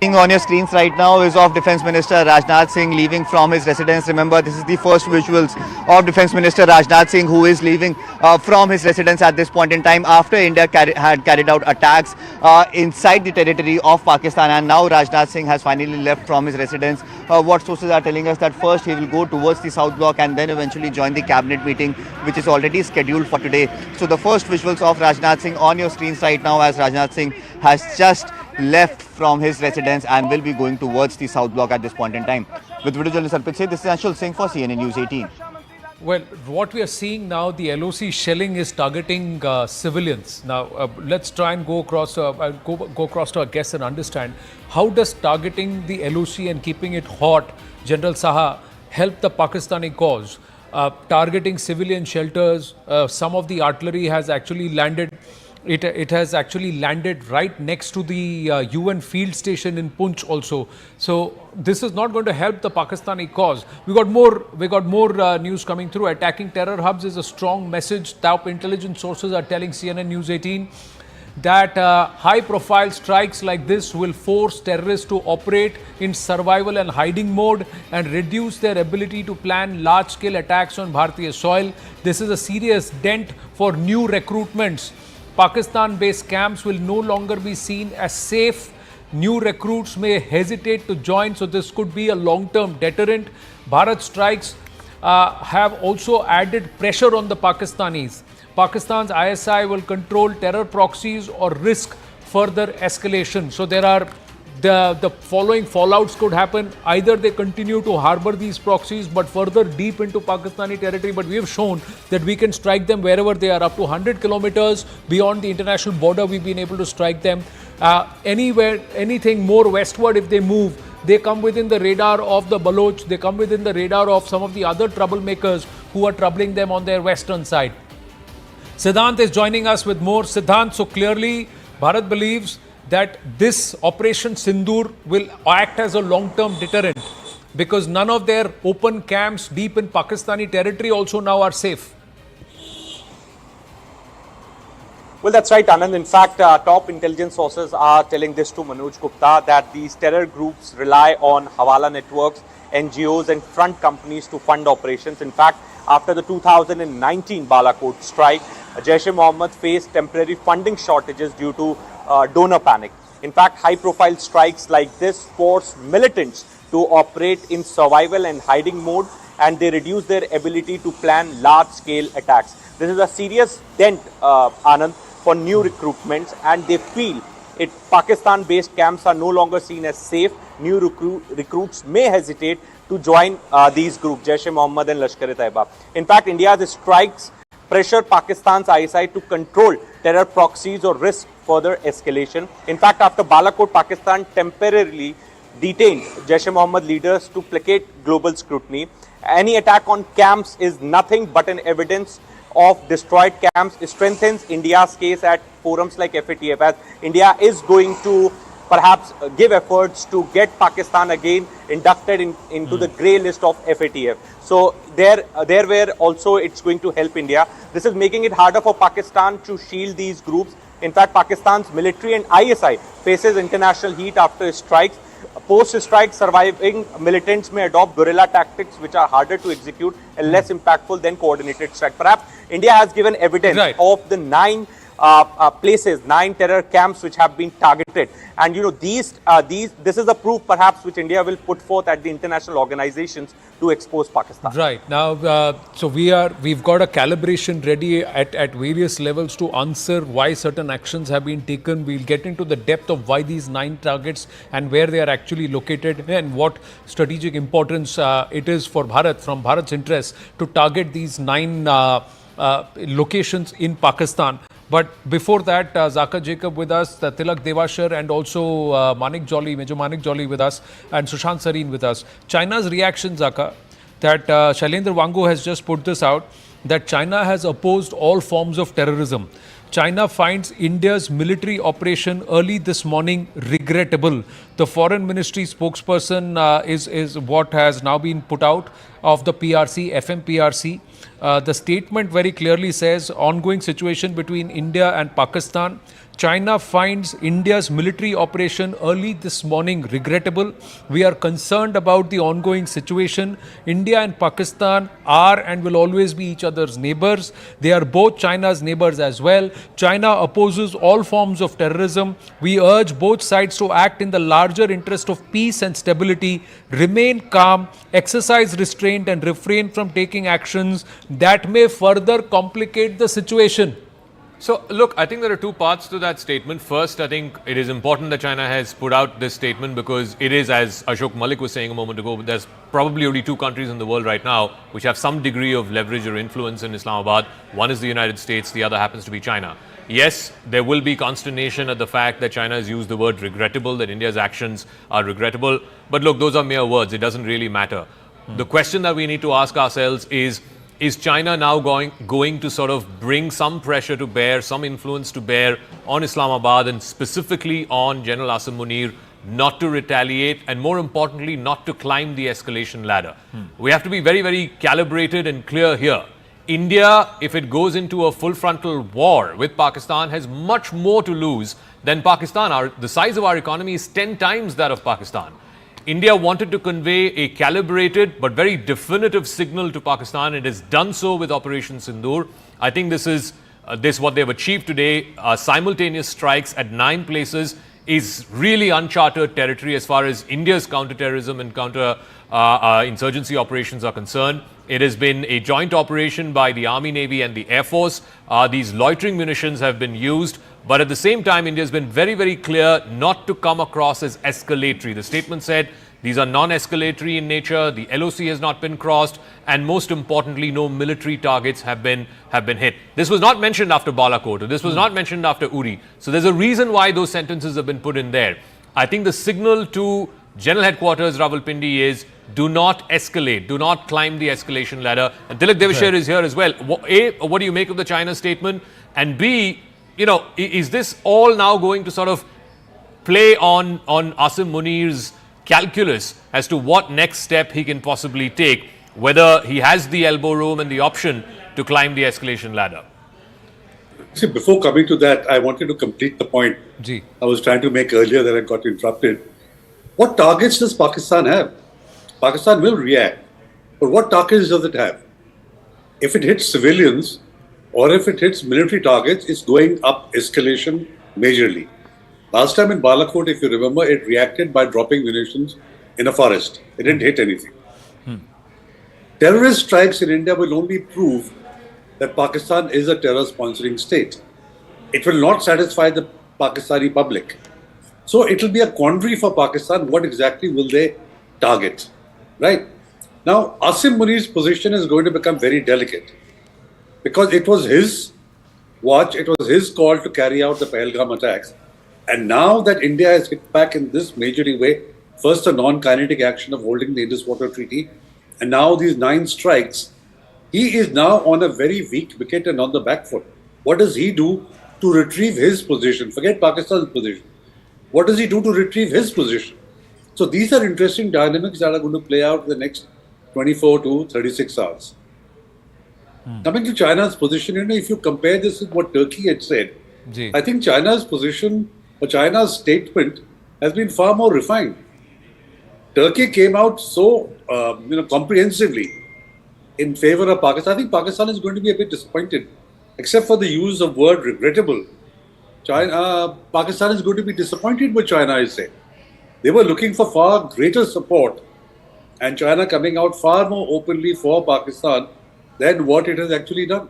On your screens right now is of Defence Minister Rajnath Singh leaving from his residence. Remember, this is the first visuals of Defence Minister Rajnath Singh, who is leaving from his residence at this point in time after India had carried out attacks inside the territory of Pakistan, and now Rajnath Singh has finally left from his residence. What sources are telling us that first he will go towards the South Block and then eventually join the cabinet meeting, which is already scheduled for today. So the first visuals of Rajnath Singh on your screens right now, as Rajnath Singh has just left from his residence and will be going towards the South Block at this point in time. With video journalist Arpit Singh, this is Anshul Singh for CNN News 18. Well, what we are seeing now, the LOC shelling is targeting civilians. Now, let's try and go across to our guests and understand how does targeting the LOC and keeping it hot, General Saha, help the Pakistani cause? Targeting civilian shelters, some of the artillery has actually landed. It has actually landed right next to the UN field station in Punch also. So this is not going to help the Pakistani cause. We got more news coming through. Attacking terror hubs is a strong message. Top intelligence sources are telling CNN News 18 that high-profile strikes like this will force terrorists to operate in survival and hiding mode and reduce their ability to plan large-scale attacks on Bharatiya soil. This is a serious dent for new recruitments. Pakistan-based camps will no longer be seen as safe. New recruits may hesitate to join, so this could be a long-term deterrent. Bharat strikes have also added pressure on the Pakistanis. Pakistan's ISI will control terror proxies or risk further escalation. So there are the following fallouts could happen. Either they continue to harbor these proxies but further deep into Pakistani territory, but we have shown that we can strike them wherever they are. Up to 100 kilometers beyond the international border, we've been able to strike them. Anywhere, anything more westward, if they move, they come within the radar of the Baloch, they come within the radar of some of the other troublemakers who are troubling them on their western side. Siddhant is joining us with more. Siddhant, so clearly Bharat believes that this Operation Sindoor will act as a long-term deterrent because none of their open camps deep in Pakistani territory also now are safe. Well, that's right, Anand. In fact, top intelligence sources are telling this to Manoj Gupta that these terror groups rely on Hawala networks, NGOs and front companies to fund operations. In fact, after the 2019 Balakot strike, Jaish-e-Mohammad faced temporary funding shortages due to donor panic. In fact, high-profile strikes like this force militants to operate in survival and hiding mode, and they reduce their ability to plan large-scale attacks. This is a serious dent, Anand, for new recruitments, and they feel Pakistan-based camps are no longer seen as safe. New recruits may hesitate to join these groups, Jaish-e-Mohammad and Lashkar-e-Taiba. In fact, India's strikes pressure Pakistan's ISI to control terror proxies or risk further escalation. In fact, after Balakot, Pakistan temporarily detained Jaish-e-Mohammad leaders to placate global scrutiny. Any attack on camps is nothing but an evidence of destroyed camps. It strengthens India's case at forums like FATF, as India is going to perhaps give efforts to get Pakistan again inducted into the grey list of FATF. So there where also it's going to help India. This is making it harder for Pakistan to shield these groups. In fact, Pakistan's military and ISI faces international heat after strikes. Post-strike, surviving militants may adopt guerrilla tactics which are harder to execute and less impactful than coordinated strike. Perhaps India has given evidence of the 9 terror camps which have been targeted, and this is a proof perhaps which India will put forth at the international organizations to expose Pakistan. Right now, so we've got a calibration ready at various levels to answer why certain actions have been taken. We'll get into the depth of why these 9 targets and where they are actually located and what strategic importance it is for Bharat, from Bharat's interest, to target these 9 locations in Pakistan. But before that, Zaka Jacob with us, Tilak Devashar, and also Manik Jolly, Major Manik Jolly with us, and Sushant Sareen with us. China's reaction, Zaka, that Shailendra Wangu has just put this out, that China has opposed all forms of terrorism. China finds India's military operation early this morning regrettable. The Foreign Ministry spokesperson is what has now been put out of the PRC, FMPRC. The statement very clearly says, ongoing situation between India and Pakistan. China finds India's military operation early this morning regrettable. We are concerned about the ongoing situation. India and Pakistan are and will always be each other's neighbors. They are both China's neighbors as well. China opposes all forms of terrorism. We urge both sides to act in the larger interest of peace and stability, remain calm, exercise restraint and refrain from taking actions that may further complicate the situation. So, look, I think there are 2 parts to that statement. First, I think it is important that China has put out this statement because it is, as Ashok Malik was saying a moment ago, there's probably only 2 countries in the world right now which have some degree of leverage or influence in Islamabad. One is the United States, the other happens to be China. Yes, there will be consternation at the fact that China has used the word regrettable, that India's actions are regrettable. But look, those are mere words. It doesn't really matter. The question that we need to ask ourselves is China now going to sort of bring some pressure to bear, some influence to bear on Islamabad and specifically on General Asim Munir not to retaliate and, more importantly, not to climb the escalation ladder? We have to be very, very calibrated and clear here. India, if it goes into a full frontal war with Pakistan, has much more to lose than Pakistan. The size of our economy is 10 times that of Pakistan. India wanted to convey a calibrated but very definitive signal to Pakistan. It has done so with Operation Sindoor. I think this is what they've achieved today. Simultaneous strikes at 9 places is really uncharted territory as far as India's counterterrorism and counter-insurgency operations are concerned. It has been a joint operation by the Army, Navy and the Air Force. These loitering munitions have been used. But at the same time, India has been very, very clear not to come across as escalatory. The statement said these are non-escalatory in nature, the LOC has not been crossed, and most importantly, no military targets have been hit. This was not mentioned after Balakot, this was not mentioned after Uri. So there's a reason why those sentences have been put in there. I think the signal to General Headquarters Rawalpindi is do not escalate, do not climb the escalation ladder. And Tilak Devashar is here as well. A, what do you make of the China statement? And B, is this all now going to sort of play on Asim Munir's calculus as to what next step he can possibly take, whether he has the elbow room and the option to climb the escalation ladder? See, before coming to that, I wanted to complete the point I was trying to make earlier that I got interrupted. What targets does Pakistan have? Pakistan will react, but what targets does it have? If it hits civilians or if it hits military targets, it's going up escalation majorly. Last time in Balakot, if you remember, it reacted by dropping munitions in a forest. It didn't hit anything. Terrorist strikes in India will only prove that Pakistan is a terror sponsoring state. It will not satisfy the Pakistani public. So it will be a quandary for Pakistan. What exactly will they target? Right? Now, Asim Muni's position is going to become very delicate because it was his watch, it was his call to carry out the Pahalgam attacks. And now that India has hit back in this majoring way, first a non-kinetic action of holding the Indus Water Treaty, and now these 9 strikes, he is now on a very weak wicket and on the back foot. What does he do to retrieve his position? Forget Pakistan's position. What does he do to retrieve his position? So these are interesting dynamics that are going to play out in the next 24 to 36 hours. Coming to China's position, if you compare this with what Turkey had said, I think China's position or China's statement has been far more refined. Turkey came out so comprehensively in favor of Pakistan. I think Pakistan is going to be a bit disappointed, except for the use of word regrettable. Pakistan is going to be disappointed with China, I say. They were looking for far greater support, and China coming out far more openly for Pakistan than what it has actually done.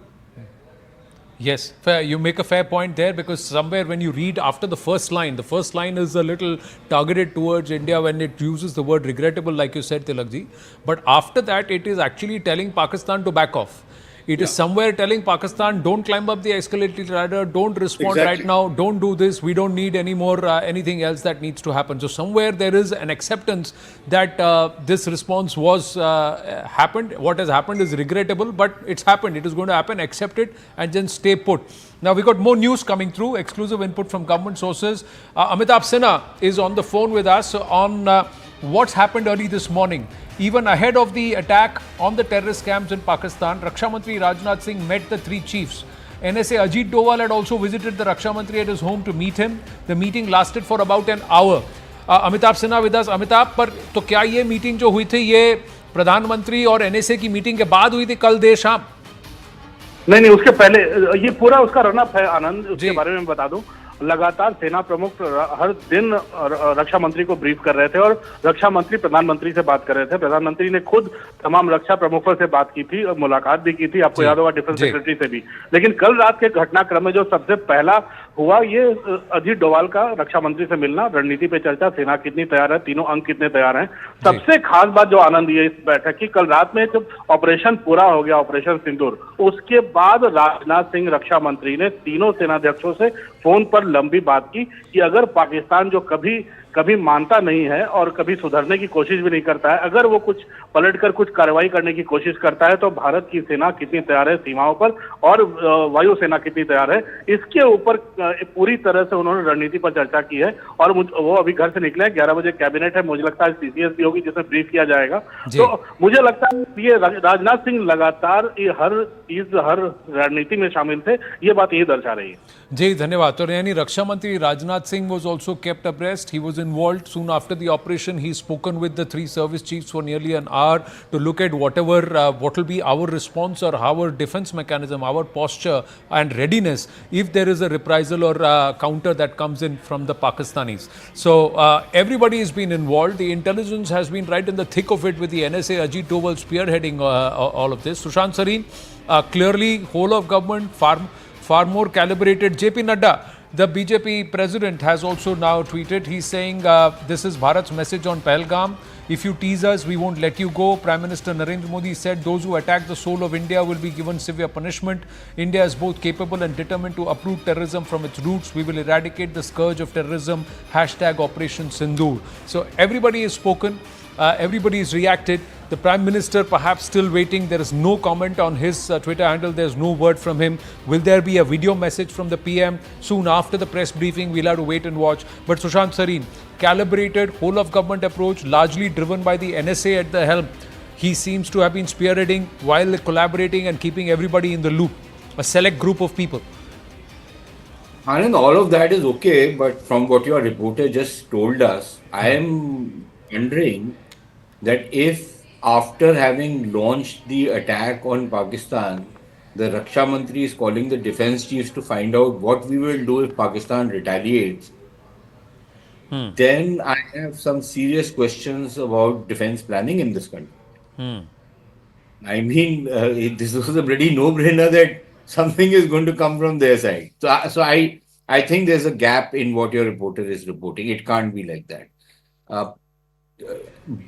Yes, fair. You make a fair point there, because somewhere when you read after the first line is a little targeted towards India when it uses the word regrettable, like you said, Tilakji. But after that, it is actually telling Pakistan to back off. It is somewhere telling Pakistan, don't climb up the escalator ladder, don't respond right now, don't do this, we don't need any more anything else that needs to happen. So somewhere there is an acceptance that this response was happened. What has happened is regrettable, but it's happened. It is going to happen, accept it and then stay put. Now we got more news coming through, exclusive input from government sources. Amitabh Sinha is on the phone with us on what's happened early this morning. Even ahead of the attack on the terrorist camps in Pakistan, Raksha Mantri Rajnath Singh met the 3 chiefs. NSA Ajit Doval had also visited the Raksha Mantri at his home to meet him. The meeting lasted for about an hour. Amitabh Sinha with us. Amitabh, पर तो क्या ये meeting जो हुई थी ये प्रधानमंत्री और NSA की मीटिंग के बाद हुई थी कल देर शाम? नहीं, उसके पहले ये पूरा उसका रनअप है आनंद, उसके बारे में बता दूं। लगातार सेना प्रमुख हर दिन रक्षा मंत्री को ब्रीफ कर रहे थे और रक्षा मंत्री प्रधानमंत्री से बात कर रहे थे। प्रधानमंत्री ने खुद तमाम रक्षा प्रमुखों से बात की थी और मुलाकात भी की थी, आपको याद होगा डिफेंस सेक्रेटरी से भी। लेकिन कल रात के घटनाक्रम में जो सबसे पहला हुआ ये अजीत डोवाल का रक्षा मंत्री से मिलना, रणनीति पे चर्चा, सेना कितनी तैयार है, तीनों अंग कितने तैयार हैं। सबसे खास बात जो आनंद ये इस बैठक की, कल रात में जब ऑपरेशन पूरा हो गया, ऑपरेशन सिंदूर, उसके बाद राजनाथ सिंह रक्षा मंत्री ने तीनों सेनाध्यक्षों से फोन पर लंबी बात की कि अगर पाकिस्तान जो कभी मानता नहीं है और कभी सुधरने की कोशिश भी नहीं करता है, अगर वो कुछ पलटकर कुछ कार्रवाई करने की कोशिश करता है तो भारत की सेना कितनी तैयार है सीमाओं पर और वायु सेना कितनी तैयार है, इसके ऊपर पूरी तरह से उन्होंने रणनीति पर चर्चा की है। और वो अभी घर से निकले, 11 बजे कैबिनेट है, मुझे लगता है CCS भी होगी जिसमें ब्रीफ किया जाएगा। तो मुझे लगता है ये राजनाथ सिंह लगातार हर चीज, हर रणनीति में शामिल थे, ये बात यही दर्शा रही है। जी धन्यवाद। तो यानी रक्षा मंत्री Rajnath Singh was also kept abreast. He was involved soon after the operation. He's spoken with the 3 service chiefs for nearly an hour to look at what will be our response or our defense mechanism, our posture and readiness if there is a reprisal or counter that comes in from the Pakistanis. So everybody has been involved. The intelligence has been right in the thick of it with the NSA Ajit Doval spearheading all of this. Sushant Sareen, clearly whole of government far more calibrated. JP Nadda, the BJP president, has also now tweeted. He's saying this is Bharat's message on Pahalgam. If you tease us, we won't let you go. Prime Minister Narendra Modi said those who attack the soul of India will be given severe punishment. India is both capable and determined to uproot terrorism from its roots. We will eradicate the scourge of terrorism. #Operation Sindoor. So everybody has spoken. Everybody has reacted. The Prime Minister perhaps still waiting. There is no comment on his Twitter handle. There's no word from him. Will there be a video message from the PM soon after the press briefing? We'll have to wait and watch. But Sushant Sareen, calibrated whole of government approach, largely driven by the NSA at the helm. He seems to have been spearheading while collaborating and keeping everybody in the loop. A select group of people. Anand, all of that is okay, but from what your reporter just told us, I am wondering that if after having launched the attack on Pakistan, the Raksha Mantri is calling the defense chiefs to find out what we will do if Pakistan retaliates, then I have some serious questions about defense planning in this country. I mean, this was a bloody no-brainer that something is going to come from their side. So I think there's a gap in what your reporter is reporting. It can't be like that. Uh,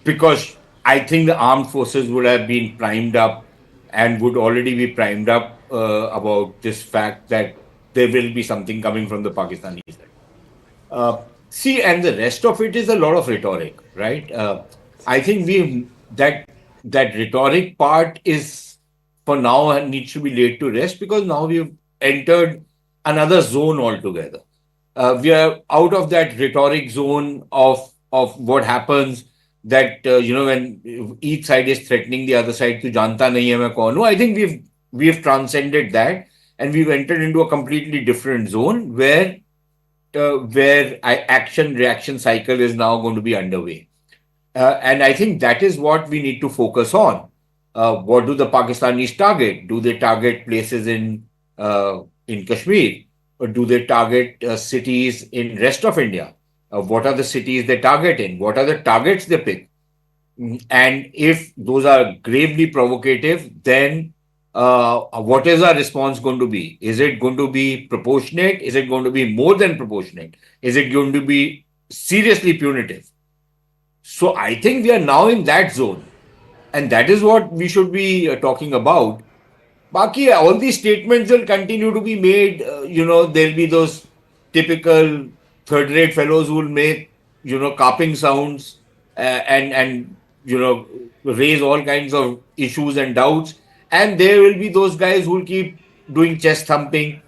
because I think the armed forces would have been primed up and would already be primed up about this fact that there will be something coming from the Pakistani side. See, and the rest of it is a lot of rhetoric, right? I think that rhetoric part is for now needs to be laid to rest because now we've entered another zone altogether. We are out of that rhetoric zone of what happens that when each side is threatening the other side to janta nahi hai main kaun hu. I think we've transcended that and we've entered into a completely different zone where action reaction cycle is now going to be underway. And I think that is what we need to focus on. What do the Pakistanis target? Do they target places in Kashmir? Or do they target cities in rest of India? What are the cities they target in? What are the targets they pick? And if those are gravely provocative, then what is our response going to be? Is it going to be proportionate? Is it going to be more than proportionate? Is it going to be seriously punitive? So I think we are now in that zone. And that is what we should be talking about. Baki, all these statements will continue to be made. There'll be those typical third-rate fellows who will make, carping sounds and raise all kinds of issues and doubts. And there will be those guys who will keep doing chest thumping.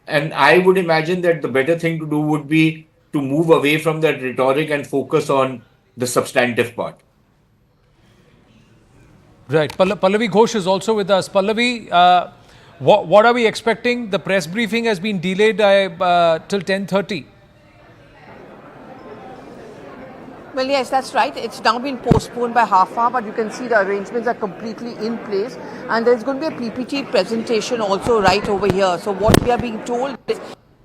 And I would imagine that the better thing to do would be to move away from that rhetoric and focus on the substantive part. Right. Pallavi Ghosh is also with us. Pallavi, what are we expecting? The press briefing has been delayed till 10:30. Well, yes, that's right. It's now been postponed by half hour, but you can see the arrangements are completely in place. And there's going to be a PPT presentation also right over here. So what we are being told is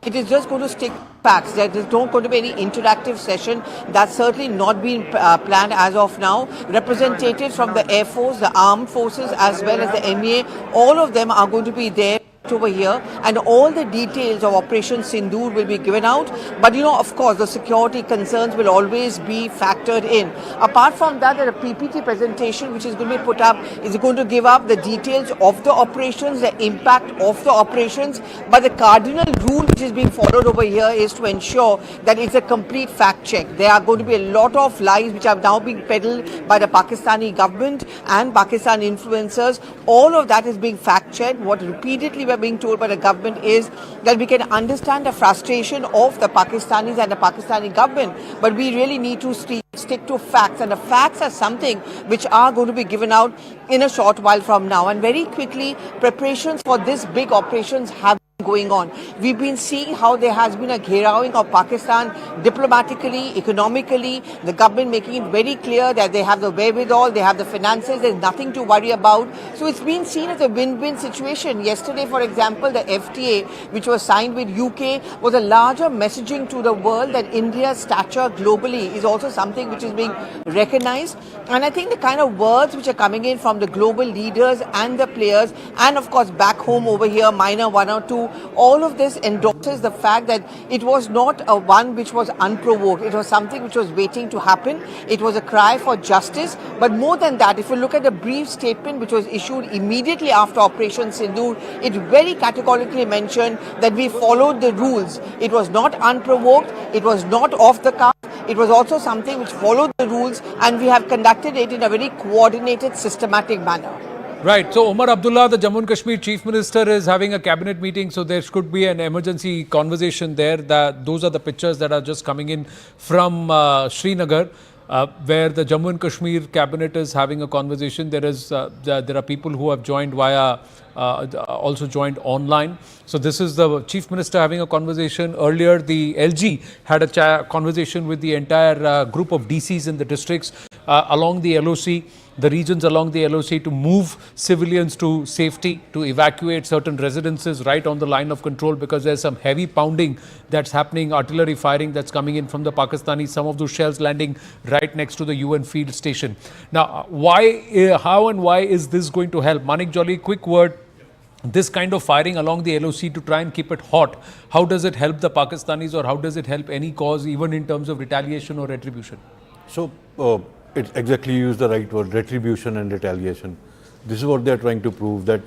it is just going to stick facts. There is not going to be any interactive session. That's certainly not been planned as of now. Representatives from the Air Force, the Armed Forces, as well as the MEA, all of them are going to be there over here, and all the details of Operation Sindoor will be given out. But of course, the security concerns will always be factored in. Apart from that, there is a PPT presentation which is going to be put up, is going to give up the details of the operations, the impact of the operations. But the cardinal rule which is being followed over here is to ensure that it's a complete fact check. There are going to be a lot of lies which are now being peddled by the Pakistani government and Pakistan influencers. All of that is being fact checked. What repeatedly we're being told by the government is that we can understand the frustration of the Pakistanis and the Pakistani government, but we really need to stick to facts, and the facts are something which are going to be given out in a short while from now. And very quickly, preparations for this big operations have going on. We've been seeing how there has been a gherawing of Pakistan diplomatically, economically, the government making it very clear that they have the wherewithal, they have the finances, there's nothing to worry about. So it's been seen as a win-win situation. Yesterday, for example, the FTA, which was signed with UK, was a larger messaging to the world that India's stature globally is also something which is being recognized. And I think the kind of words which are coming in from the global leaders and the players, and of course back home over here, minor one or two, all of this endorses the fact that it was not a one which was unprovoked. It was something which was waiting to happen. It was a cry for justice. But more than that, if you look at the brief statement which was issued immediately after Operation Sindoor, it very categorically mentioned that we followed the rules. It was not unprovoked. It was not off the cuff. It was also something which followed the rules, and we have conducted it in a very coordinated, systematic manner. Right. So Omar Abdullah, the Jammu and Kashmir Chief Minister, is having a cabinet meeting. So there could be an emergency conversation there. Those are the pictures that are just coming in from Srinagar. where the Jammu and Kashmir cabinet is having a conversation. There are people who have joined via also joined online. So this is the Chief Minister having a conversation. Earlier, the LG had a conversation with the entire group of DCs in the districts along the LOC, the regions along the LOC, to move civilians to safety, to evacuate certain residences right on the line of control, because there's some heavy pounding that's happening, artillery firing that's coming in from the Pakistanis, some of those shells landing right next to the UN field station. Now, how and why is this going to help? Manik Jolly, quick word. This kind of firing along the LOC to try and keep it hot, how does it help the Pakistanis, or how does it help any cause, even in terms of retaliation or retribution? So, it exactly used the right word, retribution and retaliation. This is what they are trying to prove, that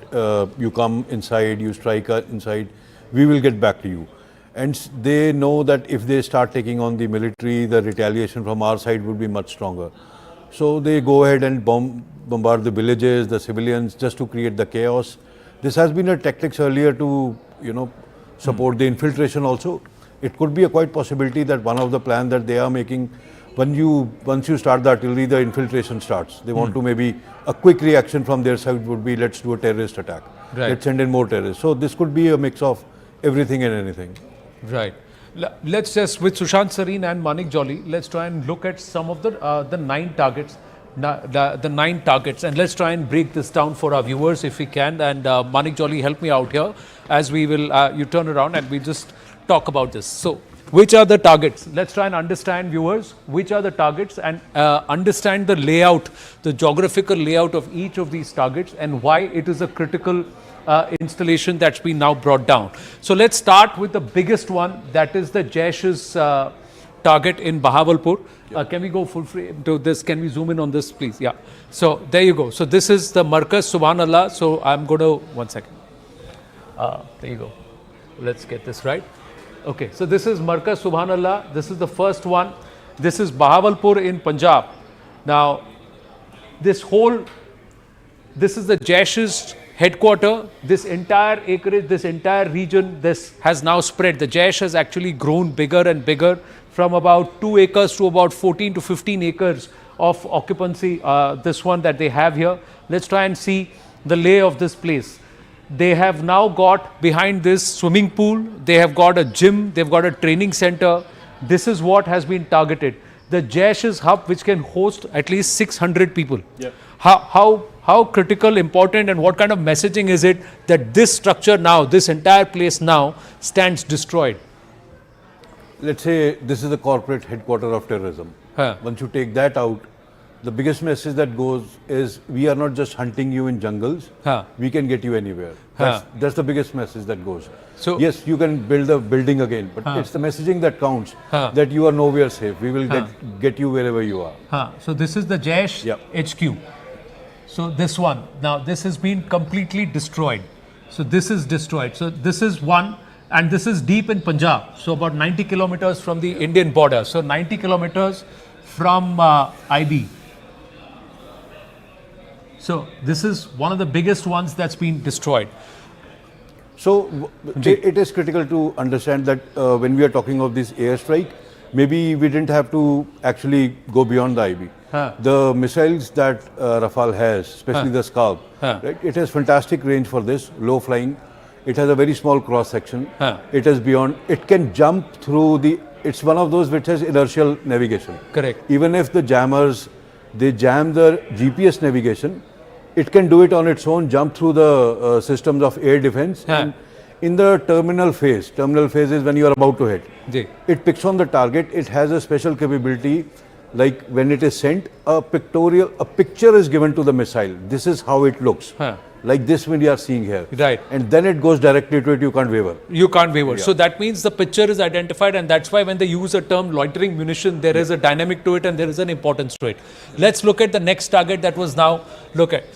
you come inside, you strike inside, we will get back to you. And they know that if they start taking on the military, the retaliation from our side would be much stronger. So they go ahead and bombard the villages, the civilians, just to create the chaos. This has been a tactics earlier to, support the infiltration also. It could be a quite possibility that one of the plans that they are making, once you start the artillery, the infiltration starts. They want to maybe a quick reaction from their side would be, let's do a terrorist attack. Right. Let's send in more terrorists. So this could be a mix of everything and anything. Right. Let's just, with Sushant Sareen and Manik Jolly, let's try and look at some of the 9 targets. The 9 targets, and let's try and break this down for our viewers if we can. And Manik Jolly, help me out here as we will, you turn around and we just talk about this. So, which are the targets? Let's try and understand, viewers, which are the targets, and understand the layout, the geographical layout of each of these targets, and why it is a critical installation that's been now brought down. So let's start with the biggest one, that is the Jaish's target in Bahawalpur. Can we go full frame to this? Can we zoom in on this, please? Yeah. So there you go. So this is the Markaz, Subhanallah. So I'm going to, one second. There you go. Let's get this right. Okay. So this is Markaz, Subhanallah. This is the first one. This is Bahawalpur in Punjab. Now, this is the Jaish's headquarter. This entire acreage, this entire region, this has now spread. The Jaish has actually grown bigger and bigger, from about 2 acres to about 14 to 15 acres of occupancy, this one that they have here. Let's try and see the lay of this place. They have now got behind this swimming pool, they have got a gym, they've got a training center. This is what has been targeted. The Jaish's hub, which can host at least 600 people. Yeah. How critical, important, and what kind of messaging is it that this structure now, this entire place now stands destroyed? Let's say this is the corporate headquarters of terrorism. Once you take that out, the biggest message that goes is, we are not just hunting you in jungles, we can get you anywhere. That's the biggest message that goes. So yes, you can build a building again, but it's the messaging that counts, that you are nowhere safe. We will get you wherever you are. So this is the Jaish HQ. So this one, now this has been completely destroyed. So this is destroyed. So this is one. And this is deep in Punjab, so about 90 kilometers from the Indian border. So 90 kilometers from IB. So this is one of the biggest ones that's been destroyed. So it is critical to understand that when we are talking of this airstrike, maybe we didn't have to actually go beyond the IB. The missiles that Rafale has, especially the Scalp, right, it has fantastic range for this, low flying. It has a very small cross section. It is beyond, it can jump through it's one of those which has inertial navigation. Correct. Even if the jammers, they jam the GPS navigation, it can do it on its own, jump through the systems of air defense. And in the terminal phase is when you are about to hit. It picks on the target. It has a special capability, like when it is sent, a picture is given to the missile. This is how it looks. Like this one you are seeing here. Right. And then it goes directly to it, you can't waver. You can't waver. Yeah. So that means the picture is identified, and that's why when they use the term loitering munition, there is a dynamic to it and there is an importance to it. Let's look at the next target that was now,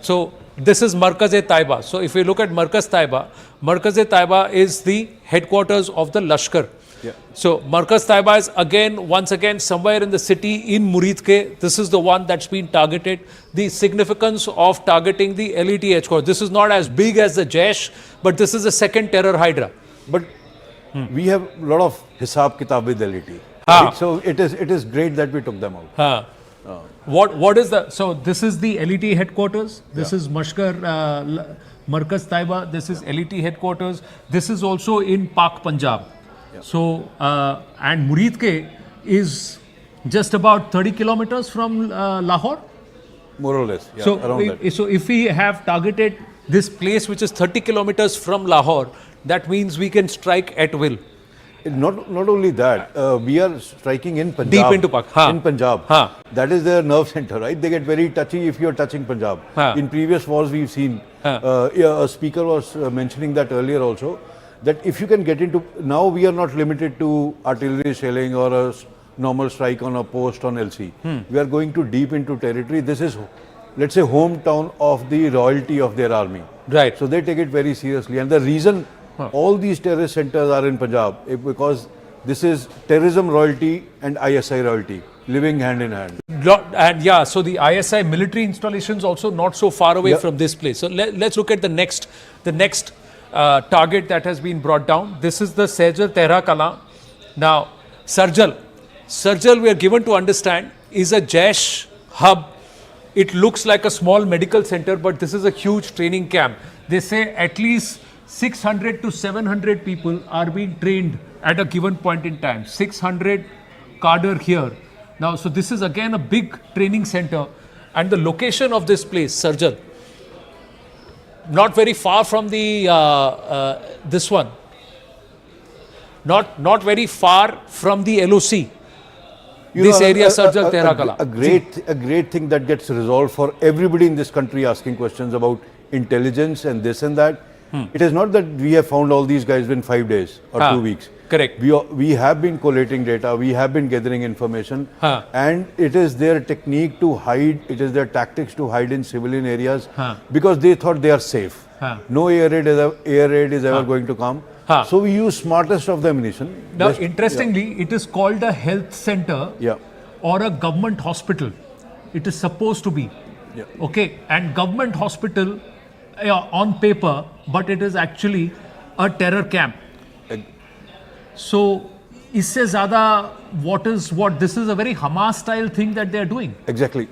so this is Markaz-e-Taiba. So if we look at Markaz-e-Taiba is the headquarters of the Lashkar. Yeah. So Markaz-Taiba is once again somewhere in the city in Muridke. This is the one that's been targeted. The significance of targeting the LET headquarters. This is not as big as the Jaish, but this is the second terror hydra. But we have a lot of hisab kitab with LET. Right? So it is great that we took them out. What is the, so this is the LET headquarters, this is Markaz Taiba, this is LET headquarters, this is also in Pak Punjab. So, and Murid Ke is just about 30 kilometers from Lahore? More or less, yeah, So, around that. so if we have targeted this place which is 30 kilometers from Lahore, that means we can strike at will. Not only that, we are striking in Punjab. Deep into Pak. In Punjab. That is their nerve center, right? They get very touchy if you are touching Punjab. In previous wars, we've seen, a speaker was mentioning that earlier also, that if you can get into, now we are not limited to artillery shelling or a normal strike on a post on LC. We are going to deep into territory. This is, let's say, hometown of the royalty of their army. Right. So they take it very seriously. And the reason all these terrorist centers are in Punjab is because this is terrorism royalty and ISI royalty living hand in hand. And yeah, so the ISI military installations also not so far away from this place. So let's look at the next target that has been brought down. This is the Sejal Tehra Kala. Now, Sarjal, we are given to understand, is a Jaish hub. It looks like a small medical center, but this is a huge training camp. They say at least 600 to 700 people are being trained at a given point in time. 600 cadre here. Now, so this is again a big training center, and the location of this place, Sarjal, not very far from the this one. Not very far from the LOC. This area, Sarjal Tehra Kala. A great thing that gets resolved for everybody in this country asking questions about intelligence and this and that. It is not that we have found all these guys in 5 days or 2 weeks. Correct. We have been collating data, we have been gathering information, and it is their technique to hide, it is their tactics to hide in civilian areas because they thought they are safe. No air raid is ever going to come. So we use smartest of the ammunition. Now, interestingly, it is called a health center or a government hospital. It is supposed to be. Okay, and government hospital on paper, but it is actually a terror camp. So, isse zyada what this is a very Hamas style thing that they are doing. Exactly.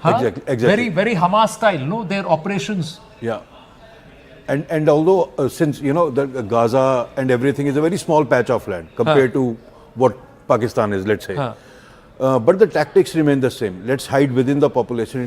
Very, very Hamas style, no? Their operations. Yeah. And although since the Gaza and everything is a very small patch of land compared to what Pakistan is, let's say, but the tactics remain the same. Let's hide within the population.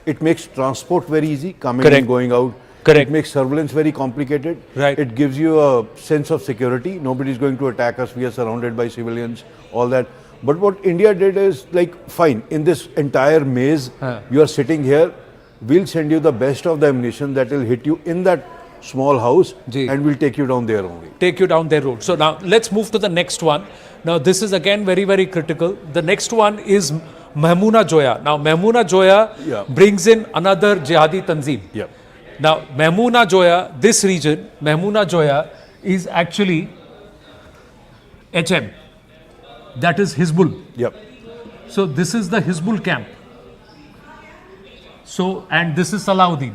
It makes transport very easy, coming and going out. It makes surveillance very complicated. It gives you a sense of security. Nobody is going to attack us. We are surrounded by civilians. All that. But what India did is like, fine, in this entire maze, you are sitting here. We'll send you the best of the ammunition that will hit you in that small house and we'll take you down there only. Take you down their road. So now let's move to the next one. Now this is again very, very critical. The next one is Mahmoona Joya. Now Mahmoona Joya brings in another jihadi tanzeem. Now Mahmoona Joya, this region, Mahmoona Joya is actually HM. That is Hizbul. So this is the Hizbul camp. So, and this is Salahuddin.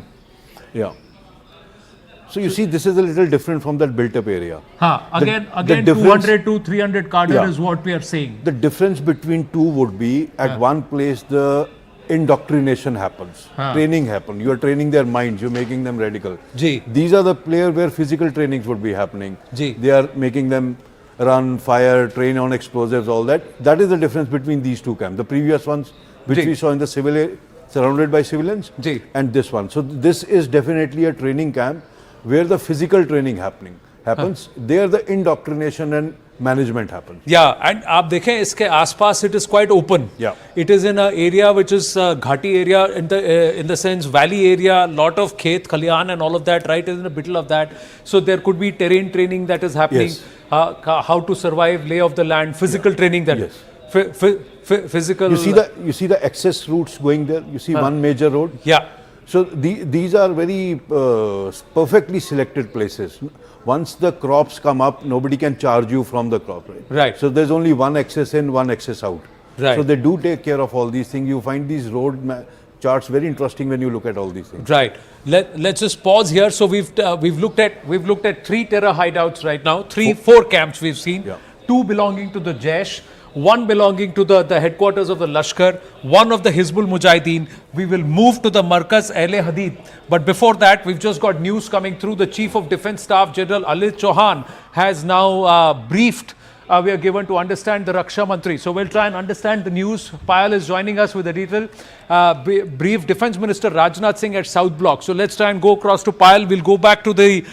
So you see, this is a little different from that built-up area. Again 200 to 300 cadre is what we are saying. The difference between two would be, at one place the indoctrination happens, training happens. You are training their minds, you are making them radical. These are the players where physical trainings would be happening. They are making them run, fire, train on explosives, all that. That is the difference between these two camps. The previous ones, which we saw in the civil, surrounded by civilians, and this one. So this is definitely a training camp where the physical training happens. There the indoctrination and management happens. And आप देखें इसके आसपास it is quite open. It is in an area which is ghati area, in the sense valley area, lot of khet, khalian and all of that, right in the middle of that. So there could be terrain training that is happening, how to survive, lay of the land, physical training that physical. You see the access routes going there. You see one major road. So these are very perfectly selected places. Once the crops come up, nobody can charge you from the crop. So there's only one access in, one access out. So they do take care of all these things. You find these road charts very interesting when you look at all these things. Let's just pause here. So we've looked at 3 terror hideouts right now. 4 camps we've seen. 2 belonging to the Jaish. one belonging to the headquarters of the Lashkar, one of the Hizbul Mujahideen. We will move to the Markaz Hadid. But before that, we've just got news coming through. The Chief of Defence Staff, General Alit Chauhan, has now briefed. We are given to understand the Raksha Mantri. So we'll try and understand the news. Payal is joining us with a detail. Brief Defence Minister Rajnath Singh at South Block. So let's try and go across to Payal. We'll go back to the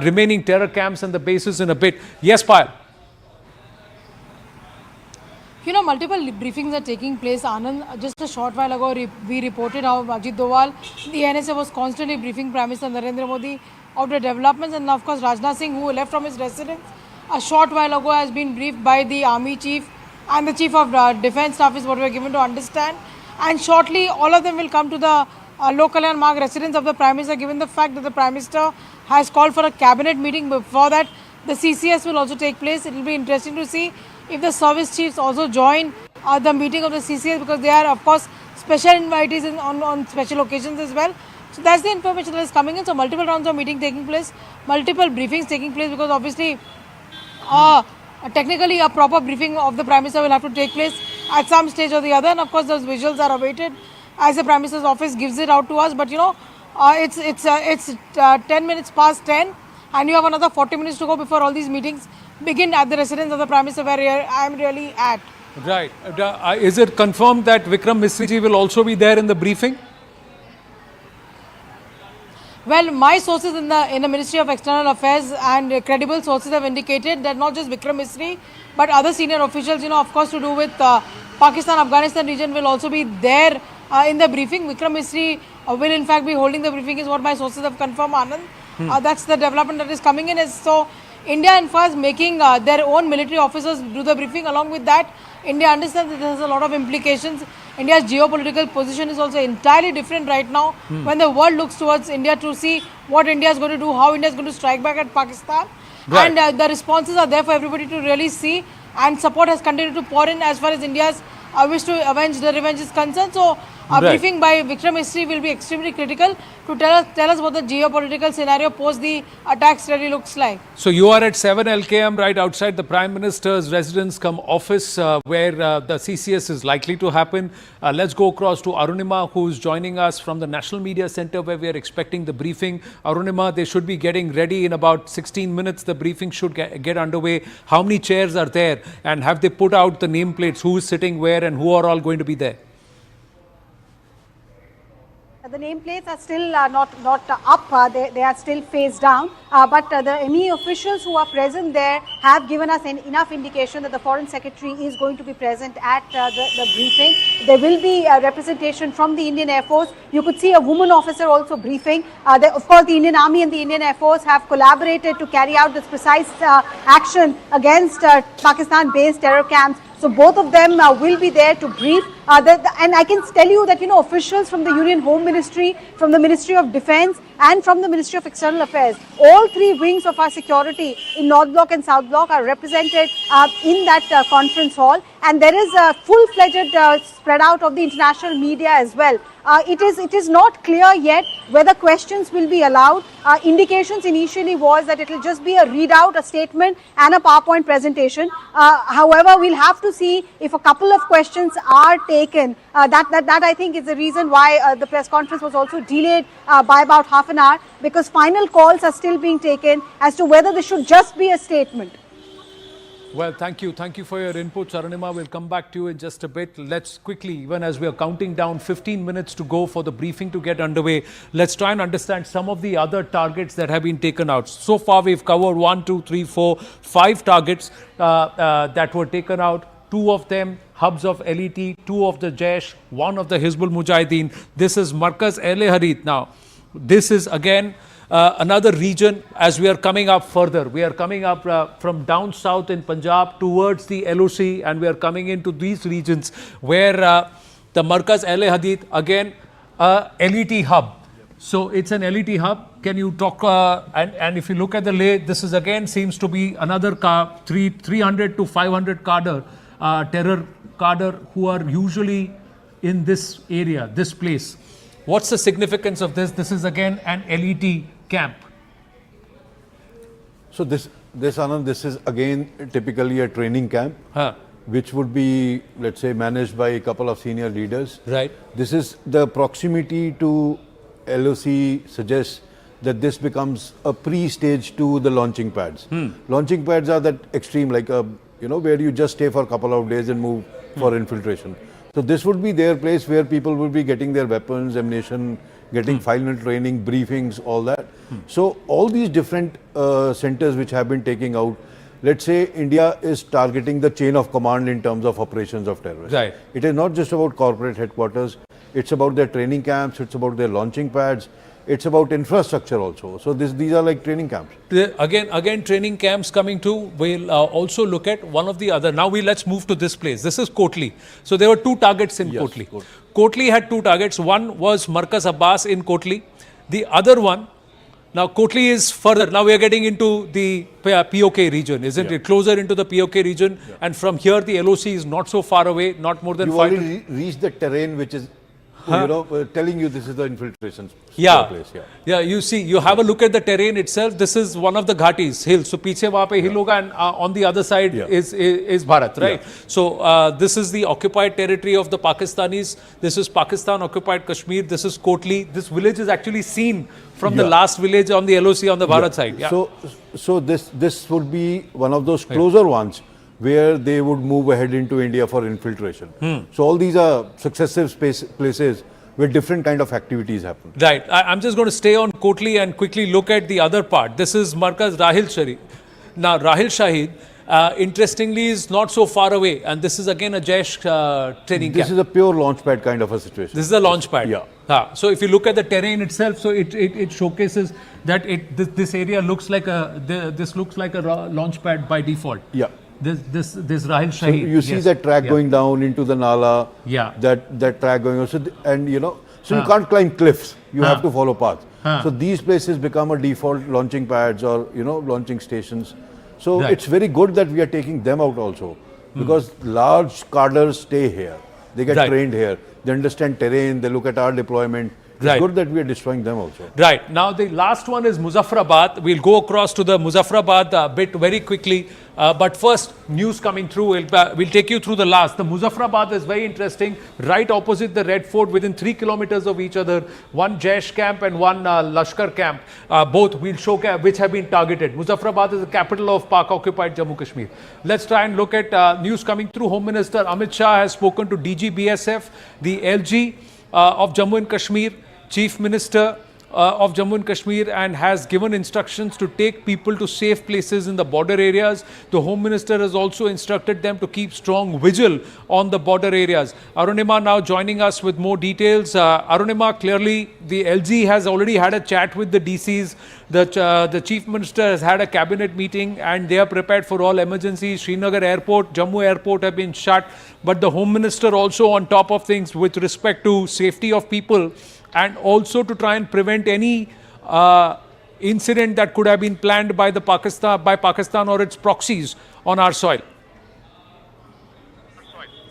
remaining terror camps and the bases in a bit. Yes, Payal. You know, multiple briefings are taking place. Anand, just a short while ago, we reported how Ajit Doval, the NSA, was constantly briefing Prime Minister Narendra Modi of the developments, and of course Rajnath Singh, who left from his residence a short while ago, has been briefed by the Army Chief and the Chief of Defence Staff, is what we are given to understand. And shortly, all of them will come to the local and mark residence of the Prime Minister, given the fact that the Prime Minister has called for a cabinet meeting. Before that, the CCS will also take place. It will be interesting to see if the service chiefs also join the meeting of the CCS, because they are, of course, special invitees on special occasions as well. So that's the information that is coming in. So multiple rounds of meeting taking place, multiple briefings taking place, because obviously technically a proper briefing of the Prime Minister will have to take place at some stage or the other, and of course those visuals are awaited as the Prime Minister's office gives it out to us. But you know, it's 10 minutes past 10, and you have another 40 minutes to go before all these meetings begin at the residence of the Prime Minister, where I am really at. Right. Is it confirmed that Vikram Misri ji will also be there in the briefing? Well, my sources in the Ministry of External Affairs and credible sources have indicated that not just Vikram Misri, but other senior officials, you know, of course, to do with Pakistan-Afghanistan region, will also be there in the briefing. Vikram Misri will in fact be holding the briefing, is what my sources have confirmed, Anand. That's the development that is coming in. So India and first making their own military officers do the briefing. Along with that, India understands that there is a lot of implications. India's geopolitical position is also entirely different right now when the world looks towards India to see what India is going to do, how India is going to strike back at Pakistan. Right. And the responses are there for everybody to really see, and support has continued to pour in as far as India's wish to avenge the revenge is concerned. So a briefing by Vikram Misri will be extremely critical to tell us what the geopolitical scenario post the attacks really looks like. So you are at 7 LKM, right outside the Prime Minister's residence come office, where the CCS is likely to happen. Let's go across to Arunima, who is joining us from the National Media Center, where we are expecting the briefing. Arunima, they should be getting ready in about 16 minutes. The briefing should get underway. How many chairs are there, and have they put out the nameplates? Who is sitting where and who are all going to be there? The nameplates are still not up, they are still face down, but the ME officials who are present there have given us enough indication that the Foreign Secretary is going to be present at the briefing. There will be a representation from the Indian Air Force. You could see a woman officer also briefing. Of course, the Indian Army and the Indian Air Force have collaborated to carry out this precise action against Pakistan-based terror camps. So both of them will be there to brief. And I can tell you that, you know, officials from the Union Home Ministry, from the Ministry of Defence and from the Ministry of External Affairs, all three wings of our security in North Block and South Block are represented in that conference hall. And there is a full-fledged spread out of the international media as well. It is not clear yet whether questions will be allowed. Indications initially was that it will just be a readout, a statement and a PowerPoint presentation. However, we'll have to see if a couple of questions are taken. That I think is the reason why the press conference was also delayed by about half an hour, because final calls are still being taken as to whether this should just be a statement. Well, thank you. Thank you for your inputs, Arunima. We'll come back to you in just a bit. Let's quickly, even as we are counting down 15 minutes to go for the briefing to get underway, let's try and understand some of the other targets that have been taken out. So far, we've covered 1, 2, 3, 4, 5 targets that were taken out. 2 of them hubs of LET, 2 of the Jaish, 1 of the Hizbul Mujahideen. This is Markaz Hadid. Now, this is again another region as we are coming up further. We are coming up from down south in Punjab towards the LOC, and we are coming into these regions where the Markaz Hadid, again, LET hub. So it's an LET hub. Can you talk, and if you look at the lay, this is again seems to be another 300 to 500 cadre, terror cadre who are usually in this area, this place. What's the significance of this? This is again an LET camp. So this Anand, this is again typically a training camp which would be, let's say, managed by a couple of senior leaders. Right. This is the proximity to LOC suggests that this becomes a pre-stage to the launching pads. Launching pads are that extreme, like where you just stay for a couple of days and move for infiltration. So this would be their place where people would be getting their weapons, ammunition, getting final training, briefings, all that. So all these different centers which have been taking out, let's say India is targeting the chain of command in terms of operations of terrorists. Right. It is not just about corporate headquarters, it's about their training camps, it's about their launching pads, it's about infrastructure also. So these are like training camps. Again, training camps coming too. We'll also look at one of the other. Now let's move to this place. This is Kotli. So there were two targets in Kotli. Kotli had two targets. One was Markaz Abbas in Kotli. The other one, now Kotli is further. Now we are getting into the POK region, isn't it? Closer into the POK region. And from here the LOC is not so far away, not more than you 5 already reached the terrain which is telling you this is the infiltration place. You see, you have a look at the terrain itself. This is one of the ghatis, hills. So piche wahan pe hill hoga, and on the other side is Bharat, right? So this is the occupied territory of the Pakistanis. This is Pakistan-occupied Kashmir. This is Kotli. This village is actually seen from the last village on the LOC on the Bharat side. So this would be one of those closer ones where they would move ahead into India for infiltration. So all these are successive places where different kind of activities happen. Right. I'm just going to stay on Kotli and quickly look at the other part. This is Markaz Rahil Sharif. Now Rahil Shahid, interestingly, is not so far away, and this is again a Jaish training camp. This is a pure launch pad kind of a situation. This is a launch pad. So if you look at the terrain itself, so it showcases that this area looks like a launch pad by default. This Rahil Shahid. So you see that track going down into the Nala. That track going on. So so you can't climb cliffs. You have to follow paths. So these places become a default launching pads or launching stations. So it's very good that we are taking them out also, because large cadres stay here. They get trained here. They understand terrain. They look at our deployment. It's good that we are destroying them also. Right. Now the last one is Muzaffarabad. We'll go across to the Muzaffarabad bit very quickly. But first, news coming through. We'll take you through the last. The Muzaffarabad is very interesting. Right opposite the Red Fort, within 3 kilometers of each other. One Jaish camp and one Lashkar camp. Both we'll show which have been targeted. Muzaffarabad is the capital of Pak-occupied Jammu Kashmir. Let's try and look at news coming through. Home Minister Amit Shah has spoken to DG-BSF, the LG of Jammu and Kashmir, Chief Minister of Jammu and Kashmir, and has given instructions to take people to safe places in the border areas. The Home Minister has also instructed them to keep strong vigil on the border areas. Arunima now joining us with more details. Arunima, clearly the LG has already had a chat with the DCs. The Chief Minister has had a cabinet meeting and they are prepared for all emergencies. Srinagar Airport, Jammu Airport have been shut. But the Home Minister also on top of things with respect to safety of people, and also to try and prevent any incident that could have been planned by Pakistan or its proxies on our soil.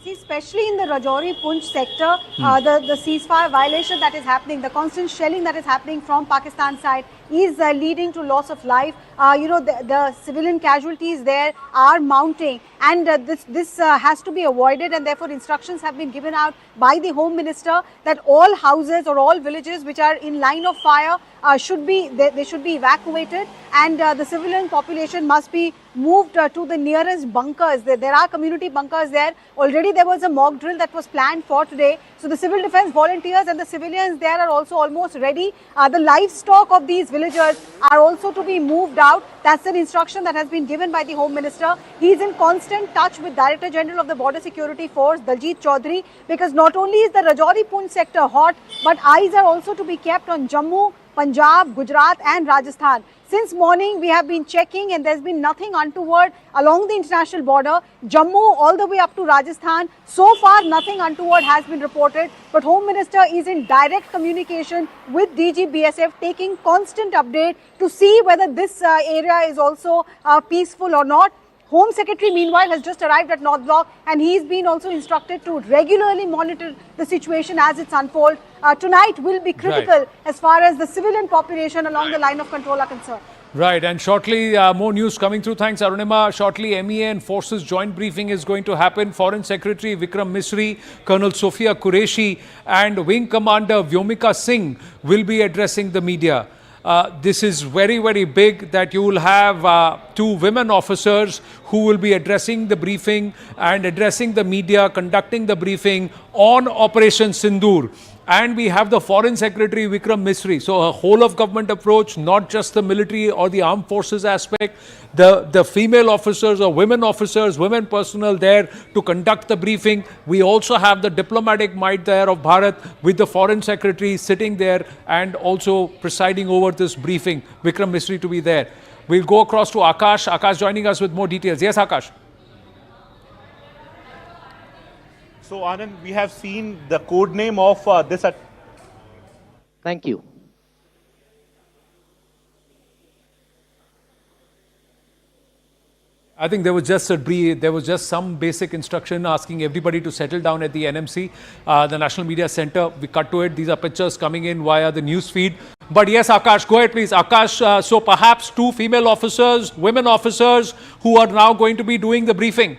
See, especially in the Rajouri-Poonch sector, the ceasefire violation that is happening, the constant shelling that is happening from Pakistan side is leading to loss of life. The civilian casualties there are mounting, and this has to be avoided, and therefore instructions have been given out by the Home Minister that all houses or all villages which are in line of fire should be evacuated, and the civilian population must be moved to the nearest bunkers. There are community bunkers there. Already there was a mock drill that was planned for today. So the civil defense volunteers and the civilians there are also almost ready. The livestock of these villagers are also to be moved out. That's an instruction that has been given by the Home Minister. He is in constant touch with Director General of the Border Security Force, Daljit Chaudhary, because not only is the Rajouri-Poonch sector hot, but eyes are also to be kept on Jammu, Punjab, Gujarat and Rajasthan. Since morning we have been checking and there's been nothing untoward along the international border. Jammu all the way up to Rajasthan, so far nothing untoward has been reported, but Home Minister is in direct communication with DG-BSF, taking constant update to see whether this area is also peaceful or not. Home Secretary meanwhile has just arrived at North Block, and he's been also instructed to regularly monitor the situation as it's unfold. Tonight will be critical as far as the civilian population along the line of control are concerned. Right, and shortly more news coming through. Thanks, Arunima. Shortly, MEA and Forces joint briefing is going to happen. Foreign Secretary Vikram Misri, Colonel Sophia Qureshi, and Wing Commander Vyomika Singh will be addressing the media. This is very, very big that you will have two women officers who will be addressing the briefing and addressing the media, conducting the briefing on Operation Sindoor. And we have the Foreign Secretary Vikram Misri. So a whole of government approach, not just the military or the armed forces aspect. The female officers or women officers, women personnel there to conduct the briefing. We also have the diplomatic might there of Bharat with the Foreign Secretary sitting there and also presiding over this briefing. Vikram Misri to be there. We'll go across to Akash. Akash joining us with more details. Yes, Akash. So, Anand, we have seen the code name of this. Thank you. I think there was just some basic instruction asking everybody to settle down at the NMC, the National Media Center. We cut to it. These are pictures coming in via the news feed. But yes, Akash, go ahead, please. Akash, so perhaps two female officers, women officers who are now going to be doing the briefing.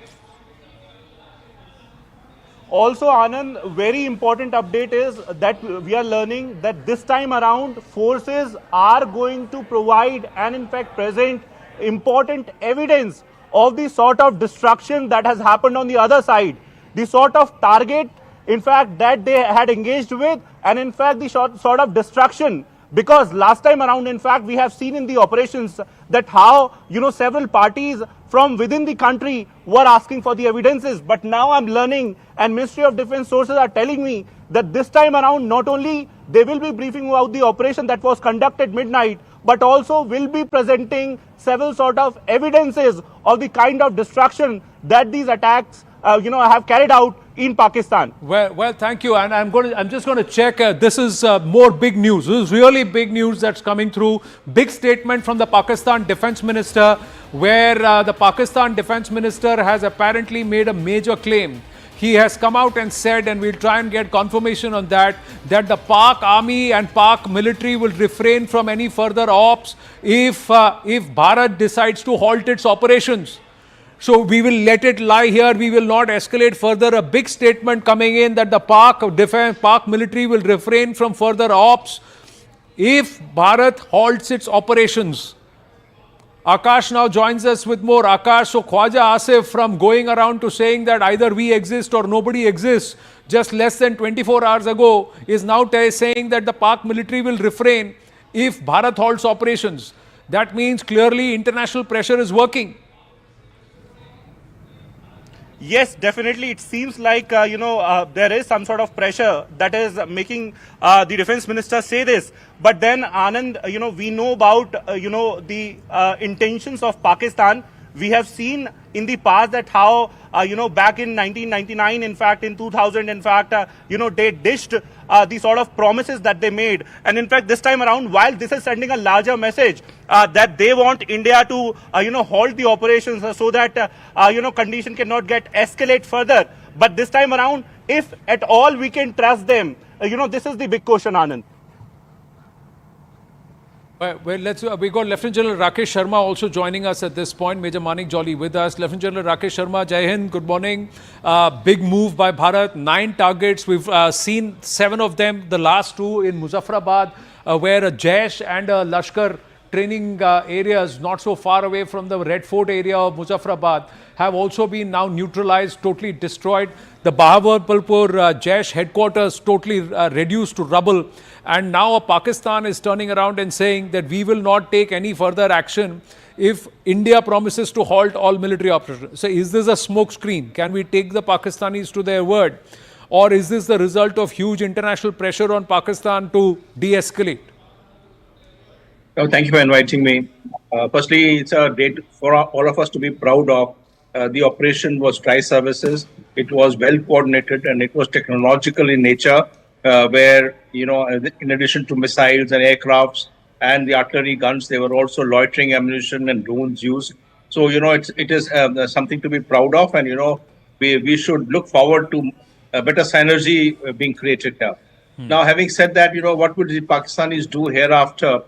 Also, Anand, very important update is that we are learning that this time around, forces are going to provide and in fact present important evidence of the sort of destruction that has happened on the other side, the sort of target, in fact, that they had engaged with, and in fact, the sort of destruction. Because last time around, in fact, we have seen in the operations that how, several parties from within the country were asking for the evidences. But now I'm learning, and Ministry of Defence sources are telling me that this time around, not only they will be briefing about the operation that was conducted midnight, but also will be presenting several sort of evidences of the kind of destruction that these attacks, have carried out in Pakistan. Well, thank you. And I'm just going to check. This is more big news. This is really big news that's coming through. Big statement from the Pakistan Defence Minister, where the Pakistan Defence Minister has apparently made a major claim. He has come out and said, and we'll try and get confirmation on that, that the Pak army and Pak military will refrain from any further ops if Bharat decides to halt its operations. So we will let it lie here. We will not escalate further. A big statement coming in that the Pak military will refrain from further ops if Bharat halts its operations. Akash now joins us with more. Akash, so Khwaja Asif, from going around to saying that either we exist or nobody exists just less than 24 hours ago, is now saying that the Pak military will refrain if Bharat halts operations. That means clearly international pressure is working. Yes, definitely. It seems like, there is some sort of pressure that is making the defense minister say this. But then, Anand, we know about, the intentions of Pakistan. We have seen in the past that how, back in 1999, in fact, in 2000, in fact, they dished the sort of promises that they made. And in fact, this time around, while this is sending a larger message that they want India to, halt the operations so that, condition cannot get escalate further. But this time around, if at all we can trust them, this is the big question, Anand. Well, we got Lieutenant General Rakesh Sharma also joining us at this point. Major Manik Jolly with us. Lieutenant General Rakesh Sharma, Jai Hind, good morning. Big move by Bharat, 9 targets. We've seen 7 of them, the last 2 in Muzaffarabad, where a Jaish and a Lashkar training areas not so far away from the Red Fort area of Muzaffarabad have also been now neutralized, totally destroyed. The Bahawalpur Jaish headquarters totally reduced to rubble. And now Pakistan is turning around and saying that we will not take any further action if India promises to halt all military operations. So is this a smoke screen? Can we take the Pakistanis to their word? Or is this the result of huge international pressure on Pakistan to de-escalate? Oh, thank you for inviting me. Firstly, it's a day for all of us to be proud of. The operation was tri-services. It was well coordinated and it was technological in nature, where, in addition to missiles and aircrafts and the artillery guns, there were also loitering ammunition and drones used. So, it is something to be proud of, and, we should look forward to a better synergy being created now. Now, having said that, what would the Pakistanis do hereafter?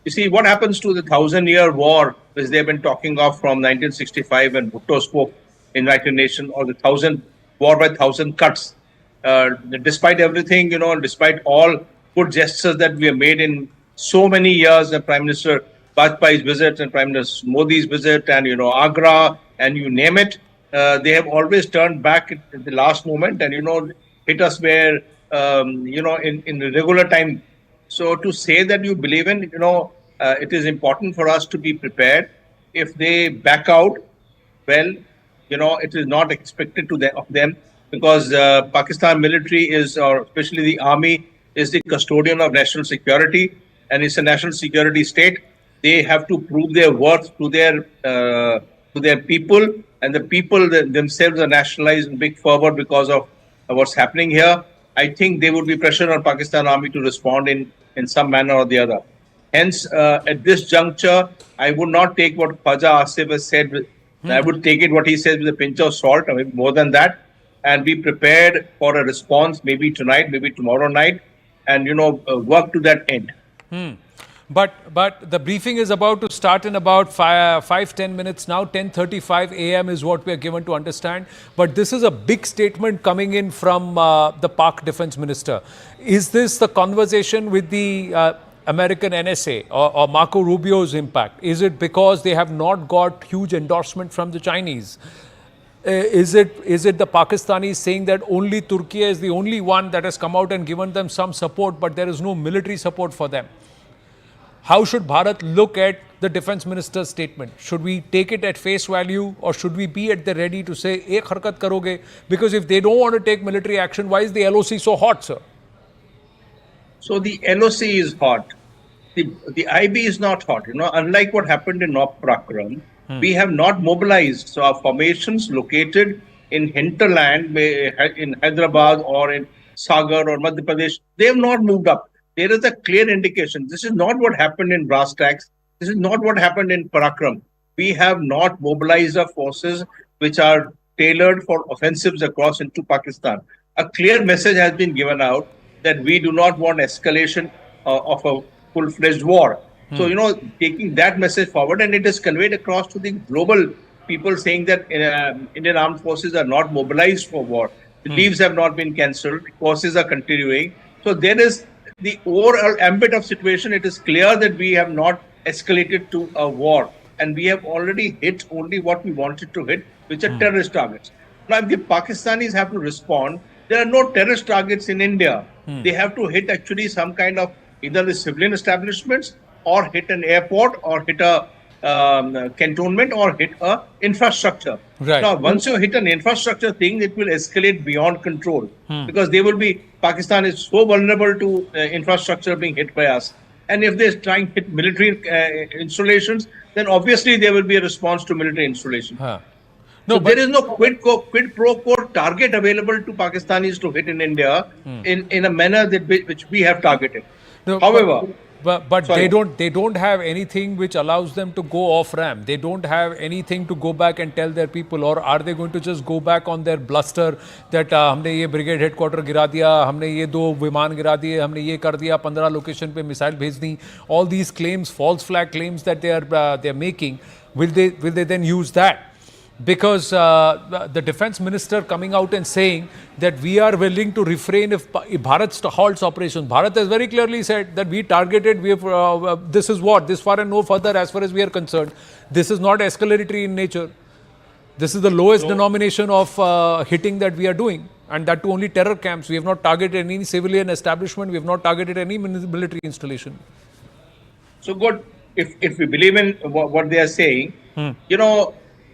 You see, what happens to the 1,000-year war, which they've been talking of from 1965 when Bhutto spoke in United Nations, or the war by 1,000 cuts. Despite everything, despite all good gestures that we have made in so many years, the Prime Minister Vajpayee's visit and Prime Minister Modi's visit and, Agra and you name it, they have always turned back at the last moment and, hit us where, in the regular time. So to say that you believe in, it is important for us to be prepared. If they back out, well, it is not expected of them because Pakistan military is, or especially the army, is the custodian of national security, and it's a national security state. They have to prove their worth to their people, and the people themselves are nationalized in big fervor because of what's happening here. I think there would be pressure on Pakistan army to respond in some manner or the other. Hence, at this juncture, I would not take what Khwaja Asif has said. I would take it what he says with a pinch of salt, or maybe more than that, and be prepared for a response, maybe tonight, maybe tomorrow night, and work to that end. But the briefing is about to start in about 5-10 minutes now. 10:35 a.m. is what we are given to understand. But this is a big statement coming in from the Pak Defense Minister. Is this the conversation with the American NSA or Marco Rubio's impact? Is it because they have not got huge endorsement from the Chinese? Is it the Pakistanis saying that only Turkey is the only one that has come out and given them some support, but there is no military support for them? How should Bharat look at the defense minister's statement? Should we take it at face value, or should we be at the ready to say, ek harkat karoge? Because if they don't want to take military action, why is the LOC so hot, sir? So the LOC is hot. The IB is not hot. Unlike what happened in North Prakram, we have not mobilized. So our formations located in hinterland, in Hyderabad or in Sagar or Madhya Pradesh, they have not moved up. There is a clear indication. This is not what happened in brass tacks. This is not what happened in Parakram. We have not mobilized our forces which are tailored for offensives across into Pakistan. A clear message has been given out that we do not want escalation of a full-fledged war. So, taking that message forward, and it is conveyed across to the global people saying that Indian armed forces are not mobilized for war. The leaves have not been cancelled. Courses are continuing. So there is the overall ambit of situation. It is clear that we have not escalated to a war, and we have already hit only what we wanted to hit, which are terrorist targets. Now, if the Pakistanis have to respond, there are no terrorist targets in India. They have to hit actually some kind of either the civilian establishments, or hit an airport, or hit a cantonment, or hit a infrastructure. Right. Now, once you hit an infrastructure thing, it will escalate beyond control because Pakistan is so vulnerable to infrastructure being hit by us. And if they're trying to hit military installations, then obviously there will be a response to military installation. So there is no quid pro quo target available to Pakistanis to hit in India in a manner which we have targeted. No, however, but they don't have anything which allows them to go off ramp. They don't have anything to go back and tell their people, or are they going to just go back on their bluster that हमने ये brigade headquarter गिरा दिया, हमने ये 2 विमान गिरा दिए, हमने ये कर दिया, 15 location पे मिसाइल भेज दी. All these claims, false flag claims that they are making, will they then use that? Because the defense minister coming out and saying that we are willing to refrain if Bharat halts operations. Bharat has very clearly said that we targeted, this is what, this far and no further as far as we are concerned. This is not escalatory in nature. This is the lowest denomination of hitting that we are doing. And that to only terror camps. We have not targeted any civilian establishment. We have not targeted any military installation. So good, if we believe in what they are saying,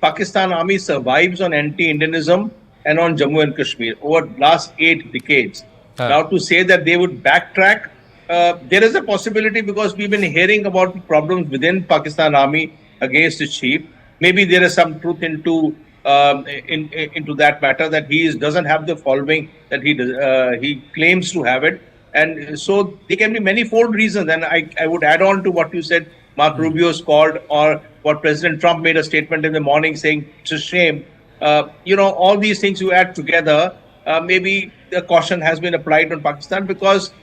Pakistan army survives on anti-Indianism and on Jammu and Kashmir over last 8 decades. Now to say that they would backtrack, there is a possibility because we've been hearing about the problems within Pakistan army against the chief. Maybe there is some truth into that matter, that he doesn't have the following that he claims to have it. And so there can be manifold reasons. And I would add on to what you said, Mark Rubio's called, or what President Trump made a statement in the morning saying it's a shame. All these things you add together, maybe the caution has been applied on Pakistan because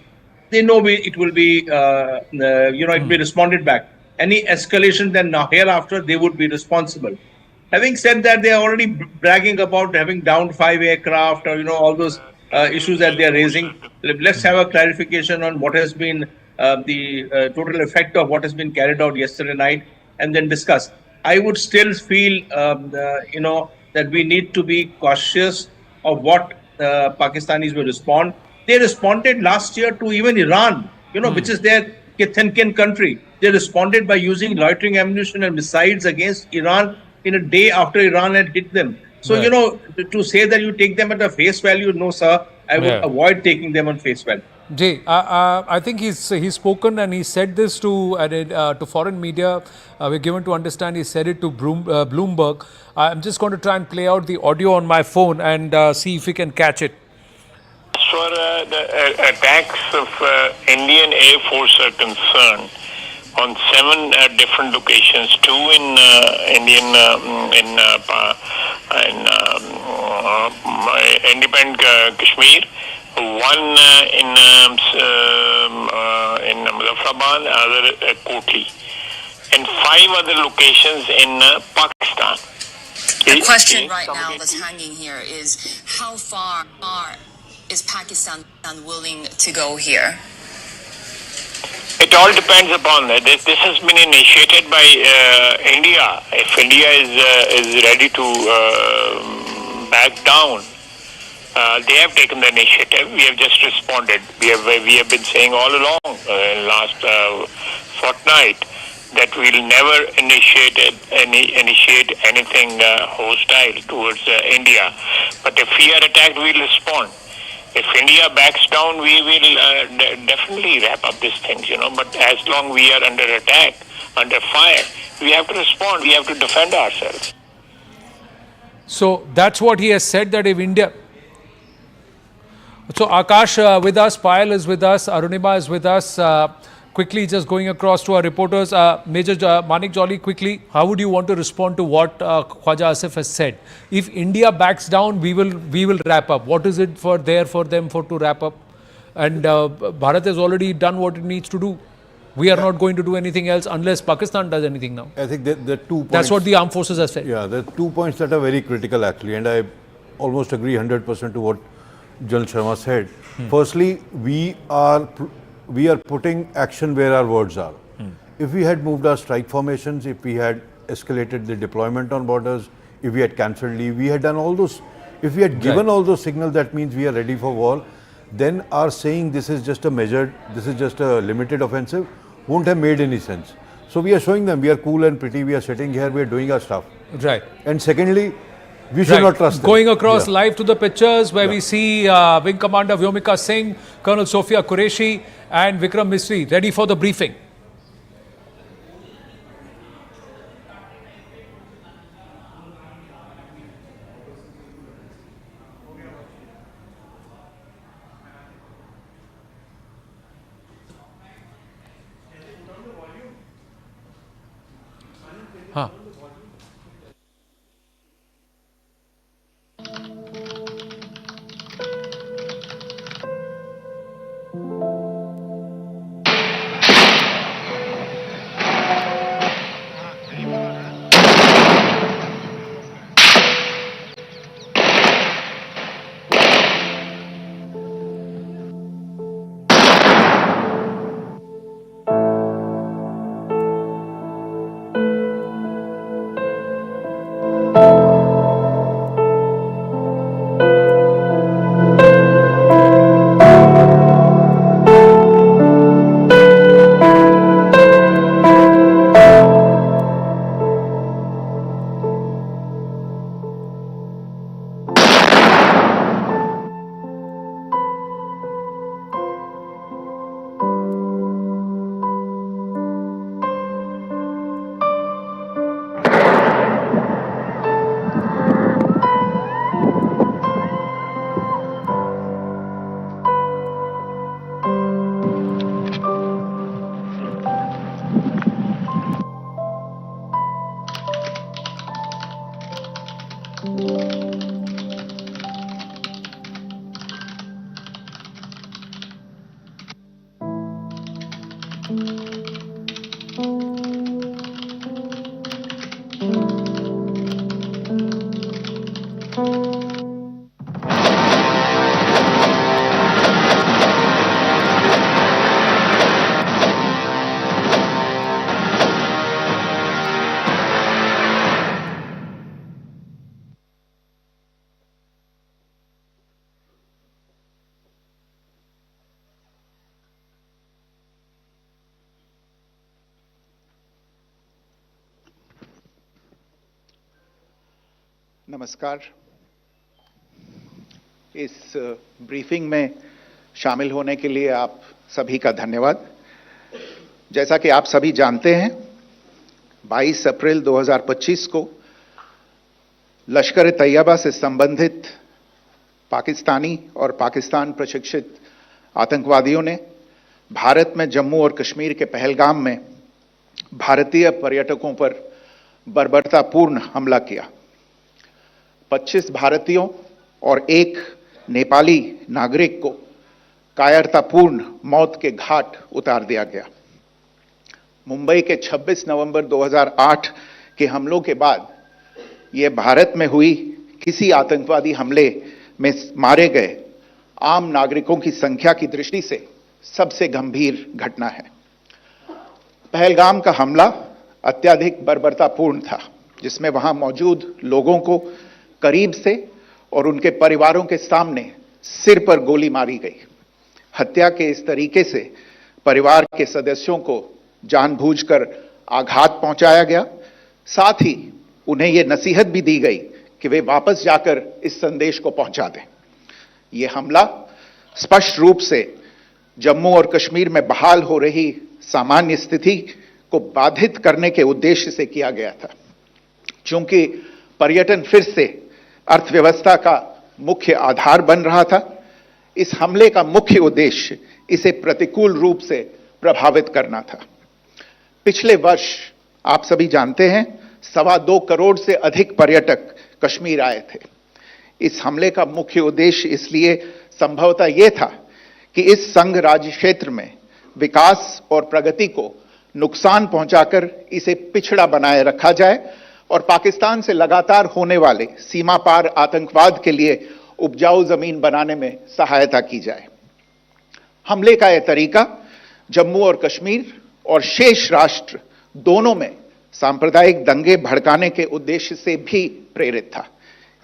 they know it will be, it will be responded back. Any escalation, then now hereafter they would be responsible. Having said that, they are already bragging about having downed 5 aircraft, or all those issues that they are raising. Let's have a clarification on what has been the total effect of what has been carried out yesterday night, and then discuss. I would still feel, that we need to be cautious of what Pakistanis will respond. They responded last year to even Iran, which is their thin country. They responded by using loitering ammunition and missiles against Iran in a day after Iran had hit them. So, Right. to say that you take them at a face value, no, sir, I would Yeah. avoid taking them on face value. Jay, I think he's spoken and he said this to foreign media. We're given to understand he said it to Bloomberg. I'm just going to try and play out the audio on my phone and see if we can catch it. As far as the attacks of Indian Air Force are concerned, on 7 different locations, 2 in independent Kashmir, 1 in Muzaffarabad, other Kotli, and 5 other locations in Pakistan. The question right now that's hanging here is how far is Pakistan willing to go here? It all depends upon that. This has been initiated by India. If India is ready to back down, they have taken the initiative. We have just responded. We have been saying all along in last fortnight that we'll never initiate anything hostile towards India. But if we are attacked, we'll respond. If India backs down, we will definitely wrap up these things, But as long we are under attack, under fire, we have to respond. We have to defend ourselves. So that's what he has said, that if India... So Akash with us, Payal is with us, Arunima is with us. Quickly, just going across to our reporters. Major Manik Jolly, quickly, how would you want to respond to what Khwaja Asif has said? If India backs down, we will wrap up. What is it for them to wrap up? And Bharat has already done what it needs to do. We are not going to do anything else unless Pakistan does anything now. I think the 2 points... That's what the armed forces have said. Yeah, the 2 points that are very critical actually, and I almost agree 100% to what General Sharma said. Firstly, we are putting action where our words are. If we had moved our strike formations, if we had escalated the deployment on borders, if we had cancelled leave, we had done all those, if we had given all those signals, that means we are ready for war, then our saying this is just a measured, this is just a limited offensive, won't have made any sense. So we are showing them, we are cool and pretty, we are sitting here, we are doing our stuff. Right. And secondly, we should not trust them. Going across live to the pictures where we see Wing Commander Vyomika Singh, Colonel Sophia Qureshi and Vikram Misri ready for the briefing. नमस्कार। इस briefing में शामिल होने के लिए आप सभी का धन्यवाद। जैसा कि आप सभी जानते हैं, 22 अप्रैल 2025 को लश्कर-ए-तैयबा से संबंधित पाकिस्तानी और पाकिस्तान प्रशिक्षित आतंकवादियों ने भारत में जम्मू और कश्मीर के पहलगाम में भारतीय पर्यटकों पर बर्बरतापूर्ण हमला किया। 25 भारतीयों और एक नेपाली नागरिक को कायरतापूर्ण मौत के घाट उतार दिया गया। मुंबई के 26 नवंबर 2008 के हमलों के बाद यह भारत में हुई किसी आतंकवादी हमले में मारे गए आम नागरिकों की संख्या की दृष्टि से सबसे गंभीर घटना है। पहलगाम का हमला अत्यधिक बर्बरतापूर्ण था, जिसमें वहां मौजूद लोगों को करीब से और उनके परिवारों के सामने सिर पर गोली मारी गई। हत्या के इस तरीके से परिवार के सदस्यों को जानबूझकर आघात पहुंचाया गया। साथ ही उन्हें यह नसीहत भी दी गई कि वे वापस जाकर इस संदेश को पहुंचा दें। यह हमला स्पष्ट रूप से जम्मू और कश्मीर में बहाल हो रही सामान्य स्थिति को बाधित करने के उद्देश्य से किया गया था। चूंकि पर्यटन फिर से अर्थव्यवस्था का मुख्य आधार बन रहा था, इस हमले का मुख्य उद्देश्य इसे प्रतिकूल रूप से प्रभावित करना था। पिछले वर्ष आप सभी जानते हैं 2.25 करोड़ से अधिक पर्यटक कश्मीर आए थे। इस हमले का मुख्य उद्देश्य इसलिए संभवतः यह था कि इस संघ राज्य क्षेत्र में विकास और प्रगति को नुकसान पहुंचाकर इसे पिछड़ा बनाए रखा जाए और पाकिस्तान से लगातार होने वाले सीमा पार आतंकवाद के लिए उपजाऊ जमीन बनाने में सहायता की जाए। हमले का यह तरीका जम्मू और कश्मीर और शेष राष्ट्र दोनों में सांप्रदायिक दंगे भड़काने के उद्देश्य से भी प्रेरित था।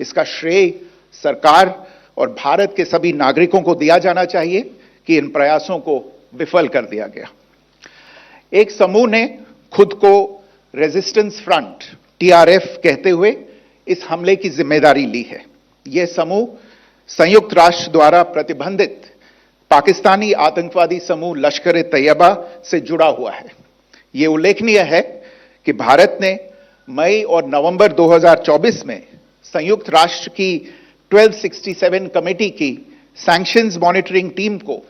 इसका श्रेय सरकार और भारत के सभी नागरिकों को दिया जाना चाहिए कि इन प्रयासों को विफल कर दिया गया। एक समूह ने खुद को रेजिस्टेंस फ्रंट टीआरएफ कहते हुए इस हमले की जिम्मेदारी ली है। यह समूह संयुक्त राष्ट्र द्वारा प्रतिबंधित पाकिस्तानी आतंकवादी समूह लश्कर-ए-तैयबा से जुड़ा हुआ है। यह उल्लेखनीय है कि भारत ने मई और नवंबर 2024 में संयुक्त राष्ट्र की 1267 कमेटी की सैंक्शंस मॉनिटरिंग टीम को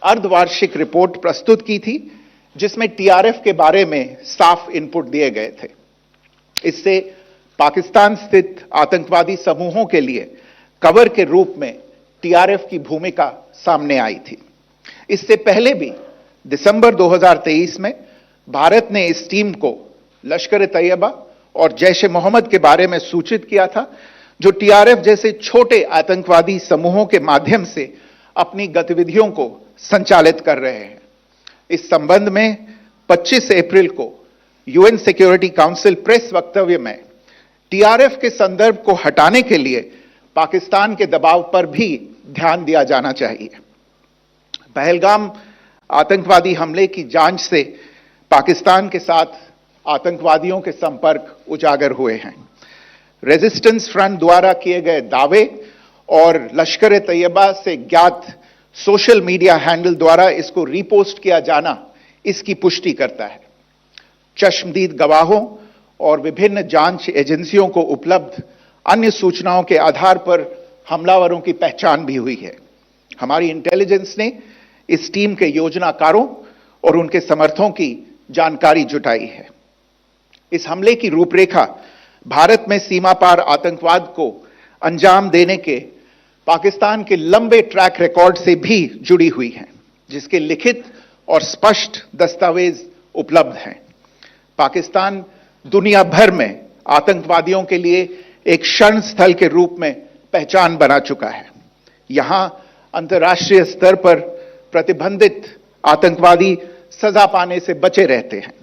अर्धवार्षिक रिपोर्ट प्रस्तुत की थी, जिसमें टीआरएफ के बारे में साफ इनपुट दिए गए थे। इससे पाकिस्तान स्थित आतंकवादी समूहों के लिए कवर के रूप में टीआरएफ की भूमिका सामने आई थी। इससे पहले भी दिसंबर 2023 में भारत ने इस टीम को लश्कर-ए-तैयबा और जैश-ए-मोहम्मद के बारे में सूचित किया था, जो टीआरएफ जैसे छोटे आतंकवादी समूहों के माध्यम से अपनी गतिविधियों को संचालित कर रहे हैं। इस संबंध में 25 अप्रैल को यूएन सिक्योरिटी काउंसिल प्रेस वक्तव्य में टीआरएफ के संदर्भ को हटाने के लिए पाकिस्तान के दबाव पर भी ध्यान दिया जाना चाहिए। पहलगाम आतंकवादी हमले की जांच से पाकिस्तान के साथ आतंकवादियों के संपर्क उजागर हुए हैं। रेजिस्टेंस फ्रंट द्वारा किए गए दावे और लश्कर-ए-तैयबा से ज्ञात सोशल मीडिया हैंडल द्वारा इसको रीपोस्ट किया जाना इसकी पुष्टि करता है। चश्मदीद गवाहों और विभिन्न जांच एजेंसियों को उपलब्ध अन्य सूचनाओं के आधार पर हमलावरों की पहचान भी हुई है। हमारी इंटेलिजेंस ने इस टीम के योजनाकारों और उनके समर्थकों की जानकारी जुटाई है। इस हमले की रूपरेखा भारत में सीमा पार आतंकवाद को अंजाम देने के पाकिस्तान के लंबे ट्रैक रिकॉर्ड से भी जुड़ी हुई है, जिसके लिखित और स्पष्ट दस्तावेज उपलब्ध हैं। पाकिस्तान दुनिया भर में आतंकवादियों के लिए एक शरण स्थल के रूप में पहचान बना चुका है। यहां अंतर्राष्ट्रीय स्तर पर प्रतिबंधित आतंकवादी सजा पाने से बचे रहते हैं।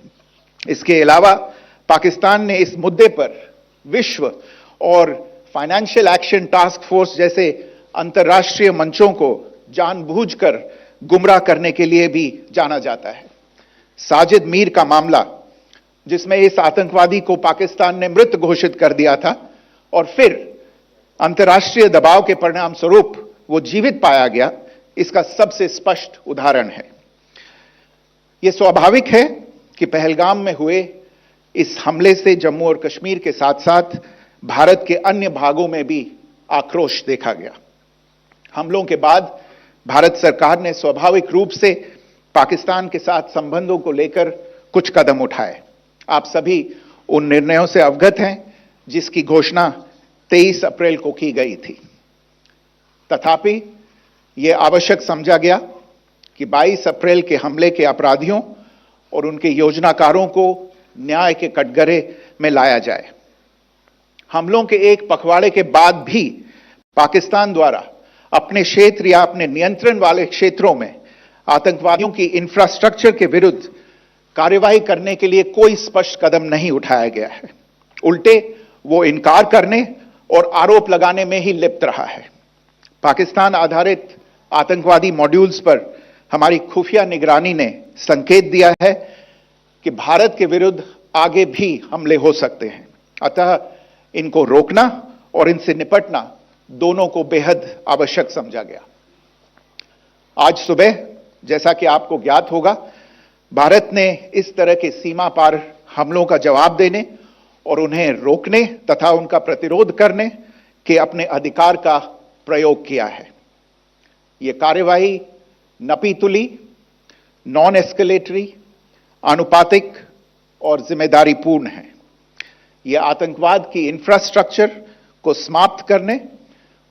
इसके अलावा पाकिस्तान ने इस मुद्दे पर विश्व और फाइनेंशियल एक्शन टास्क फोर्स जैसे अंतर्राष्ट्रीय मंचों को जानबूझकर गुमराह करने के लिए भी जाना जाता है। साजिद मीर का मामला, जिसमें इस आतंकवादी को पाकिस्तान ने मृत घोषित कर दिया था और फिर अंतर्राष्ट्रीय दबाव के परिणाम स्वरूप वो जीवित पाया गया, इसका सबसे स्पष्ट उदाहरण है। यह स्वाभाविक है कि पहलगाम में हुए इस हमले से जम्मू और कश्मीर के साथ साथ भारत के अन्य भागों में भी आक्रोश देखा गया। हमलों के बाद भारत सरकार ने स्वाभाविक रूप से पाकिस्तान के साथ संबंधों को लेकर कुछ कदम उठाए। आप सभी उन निर्णयों से अवगत हैं जिसकी घोषणा 23 अप्रैल को की गई थी। तथापि यह आवश्यक समझा गया कि 22 अप्रैल के हमले के अपराधियों और उनके योजनाकारों को न्याय के कटघरे में लाया जाए। हमलों के एक पखवाड़े के बाद भी पाकिस्तान द्वारा अपने क्षेत्र या अपने नियंत्रण वाले क्षेत्रों में आतंकवादियों की इंफ्रास्ट्रक्चर के विरुद्ध कार्रवाई करने के लिए कोई स्पष्ट कदम नहीं उठाया गया है। उल्टे वो इनकार करने और आरोप लगाने में ही लिप्त रहा है। पाकिस्तान आधारित आतंकवादी मॉड्यूल्स पर हमारी खुफिया निगरानी ने संकेत दिया है कि भारत के विरुद्ध आगे भी हमले हो सकते हैं। अतः इनको रोकना और इनसे निपटना दोनों को बेहद आवश्यक समझा गया। आज सुबह, जैसा कि आपको ज्ञात होगा, भारत ने इस तरह के सीमा पार हमलों का जवाब देने और उन्हें रोकने तथा उनका प्रतिरोध करने के अपने अधिकार का प्रयोग किया है। यह कार्यवाही नपीतुली, नॉन एस्केलेटरी, आनुपातिक और जिम्मेदारीपूर्ण है। यह आतंकवाद की इंफ्रास्ट्रक्चर को समाप्त करने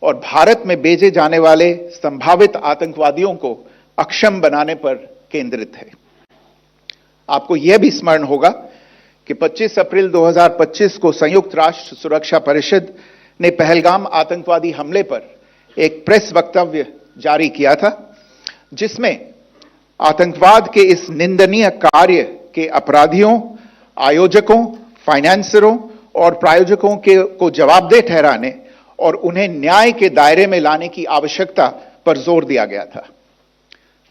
और भारत में भेजे जाने वाले संभावित आतंकवादियों को अक्षम बनाने पर केंद्रित है। आपको यह भी स्मरण होगा कि 25 अप्रैल 2025 को संयुक्त राष्ट्र सुरक्षा परिषद ने पहलगाम आतंकवादी हमले पर एक प्रेस वक्तव्य जारी किया था, जिसमें आतंकवाद के इस निंदनीय कार्य के अपराधियों, आयोजकों, फाइनेंसरों और प्रायोजकों को जवाबदेह ठहराने और उन्हें न्याय के दायरे में लाने की आवश्यकता पर जोर दिया गया था।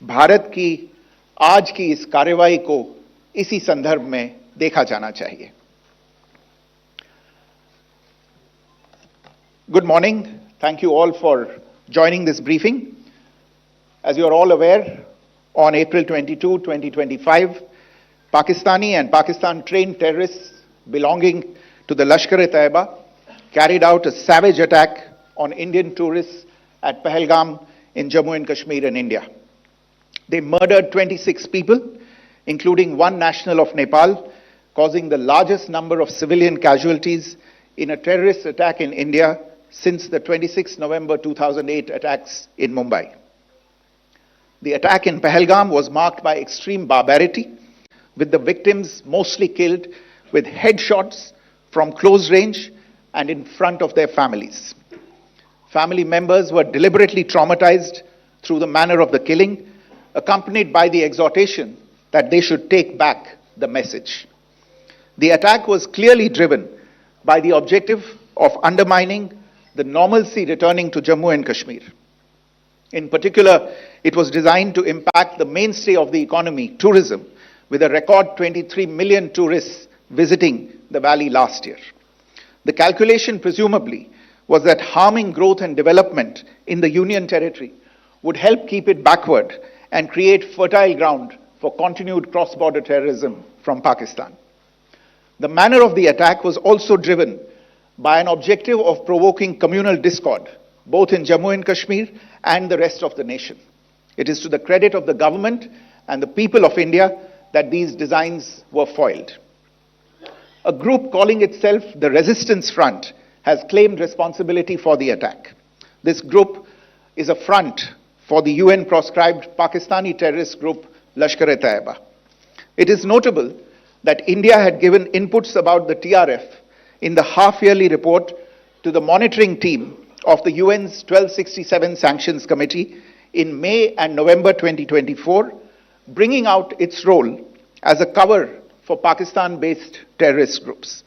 भारत की आज की इस कार्रवाई को इसी संदर्भ में देखा जाना चाहिए। Good morning. Thank you all for joining this briefing. As you are all aware, on April 22, 2025, Pakistani and Pakistan-trained terrorists belonging to the Lashkar-e-Taiba carried out a savage attack on Indian tourists at Pahalgam in Jammu and Kashmir in India. They murdered 26 people, including one national of Nepal, causing the largest number of civilian casualties in a terrorist attack in India since the 26 November 2008 attacks in Mumbai. The attack in Pahalgam was marked by extreme barbarity, with the victims mostly killed with headshots from close range and in front of their families. Family members were deliberately traumatized through the manner of the killing, accompanied by the exhortation that they should take back the message. The attack was clearly driven by the objective of undermining the normalcy returning to Jammu and Kashmir. In particular, it was designed to impact the mainstay of the economy, tourism, with a record 23 million tourists visiting the valley last year. The calculation, presumably, was that harming growth and development in the Union territory would help keep it backward and create fertile ground for continued cross-border terrorism from Pakistan. The manner of the attack was also driven by an objective of provoking communal discord, both in Jammu and Kashmir and the rest of the nation. It is to the credit of the government and the people of India that these designs were foiled. A group calling itself the Resistance Front has claimed responsibility for the attack. This group is a front for the UN-proscribed Pakistani terrorist group Lashkar-e-Taiba. It is notable that India had given inputs about the TRF in the half-yearly report to the monitoring team of the UN's 1267 Sanctions Committee in May and November 2024, bringing out its role as a cover for Pakistan-based terrorist groups.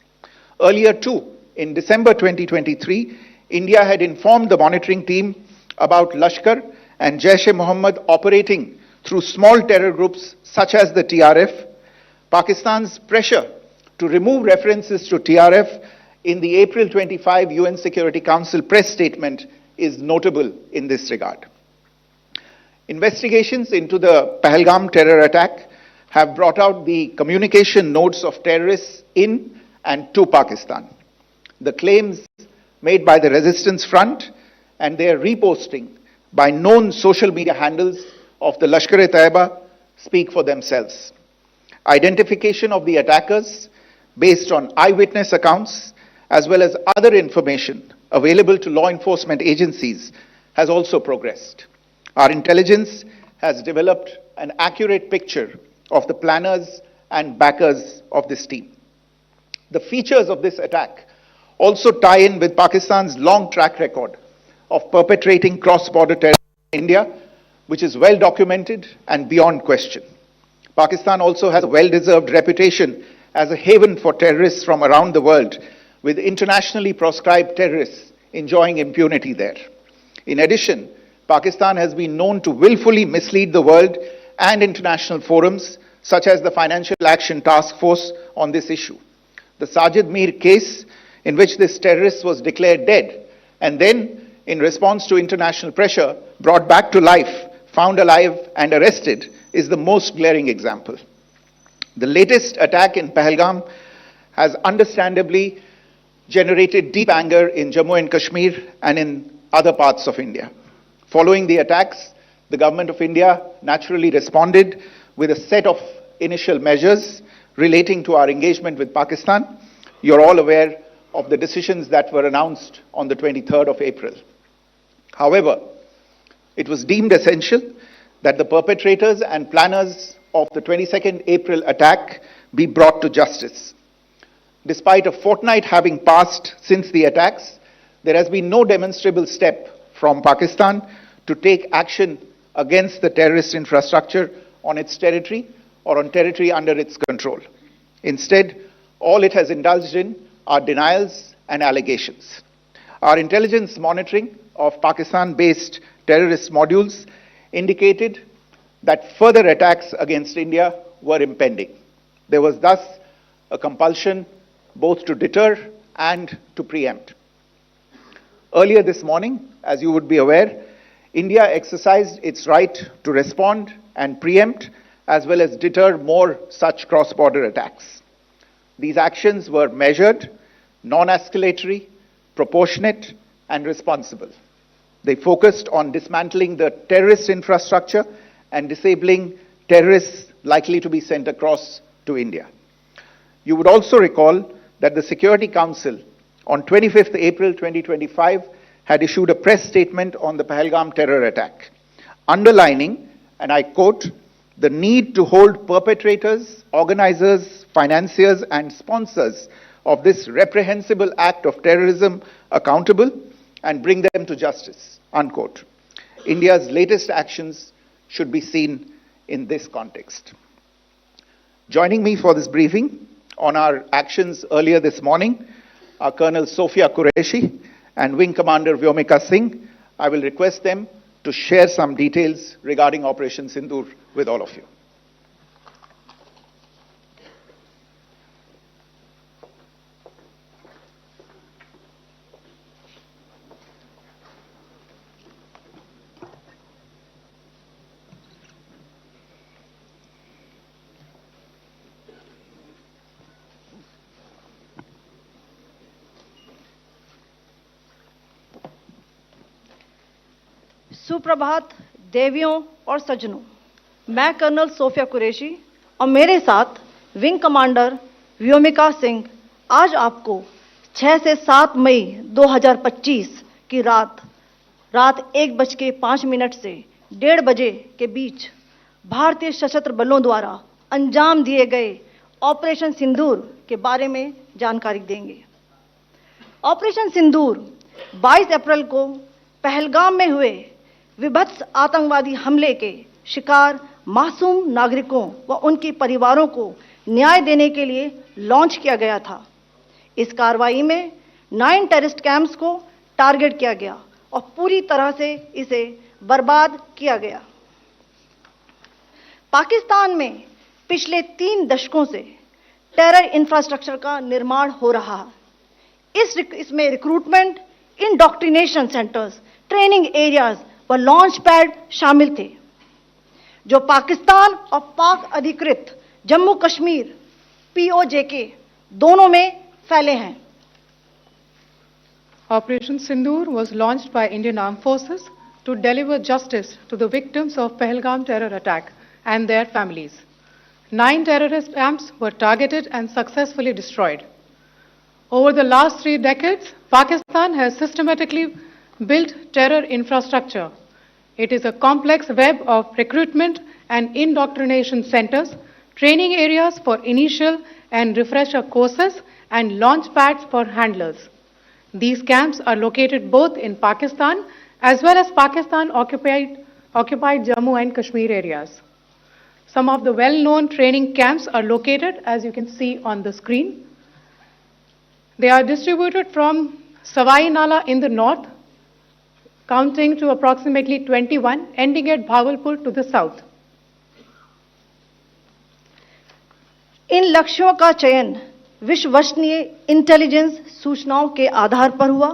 Earlier too, in December 2023, India had informed the monitoring team about Lashkar and Jaish-e-Mohammad operating through small terror groups such as the TRF. Pakistan's pressure to remove references to TRF in the April 25 UN Security Council press statement is notable in this regard. Investigations into the Pahalgam terror attack have brought out the communication notes of terrorists in and to Pakistan. The claims made by the Resistance Front and their reposting by known social media handles of the Lashkar-e-Taiba speak for themselves. Identification of the attackers based on eyewitness accounts as well as other information available to law enforcement agencies has also progressed. Our intelligence has developed an accurate picture of the planners and backers of this team. The features of this attack also tie in with Pakistan's long track record of perpetrating cross-border terror in India, which is well documented and beyond question. Pakistan also has a well-deserved reputation as a haven for terrorists from around the world, with internationally proscribed terrorists enjoying impunity there. In addition, Pakistan has been known to willfully mislead the world and international forums, such as the Financial Action Task Force, on this issue. The Sajid Mir case, in which this terrorist was declared dead, and then, in response to international pressure, brought back to life, found alive and arrested, is the most glaring example. The latest attack in Pahalgam has understandably generated deep anger in Jammu and Kashmir and in other parts of India. Following the attacks, the government of India naturally responded with a set of initial measures relating to our engagement with Pakistan. You're all aware of the decisions that were announced on the 23rd of April. However, it was deemed essential that the perpetrators and planners of the 22nd April attack be brought to justice. Despite a fortnight having passed since the attacks, there has been no demonstrable step from Pakistan to take action against the terrorist infrastructure on its territory or on territory under its control. Instead, all it has indulged in are denials and allegations. Our intelligence monitoring of Pakistan-based terrorist modules indicated that further attacks against India were impending. There was thus a compulsion both to deter and to preempt. Earlier this morning, as you would be aware, India exercised its right to respond and preempt as well as deter more such cross-border attacks. These actions were measured, non-escalatory, proportionate, and responsible. They focused on dismantling the terrorist infrastructure and disabling terrorists likely to be sent across to India. You would also recall that the Security Council on 25th April 2025 had issued a press statement on the Pahalgam terror attack, underlining, and I quote, the need to hold perpetrators, organizers, financiers, and sponsors of this reprehensible act of terrorism accountable and bring them to justice, unquote. India's latest actions should be seen in this context. Joining me for this briefing on our actions earlier this morning are Colonel Sophia Qureshi and Wing Commander Vyomika Singh. I will request them to share some details regarding Operation Sindoor with all of you. सुप्रभात देवियों और सज्जनों, मैं colonel Sophia Qureshi और मेरे साथ wing commander Vyomika Singh आज आपको 6 से 7 मई 2025 की रात 1:05 से 1:30 बजे के बीच भारतीय सशस्त्र बलों द्वारा अंजाम दिए गए ऑपरेशन सिंदूर के बारे में जानकारी देंगे। ऑपरेशन सिंदूर 22 अप्रैल को पहलगाम में हुए विभत्स आतंकवादी हमले के शिकार मासूम नागरिकों व उनके परिवारों को न्याय देने के लिए लॉन्च किया गया था। इस कार्रवाई में 9 टेररिस्ट कैंप्स को टारगेट किया गया और पूरी तरह से इसे बर्बाद किया गया। पाकिस्तान में पिछले 3 दशकों से टेरर इंफ्रास्ट्रक्चर का निर्माण हो रहा है। इसमें recruitment, indoctrination centres, training areas व लॉन्च पैड शामिल थे, जो पाकिस्तान और पाक अधिकृत जम्मू कश्मीर POJK दोनों में फैले हैं। Operation Sindoor was launched by Indian Armed Forces to deliver justice to the victims of Pahalgam terror attack and their families. 9 terrorist camps were targeted and successfully destroyed. Over the last 3 decades, Pakistan has systematically built terror infrastructure. It is a complex web of recruitment and indoctrination centers, training areas for initial and refresher courses, and launch pads for handlers. These camps are located both in Pakistan as well as Pakistan-occupied Jammu and Kashmir areas. Some of the well-known training camps are located, as you can see on the screen. They are distributed from Savai Nala in the north, counting to approximately 21, ending at Bahawalpur to the south. इन लक्ष्यों का चयन विश्वसनीय intelligence सूचनाओं के आधार पर हुआ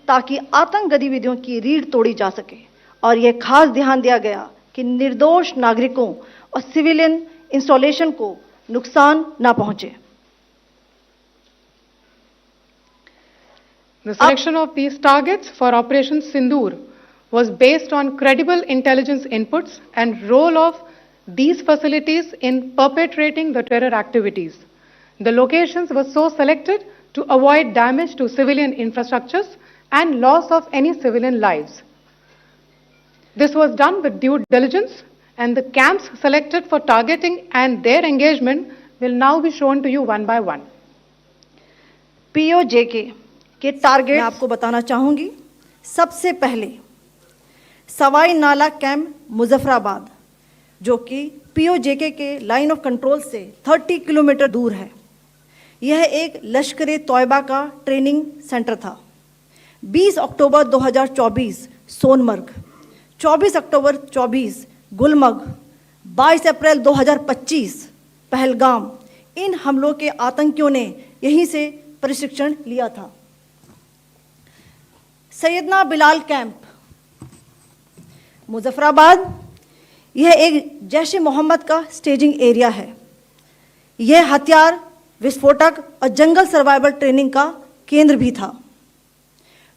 ताकि आतंक गतिविधियों की रीढ़ तोड़ी जा सके, और यह खास ध्यान दिया गया कि निर्दोष नागरिकों और सिविलियन इंस्टॉलेशन को नुकसान न पहुंचे। The selection of these targets for Operation Sindoor was based on credible intelligence inputs and role of these facilities in perpetrating the terror activities. The locations were so selected to avoid damage to civilian infrastructures and loss of any civilian lives. This was done with due diligence, and the camps selected for targeting and their engagement will now be shown to you one by one. POJK के target मैं आपको बताना चाहूंगी। सबसे पहले सवाई नाला camp Muzaffarabad, जो कि POJK के लाइन ऑफ कंट्रोल से 30 किलोमीटर दूर है। यह एक लश्कर तौयबा का ट्रेनिंग सेंटर था। 20 अक्टूबर 2024 सोनमर्ग, 24 अक्टूबर 24 गुलमर्ग, 22 अप्रैल 2025 पहलगाम, इन हमलों के आतंकियों ने यहीं से प्रशिक्षण लिया था। सैयदना बिलाल कैंप मुजफ्फराबाद, यह एक जैश-ए-मोहम्मद का स्टेजिंग एरिया है। यह हथियार, विस्फोटक और जंगल सर्वाइवल ट्रेनिंग का केंद्र भी था।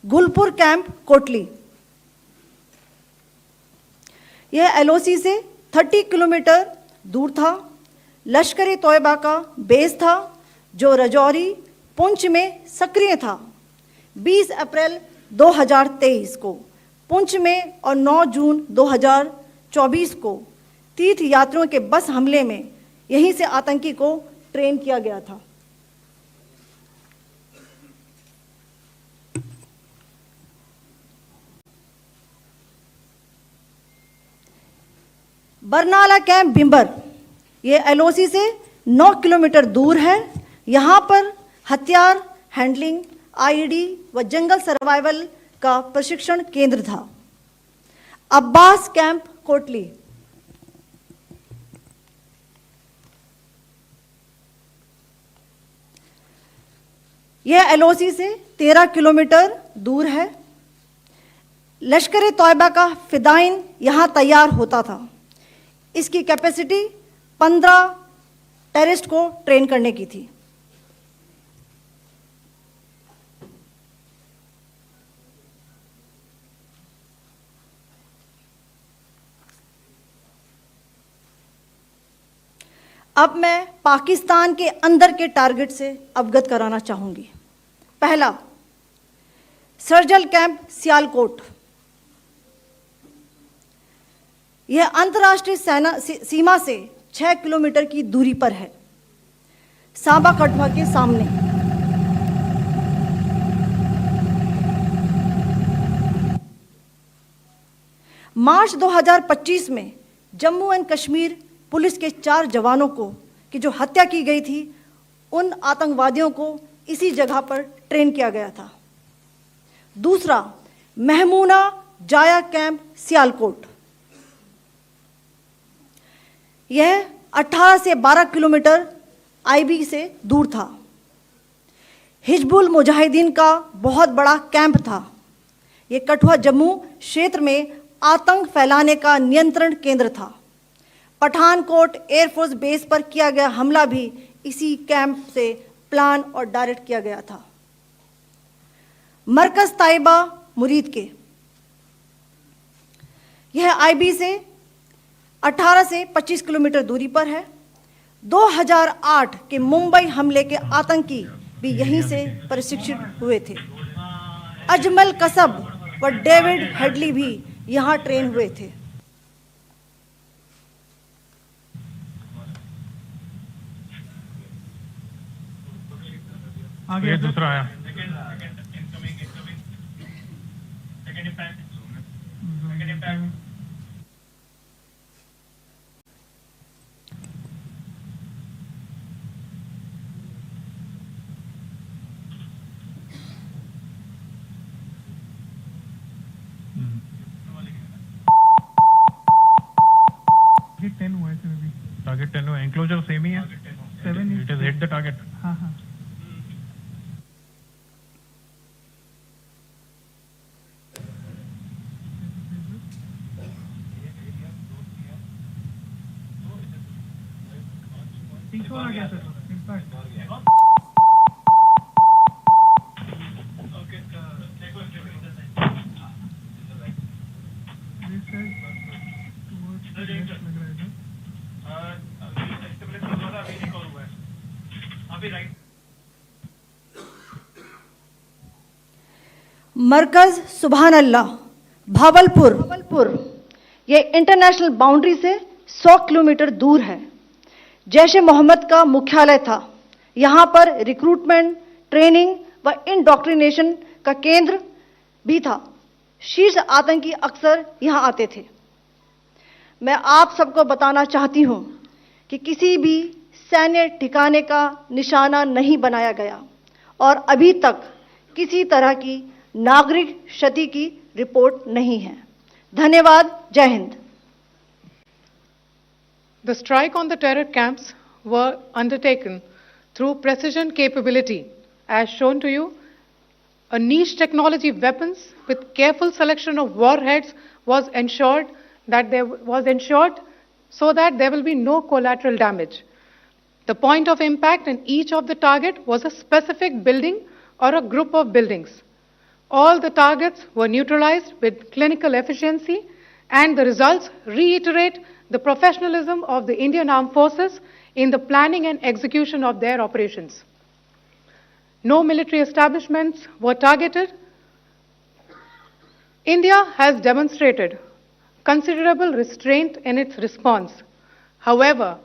गुलपुर कैंप कोटली, यह LOC से 30 किलोमीटर दूर था। लश्कर तौयबा का बेस था, जो रजौरी, पुंछ में सक्रिय था। 20 अप्रैल 2023 को पुंछ में और 9 जून 2024 को तीर्थ यात्रियों के बस हमले में यहीं से आतंकी को ट्रेन किया गया था। बरनाला कैंप बिंबर, ये LOC से 9 किलोमीटर दूर है। यहाँ पर हथियार, हैंडलिंग, IED व जंगल सर्वाइवल का प्रशिक्षण केंद्र था। अब्बास कैंप कोटली, यह LOC से 13 किलोमीटर दूर है। लश्कर तौयबा का फिदाइन यहाँ तैयार होता था। इसकी कैपेसिटी 15 टेररिस्ट को ट्रेन करने की थी। अब मैं पाकिस्तान के अंदर के टारगेट से अवगत कराना चाहूंगी। पहला, सर्जल कैंप सियालकोट, यह अंतर्राष्ट्रीय सीमा से 6 किलोमीटर की दूरी पर है, सांबा कठुआ के सामने। मार्च 2025 में जम्मू एंड कश्मीर पुलिस के 4 जवानों को की जो हत्या की गई थी, उन आतंकवादियों को इसी जगह पर ट्रेन किया गया था। दूसरा, महमूना जाया कैंप सियालकोट, यह 18 से 12 किलोमीटर आईबी से दूर था। हिजबुल मुजाहिदीन का बहुत बड़ा कैंप था। यह कठुआ जम्मू क्षेत्र में आतंक फैलाने का नियंत्रण केंद्र था। पठानकोट एयरफोर्स बेस पर किया गया हमला भी इसी कैंप से प्लान और डायरेक्ट किया गया था। मरकज ताइबा मुरीद के, यह आईबी से 18 से 25 किलोमीटर दूरी पर है। 2008 के मुंबई हमले के आतंकी भी यहीं से प्रशिक्षित हुए थे। अजमल कसब व डेविड हेडली भी यहां ट्रेन हुए थे। आगे दूसरा आया। टारगेट 10 हुआ है सर अभी। टारगेट 10 हुआ, एंक्लोजर सेम ही है। 7 it has hit the target. हाँ हाँ। आ गया सर, इम्पैक्ट। मरकज सुभान अल्लाह भावलपुर, यह इंटरनेशनल बाउंड्री से 100 किलोमीटर दूर है। जैश-ए-मोहम्मद का मुख्यालय था। यहाँ पर रिक्रूटमेंट, ट्रेनिंग व इंडॉक्ट्रिनेशन का केंद्र भी था। शीर्ष आतंकी अक्सर यहाँ आते थे। मैं आप सबको बताना चाहती हूँ कि किसी भी सैन्य ठिकाने का निशाना नहीं बनाया गया और अभी तक किसी तरह की नागरिक क्षति की रिपोर्ट नहीं है। धन्यवाद। जय Hind. The strike on the terror camps were undertaken through precision capability, as shown to you. A niche technology weapons with careful selection of warheads was ensured so that there will be no collateral damage. The point of impact in each of the target was a specific building or a group of buildings. All the targets were neutralized with clinical efficiency, and the results reiterate the professionalism of the Indian Armed Forces in the planning and execution of their operations. No military establishments were targeted. India has demonstrated considerable restraint in its response. However,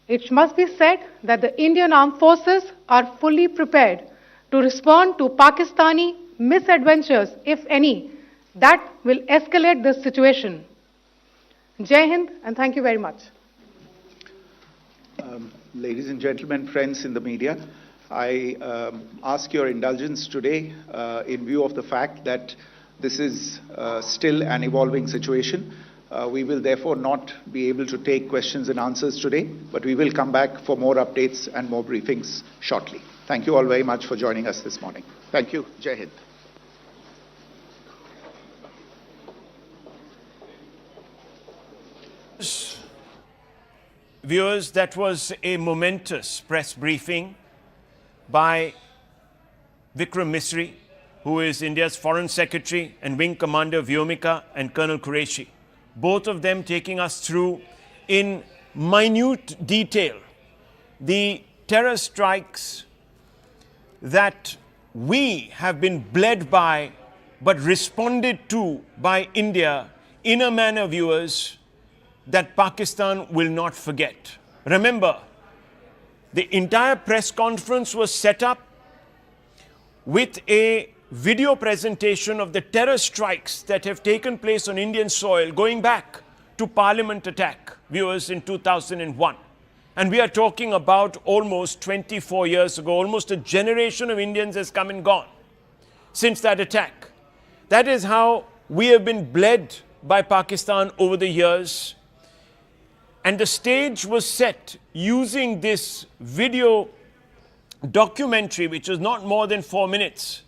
it must be said that the Indian Armed Forces are fully prepared to respond to Pakistani misadventures, if any, that will escalate the situation. Jai Hind, and thank you very much. Ladies and gentlemen, friends in the media, I ask your indulgence today in view of the fact that this is still an evolving situation. We will therefore not be able to take questions and answers today, but we will come back for more updates and more briefings shortly. Thank you all very much for joining us this morning. Thank you. Jai Hind. Viewers, that was a momentous press briefing by Vikram Misri, who is India's Foreign Secretary and Wing Commander Vyomika, and Colonel Qureshi. Both of them taking us through in minute detail the terror strikes that we have been bled by but responded to by India in a manner, viewers, that Pakistan will not forget. Remember, the entire press conference was set up with a video presentation of the terror strikes that have taken place on Indian soil going back to Parliament attack, viewers, in 2001. And we are talking about almost 24 years ago. Almost a generation of Indians has come and gone since that attack. That is how we have been bled by Pakistan over the years. And the stage was set using this video documentary, which was not more than 4 minutes,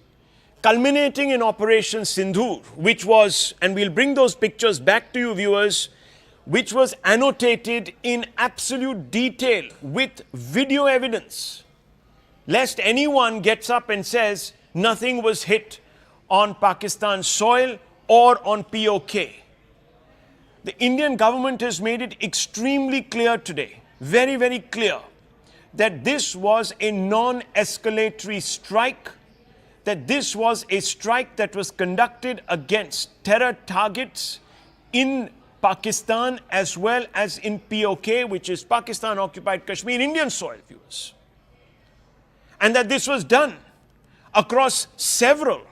culminating in Operation Sindoor, which was, and we'll bring those pictures back to you, viewers, which was annotated in absolute detail with video evidence, lest anyone gets up and says nothing was hit on Pakistan's soil or on POK. The Indian government has made it extremely clear today, very, very clear, that this was a non-escalatory strike, that this was a strike that was conducted against terror targets in Pakistan as well as in POK, which is Pakistan-occupied Kashmir, Indian soil, viewers. And that this was done across several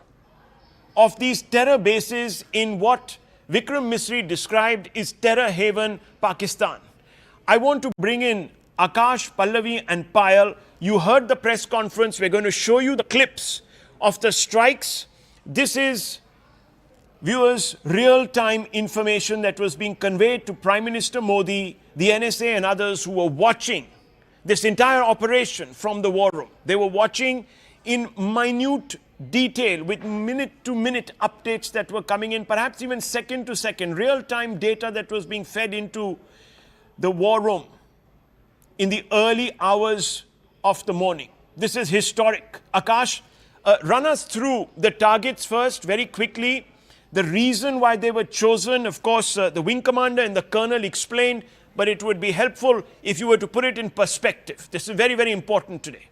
of these terror bases in what Vikram Misri described is terror haven Pakistan. I want to bring in Akash, Pallavi and Payal. You heard the press conference. We're going to show you the clips of the strikes. This is, viewers, real-time information that was being conveyed to Prime Minister Modi, the NSA and others who were watching this entire operation from the war room. They were watching in minute detail with minute-to-minute updates that were coming in, perhaps even second-to-second, real-time data that was being fed into the war room in the early hours of the morning. This is historic. Akash, run us through the targets first, very quickly. The reason why they were chosen, of course, the wing commander and the colonel explained, but it would be helpful if you were to put it in perspective. This is very, very important today.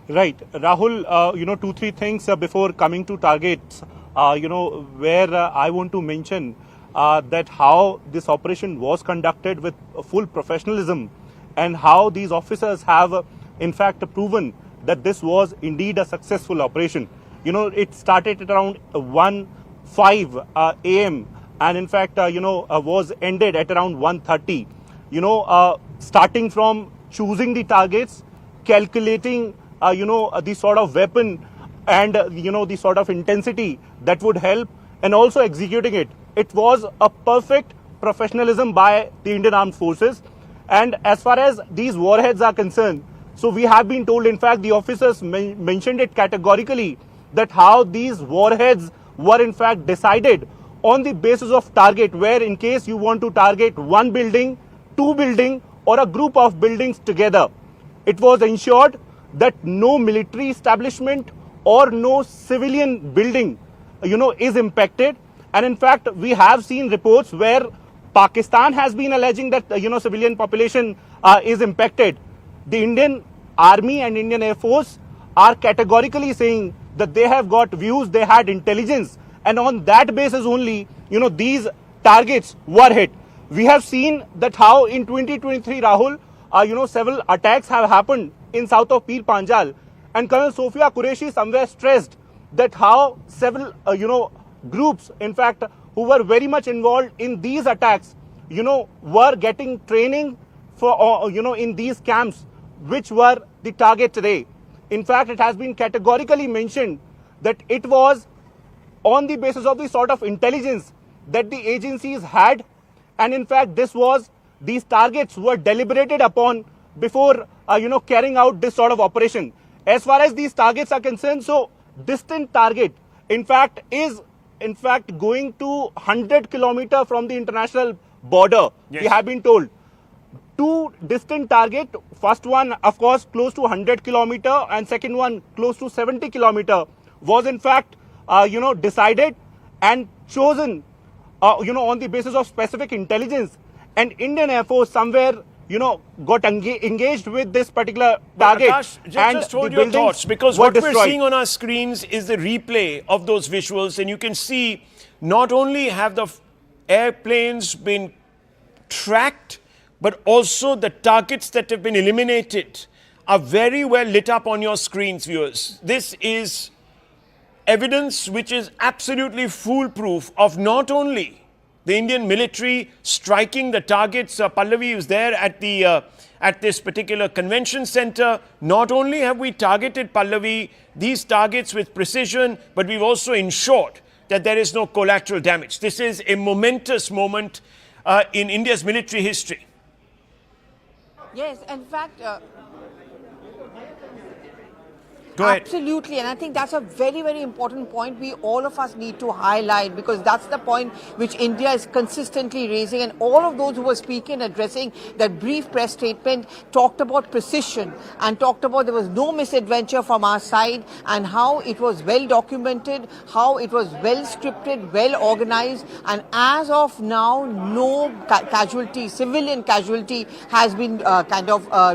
Right. Rahul, 2-3 things before coming to targets, where I want to mention that how this operation was conducted with full professionalism and how these officers have, in fact, proven that this was indeed a successful operation. It started at around 1:05 a.m. and in fact, was ended at around 1:30. Starting from choosing the targets, calculating, the sort of weapon and, the sort of intensity that would help, and also executing it. It was a perfect professionalism by the Indian Armed Forces. And as far as these warheads are concerned, so we have been told, in fact, the officers mentioned it categorically, that how these warheads were in fact decided on the basis of target, where in case you want to target one building, two buildings or a group of buildings together, it was ensured that no military establishment or no civilian building, is impacted. And in fact, we have seen reports where Pakistan has been alleging that, civilian population is impacted. The Indian Army and Indian Air Force are categorically saying that they have got views, they had intelligence, and on that basis only, these targets were hit. We have seen that how in 2023, Rahul, several attacks have happened in south of Pir Panjal, and Colonel Sofia Qureshi somewhere stressed that how several, groups, in fact, who were very much involved in these attacks, were getting training for, in these camps, which were the target today. In fact, it has been categorically mentioned that it was on the basis of the sort of intelligence that the agencies had, and in fact, these targets were deliberated upon before, carrying out this sort of operation. As far as these targets are concerned, so distant target, in fact, is going to 100 kilometers from the international border. Yes. We have been told. Two distant target, first one, of course, close to 100 kilometers, and second one close to 70 kilometers, was in fact, decided and chosen, on the basis of specific intelligence. And Indian Air Force somewhere, got engaged with this particular target. Akash, just hold your thoughts, because what we're seeing on our screens is the replay of those visuals, and you can see not only have the airplanes been tracked, but also the targets that have been eliminated are very well lit up on your screens, viewers. This is evidence which is absolutely foolproof of not only the Indian military striking the targets. Pallavi was there at this particular convention center. Not only have we targeted, Pallavi, these targets with precision, but we've also ensured that there is no collateral damage. This is a momentous moment in India's military history. Yes, in fact, Go ahead. absolutely, and I think that's a very, very important point we all of us need to highlight, because that's the point which India is consistently raising, and all of those who were speaking, addressing that brief press statement, talked about precision and talked about there was no misadventure from our side, and how it was well documented, how it was well scripted, well organized, and as of now, no casualty, civilian casualty has been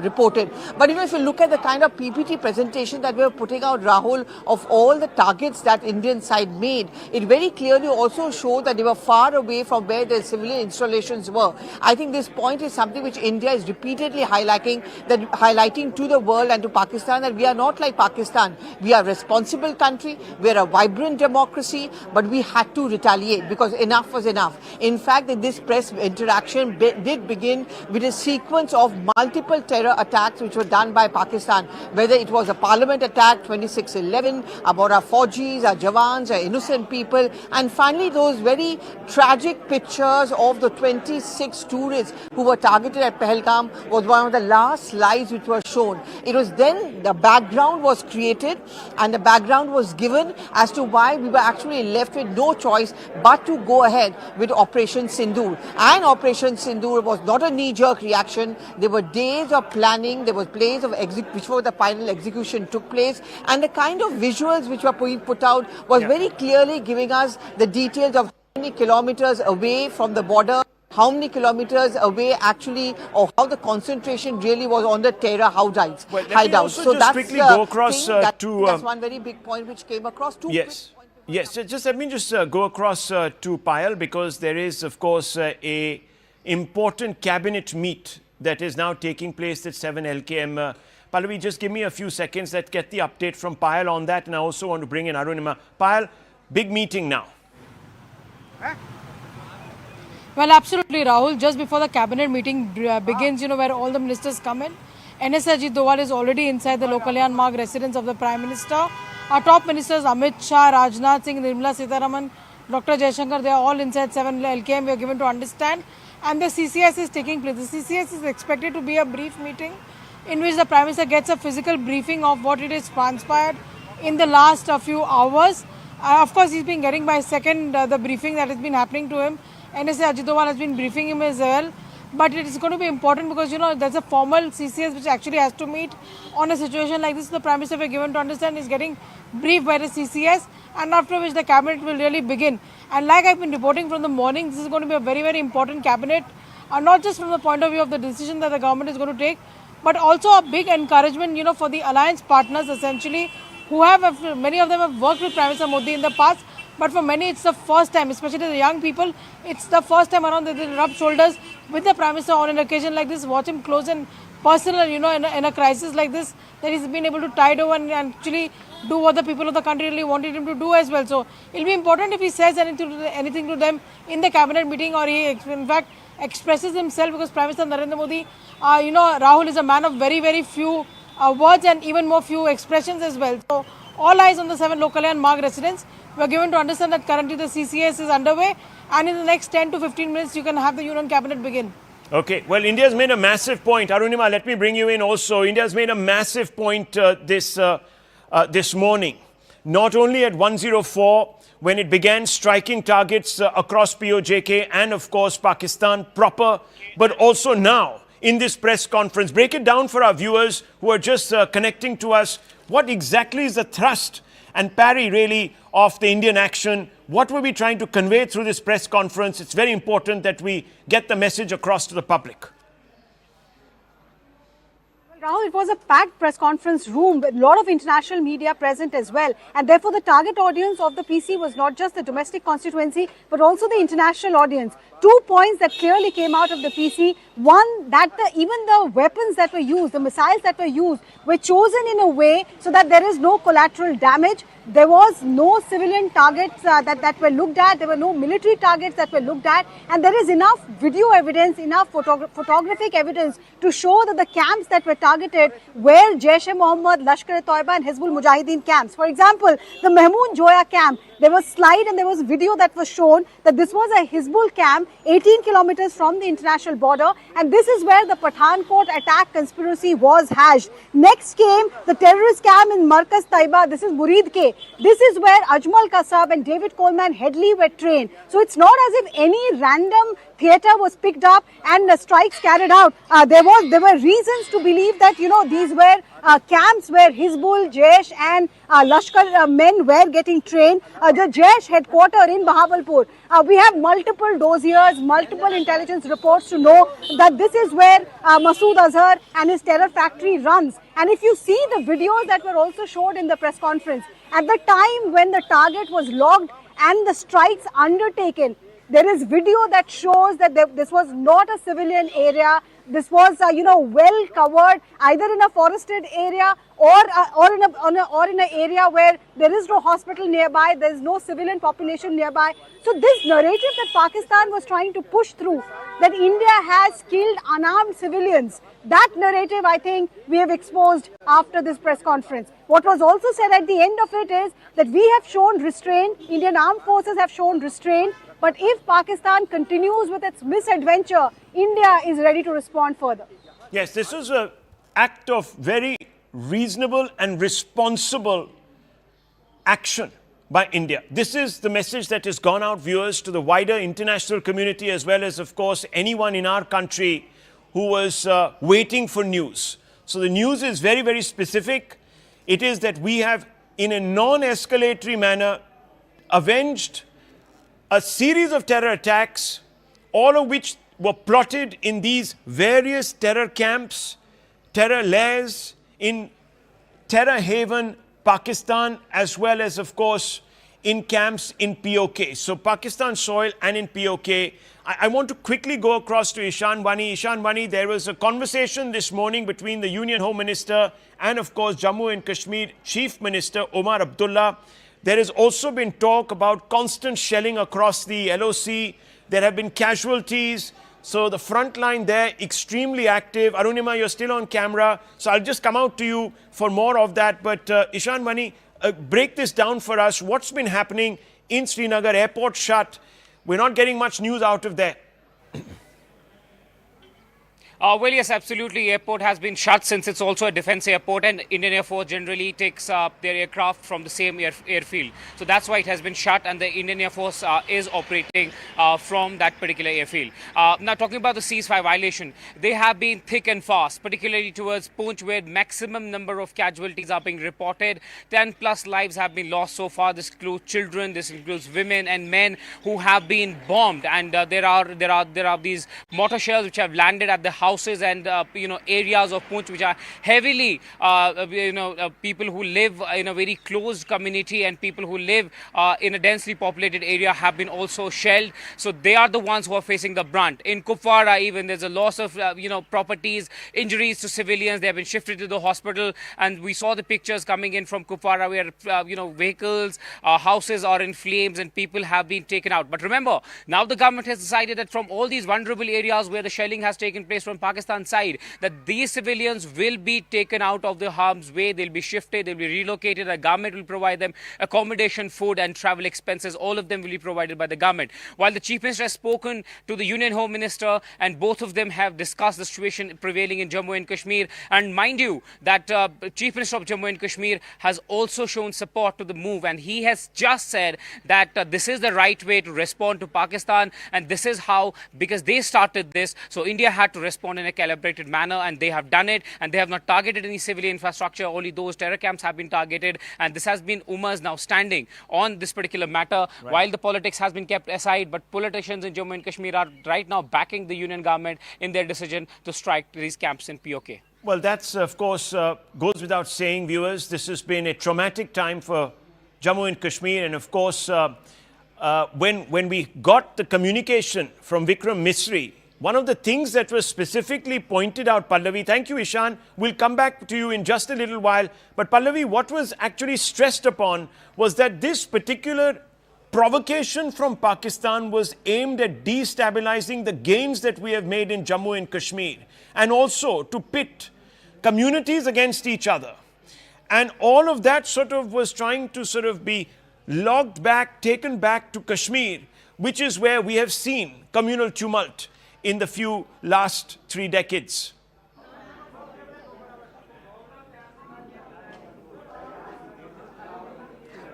reported. But if you look at the kind of PPT presentation that we putting out, Rahul, of all the targets that Indian side made, it very clearly also showed that they were far away from where the civilian installations were. I think this point is something which India is repeatedly highlighting to the world and to Pakistan, that we are not like Pakistan. We are a responsible country, we are a vibrant democracy, but we had to retaliate because enough was enough. In fact, this press interaction did begin with a sequence of multiple terror attacks which were done by Pakistan, whether it was a parliament attack, 26/11, about our Faujis, our Jawans, our innocent people, and finally those very tragic pictures of the 26 tourists who were targeted at Pahalgam was one of the last slides which were shown. It was then the background was created and the background was given as to why we were actually left with no choice but to go ahead with Operation Sindoor. And Operation Sindoor was not a knee-jerk reaction. There were days of planning, there were plays of before the final execution took place, and the kind of visuals which were being put out was very clearly giving us the details of how many kilometers away from the border, how many kilometers away actually, or how the concentration really was on the terror hideouts. So that's quickly go across that's one very big point which came across. Yes, just let me just go across to Payal, because there is, of course, a important cabinet meet that is now taking place at 7 LKM. Pallavi, just give me a few seconds. Let's get the update from Payal on that. And I also want to bring in Arunima. Payal, big meeting now. Well, absolutely, Rahul. Just before the cabinet meeting begins, where all the ministers come in, NS Ajit Doval is already inside the Lokalyan Marg residence of the Prime Minister. Our top ministers, Amit Shah, Rajnath Singh, Nirmala Sitharaman, Dr. Jaishankar, they are all inside 7 LKM. We are given to understand. And the CCS is taking place. The CCS is expected to be a brief meeting in which the Prime Minister gets a physical briefing of what it is transpired in the last few hours. Of course, he's been getting by second the briefing that has been happening to him. NSA Ajit Doval has been briefing him as well. But it is going to be important because, there's a formal CCS which actually has to meet on a situation like this. The Prime Minister, we're given to understand, is getting briefed by the CCS, and after which the cabinet will really begin. And like I've been reporting from the morning, this is going to be a very, very important cabinet, not just from the point of view of the decision that the government is going to take, but also a big encouragement, for the alliance partners essentially, who have, many of them have worked with Prime Minister Modi in the past, but for many it's the first time, especially the young people, it's the first time around that they rub shoulders with the Prime Minister on an occasion like this, watch him close and personal, in a crisis like this, that he's been able to tide over and actually do what the people of the country really wanted him to do as well. So it'll be important if he says anything to them in the cabinet meeting, or he in fact expresses himself, because Prime Minister Narendra Modi, Rahul is a man of very, very few words and even more few expressions as well. So all eyes on the 7 Lokalyan Marg residents. We are given to understand that currently the CCS is underway, and in the next 10 to 15 minutes you can have the Union Cabinet begin. Okay, well, India's made a massive point. Arunima, let me bring you in also. India's made a massive point this morning. Not only at 104, when it began striking targets across POJK and, of course, Pakistan proper, but also now in this press conference. Break it down for our viewers who are just connecting to us. What exactly is the thrust and parry, really, of the Indian action? What were we trying to convey through this press conference? It's very important that we get the message across to the public. Rahul, it was a packed press conference room with a lot of international media present as well. And therefore, the target audience of the PC was not just the domestic constituency, but also the international audience. 2 points that clearly came out of the PC. One, that even the weapons that were used, the missiles that were used, were chosen in a way so that there is no collateral damage. There was no civilian targets that were looked at. There were no military targets that were looked at. And there is enough video evidence, enough photographic evidence to show that the camps that were targeted were Jaish-e-Mohammad, Lashkar-e-Toiba and Hizbul Mujahideen camps. For example, the Mahmood Joya camp, there was slide and there was video that was shown that this was a Hizbul camp 18 kilometers from the international border, and this is where the Pathankot attack conspiracy was hashed. Next came the terrorist camp in Markaz Taiba. This is Murid K. This is where Ajmal Kasab and David Coleman Headley were trained. So it's not as if any random theatre was picked up and strikes carried out. There were reasons to believe that, you know, these were camps where Hizbul, Jaish and Lashkar men were getting trained. The Jaish headquarters in Bahawalpur. We have multiple dossiers, multiple intelligence reports to know that this is where Masood Azhar and his terror factory runs. And if you see the videos that were also showed in the press conference, at the time when the target was logged and the strikes undertaken, there is video that shows that this was not a civilian area. This was, well covered, either in a forested area or in an area where there is no hospital nearby, there is no civilian population nearby. So this narrative that Pakistan was trying to push through, that India has killed unarmed civilians, that narrative I think we have exposed after this press conference. What was also said at the end of it is that we have shown restraint, Indian armed forces have shown restraint, but if Pakistan continues with its misadventure, India is ready to respond further. Yes, this was an act of very reasonable and responsible action by India. This is the message that has gone out, viewers, to the wider international community, as well as, of course, anyone in our country who was waiting for news. So the news is very, very specific. It is that we have, in a non-escalatory manner, avenged a series of terror attacks, all of which were plotted in these various terror camps, terror lairs in terror haven, Pakistan, as well as, of course, in camps in POK. So Pakistan soil and in POK. I want to quickly go across to Ishan Wani. Ishan Wani, there was a conversation this morning between the Union Home Minister and, of course, Jammu and Kashmir Chief Minister Omar Abdullah. There has also been talk about constant shelling across the LOC. There have been casualties. So the front line there, extremely active. Arunima, you're still on camera. So I'll just come out to you for more of that. But Ishan Wani, break this down for us. What's been happening in Srinagar? Airport shut. We're not getting much news out of there. Well, yes, absolutely. Airport has been shut since it's also a defense airport, and Indian Air Force generally takes their aircraft from the same airfield. So that's why it has been shut, and the Indian Air Force is operating from that particular airfield. Now, talking about the ceasefire violation, they have been thick and fast, particularly towards Poonch, where maximum number of casualties are being reported. 10 plus lives have been lost so far. This includes children, this includes women and men who have been bombed, and there are these mortar shells which have landed at the houses and areas of Poonch which are heavily people who live in a very closed community and people who live in a densely populated area have been also shelled. So they are the ones who are facing the brunt. In Kupwara even there's a loss of properties, injuries to civilians. They have been shifted to the hospital, and we saw the pictures coming in from Kupwara where vehicles, houses are in flames and people have been taken out. But remember, now the government has decided that from all these vulnerable areas where the shelling has taken place from Pakistan side, that these civilians will be taken out of the harm's way. They'll be shifted, they'll be relocated. The government will provide them accommodation, food and travel expenses. All of them will be provided by the government. While the Chief Minister has spoken to the Union Home Minister, and both of them have discussed the situation prevailing in Jammu and Kashmir. And mind you that Chief Minister of Jammu and Kashmir has also shown support to the move, and he has just said that this is the right way to respond to Pakistan, and this is how, because they started this, so India had to respond in a calibrated manner, and they have done it, and they have not targeted any civilian infrastructure. Only those terror camps have been targeted, and this has been Umar's now standing on this particular matter. Right. While the politics has been kept aside, but politicians in Jammu and Kashmir are right now backing the union government in their decision to strike these camps in POK. Well, that's, of course, goes without saying, viewers. This has been a traumatic time for Jammu and Kashmir. And, of course, when we got the communication from Vikram Misri, one of the things that was specifically pointed out, Pallavi, thank you, Ishan. We'll come back to you in just a little while. But, Pallavi, what was actually stressed upon was that this particular provocation from Pakistan was aimed at destabilizing the gains that we have made in Jammu and Kashmir, and also to pit communities against each other. And all of that sort of was trying to sort of be logged back, taken back to Kashmir, which is where we have seen communal tumult in the last 3 decades.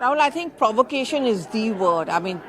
Rahul, I think provocation is the word. I mean,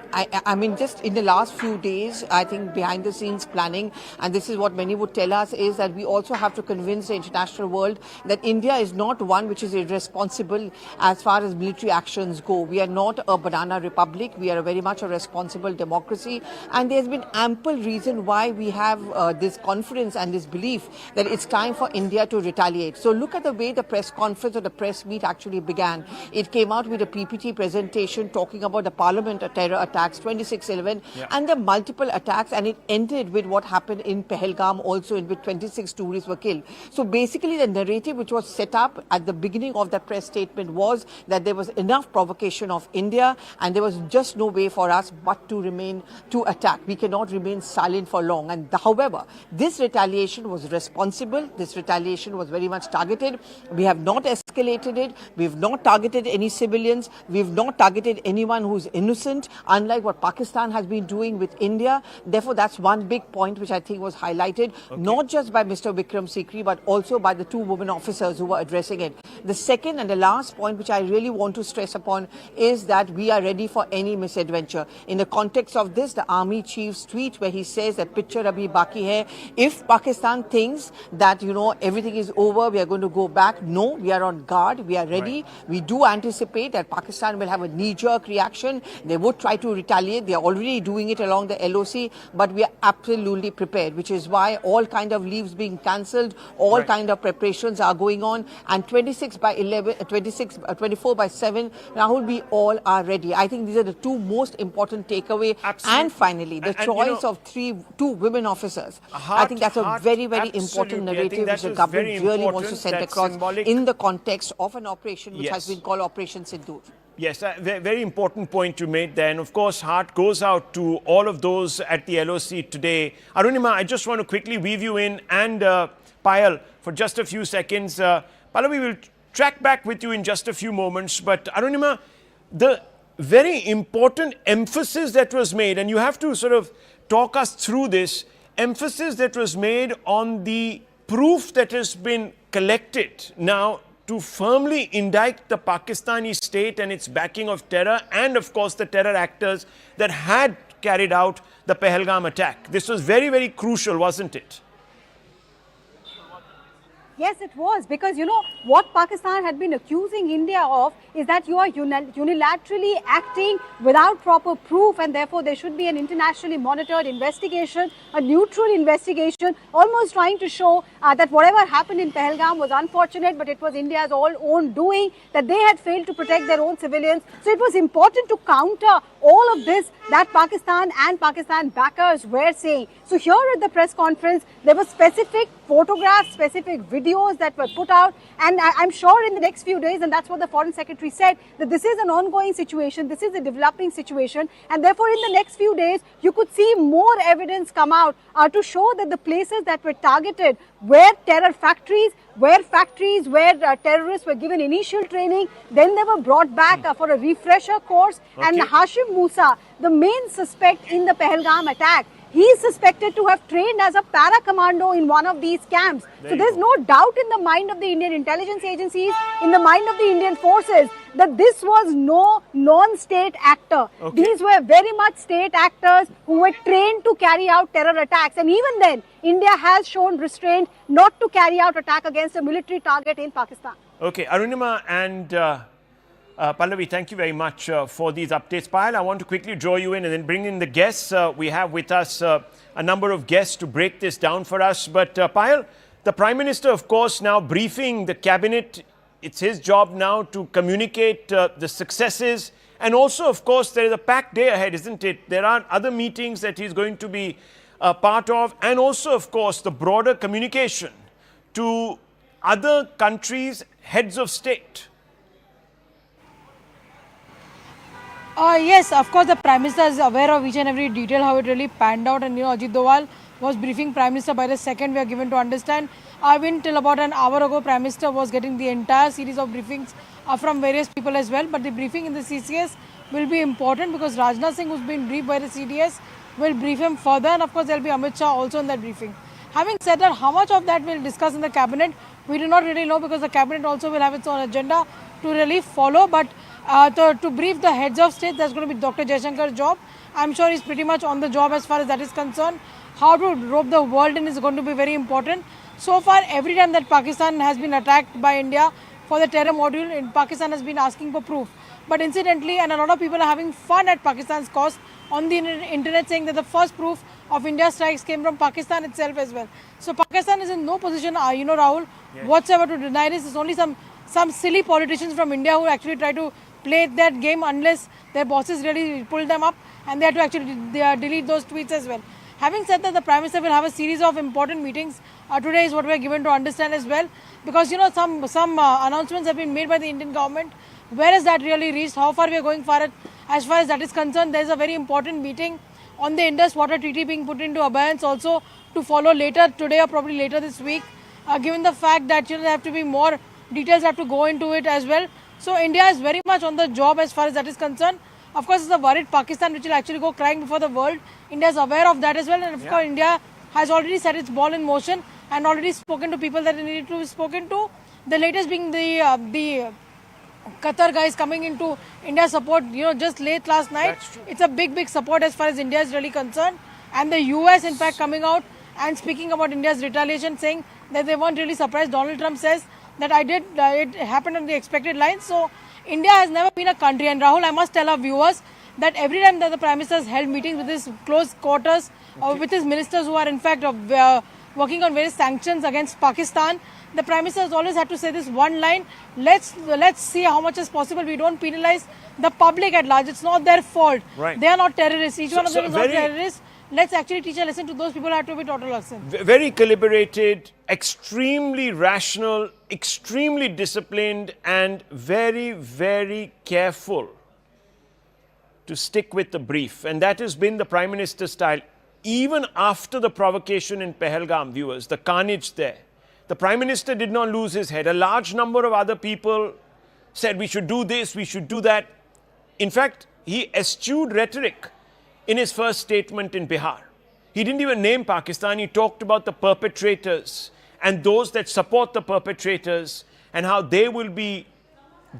just in the last few days, I think behind the scenes planning, and this is what many would tell us, is that we also have to convince the international world that India is not one which is irresponsible as far as military actions go. We are not a banana republic. We are very much a responsible democracy. And there's been ample reason why we have this confidence and this belief that it's time for India to retaliate. So look at the way the press conference or the press meet actually began. It came out with a PPT presentation talking about the parliament terror attacks, 26/11, and the multiple attacks, and it ended with what happened in Pahalgam also, in which 26 tourists were killed. So basically the narrative which was set up at the beginning of that press statement was that there was enough provocation of India and there was just no way for us but to attack. We cannot remain silent for long. And however, this retaliation was responsible. This retaliation was very much targeted. We have not escalated it. We have not targeted any civilians. We've not targeted anyone who's innocent, unlike what Pakistan has been doing with India. Therefore, that's one big point which I think was highlighted, not just by Mr. Vikram Sikri, but also by the 2 women officers who were addressing it. The second and the last point which I really want to stress upon is that we are ready for any misadventure. In the context of this, the army chief's tweet where he says that picture abhi baki hai. If Pakistan thinks that, everything is over, we are going to go back. No, we are on guard. We are ready. Right. We do anticipate that Pakistan will have a knee-jerk reaction. They would try to retaliate. They are already doing it along the LOC, but we are absolutely prepared, which is why all kind of leaves being cancelled, all kind of preparations are going on, and 24/7, Rahul, we all are ready. I think these are the 2 most important takeaway. Absolutely. And finally, the choice of 2 women officers. I think that's a very, very important narrative which the government really wants to send across in the context of an operation which has been called Operation Sindoor. Yes, a very important point you made there. And of course, heart goes out to all of those at the LOC today. Arunima, I just want to quickly weave you in, and Payal for just a few seconds. Pallavi will track back with you in just a few moments. But Arunima, the very important emphasis that was made, and you have to sort of talk us through this, emphasis that was made on the proof that has been collected now to firmly indict the Pakistani state and its backing of terror, and of course the terror actors that had carried out the Pahalgam attack. This was very, very crucial, wasn't it? Yes, it was, because what Pakistan had been accusing India of is that you are unilaterally acting without proper proof, and therefore there should be an internationally monitored investigation, a neutral investigation, almost trying to show that whatever happened in Pahalgam was unfortunate, but it was India's own doing, that they had failed to protect their own civilians. So it was important to counter all of this that Pakistan and Pakistan backers were saying. So here at the press conference, there were specific photographs, specific videos that were put out, and I'm sure in the next few days, and that's what the Foreign Secretary said, that this is an ongoing situation, this is a developing situation, and therefore in the next few days you could see more evidence come out to show that the places that were targeted were terror factories, where terrorists were given initial training, then they were brought back for a refresher course. And Hashim Musa, the main suspect in the Pahalgam attack, he is suspected to have trained as a para-commando in one of these camps. So there's no doubt in the mind of the Indian intelligence agencies, in the mind of the Indian forces, that this was no non-state actor. These were very much state actors who were trained to carry out terror attacks. And even then, India has shown restraint not to carry out attack against a military target in Pakistan. Okay, Arunima and Pallavi, thank you very much for these updates. Payal, I want to quickly draw you in and then bring in the guests. We have with us a number of guests to break this down for us. But Payal, The Prime Minister, of course, now briefing the cabinet. It's his job now to communicate the successes. And also, of course, there is a packed day ahead, isn't it? There are other meetings that he's going to be part of. And also, of course, the broader communication to other countries' heads of state. Yes, of course, the Prime Minister is aware of each and every detail, how it really panned out. And, Ajit Doval was briefing Prime Minister by the second we are given to understand. Even till about an hour ago, Prime Minister was getting the entire series of briefings from various people as well. But the briefing in the CCS will be important because Rajnath Singh, who's been briefed by the CDS, will brief him further. And, of course, there will be Amit Shah also in that briefing. Having said that, how much of that we'll discuss in the cabinet, we do not really know because the cabinet also will have its own agenda to really follow. But to brief the heads of state, that's going to be Dr. Jaishankar's job. I'm sure he's pretty much on the job as far as that is concerned. How to rope the world in is going to be very important. So far, every time that Pakistan has been attacked by India for the terror module, Pakistan has been asking for proof. But incidentally, and a lot of people are having fun at Pakistan's cost on the internet, saying that the first proof of India's strikes came from Pakistan itself as well. So Pakistan is in no position, Rahul, whatsoever to deny this. It's only some silly politicians from India who actually try to play that game unless their bosses really pull them up and they have to actually delete those tweets as well. Having said that, the Prime Minister will have a series of important meetings. Today is what we are given to understand as well, because some announcements have been made by the Indian government. Where has that really reached? How far we are going for it? As far as that is concerned, there is a very important meeting on the Indus Water Treaty being put into abeyance also to follow later today or probably later this week. Given the fact that there have to be more details have to go into it as well. So India is very much on the job as far as that is concerned. Of course, it's a worried Pakistan which will actually go crying before the world. India is aware of that as well, and of course India has already set its ball in motion and already spoken to people that it needed to be spoken to. The latest being the Qatar guys coming into India support, just late last night. It's a big support as far as India is really concerned. And the US in fact coming out and speaking about India's retaliation, saying that they weren't really surprised. Donald Trump says that it happened on the expected lines. So India has never been a country, and Rahul, I must tell our viewers that every time that the Prime Minister has held meetings with his close quarters or with his ministers who are in fact working on various sanctions against Pakistan, the Prime Minister has always had to say this one line: let's see how much is possible. We don't penalize the public at large. It's not their fault. Right. They are not terrorists. Each one of them is not terrorists. Let's actually teach a lesson to those people who have to be taught a lesson. Very calibrated, extremely rational, extremely disciplined, and very careful to stick with the brief. And that has been the Prime Minister's style. Even after the provocation in Pahalgam, viewers, the carnage there, the Prime Minister did not lose his head. A large number of other people said we should do this, we should do that. In fact, he eschewed rhetoric in his first statement in Bihar. He didn't even name Pakistan. He talked about the perpetrators and those that support the perpetrators and how they will be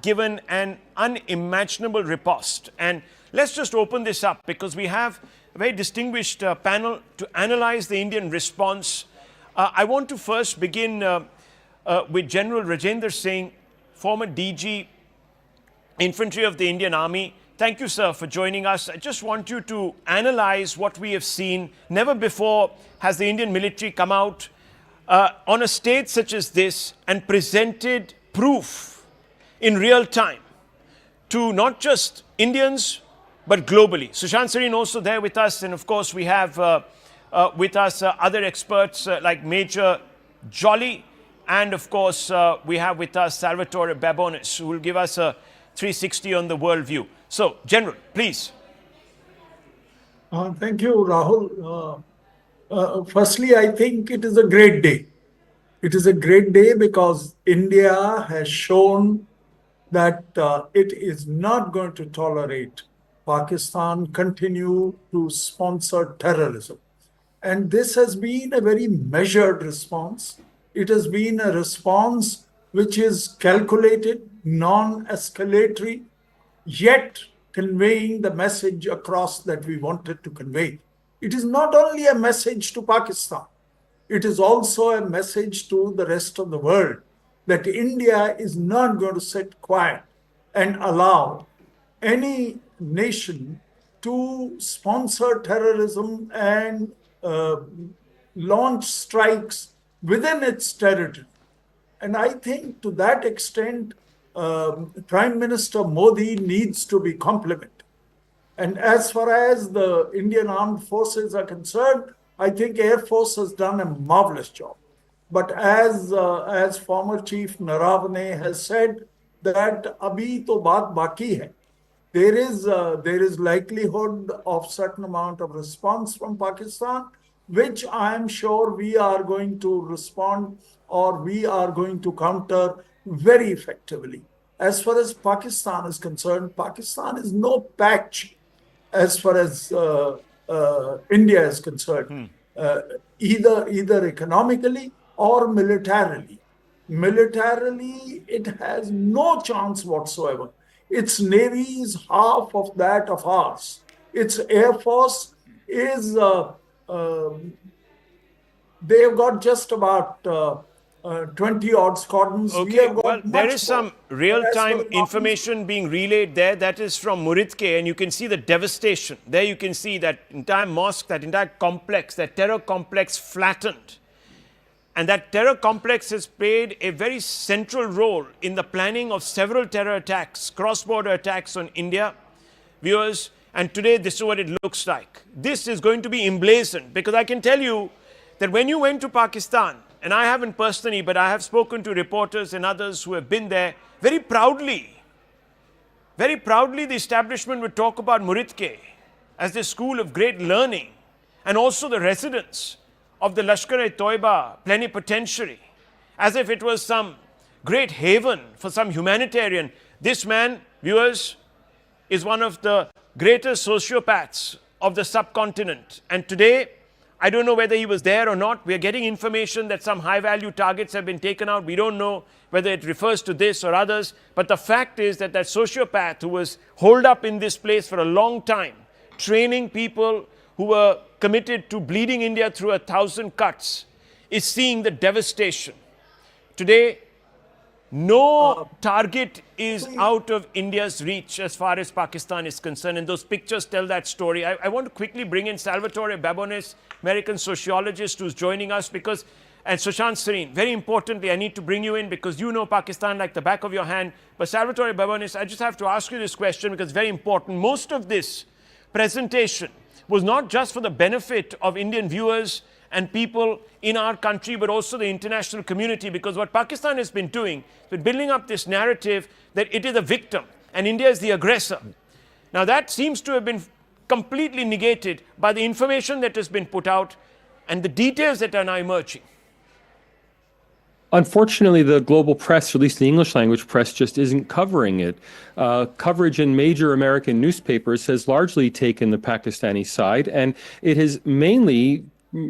given an unimaginable riposte. And let's just open this up because we have a very distinguished panel to analyze the Indian response. I want to first begin with General Rajendra Singh, former DG, Infantry of the Indian Army. Thank you, sir, for joining us. I just want you to analyze what we have seen. Never before has the Indian military come out on a stage such as this and presented proof in real time to not just Indians, but globally. Sushant Sareen also there with us. And of course, we have with us other experts like Major Jolly. And of course, we have with us Salvatore Babonis, who will give us a 360 on the world view. So, General, please. Thank you, Rahul. Firstly, I think it is a great day. It is a great day because India has shown that it is not going to tolerate Pakistan continue to sponsor terrorism. And this has been a very measured response. It has been a response which is calculated, non-escalatory, yet conveying the message across that we wanted to convey. It is not only a message to Pakistan, it is also a message to the rest of the world that India is not going to sit quiet and allow any nation to sponsor terrorism and launch strikes within its territory. And I think to that extent, Prime Minister Modi needs to be complimented. And as far as the Indian Armed Forces are concerned, I think Air Force has done a marvelous job. But as former Chief Naravane has said, that abhi to baat baki hai. There is likelihood of certain amount of response from Pakistan, which I am sure we are going to respond or we are going to counter very effectively. As far as Pakistan is concerned, Pakistan is no patch as far as India is concerned, either economically or militarily. Militarily, it has no chance whatsoever. Its navy is half of that of ours. Its air force is, they have got just about 20 odd squadrons. We Okay, have got well, there is more. some real-time information being relayed there. That is from Muridke, and you can see the devastation. There you can see that entire mosque, that entire complex, that terror complex flattened. And that terror complex has played a very central role in the planning of several terror attacks, cross-border attacks on India. Viewers, and today this is what it looks like. This is going to be emblazoned, because I can tell you that when you went to Pakistan, and I haven't personally, but I have spoken to reporters and others who have been there, very proudly, the establishment would talk about Muridke as the school of great learning, and also the residents of the Lashkar-e-Toiba plenipotentiary, as if it was some great haven for some humanitarian. This man, viewers, is one of the greatest sociopaths of the subcontinent. And today, I don't know whether he was there or not. We are getting information that some high-value targets have been taken out. We don't know whether it refers to this or others. But the fact is that that sociopath who was holed up in this place for a long time, training people who were committed to bleeding India through 1,000 cuts, is seeing the devastation. Today, no target is out of India's reach as far as Pakistan is concerned, and those pictures tell that story. I want to quickly bring in Salvatore Babones, American sociologist, who's joining us, because, and Sushant Sareen, very importantly, I need to bring you in because you know Pakistan like the back of your hand. But Salvatore Babones, I just have to ask you this question because it's very important. Most of this presentation was not just for the benefit of Indian viewers and people in our country, but also the international community, because what Pakistan has been doing is building up this narrative that it is a victim and India is the aggressor. Now that seems to have been completely negated by the information that has been put out and the details that are now emerging. Unfortunately, the global press, or at least the English language press, just isn't covering it. Coverage in major American newspapers has largely taken the Pakistani side, and it has mainly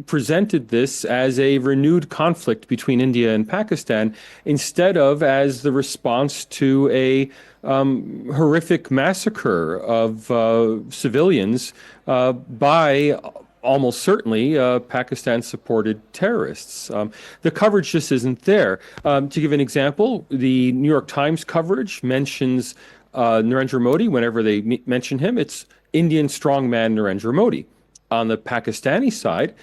presented this as a renewed conflict between India and Pakistan instead of as the response to a horrific massacre of civilians by almost certainly Pakistan-supported terrorists. The coverage just isn't there. To give an example, the New York Times coverage mentions Narendra Modi. Whenever they mention him, it's Indian strongman Narendra Modi. On the Pakistani side,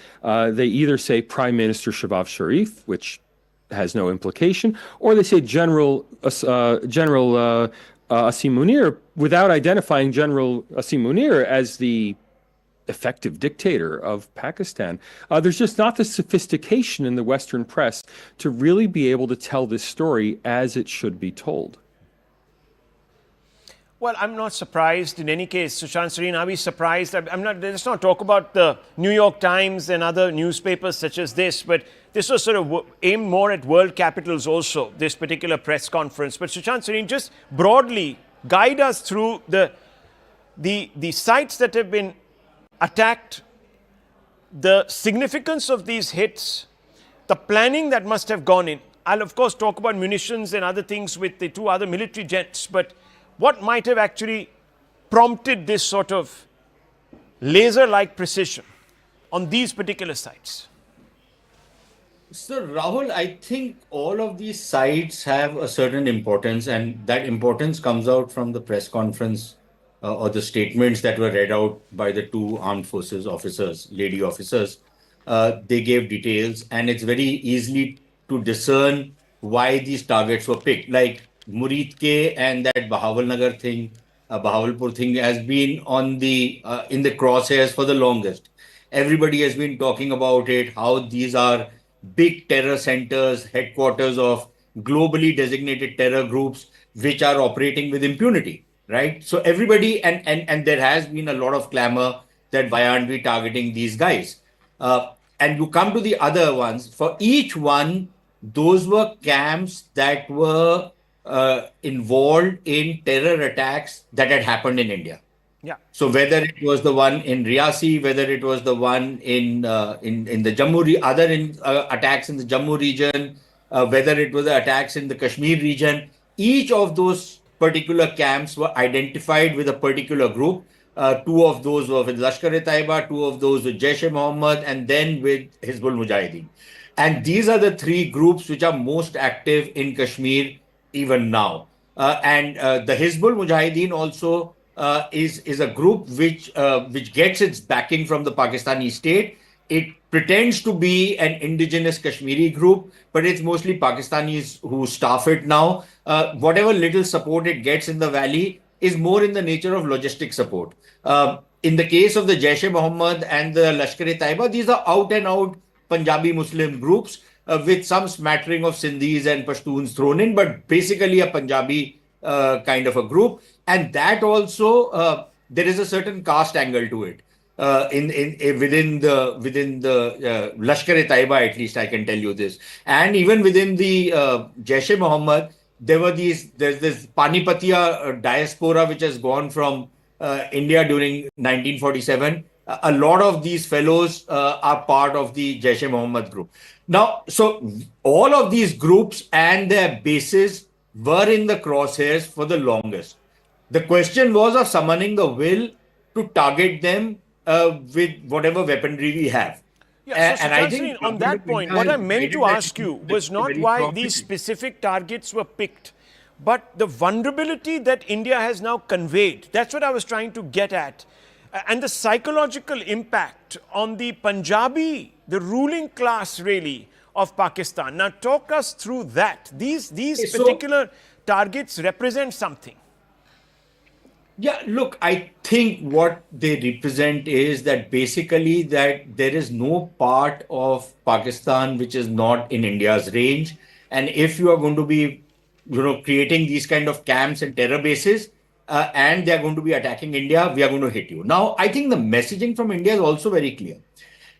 they either say Prime Minister Shehbaz Sharif, which has no implication, or they say General Asim Munir, without identifying General Asim Munir as the effective dictator of Pakistan. There's just not the sophistication in the Western press to really be able to tell this story as it should be told. Well, I'm not surprised in any case. Sushant Sareen, are we surprised? Let's not talk about the New York Times and other newspapers such as this, but this was sort of aimed more at world capitals also, this particular press conference. But Sushant Sareen, just broadly guide us through the sites that have been attacked, the significance of these hits, the planning that must have gone in. I'll of course talk about munitions and other things with the two other military jets, but what might have actually prompted this sort of laser-like precision on these particular sites? So, Rahul, I think all of these sites have a certain importance, and that importance comes out from the press conference or the statements that were read out by the two armed forces officers, lady officers. they gave details, and it's very easily to discern why these targets were picked. Like Murid K and that Bahawalnagar thing, Bahawalpur thing has been on the in the crosshairs for the longest. Everybody has been talking about it, how these are big terror centers, headquarters of globally designated terror groups, which are operating with impunity, right? So everybody, and there has been a lot of clamor that why aren't we targeting these guys? And you come to the other ones. For each one, those were camps that were involved in terror attacks that had happened in India. Yeah. So whether it was the one in Riyasi, whether it was the one in the Jammu, attacks in the Jammu region, whether it was the attacks in the Kashmir region, each of those particular camps were identified with a particular group. Two of those were with Lashkar-e-Taiba, two of those with Jaish-e-Mohammad, and then with Hizbul Mujahideen. And these are the three groups which are most active in Kashmir even now. And the Hizbul Mujahideen also is a group which gets its backing from the Pakistani state. It pretends to be an indigenous Kashmiri group, but it's mostly Pakistanis who staff it now. Whatever little support it gets in the valley is more in the nature of logistic support. In the case of the Jaish-e-Mohammad and the Lashkar-e-Taiba, these are out and out Punjabi Muslim groups with some smattering of Sindhis and Pashtuns thrown in, but basically a Punjabi kind of a group. And that also, there is a certain caste angle to it. Within the Lashkar-e-Taiba, at least I can tell you this. And even within the Jaish-e-Mohammad, there's this Panipatia diaspora which has gone from India during 1947. A lot of these fellows are part of the Jaish-e-Mohammad group. Now, so all of these groups and their bases were in the crosshairs for the longest. The question was of summoning the will to target them with whatever weaponry we have. Yeah, so I think on that point, what I meant to ask you was not why these specific targets were picked, but the vulnerability that India has now conveyed. That's what I was trying to get at. And the psychological impact on the Punjabi, the ruling class really of Pakistan. Now talk us through that. These particular targets represent something. Yeah, look, I think what they represent is that basically that there is no part of Pakistan which is not in India's range. And if you are going to be, creating these kind of camps and terror bases, and they are going to be attacking India, we are going to hit you. Now, I think the messaging from India is also very clear.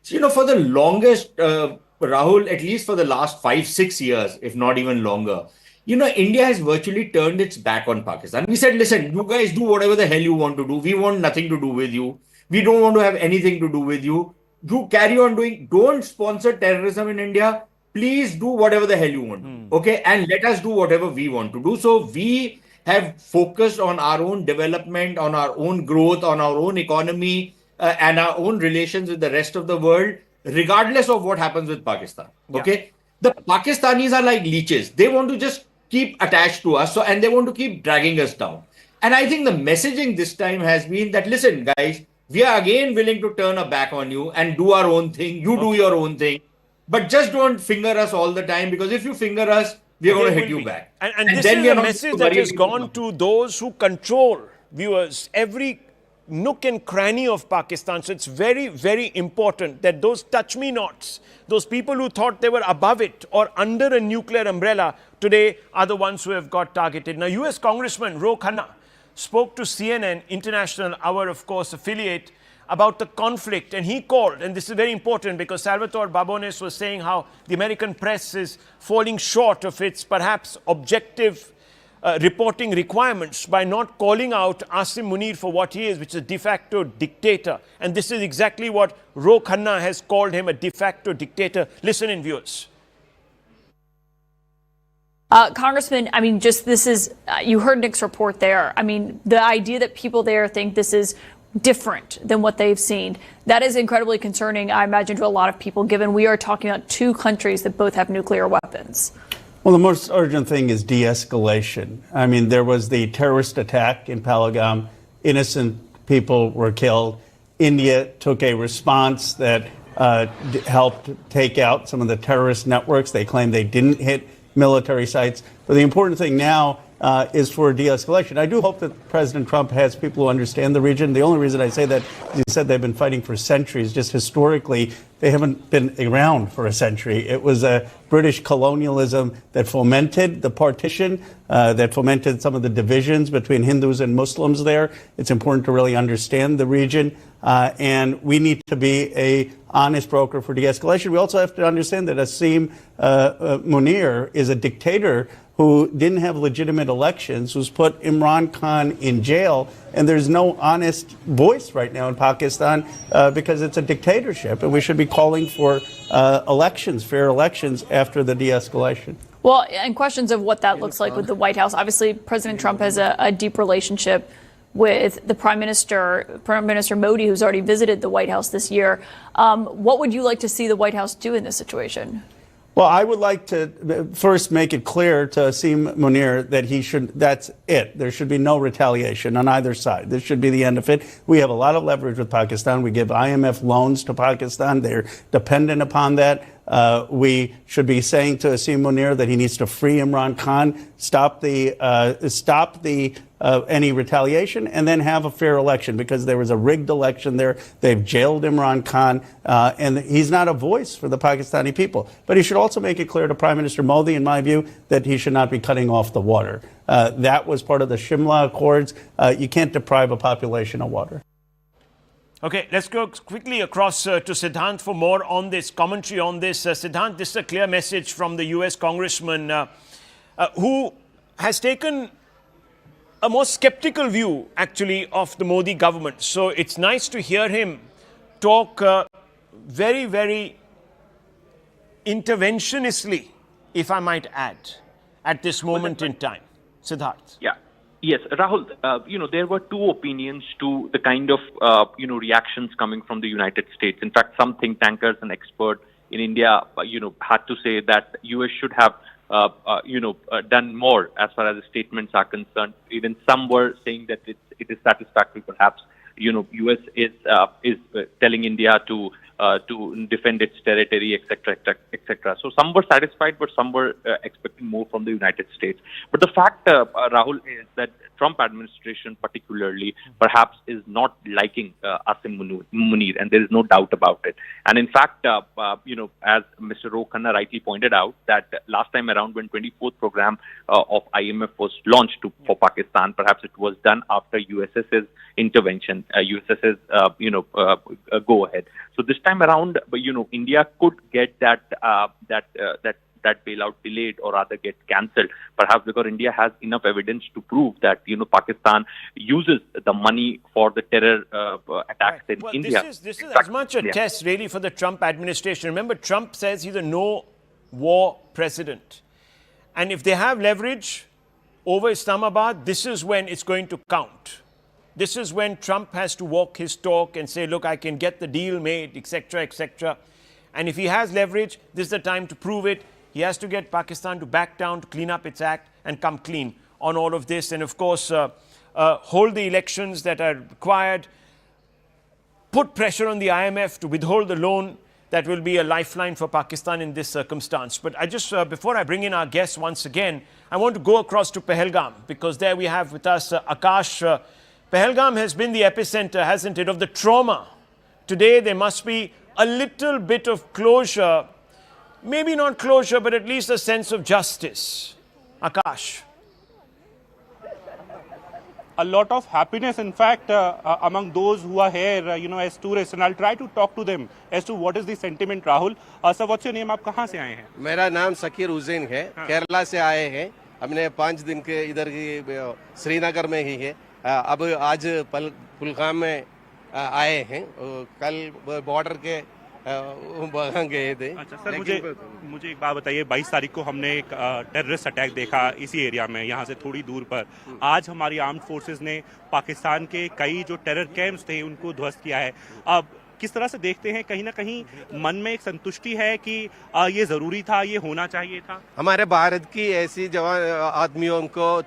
So, for the longest, Rahul, at least for the last 5-6 years, if not even longer, India has virtually turned its back on Pakistan. We said, listen, you guys do whatever the hell you want to do. We want nothing to do with you. We don't want to have anything to do with you. You carry on doing, don't sponsor terrorism in India. Please do whatever the hell you want to. Okay. And let us do whatever we want to do. So we have focused on our own development, on our own growth, on our own economy, and our own relations with the rest of the world, regardless of what happens with Pakistan. Okay. The Pakistanis are like leeches. They want to just keep attached to us, and they want to keep dragging us down. And I think the messaging this time has been that, listen, guys, we are again willing to turn our back on you and do our own thing. You do your own thing, but just don't finger us all the time, because if you finger us, we are going to hit you back. And this is a message that has gone to those who control, viewers, every nook and cranny of Pakistan. So it's very, very important that those touch-me-nots, those people who thought they were above it or under a nuclear umbrella, today are the ones who have got targeted. Now, US Congressman Ro Khanna spoke to CNN International, our, of course, affiliate, about the conflict. And he called, and this is very important because Salvatore Babones was saying how the American press is falling short of its perhaps objective reporting requirements by not calling out Asim Munir for what he is, which is a de facto dictator. And this is exactly what Ro Khanna has called him, a de facto dictator. Listen in, viewers. Congressman, I mean, you heard Nick's report there. I mean, the idea that people there think this is different than what they've seen, that is incredibly concerning, I imagine, to a lot of people, given we are talking about two countries that both have nuclear weapons. Well, the most urgent thing is de-escalation. I mean, there was the terrorist attack in Pahalgam. Innocent people were killed. India took a response that helped take out some of the terrorist networks. They claim they didn't hit military sites. But the important thing now is for de-escalation. I do hope that President Trump has people who understand the region. The only reason I say that is he said they've been fighting for centuries. Just historically, they haven't been around for a century. It was a British colonialism that fomented the partition, that fomented some of the divisions between Hindus and Muslims there. It's important to really understand the region. And we need to be a honest broker for de-escalation. We also have to understand that Asim Munir is a dictator who didn't have legitimate elections, who's put Imran Khan in jail, and there's no honest voice right now in Pakistan because it's a dictatorship, and we should be calling for elections, fair elections, after the de-escalation. Well, and questions of what that looks like with the White House. Obviously, President Trump has a deep relationship with the Prime Minister Modi, who's already visited the White House this year. What would you like to see the White House do in this situation? Well, I would like to first make it clear to Asim Munir that that's it. There should be no retaliation on either side. This should be the end of it. We have a lot of leverage with Pakistan. We give IMF loans to Pakistan. They're dependent upon that. We should be saying to Asim Munir that he needs to free Imran Khan, stop any retaliation, and then have a fair election, because there was a rigged election there. They've jailed Imran Khan, and he's not a voice for the Pakistani people. But he should also make it clear to Prime Minister Modi, in my view, that he should not be cutting off the water. That was part of the Shimla Accords. You can't deprive a population of water. Okay, let's go quickly across to Siddhant for more on this, commentary on this. Siddhant, this is a clear message from the US congressman who has taken a more skeptical view, actually, of the Modi government. So it's nice to hear him talk very, very interventionistly, if I might add, at this moment in time. Siddharth. Yeah. Yes, Rahul, there were two opinions to the kind of, reactions coming from the United States. In fact, some think tankers and experts in India, had to say that US should have done more as far as the statements are concerned. Even some were saying that it is satisfactory, perhaps. US is telling India to defend its territory, etc., etc. So some were satisfied, but some were expecting more from the United States. But the fact, Rahul, is that Trump administration particularly perhaps is not liking Asim Munir, and there is no doubt about it. And in fact, as Mr. Ro Khanna rightly pointed out, that last time around when 24th program of IMF was launched for Pakistan, perhaps it was done after USS's intervention, USS's go ahead. So this time around, India could get that bailout delayed, or rather get cancelled, perhaps because India has enough evidence to prove that Pakistan uses the money for the terror attacks in India. This is as much a test really for the Trump administration. Remember, Trump says he's a no-war president, and if they have leverage over Islamabad, this is when it's going to count. This is when Trump has to walk his talk and say, look, I can get the deal made, etc., etc. And if he has leverage, this is the time to prove it. He has to get Pakistan to back down, to clean up its act and come clean on all of this. And of course, hold the elections that are required, put pressure on the IMF to withhold the loan. That will be a lifeline for Pakistan in this circumstance. But I just, before I bring in our guests once again, I want to go across to Pahalgam, because there we have with us Akash. Pahalgam has been the epicenter, hasn't it, of the trauma. Today there must be a little bit of closure, maybe not closure, but at least a sense of justice. Akash. A lot of happiness, in fact, among those who are here, as tourists, and I'll try to talk to them as to what is the sentiment, Rahul. Sir, what's your name? आप कहाँ से आए हैं? मेरा नाम सकीर हुसैन है, केरला से आए हैं. हमने 5 दिन के इधर की श्रीनगर में ही है. अब आज पहलगाम में आए हैं. कल बॉर्डर के वहाँ गए थे. अच्छा सर, मुझे एक बात बताइए. 22 तारीख को हमने एक टेररिस्ट अटैक देखा इसी एरिया में, यहाँ से थोड़ी दूर पर. आज हमारी आर्म्ड फोर्सेस ने पाकिस्तान के कई जो टेरर कैंप्स थे उनको ध्वस्त किया है. अब किस तरह से देखते हैं, कहीं ना कहीं मन में एक संतुष्टि है कि ये जरूरी था, ये होना चाहिए था? हमारे भारत की ऐसी जवान आदमियों को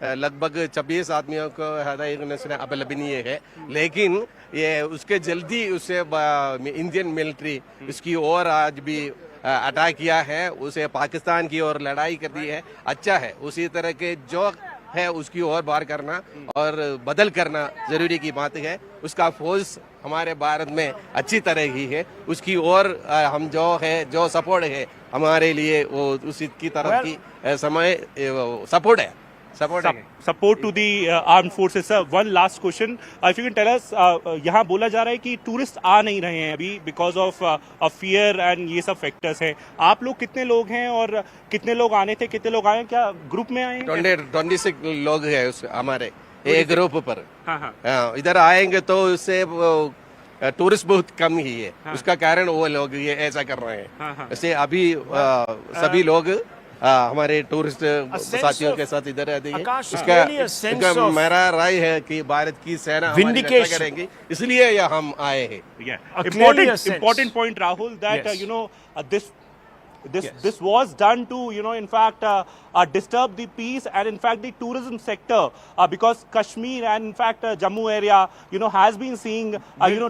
लगभग 26 आदमियों को अवेलेबल है, लेकिन ये उसके जल्दी उससे इंडियन मिलिट्री उसकी ओर आज भी अटैक किया है, उसे पाकिस्तान की ओर लड़ाई कर दी है। अच्छा है, उसी तरह के जो है उसकी ओर बार करना और बदल करना जरूरी की बात है। उसका फोर्स हमारे भारत में अच्छी तरह ही है, उसकी ओर हम जो सपोर्ट है हमारे लिए वो उसी की तरफ की समय सपोर्ट है। Support to the armed forces. Sir, one last question. If you can tell us, यहाँ बोला जा रहा है कि टूरिस्ट आ नहीं रहे हैं अभी because of fear and ये सब factors हैं. आप लोग कितने लोग हैं और कितने लोग आने थे, कितने लोग आए, क्या ग्रुप में आए? 26 लोग हैं हमारे एक ग्रुप पर। हाँ, इधर आएंगे तो उससे टूरिस्ट बहुत कम ही है। उसका कारण वो लोग ये ऐसा कर रहे हैं। ऐसे अभी सभी लोग हमारे टूरिस्ट साथियों के साथ इधर रहते हैं। उसका मेरा राय है कि भारत की सेना हमारी रक्षा करेंगी, इसलिए यहाँ हम आए हैं। Important point, Rahul, that you know this was done to in fact disturb the peace and in fact the tourism sector because Kashmir and in fact Jammu area has been seeing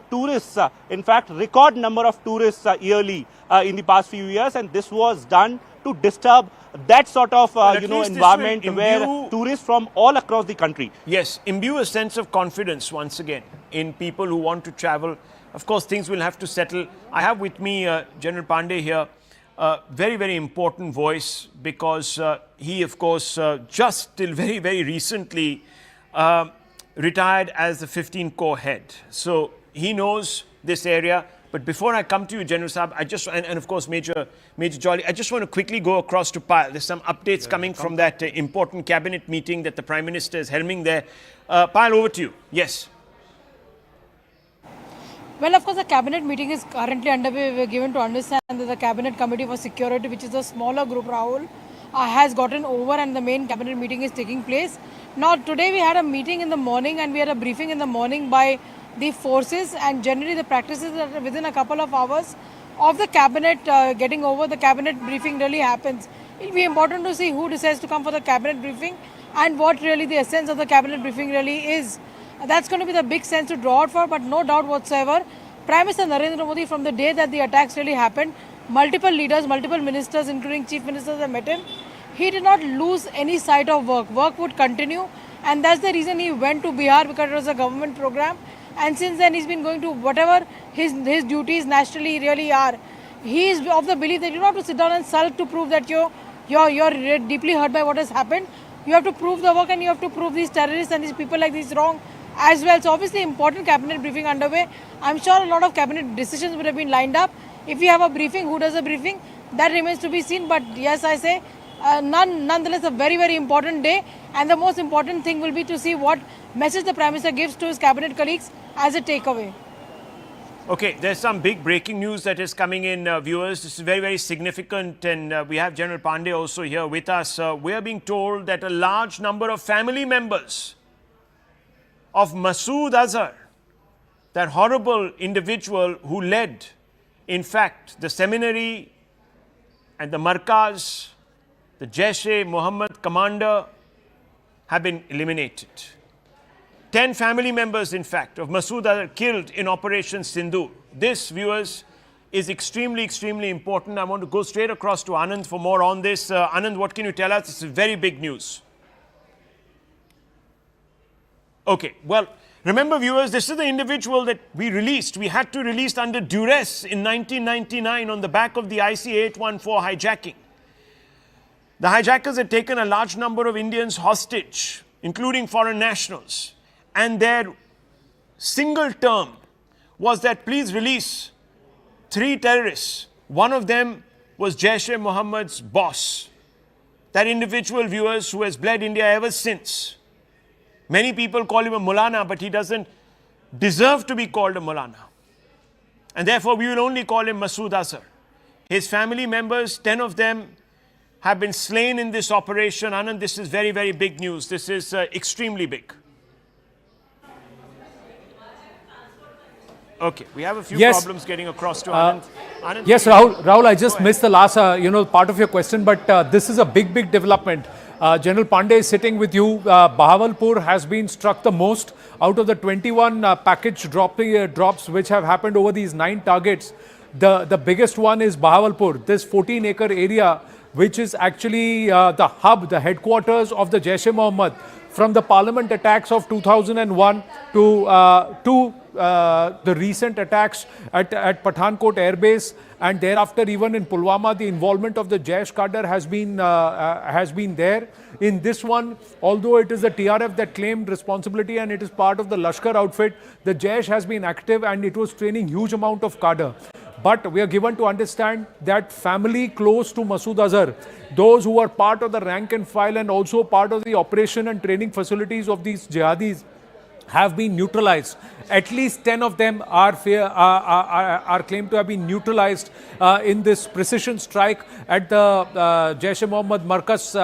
tourists, in fact record number of tourists yearly in the past few years, and this was done to disturb that sort of environment where tourists from all across the country. Yes, imbue a sense of confidence once again in people who want to travel. Of course, things will have to settle. I have with me General Pandey here, very, very important voice because he, of course, just till very, very recently retired as the 15 Corps head. So he knows this area. But before I come to you, General Saab, I just, and of course Major Jolly, I just want to quickly go across to Payal. There's some updates coming from that important cabinet meeting that the Prime Minister is helming there. Payal, over to you. Yes. Well, of course, the cabinet meeting is currently underway. We are given to understand that the Cabinet Committee for Security, which is a smaller group, Rahul, has gotten over and the main cabinet meeting is taking place. Now, today we had a meeting in the morning and we had a briefing in the morning by the forces, and generally the practices that within a couple of hours of the cabinet getting over, the cabinet briefing really happens. It will be important to see who decides to come for the cabinet briefing and what really the essence of the cabinet briefing really is. That's going to be the big sense to draw out for, but no doubt whatsoever, Prime Minister Narendra Modi, from the day that the attacks really happened, multiple leaders, multiple ministers, including chief ministers, have met him. He did not lose any sight of work. Work would continue, and that's the reason he went to Bihar, because it was a government program. And since then, he's been going to whatever his duties nationally really are. He is of the belief that you don't have to sit down and sulk to prove that you're deeply hurt by what has happened. You have to prove the work, and you have to prove these terrorists and these people like this wrong as well. So obviously, important cabinet briefing underway. I'm sure a lot of cabinet decisions would have been lined up. If we have a briefing, who does a briefing? That remains to be seen. But yes, I say, nonetheless, a very, very important day. And the most important thing will be to see what message the Prime Minister gives to his cabinet colleagues as a takeaway. Okay, there's some big breaking news that is coming in, viewers. This is very, very significant, and we have General Pandey also here with us. We are being told that a large number of family members of Masood Azhar, that horrible individual who led, in fact, the seminary and the Markaz, the Jaish-e-Mohammad commander, have been eliminated. 10 family members, in fact, of Masood Azhar killed in Operation Sindoor. This, viewers, is extremely, extremely important. I want to go straight across to Anand for more on this. Anand, what can you tell us? This is very big news. Okay, well, remember, viewers, this is the individual that we released. We had to release under duress in 1999 on the back of the IC-814 hijacking. The hijackers had taken a large number of Indians hostage, including foreign nationals. And their single term was that please release 3 terrorists. One of them was Jaish-e-Mohammad's boss. That individual, viewers, who has bled India ever since. Many people call him a Maulana, but he doesn't deserve to be called a Maulana. And therefore, we will only call him Masood Azhar. His family members, 10 of them, have been slain in this operation. Anand, this is very, very big news. This is extremely big. Okay, we have a few problems getting across to Anand. Anand, yes, Rahul, I just missed the last part of your question, but this is a big, big development. General Pandey is sitting with you. Bahawalpur has been struck the most out of the 21 package drops which have happened over these 9 targets. The biggest one is Bahawalpur, this 14-acre area, which is actually the hub, the headquarters of the Jaish-e-Mohammad. From the parliament attacks of 2001 to the recent attacks at Pathankot Air Base, and thereafter even in Pulwama, the involvement of the Jaish cadre has been there. In this one, although it is the TRF that claimed responsibility and it is part of the Lashkar outfit, the Jaish has been active and it was training huge amount of cadre. But we are given to understand that family close to Masood Azhar, those who are part of the rank and file and also part of the operation and training facilities of these jihadis, have been neutralized. At least 10 of them are claimed to have been neutralized in this precision strike at the Jaish-e-Mohammad Markaz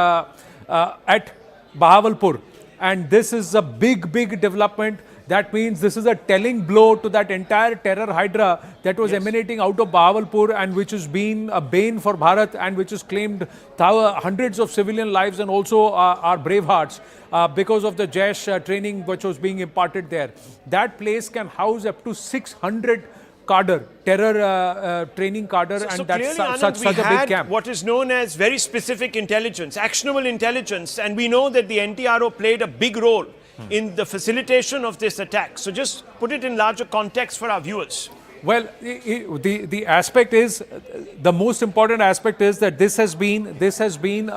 at Bahawalpur. And this is a big development. That means this is a telling blow to that entire terror hydra that was emanating out of Bahawalpur and which has been a bane for Bharat and which has claimed hundreds of civilian lives and also our brave hearts because of the Jaish training which was being imparted there. That place can house up to 600 cadre, terror training cadre, and that's such a big camp. What is known as very specific intelligence, actionable intelligence, and we know that the NTRO played a big role in the facilitation of this attack. So just put it in larger context for our viewers. Well, the aspect is, the most important aspect is that this has been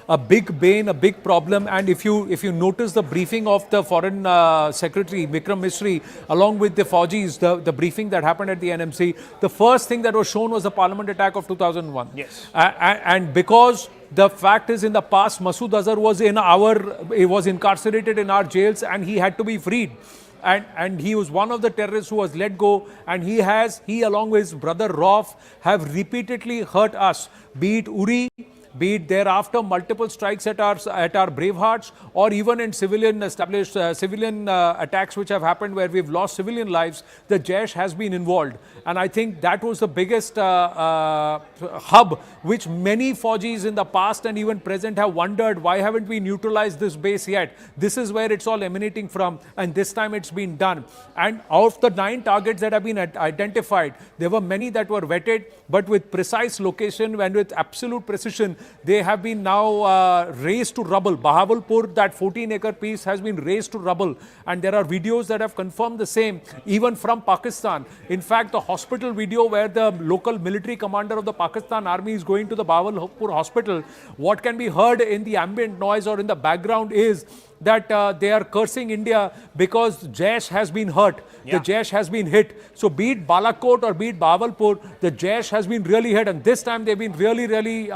a big bane, a big problem. And if you notice the briefing of the Foreign Secretary Vikram Misri along with the Fauji's, the briefing that happened at the NMC, the first thing that was shown was the Parliament attack of 2001. Yes. And because the fact is, in the past, Masood Azhar was incarcerated in our jails and he had to be freed. And he was one of the terrorists who was let go, and he along with his brother Rauf have repeatedly hurt us, be it Uri, be it thereafter multiple strikes at our brave hearts, or even in civilian attacks which have happened where we've lost civilian lives. The Jaish has been involved, and I think that was the biggest hub which many Faujis in the past and even present have wondered, why haven't we neutralized this base yet? This is where it's all emanating from, and this time it's been done. And of the 9 targets that have been identified, there were many that were vetted, but with precise location and with absolute precision, they have been now razed to rubble. Bahawalpur, that 14-acre piece, has been razed to rubble. And there are videos that have confirmed the same, even from Pakistan. In fact, the hospital video where the local military commander of the Pakistan army is going to the Bahawalpur hospital, what can be heard in the ambient noise or in the background is that they are cursing India because Jaish has been hurt. Yeah. The Jaish has been hit. So be it Balakot or be it Bahawalpur, the Jaish has been really hit. And this time they've been really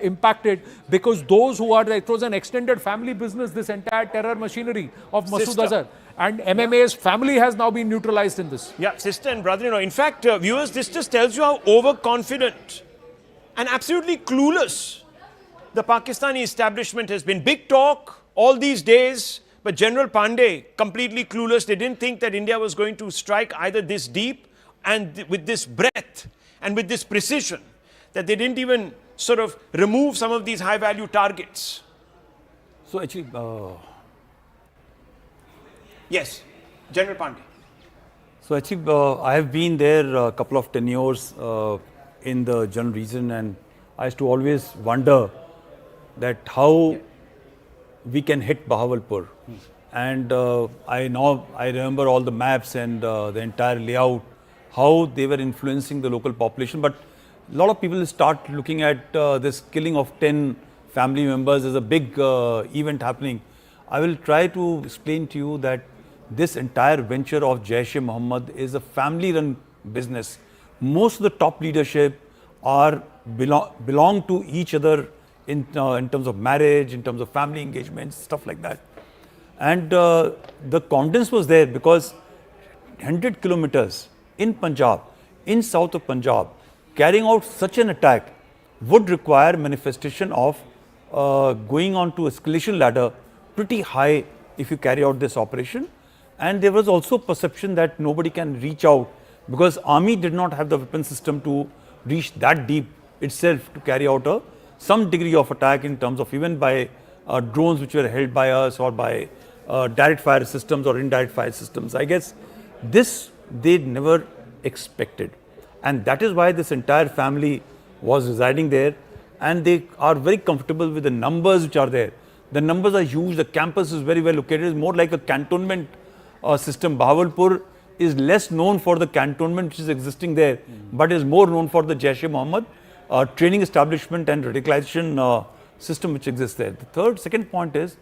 impacted because those who are, it was an extended family business, this entire terror machinery of Masood Azhar. And MMA's family has now been neutralized in this. Yeah, sister and brother-in-law. In fact, viewers, this just tells you how overconfident and absolutely clueless the Pakistani establishment has been. Big talk all these days, but General Pandey, completely clueless. They didn't think that India was going to strike either this deep and with this breadth and with this precision, that they didn't even sort of remove some of these high-value targets. So actually, yes, General Pandey. So actually, I have been there a couple of tenures in the general region, and I used to always wonder that how we can hit Bahawalpur. And I remember all the maps and the entire layout, how they were influencing the local population. But a lot of people start looking at this killing of 10 family members as a big event happening. I will try to explain to you that this entire venture of Jaish-e-Mohammad is a family-run business. Most of the top leadership belong to each other in terms of marriage, in terms of family engagements, stuff like that. And the confidence was there because 100 kilometers in Punjab, in south of Punjab, carrying out such an attack would require manifestation of going on to escalation ladder pretty high if you carry out this operation. And there was also perception that nobody can reach out because army did not have the weapon system to reach that deep itself to carry out a some degree of attack in terms of even by drones which were held by us or by direct fire systems or indirect fire systems. I guess this they never expected. And that is why this entire family was residing there, and they are very comfortable with the numbers which are there. The numbers are huge, the campus is very well located, it's more like a cantonment system. Bahawalpur is less known for the cantonment which is existing there, but is more known for the Jaish-e-Mohammad training establishment and radicalization system which exists there. The second point is,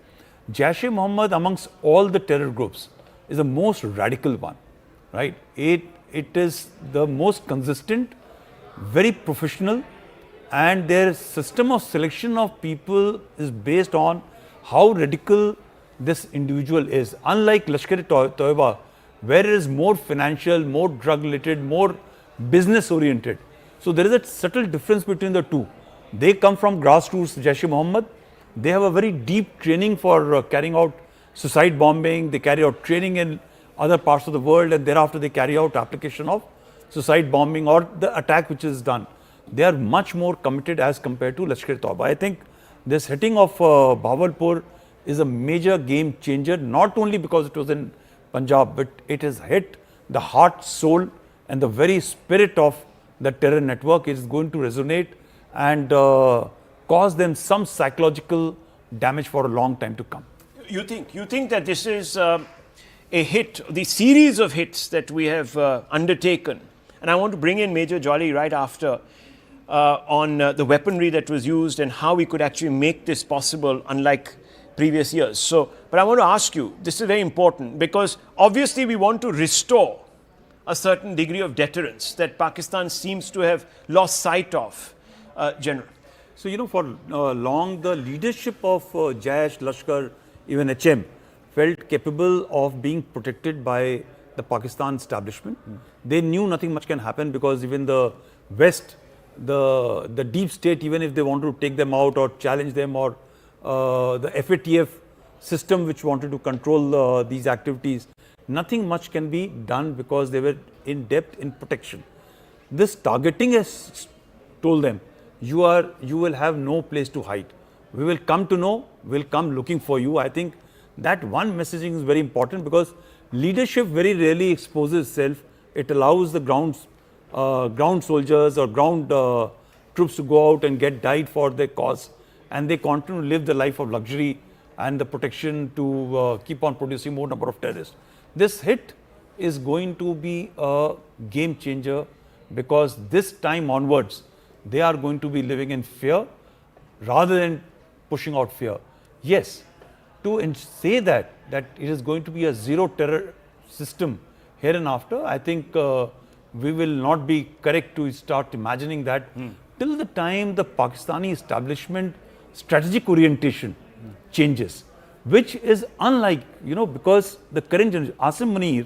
Jaish-e-Mohammad amongst all the terror groups is the most radical one, right? It is the most consistent, very professional, and their system of selection of people is based on how radical this individual is. Unlike Lashkar-e-Toiba, where it is more financial, more drug related, more business oriented. So there is a subtle difference between the two. They come from grassroots Jaish-e-Mohammad. They have a very deep training for carrying out suicide bombing. They carry out training in other parts of the world, and thereafter they carry out application of suicide bombing or the attack which is done. They are much more committed as compared to Lashkar-e-Toiba. I think this hitting of Bahawalpur is a major game changer, not only because it was in Punjab, but it has hit the heart, soul, and the very spirit of the terror network. It is going to resonate and cause them some psychological damage for a long time to come. You think that this is a hit, the series of hits that we have undertaken, and I want to bring in Major Jolly right after on the weaponry that was used and how we could actually make this possible, unlike previous years. So, but I want to ask you, this is very important because obviously we want to restore a certain degree of deterrence that Pakistan seems to have lost sight of, General. So, you know, for long the leadership of Jaish, Lashkar, even HM felt capable of being protected by the Pakistan establishment. They knew nothing much can happen because even the West, the deep state, even if they want to take them out or challenge them, or the FATF system which wanted to control these activities, nothing much can be done because they were in depth in protection. This targeting has told them, you will have no place to hide. We will come to know, we'll come looking for you. I think that one messaging is very important because leadership very rarely exposes itself. It allows the ground soldiers or ground troops to go out and get died for their cause, and they continue to live the life of luxury and the protection to keep on producing more number of terrorists. This hit is going to be a game changer because this time onwards, they are going to be living in fear rather than pushing out fear. Yes, to say that it is going to be a zero terror system here and after, I think we will not be correct to start imagining that till the time the Pakistani establishment strategic orientation changes, which is unlike, you know, because the current generation, Asim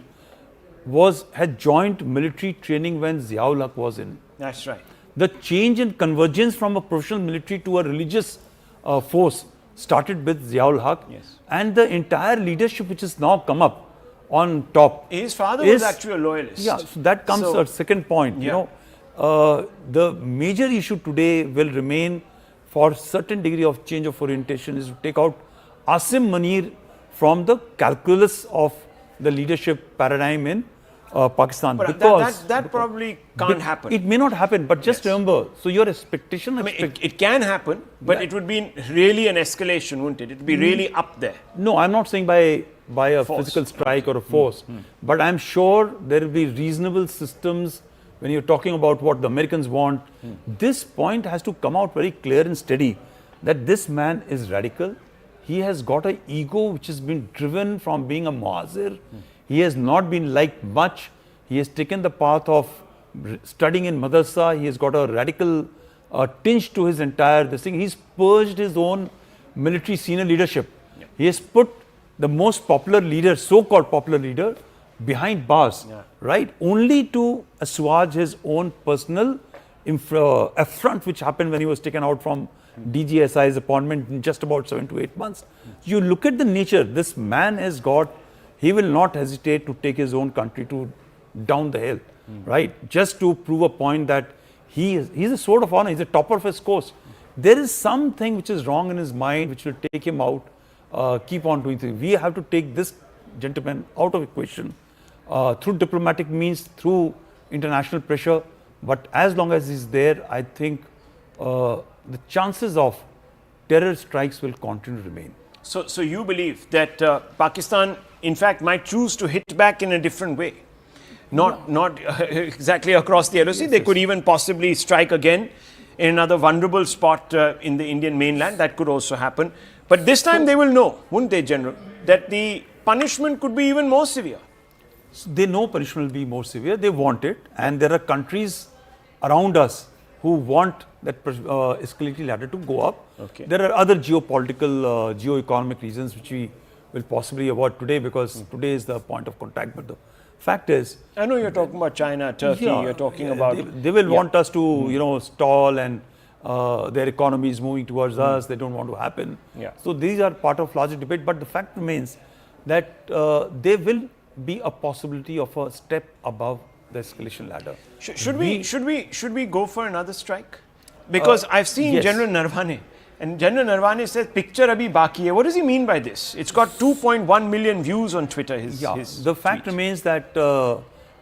Munir had joined military training when Ziaul Haq was in. That's right. The change in convergence from a professional military to a religious force started with Ziaul Haq, and the entire leadership which has now come up on top. His father was actually a loyalist. Yeah, so that comes to our second point. Yeah. You know, the major issue today will remain for certain degree of change of orientation is to take out Asim Munir from the calculus of the leadership paradigm in Pakistan. But because that probably can't happen. It may not happen, but just remember, so your expectation... I mean, it can happen, but it would be really an escalation, wouldn't it? It would be really up there. No, I'm not saying by a physical strike or a force, but I'm sure there will be reasonable systems when you're talking about what the Americans want. This point has to come out very clear and steady that this man is radical. He has got an ego which has been driven from being a muazir. He has not been liked much. He has taken the path of studying in madrasa. He has got a radical tinge to his entire this thing. He's purged his own military senior leadership. He has put the most popular leader, so-called popular leader, behind bars, right? Only to assuage his own personal affront which happened when he was taken out from DGSI's appointment in just about 7 to 8 months. You look at the nature, this man has got, he will not hesitate to take his own country to down the hill, right? Just to prove a point that he's a sword of honor, he's a topper of his course. there is something which is wrong in his mind which will take him out, keep on doing things. We have to take this gentleman out of equation through diplomatic means, through international pressure. But as long as he's there, I think the chances of terror strikes will continue to remain. So you believe that Pakistan, in fact, might choose to hit back in a different way? Not exactly across the LOC. They could even possibly strike again in another vulnerable spot in the Indian mainland. That could also happen. But this time they will know, wouldn't they, General, that the punishment could be even more severe? So they know punishment will be more severe. They want it. And there are countries around us who want that escalatory ladder to go up. Okay. There are other geopolitical, geo-economic reasons which we will possibly avoid today, because today is the point of contact. But the fact is, I know you're talking about China, Turkey, you're talking about... They will want us to, stall, and their economy is moving towards us. They don't want to happen. So these are part of larger debate. But the fact remains that there will be a possibility of a step above the escalation ladder. Should we go for another strike? Because I've seen General Narwane, and General Narwane says picture abhi baki hai. What does he mean by this? It's got 2.1 million views on Twitter. The fact remains that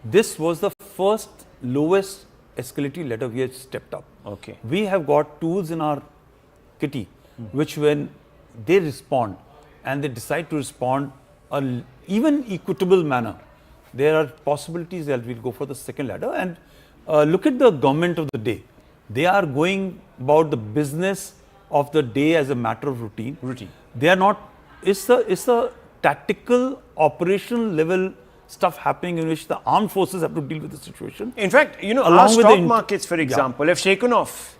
this was the first lowest escalatory ladder we had stepped up. Okay. We have got tools in our kitty, which when they respond and they decide to respond an even equitable manner, there are possibilities that we'll go for the second ladder. And look at the government of the day. They are going about the business of the day as a matter of routine. They are not, it's a tactical, operational level stuff happening in which the armed forces have to deal with the situation. In fact, our stock markets, for example, have shaken off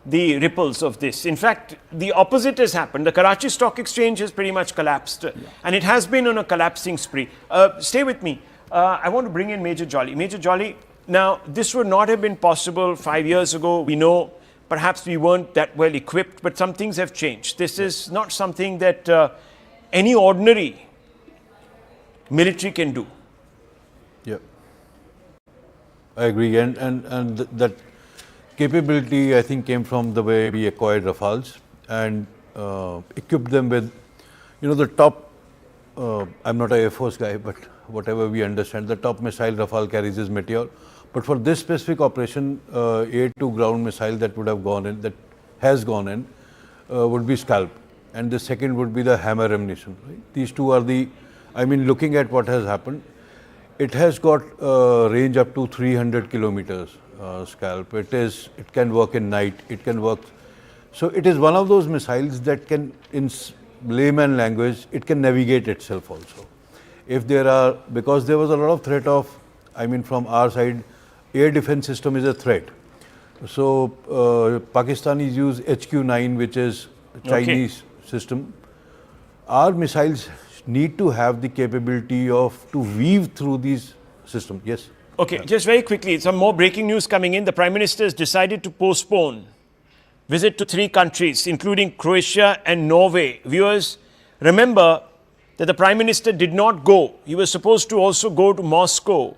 the ripples of this. In fact, the opposite has happened. The Karachi Stock Exchange has pretty much collapsed, and it has been on a collapsing spree. Stay with me. I want to bring in Major Jolly. Major Jolly, now this would not have been possible 5 years ago. We know perhaps we weren't that well equipped, but some things have changed. This is not something that any ordinary military can do. Yeah, I agree. And that capability, I think, came from the way we acquired Rafales and equipped them with, the top, I'm not a Air Force guy, but whatever we understand, the top missile Rafale carries is Meteor. But for this specific operation, air-to-ground missile that would have gone in, that has gone in, would be Scalp. And the second would be the Hammer ammunition. Right? These two are looking at what has happened, it has got range up to 300 kilometers, Scalp. It can work in night, it can work. So it is one of those missiles that can, in layman language, it can navigate itself also. If because there was a lot of threat of, from our side, air defense system is a threat. So Pakistanis use HQ-9, which is a Chinese system. Our missiles need to have the capability to weave through these systems. Yes. Okay, just very quickly, some more breaking news coming in. The Prime Minister has decided to postpone visit to 3 countries, including Croatia and Norway. Viewers, remember that the Prime Minister did not go. He was supposed to also go to Moscow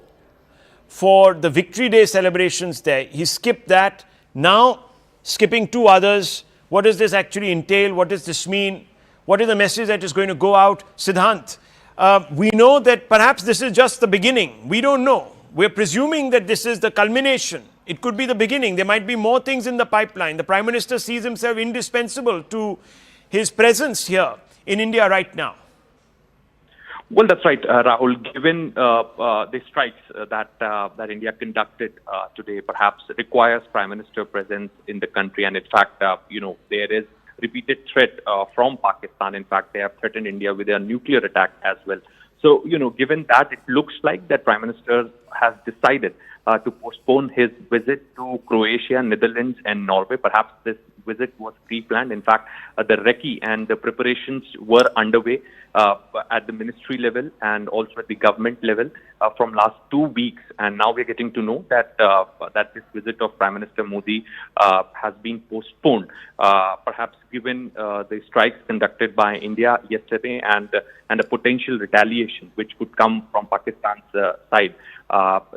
for the Victory Day celebrations there. He skipped that. Now, skipping 2 others. What does this actually entail? What does this mean? What is the message that is going to go out? Siddhant, we know that perhaps this is just the beginning. We don't know. We're presuming that this is the culmination. It could be the beginning. There might be more things in the pipeline. The Prime Minister sees himself indispensable to his presence here in India right now. Well, that's right, Rahul. Given the strikes that India conducted today, perhaps requires Prime Minister presence in the country, and in fact, there is repeated threat from Pakistan. In fact, they have threatened India with a nuclear attack as well. So, given that, it looks like that Prime Minister has decided to postpone his visit to Croatia, Netherlands, and Norway. Perhaps this visit was pre-planned. In fact, the recce and the preparations were underway at the ministry level and also at the government level from last 2 weeks. And now we're getting to know that that this visit of Prime Minister Modi has been postponed. Perhaps given the strikes conducted by India yesterday and a potential retaliation which could come from Pakistan's side.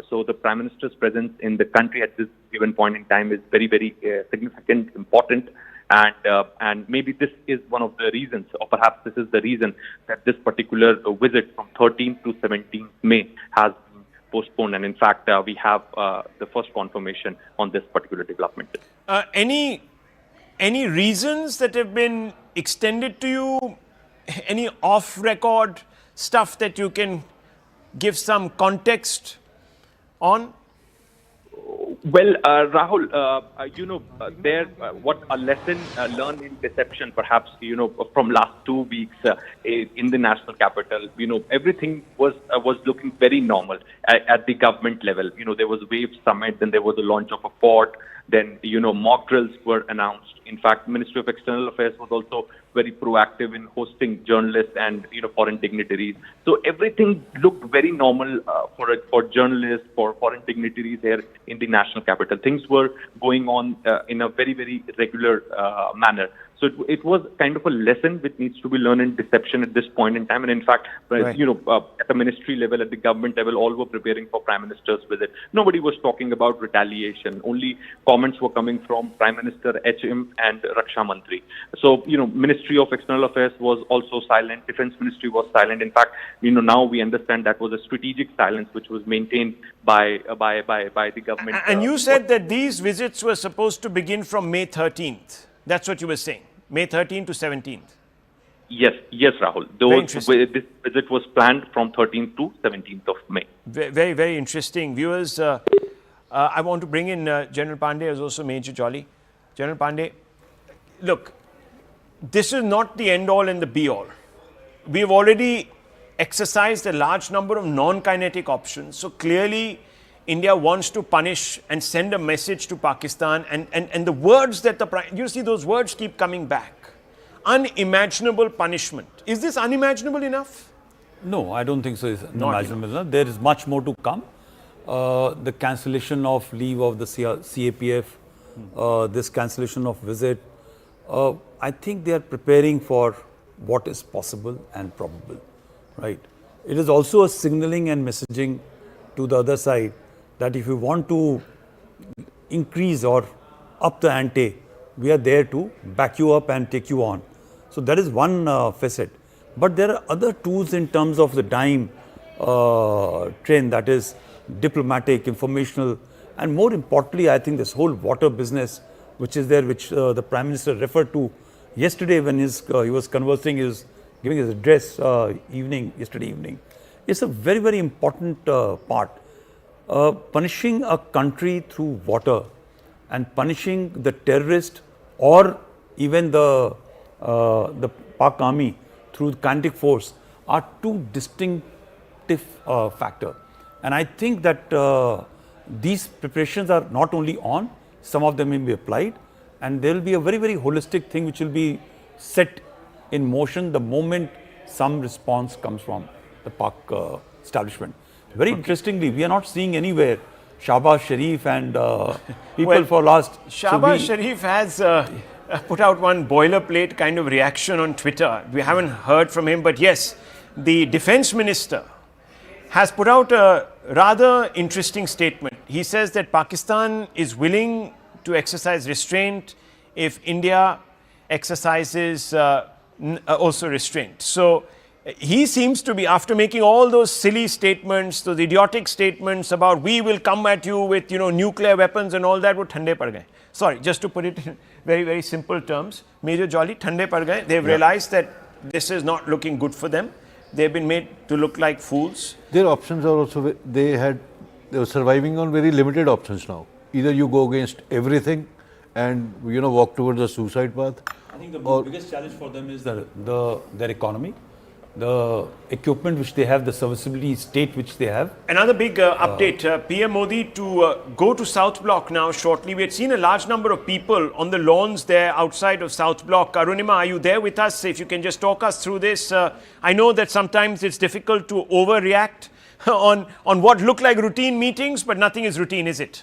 So the Prime Minister's presence in the country at this given point in time is very, very significant, important. and maybe this is one of the reasons, or perhaps this is the reason that this particular visit from 13th to 17th May has been postponed. And in fact, we have the first confirmation on this particular development. Any reasons that have been extended to you? Any off-record stuff that you can give some context on? Well, Rahul, what a lesson learned in deception, perhaps, from last 2 weeks in the national capital, everything was looking very normal at the government level. There was a WAVE summit, then there was a launch of a fort, then, mock drills were announced. In fact, Ministry of External Affairs was also very proactive in hosting journalists and, foreign dignitaries. So everything looked very normal for journalists, for foreign dignitaries here in the national capital. Things were going on in a very, very regular manner. So it was kind of a lesson which needs to be learned in deception at this point in time. And in fact, right. At the ministry level, at the government level, all were preparing for Prime Minister's visit. Nobody was talking about retaliation. Only comments were coming from Prime Minister HM and Raksha Mantri. So, Ministry of External Affairs was also silent. Defense Ministry was silent. In fact, now we understand that was a strategic silence which was maintained by the government. And you said that these visits were supposed to begin from May 13th. That's what you were saying. May 13th to 17th. Yes, Rahul. This visit was planned from 13th to 17th of May. Very, very interesting. Viewers, I want to bring in General Pandey as also Major Jolly. General Pandey, look, this is not the end-all and the be-all. We've already exercised a large number of non-kinetic options. So clearly, India wants to punish and send a message to Pakistan, and the words that you see, those words keep coming back. Unimaginable punishment. Is this unimaginable enough? No, I don't think so. It's unimaginable enough. There is much more to come. The cancellation of leave of the CAPF, this cancellation of visit, I think they are preparing for what is possible and probable, right? It is also a signaling and messaging to the other side that if you want to increase or up the ante, we are there to back you up and take you on. So that is one facet. But there are other tools in terms of the dime trend, that is diplomatic, informational, and more importantly, I think this whole water business, which is there, which the Prime Minister referred to yesterday when he was conversing, giving his address yesterday evening. It's a very, very important part. Punishing a country through water and punishing the terrorist or even the Pak army through kinetic force are two distinctive factors. And I think that these preparations are not only on, some of them may be applied, and there will be a very, very holistic thing which will be set in motion the moment some response comes from the Pak establishment. Very interestingly, we are not seeing anywhere Shahbaz Sharif and people for last... Shahbaz Sharif has put out one boilerplate kind of reaction on Twitter. We haven't heard from him, but yes, the defense minister has put out a rather interesting statement. He says that Pakistan is willing to exercise restraint if India exercises also restraint. So he seems to be, after making all those silly statements, those idiotic statements about we will come at you with, nuclear weapons and all that, wo thande pad gaye. Sorry, just to put it in very, very simple terms, Major Jolly, thande pad gaye. They've realized that this is not looking good for them. They've been made to look like fools. Their options are also, they were surviving on very limited options now. Either you go against everything and, walk towards the suicide path. I think the biggest challenge for them is their economy, the equipment which they have, the serviceability state which they have. Another big update, PM Modi to go to South Block now shortly. We had seen a large number of people on the lawns there outside of South Block. Arunima, are you there with us? If you can just talk us through this. I know that sometimes it's difficult to overreact on what look like routine meetings, but nothing is routine, is it?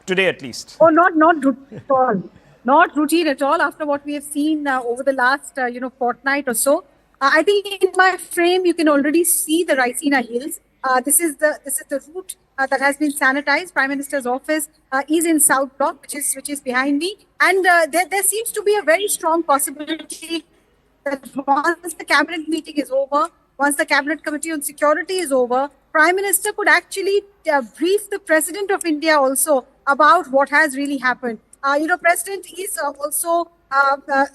Today at least. Oh, not routine at all. Not routine at all after what we have seen over the last, fortnight or so. I think in my frame you can already see the Raisina Hills. This is the route that has been sanitized. Prime Minister's office is in South Block, which is behind me, and there seems to be a very strong possibility that once the cabinet meeting is over, once the cabinet committee on security is over, Prime Minister could actually brief the President of India also about what has really happened. President is also,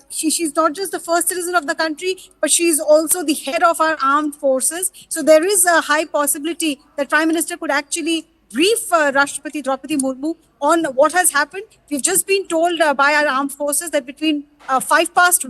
she's not just the first citizen of the country, but she's also the head of our armed forces. So there is a high possibility that Prime Minister could actually brief Rashtrapati Draupadi Murmu on what has happened. We've just been told by our armed forces that between 1:05 to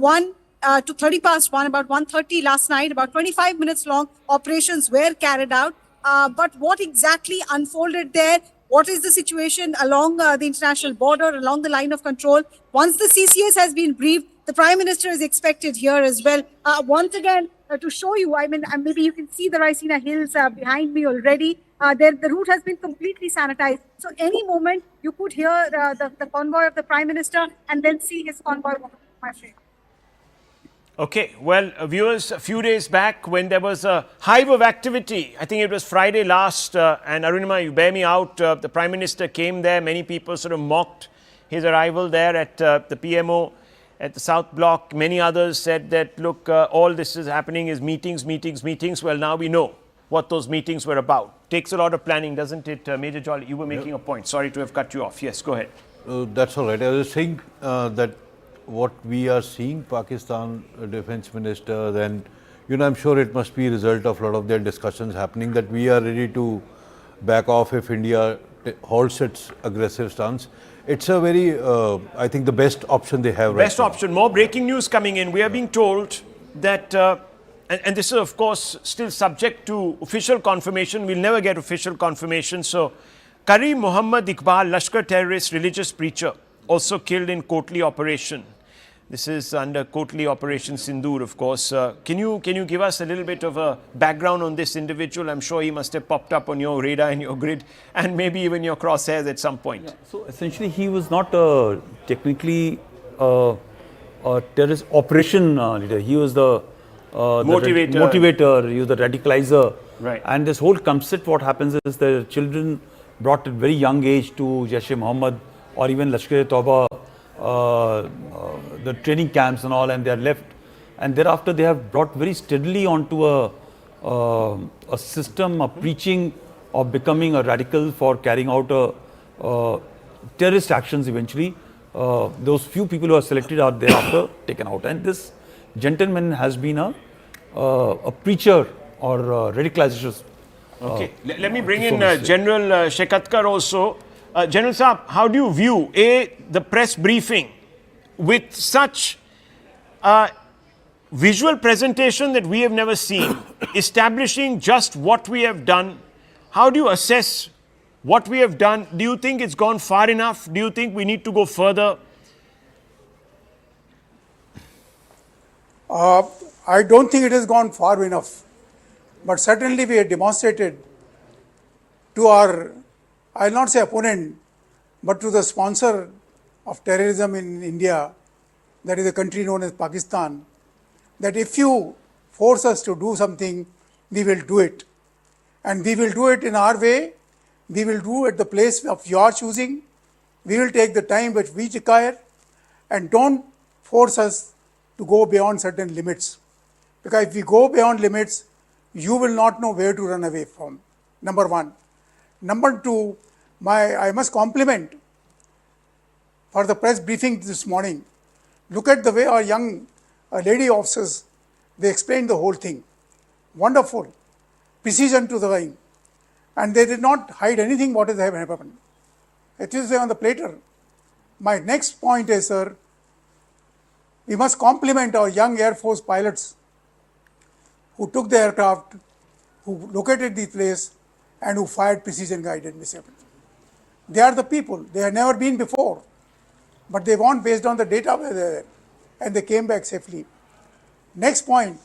1:30, about 1:30 last night, about 25 minutes long operations were carried out. But what exactly unfolded there? What is the situation along the international border, along the line of control? Once the CCS has been briefed, the Prime Minister is expected here as well. Once again, to show you, I mean, maybe you can see the Raisina Hills behind me already. The route has been completely sanitized. So any moment you could hear the convoy of the Prime Minister and then see his convoy, my friend. Okay, well, viewers, a few days back when there was a hive of activity, I think it was Friday last, and Arunima, you bear me out, the Prime Minister came there, many people sort of mocked his arrival there at the PMO at the South Block. Many others said that, look, all this is happening is meetings. Well, now we know what those meetings were about. Takes a lot of planning, doesn't it, Major Jolly? You were making a point. Sorry to have cut you off. Yes, go ahead. That's all right. I was saying that what we are seeing, Pakistan Defence Minister, then, I'm sure it must be a result of a lot of their discussions happening that we are ready to back off if India halts its aggressive stance. It's a very, I think, the best option they have right now. Best option. More breaking news coming in. We are being told that, and this is, of course, still subject to official confirmation. We'll never get official confirmation. So, Karim Muhammad Iqbal, Lashkar terrorist, religious preacher, also killed in Kotli operation. This is under Kotli Operation Sindoor, of course. Can you give us a little bit of a background on this individual? I'm sure he must have popped up on your radar and your grid and maybe even your crosshairs at some point. Yeah, so essentially he was not technically a terrorist operation leader. He was the motivator, he was the radicalizer. Right. And this whole concept, what happens is the children brought at very young age to Jaish-e-Mohammad or even Lashkar-e-Tauba, the training camps and all, and they are left. And thereafter they have brought very steadily onto a system of preaching of becoming a radical for carrying out terrorist actions eventually. Those few people who are selected are thereafter taken out. And this gentleman has been a preacher or radicalization. Okay, let me bring in General Shekatkar also. General Saab, how do you view the press briefing with such visual presentation that we have never seen, establishing just what we have done? How do you assess what we have done? Do you think it's gone far enough? Do you think we need to go further? I don't think it has gone far enough, but certainly we have demonstrated to our, I will not say opponent, but to the sponsor of terrorism in India, that is a country known as Pakistan, that if you force us to do something, we will do it. And we will do it in our way, we will do it at the place of your choosing, we will take the time which we require, and don't force us to go beyond certain limits. Because if we go beyond limits, you will not know where to run away from, number one. Number two, I must compliment for the press briefing this morning. Look at the way our young lady officers, they explained the whole thing. Wonderful. Precision to the line. And they did not hide anything what has happened. It is on the platter. My next point is, sir, we must compliment our young Air Force pilots who took the aircraft, who located the place, and who fired precision-guided missiles. They are the people. They have never been before, but they won based on the data were there, and they came back safely. Next point,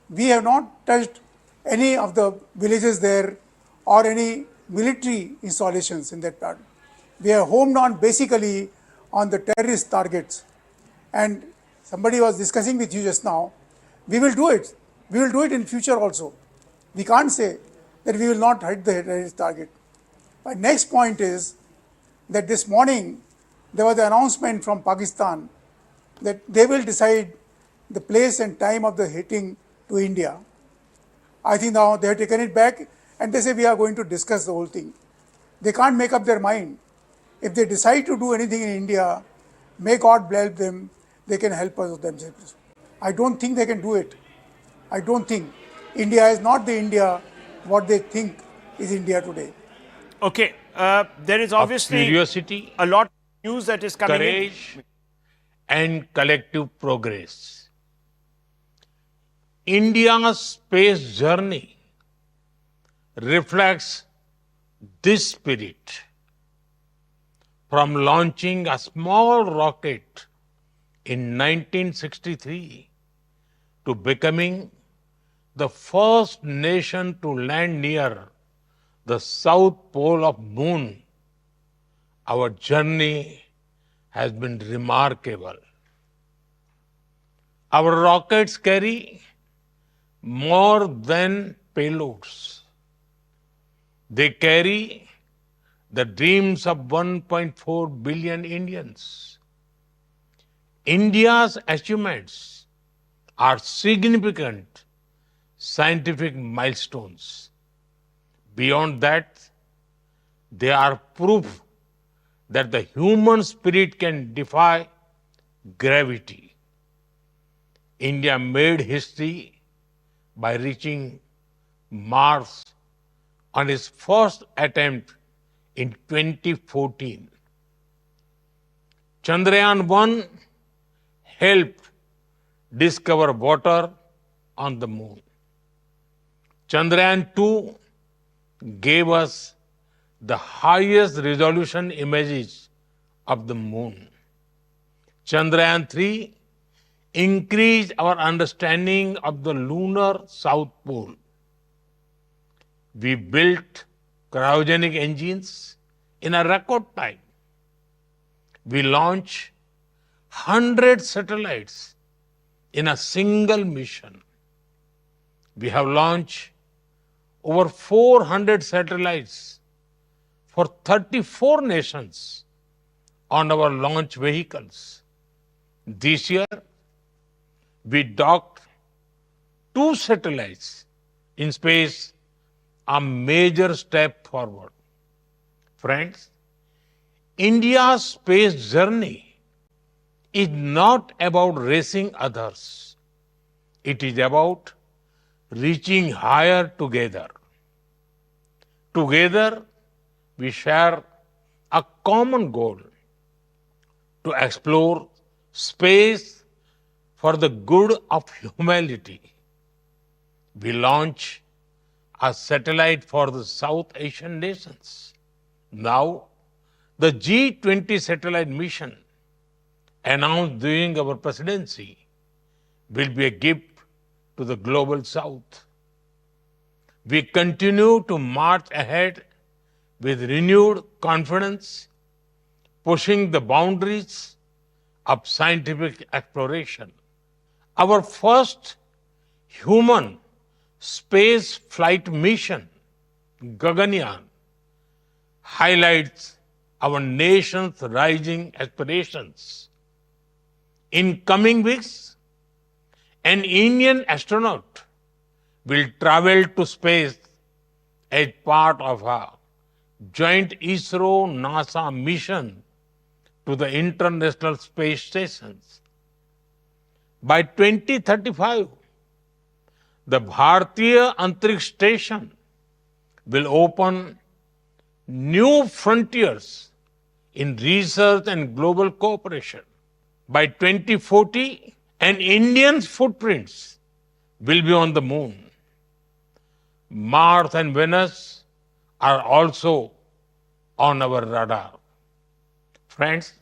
we have not touched any of the villages there or any military installations in that part. We are homed on basically on the terrorist targets. And somebody was discussing with you just now, we will do it. We will do it in future also. We can't say that we will not hit the terrorist target. My next point is that this morning there was an announcement from Pakistan that they will decide the place and time of the hitting to India. I think now they have taken it back and they say we are going to discuss the whole thing. They can't make up their mind. If they decide to do anything in India, may God bless them, they can help us themselves. I don't think they can do it. I don't think. India is not the India what they think is India today. Okay, there is obviously curiosity, a lot of news that is coming courage, and collective progress. India's space journey reflects this spirit. From launching a small rocket in 1963 to becoming the first nation to land near the south pole of moon, our journey has been remarkable. Our rockets carry more than payloads. They carry the dreams of 1.4 billion Indians. India's achievements are significant scientific milestones. Beyond that, they are proof that the human spirit can defy gravity. India made history by reaching Mars on its first attempt in 2014. Chandrayaan-1 helped discover water on the moon. Chandrayaan-2 gave us the highest resolution images of the moon. Chandrayaan-3 increased our understanding of the lunar south pole. We built cryogenic engines in a record time. We launched 100 satellites in a single mission. We have launched over 400 satellites for 34 nations on our launch vehicles. This year, we docked 2 satellites in space, a major step forward. Friends, India's space journey is not about racing others. It is about reaching higher together. Together, we share a common goal to explore space for the good of humanity. We launch a satellite for the South Asian nations. Now, the G20 satellite mission announced during our presidency will be a gift to the global South. We continue to march ahead with renewed confidence, pushing the boundaries of scientific exploration. Our first human space flight mission, Gaganyaan, highlights our nation's rising aspirations. In coming weeks, an Indian astronaut will travel to space as part of a joint ISRO-NASA mission to the International Space Stations. By 2035, the Bharatiya Antariksh Station will open new frontiers in research and global cooperation. By 2040, an Indian's footprints will be on the moon. Mars and Venus are also on our radar. Friends,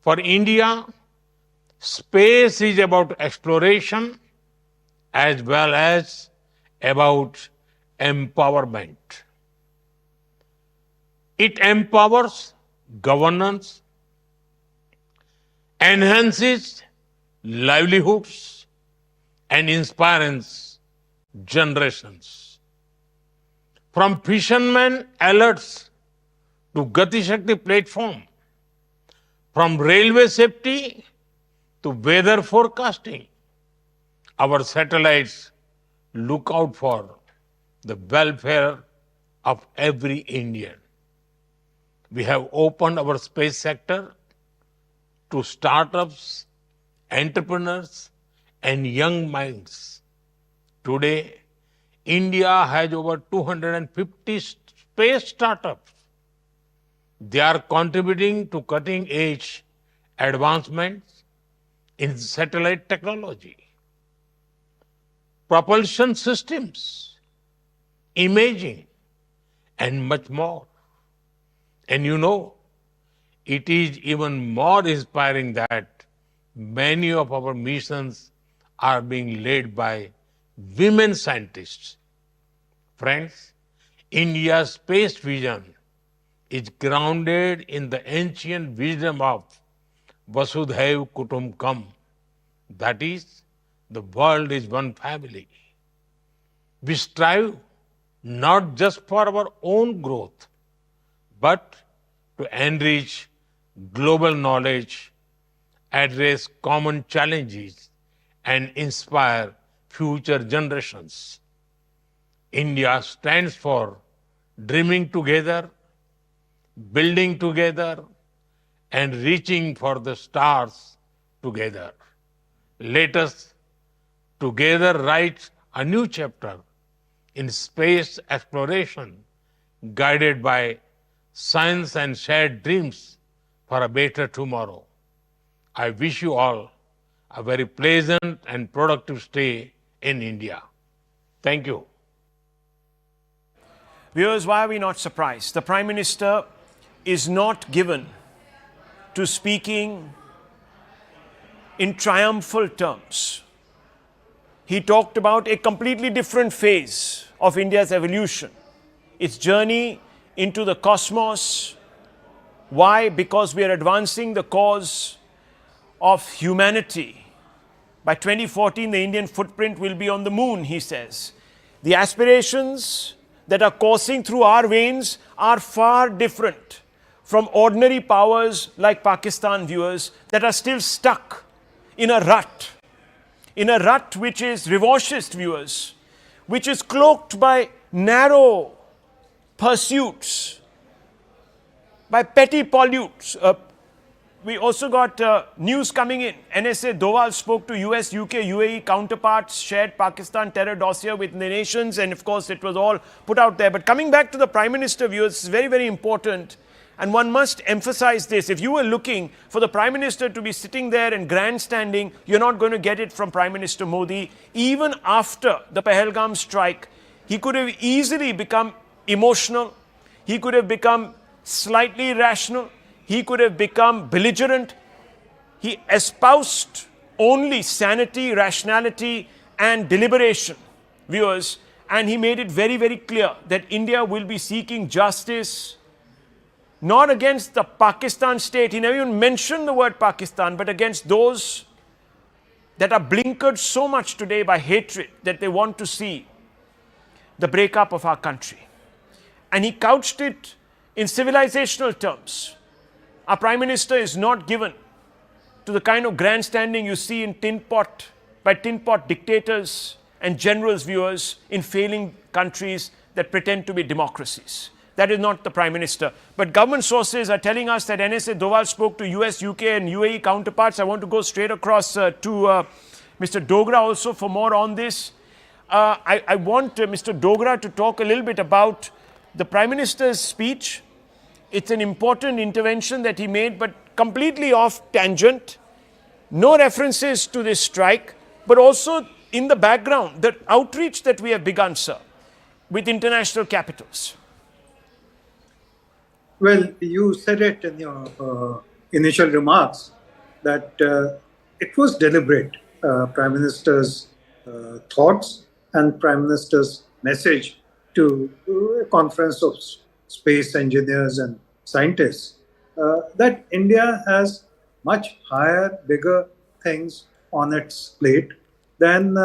for India, space is about exploration as well as about empowerment. It empowers governance, enhances livelihoods, and inspires generations. From fishermen alerts to Gati Shakti platform, from railway safety to weather forecasting. Our satellites look out for the welfare of every Indian. We have opened our space sector to startups, entrepreneurs, and young minds. Today, India has over 250 space startups. They are contributing to cutting-edge advancements in satellite technology, propulsion systems, imaging, and much more. And you know, it is even more inspiring that many of our missions are being led by women scientists. Friends, India's space vision is grounded in the ancient wisdom of Vasudhaiv Kutumbakam. That is, the world is one family. We strive not just for our own growth, but to enrich global knowledge, address common challenges, and inspire future generations. India stands for dreaming together, building together, and reaching for the stars together. Let us together write a new chapter in space exploration, guided by science and shared dreams for a better tomorrow. I wish you all a very pleasant and productive stay in India. Thank you. Viewers, why are we not surprised? The Prime Minister is not given to speaking in triumphal terms. He talked about a completely different phase of India's evolution, its journey into the cosmos. Why? Because we are advancing the cause of humanity. By 2014, the Indian footprint will be on the moon, he says. The aspirations that are coursing through our veins are far different from ordinary powers like Pakistan, viewers, that are still stuck in a rut which is revanchist, viewers, which is cloaked by narrow pursuits, by petty pollutes. We also got news coming in. NSA Doval spoke to US, UK, UAE counterparts, shared Pakistan terror dossier with the nations, and of course it was all put out there. But coming back to the Prime Minister, viewers, it's very, very important. And one must emphasize this. If you were looking for the Prime Minister to be sitting there and grandstanding, you're not going to get it from Prime Minister Modi. Even after the Pahalgam strike, he could have easily become emotional. He could have become slightly irrational. He could have become belligerent. He espoused only sanity, rationality, and deliberation, viewers. And he made it very, very clear that India will be seeking justice, not against the Pakistan state. He never even mentioned the word Pakistan, but against those that are blinkered so much today by hatred that they want to see the breakup of our country. And he couched it in civilizational terms. Our Prime Minister is not given to the kind of grandstanding you see in tin pot dictators and generals, viewers, in failing countries that pretend to be democracies. That is not the Prime Minister. But government sources are telling us that NSA Doval spoke to US, UK and UAE counterparts. I want to go straight across to Mr. Dogra also for more on this. I want Mr. Dogra to talk a little bit about the Prime Minister's speech. It's an important intervention that he made, but completely off tangent. No references to this strike, but also in the background, the outreach that we have begun, sir, with international capitals. Well, you said it in your initial remarks that it was deliberate. Prime Minister's thoughts and Prime Minister's message to a conference of space engineers and scientists that India has much higher, bigger things on its plate than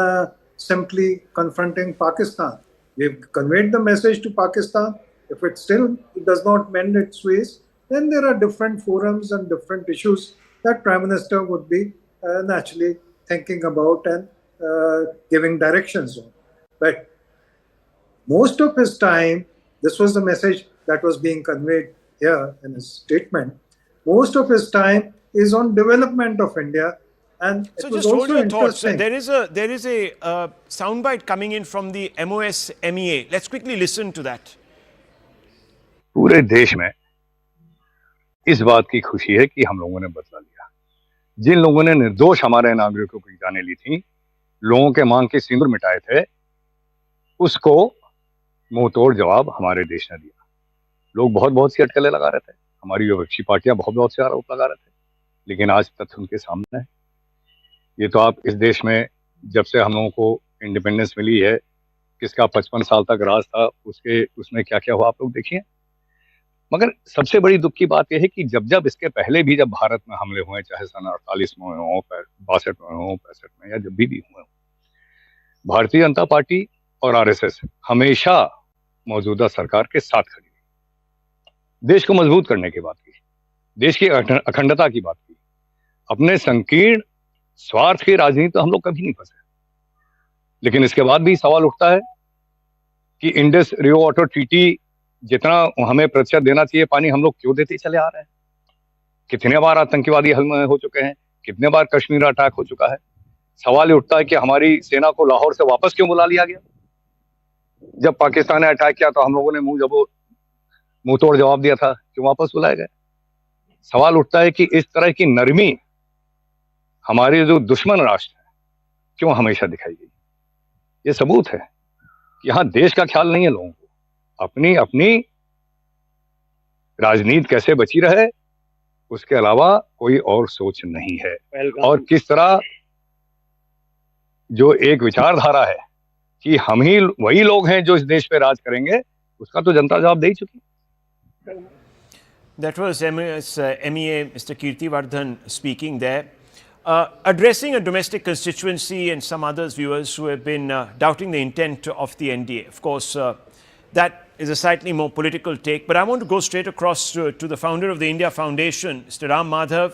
simply confronting Pakistan. We've conveyed the message to Pakistan If it still does not mend its ways, then there are different forums and different issues that Prime Minister would be naturally thinking about and giving directions on. But most of his time, this was the message that was being conveyed here in his statement, most of his time is on development of India. And so it was just hold also your thoughts. interesting. There is a soundbite coming in from the MOS MEA. Let's quickly listen to that. पूरे देश में इस बात की खुशी है कि हम लोगों ने बदला लिया। जिन लोगों ने निर्दोष हमारे नागरिकों की जानें ली थी, लोगों के मांग के सिंदूर मिटाए थे, उसको मुंह तोड़ जवाब हमारे देश ने दिया। लोग बहुत सी अटकलें लगा रहे थे, हमारी विपक्षी पार्टियां बहुत से आरोप लगा रहे थे, लेकिन आज तथ्य उनके सामने है। ये तो आप इस देश में जब से हम लोगों को इंडिपेंडेंस मिली है, किसका 55 साल तक राज था, उसमें क्या क्या हुआ आप लोग देखिए। मगर सबसे बड़ी दुख की बात यह है कि जब इसके पहले भी जब भारत में हमले हुए, चाहे सन 48 में हो, 62 में हो, 65 में, या जब भी हुए, भारतीय जनता पार्टी और आरएसएस हमेशा मौजूदा सरकार के साथ खड़ी रही। देश को मजबूत करने की बात की, देश की अखंडता की बात की, अपने संकीर्ण स्वार्थ की राजनीति तो हम लोग कभी नहीं फंसे। लेकिन इसके बाद भी सवाल उठता है कि इंडस रिवर वाटर ट्रीटी जितना हमें प्रतिशत देना चाहिए पानी, हम लोग क्यों देते चले आ रहे हैं? कितने बार आतंकवादी हमले हो चुके हैं, कितने बार कश्मीर अटैक हो चुका है। सवाल ये उठता है कि हमारी सेना को लाहौर से वापस क्यों बुला लिया गया? जब पाकिस्तान ने अटैक किया तो हम लोगों ने मुंह तोड़ जवाब दिया था, क्यों वापस बुलाए गए? सवाल उठता है कि इस तरह की नरमी हमारे जो दुश्मन राष्ट्र है क्यों हमेशा दिखाई गई? ये सबूत है कि यहाँ देश का ख्याल नहीं है लोगों को, अपनी राजनीति कैसे बची रहे उसके अलावा कोई और सोच नहीं है। और किस तरह जो एक विचारधारा है कि हम ही वही लोग हैं जो इस देश पे राज करेंगे, उसका तो जनता जवाब दे ही चुकी। That was MEA Mr. Kirtiwardhan speaking there, addressing a domestic constituency and some others viewers who have been doubting the intent of the NDA. Of course, that is a slightly more political take, but I want to go straight across to the founder of the India Foundation, Mr. Ram Madhav.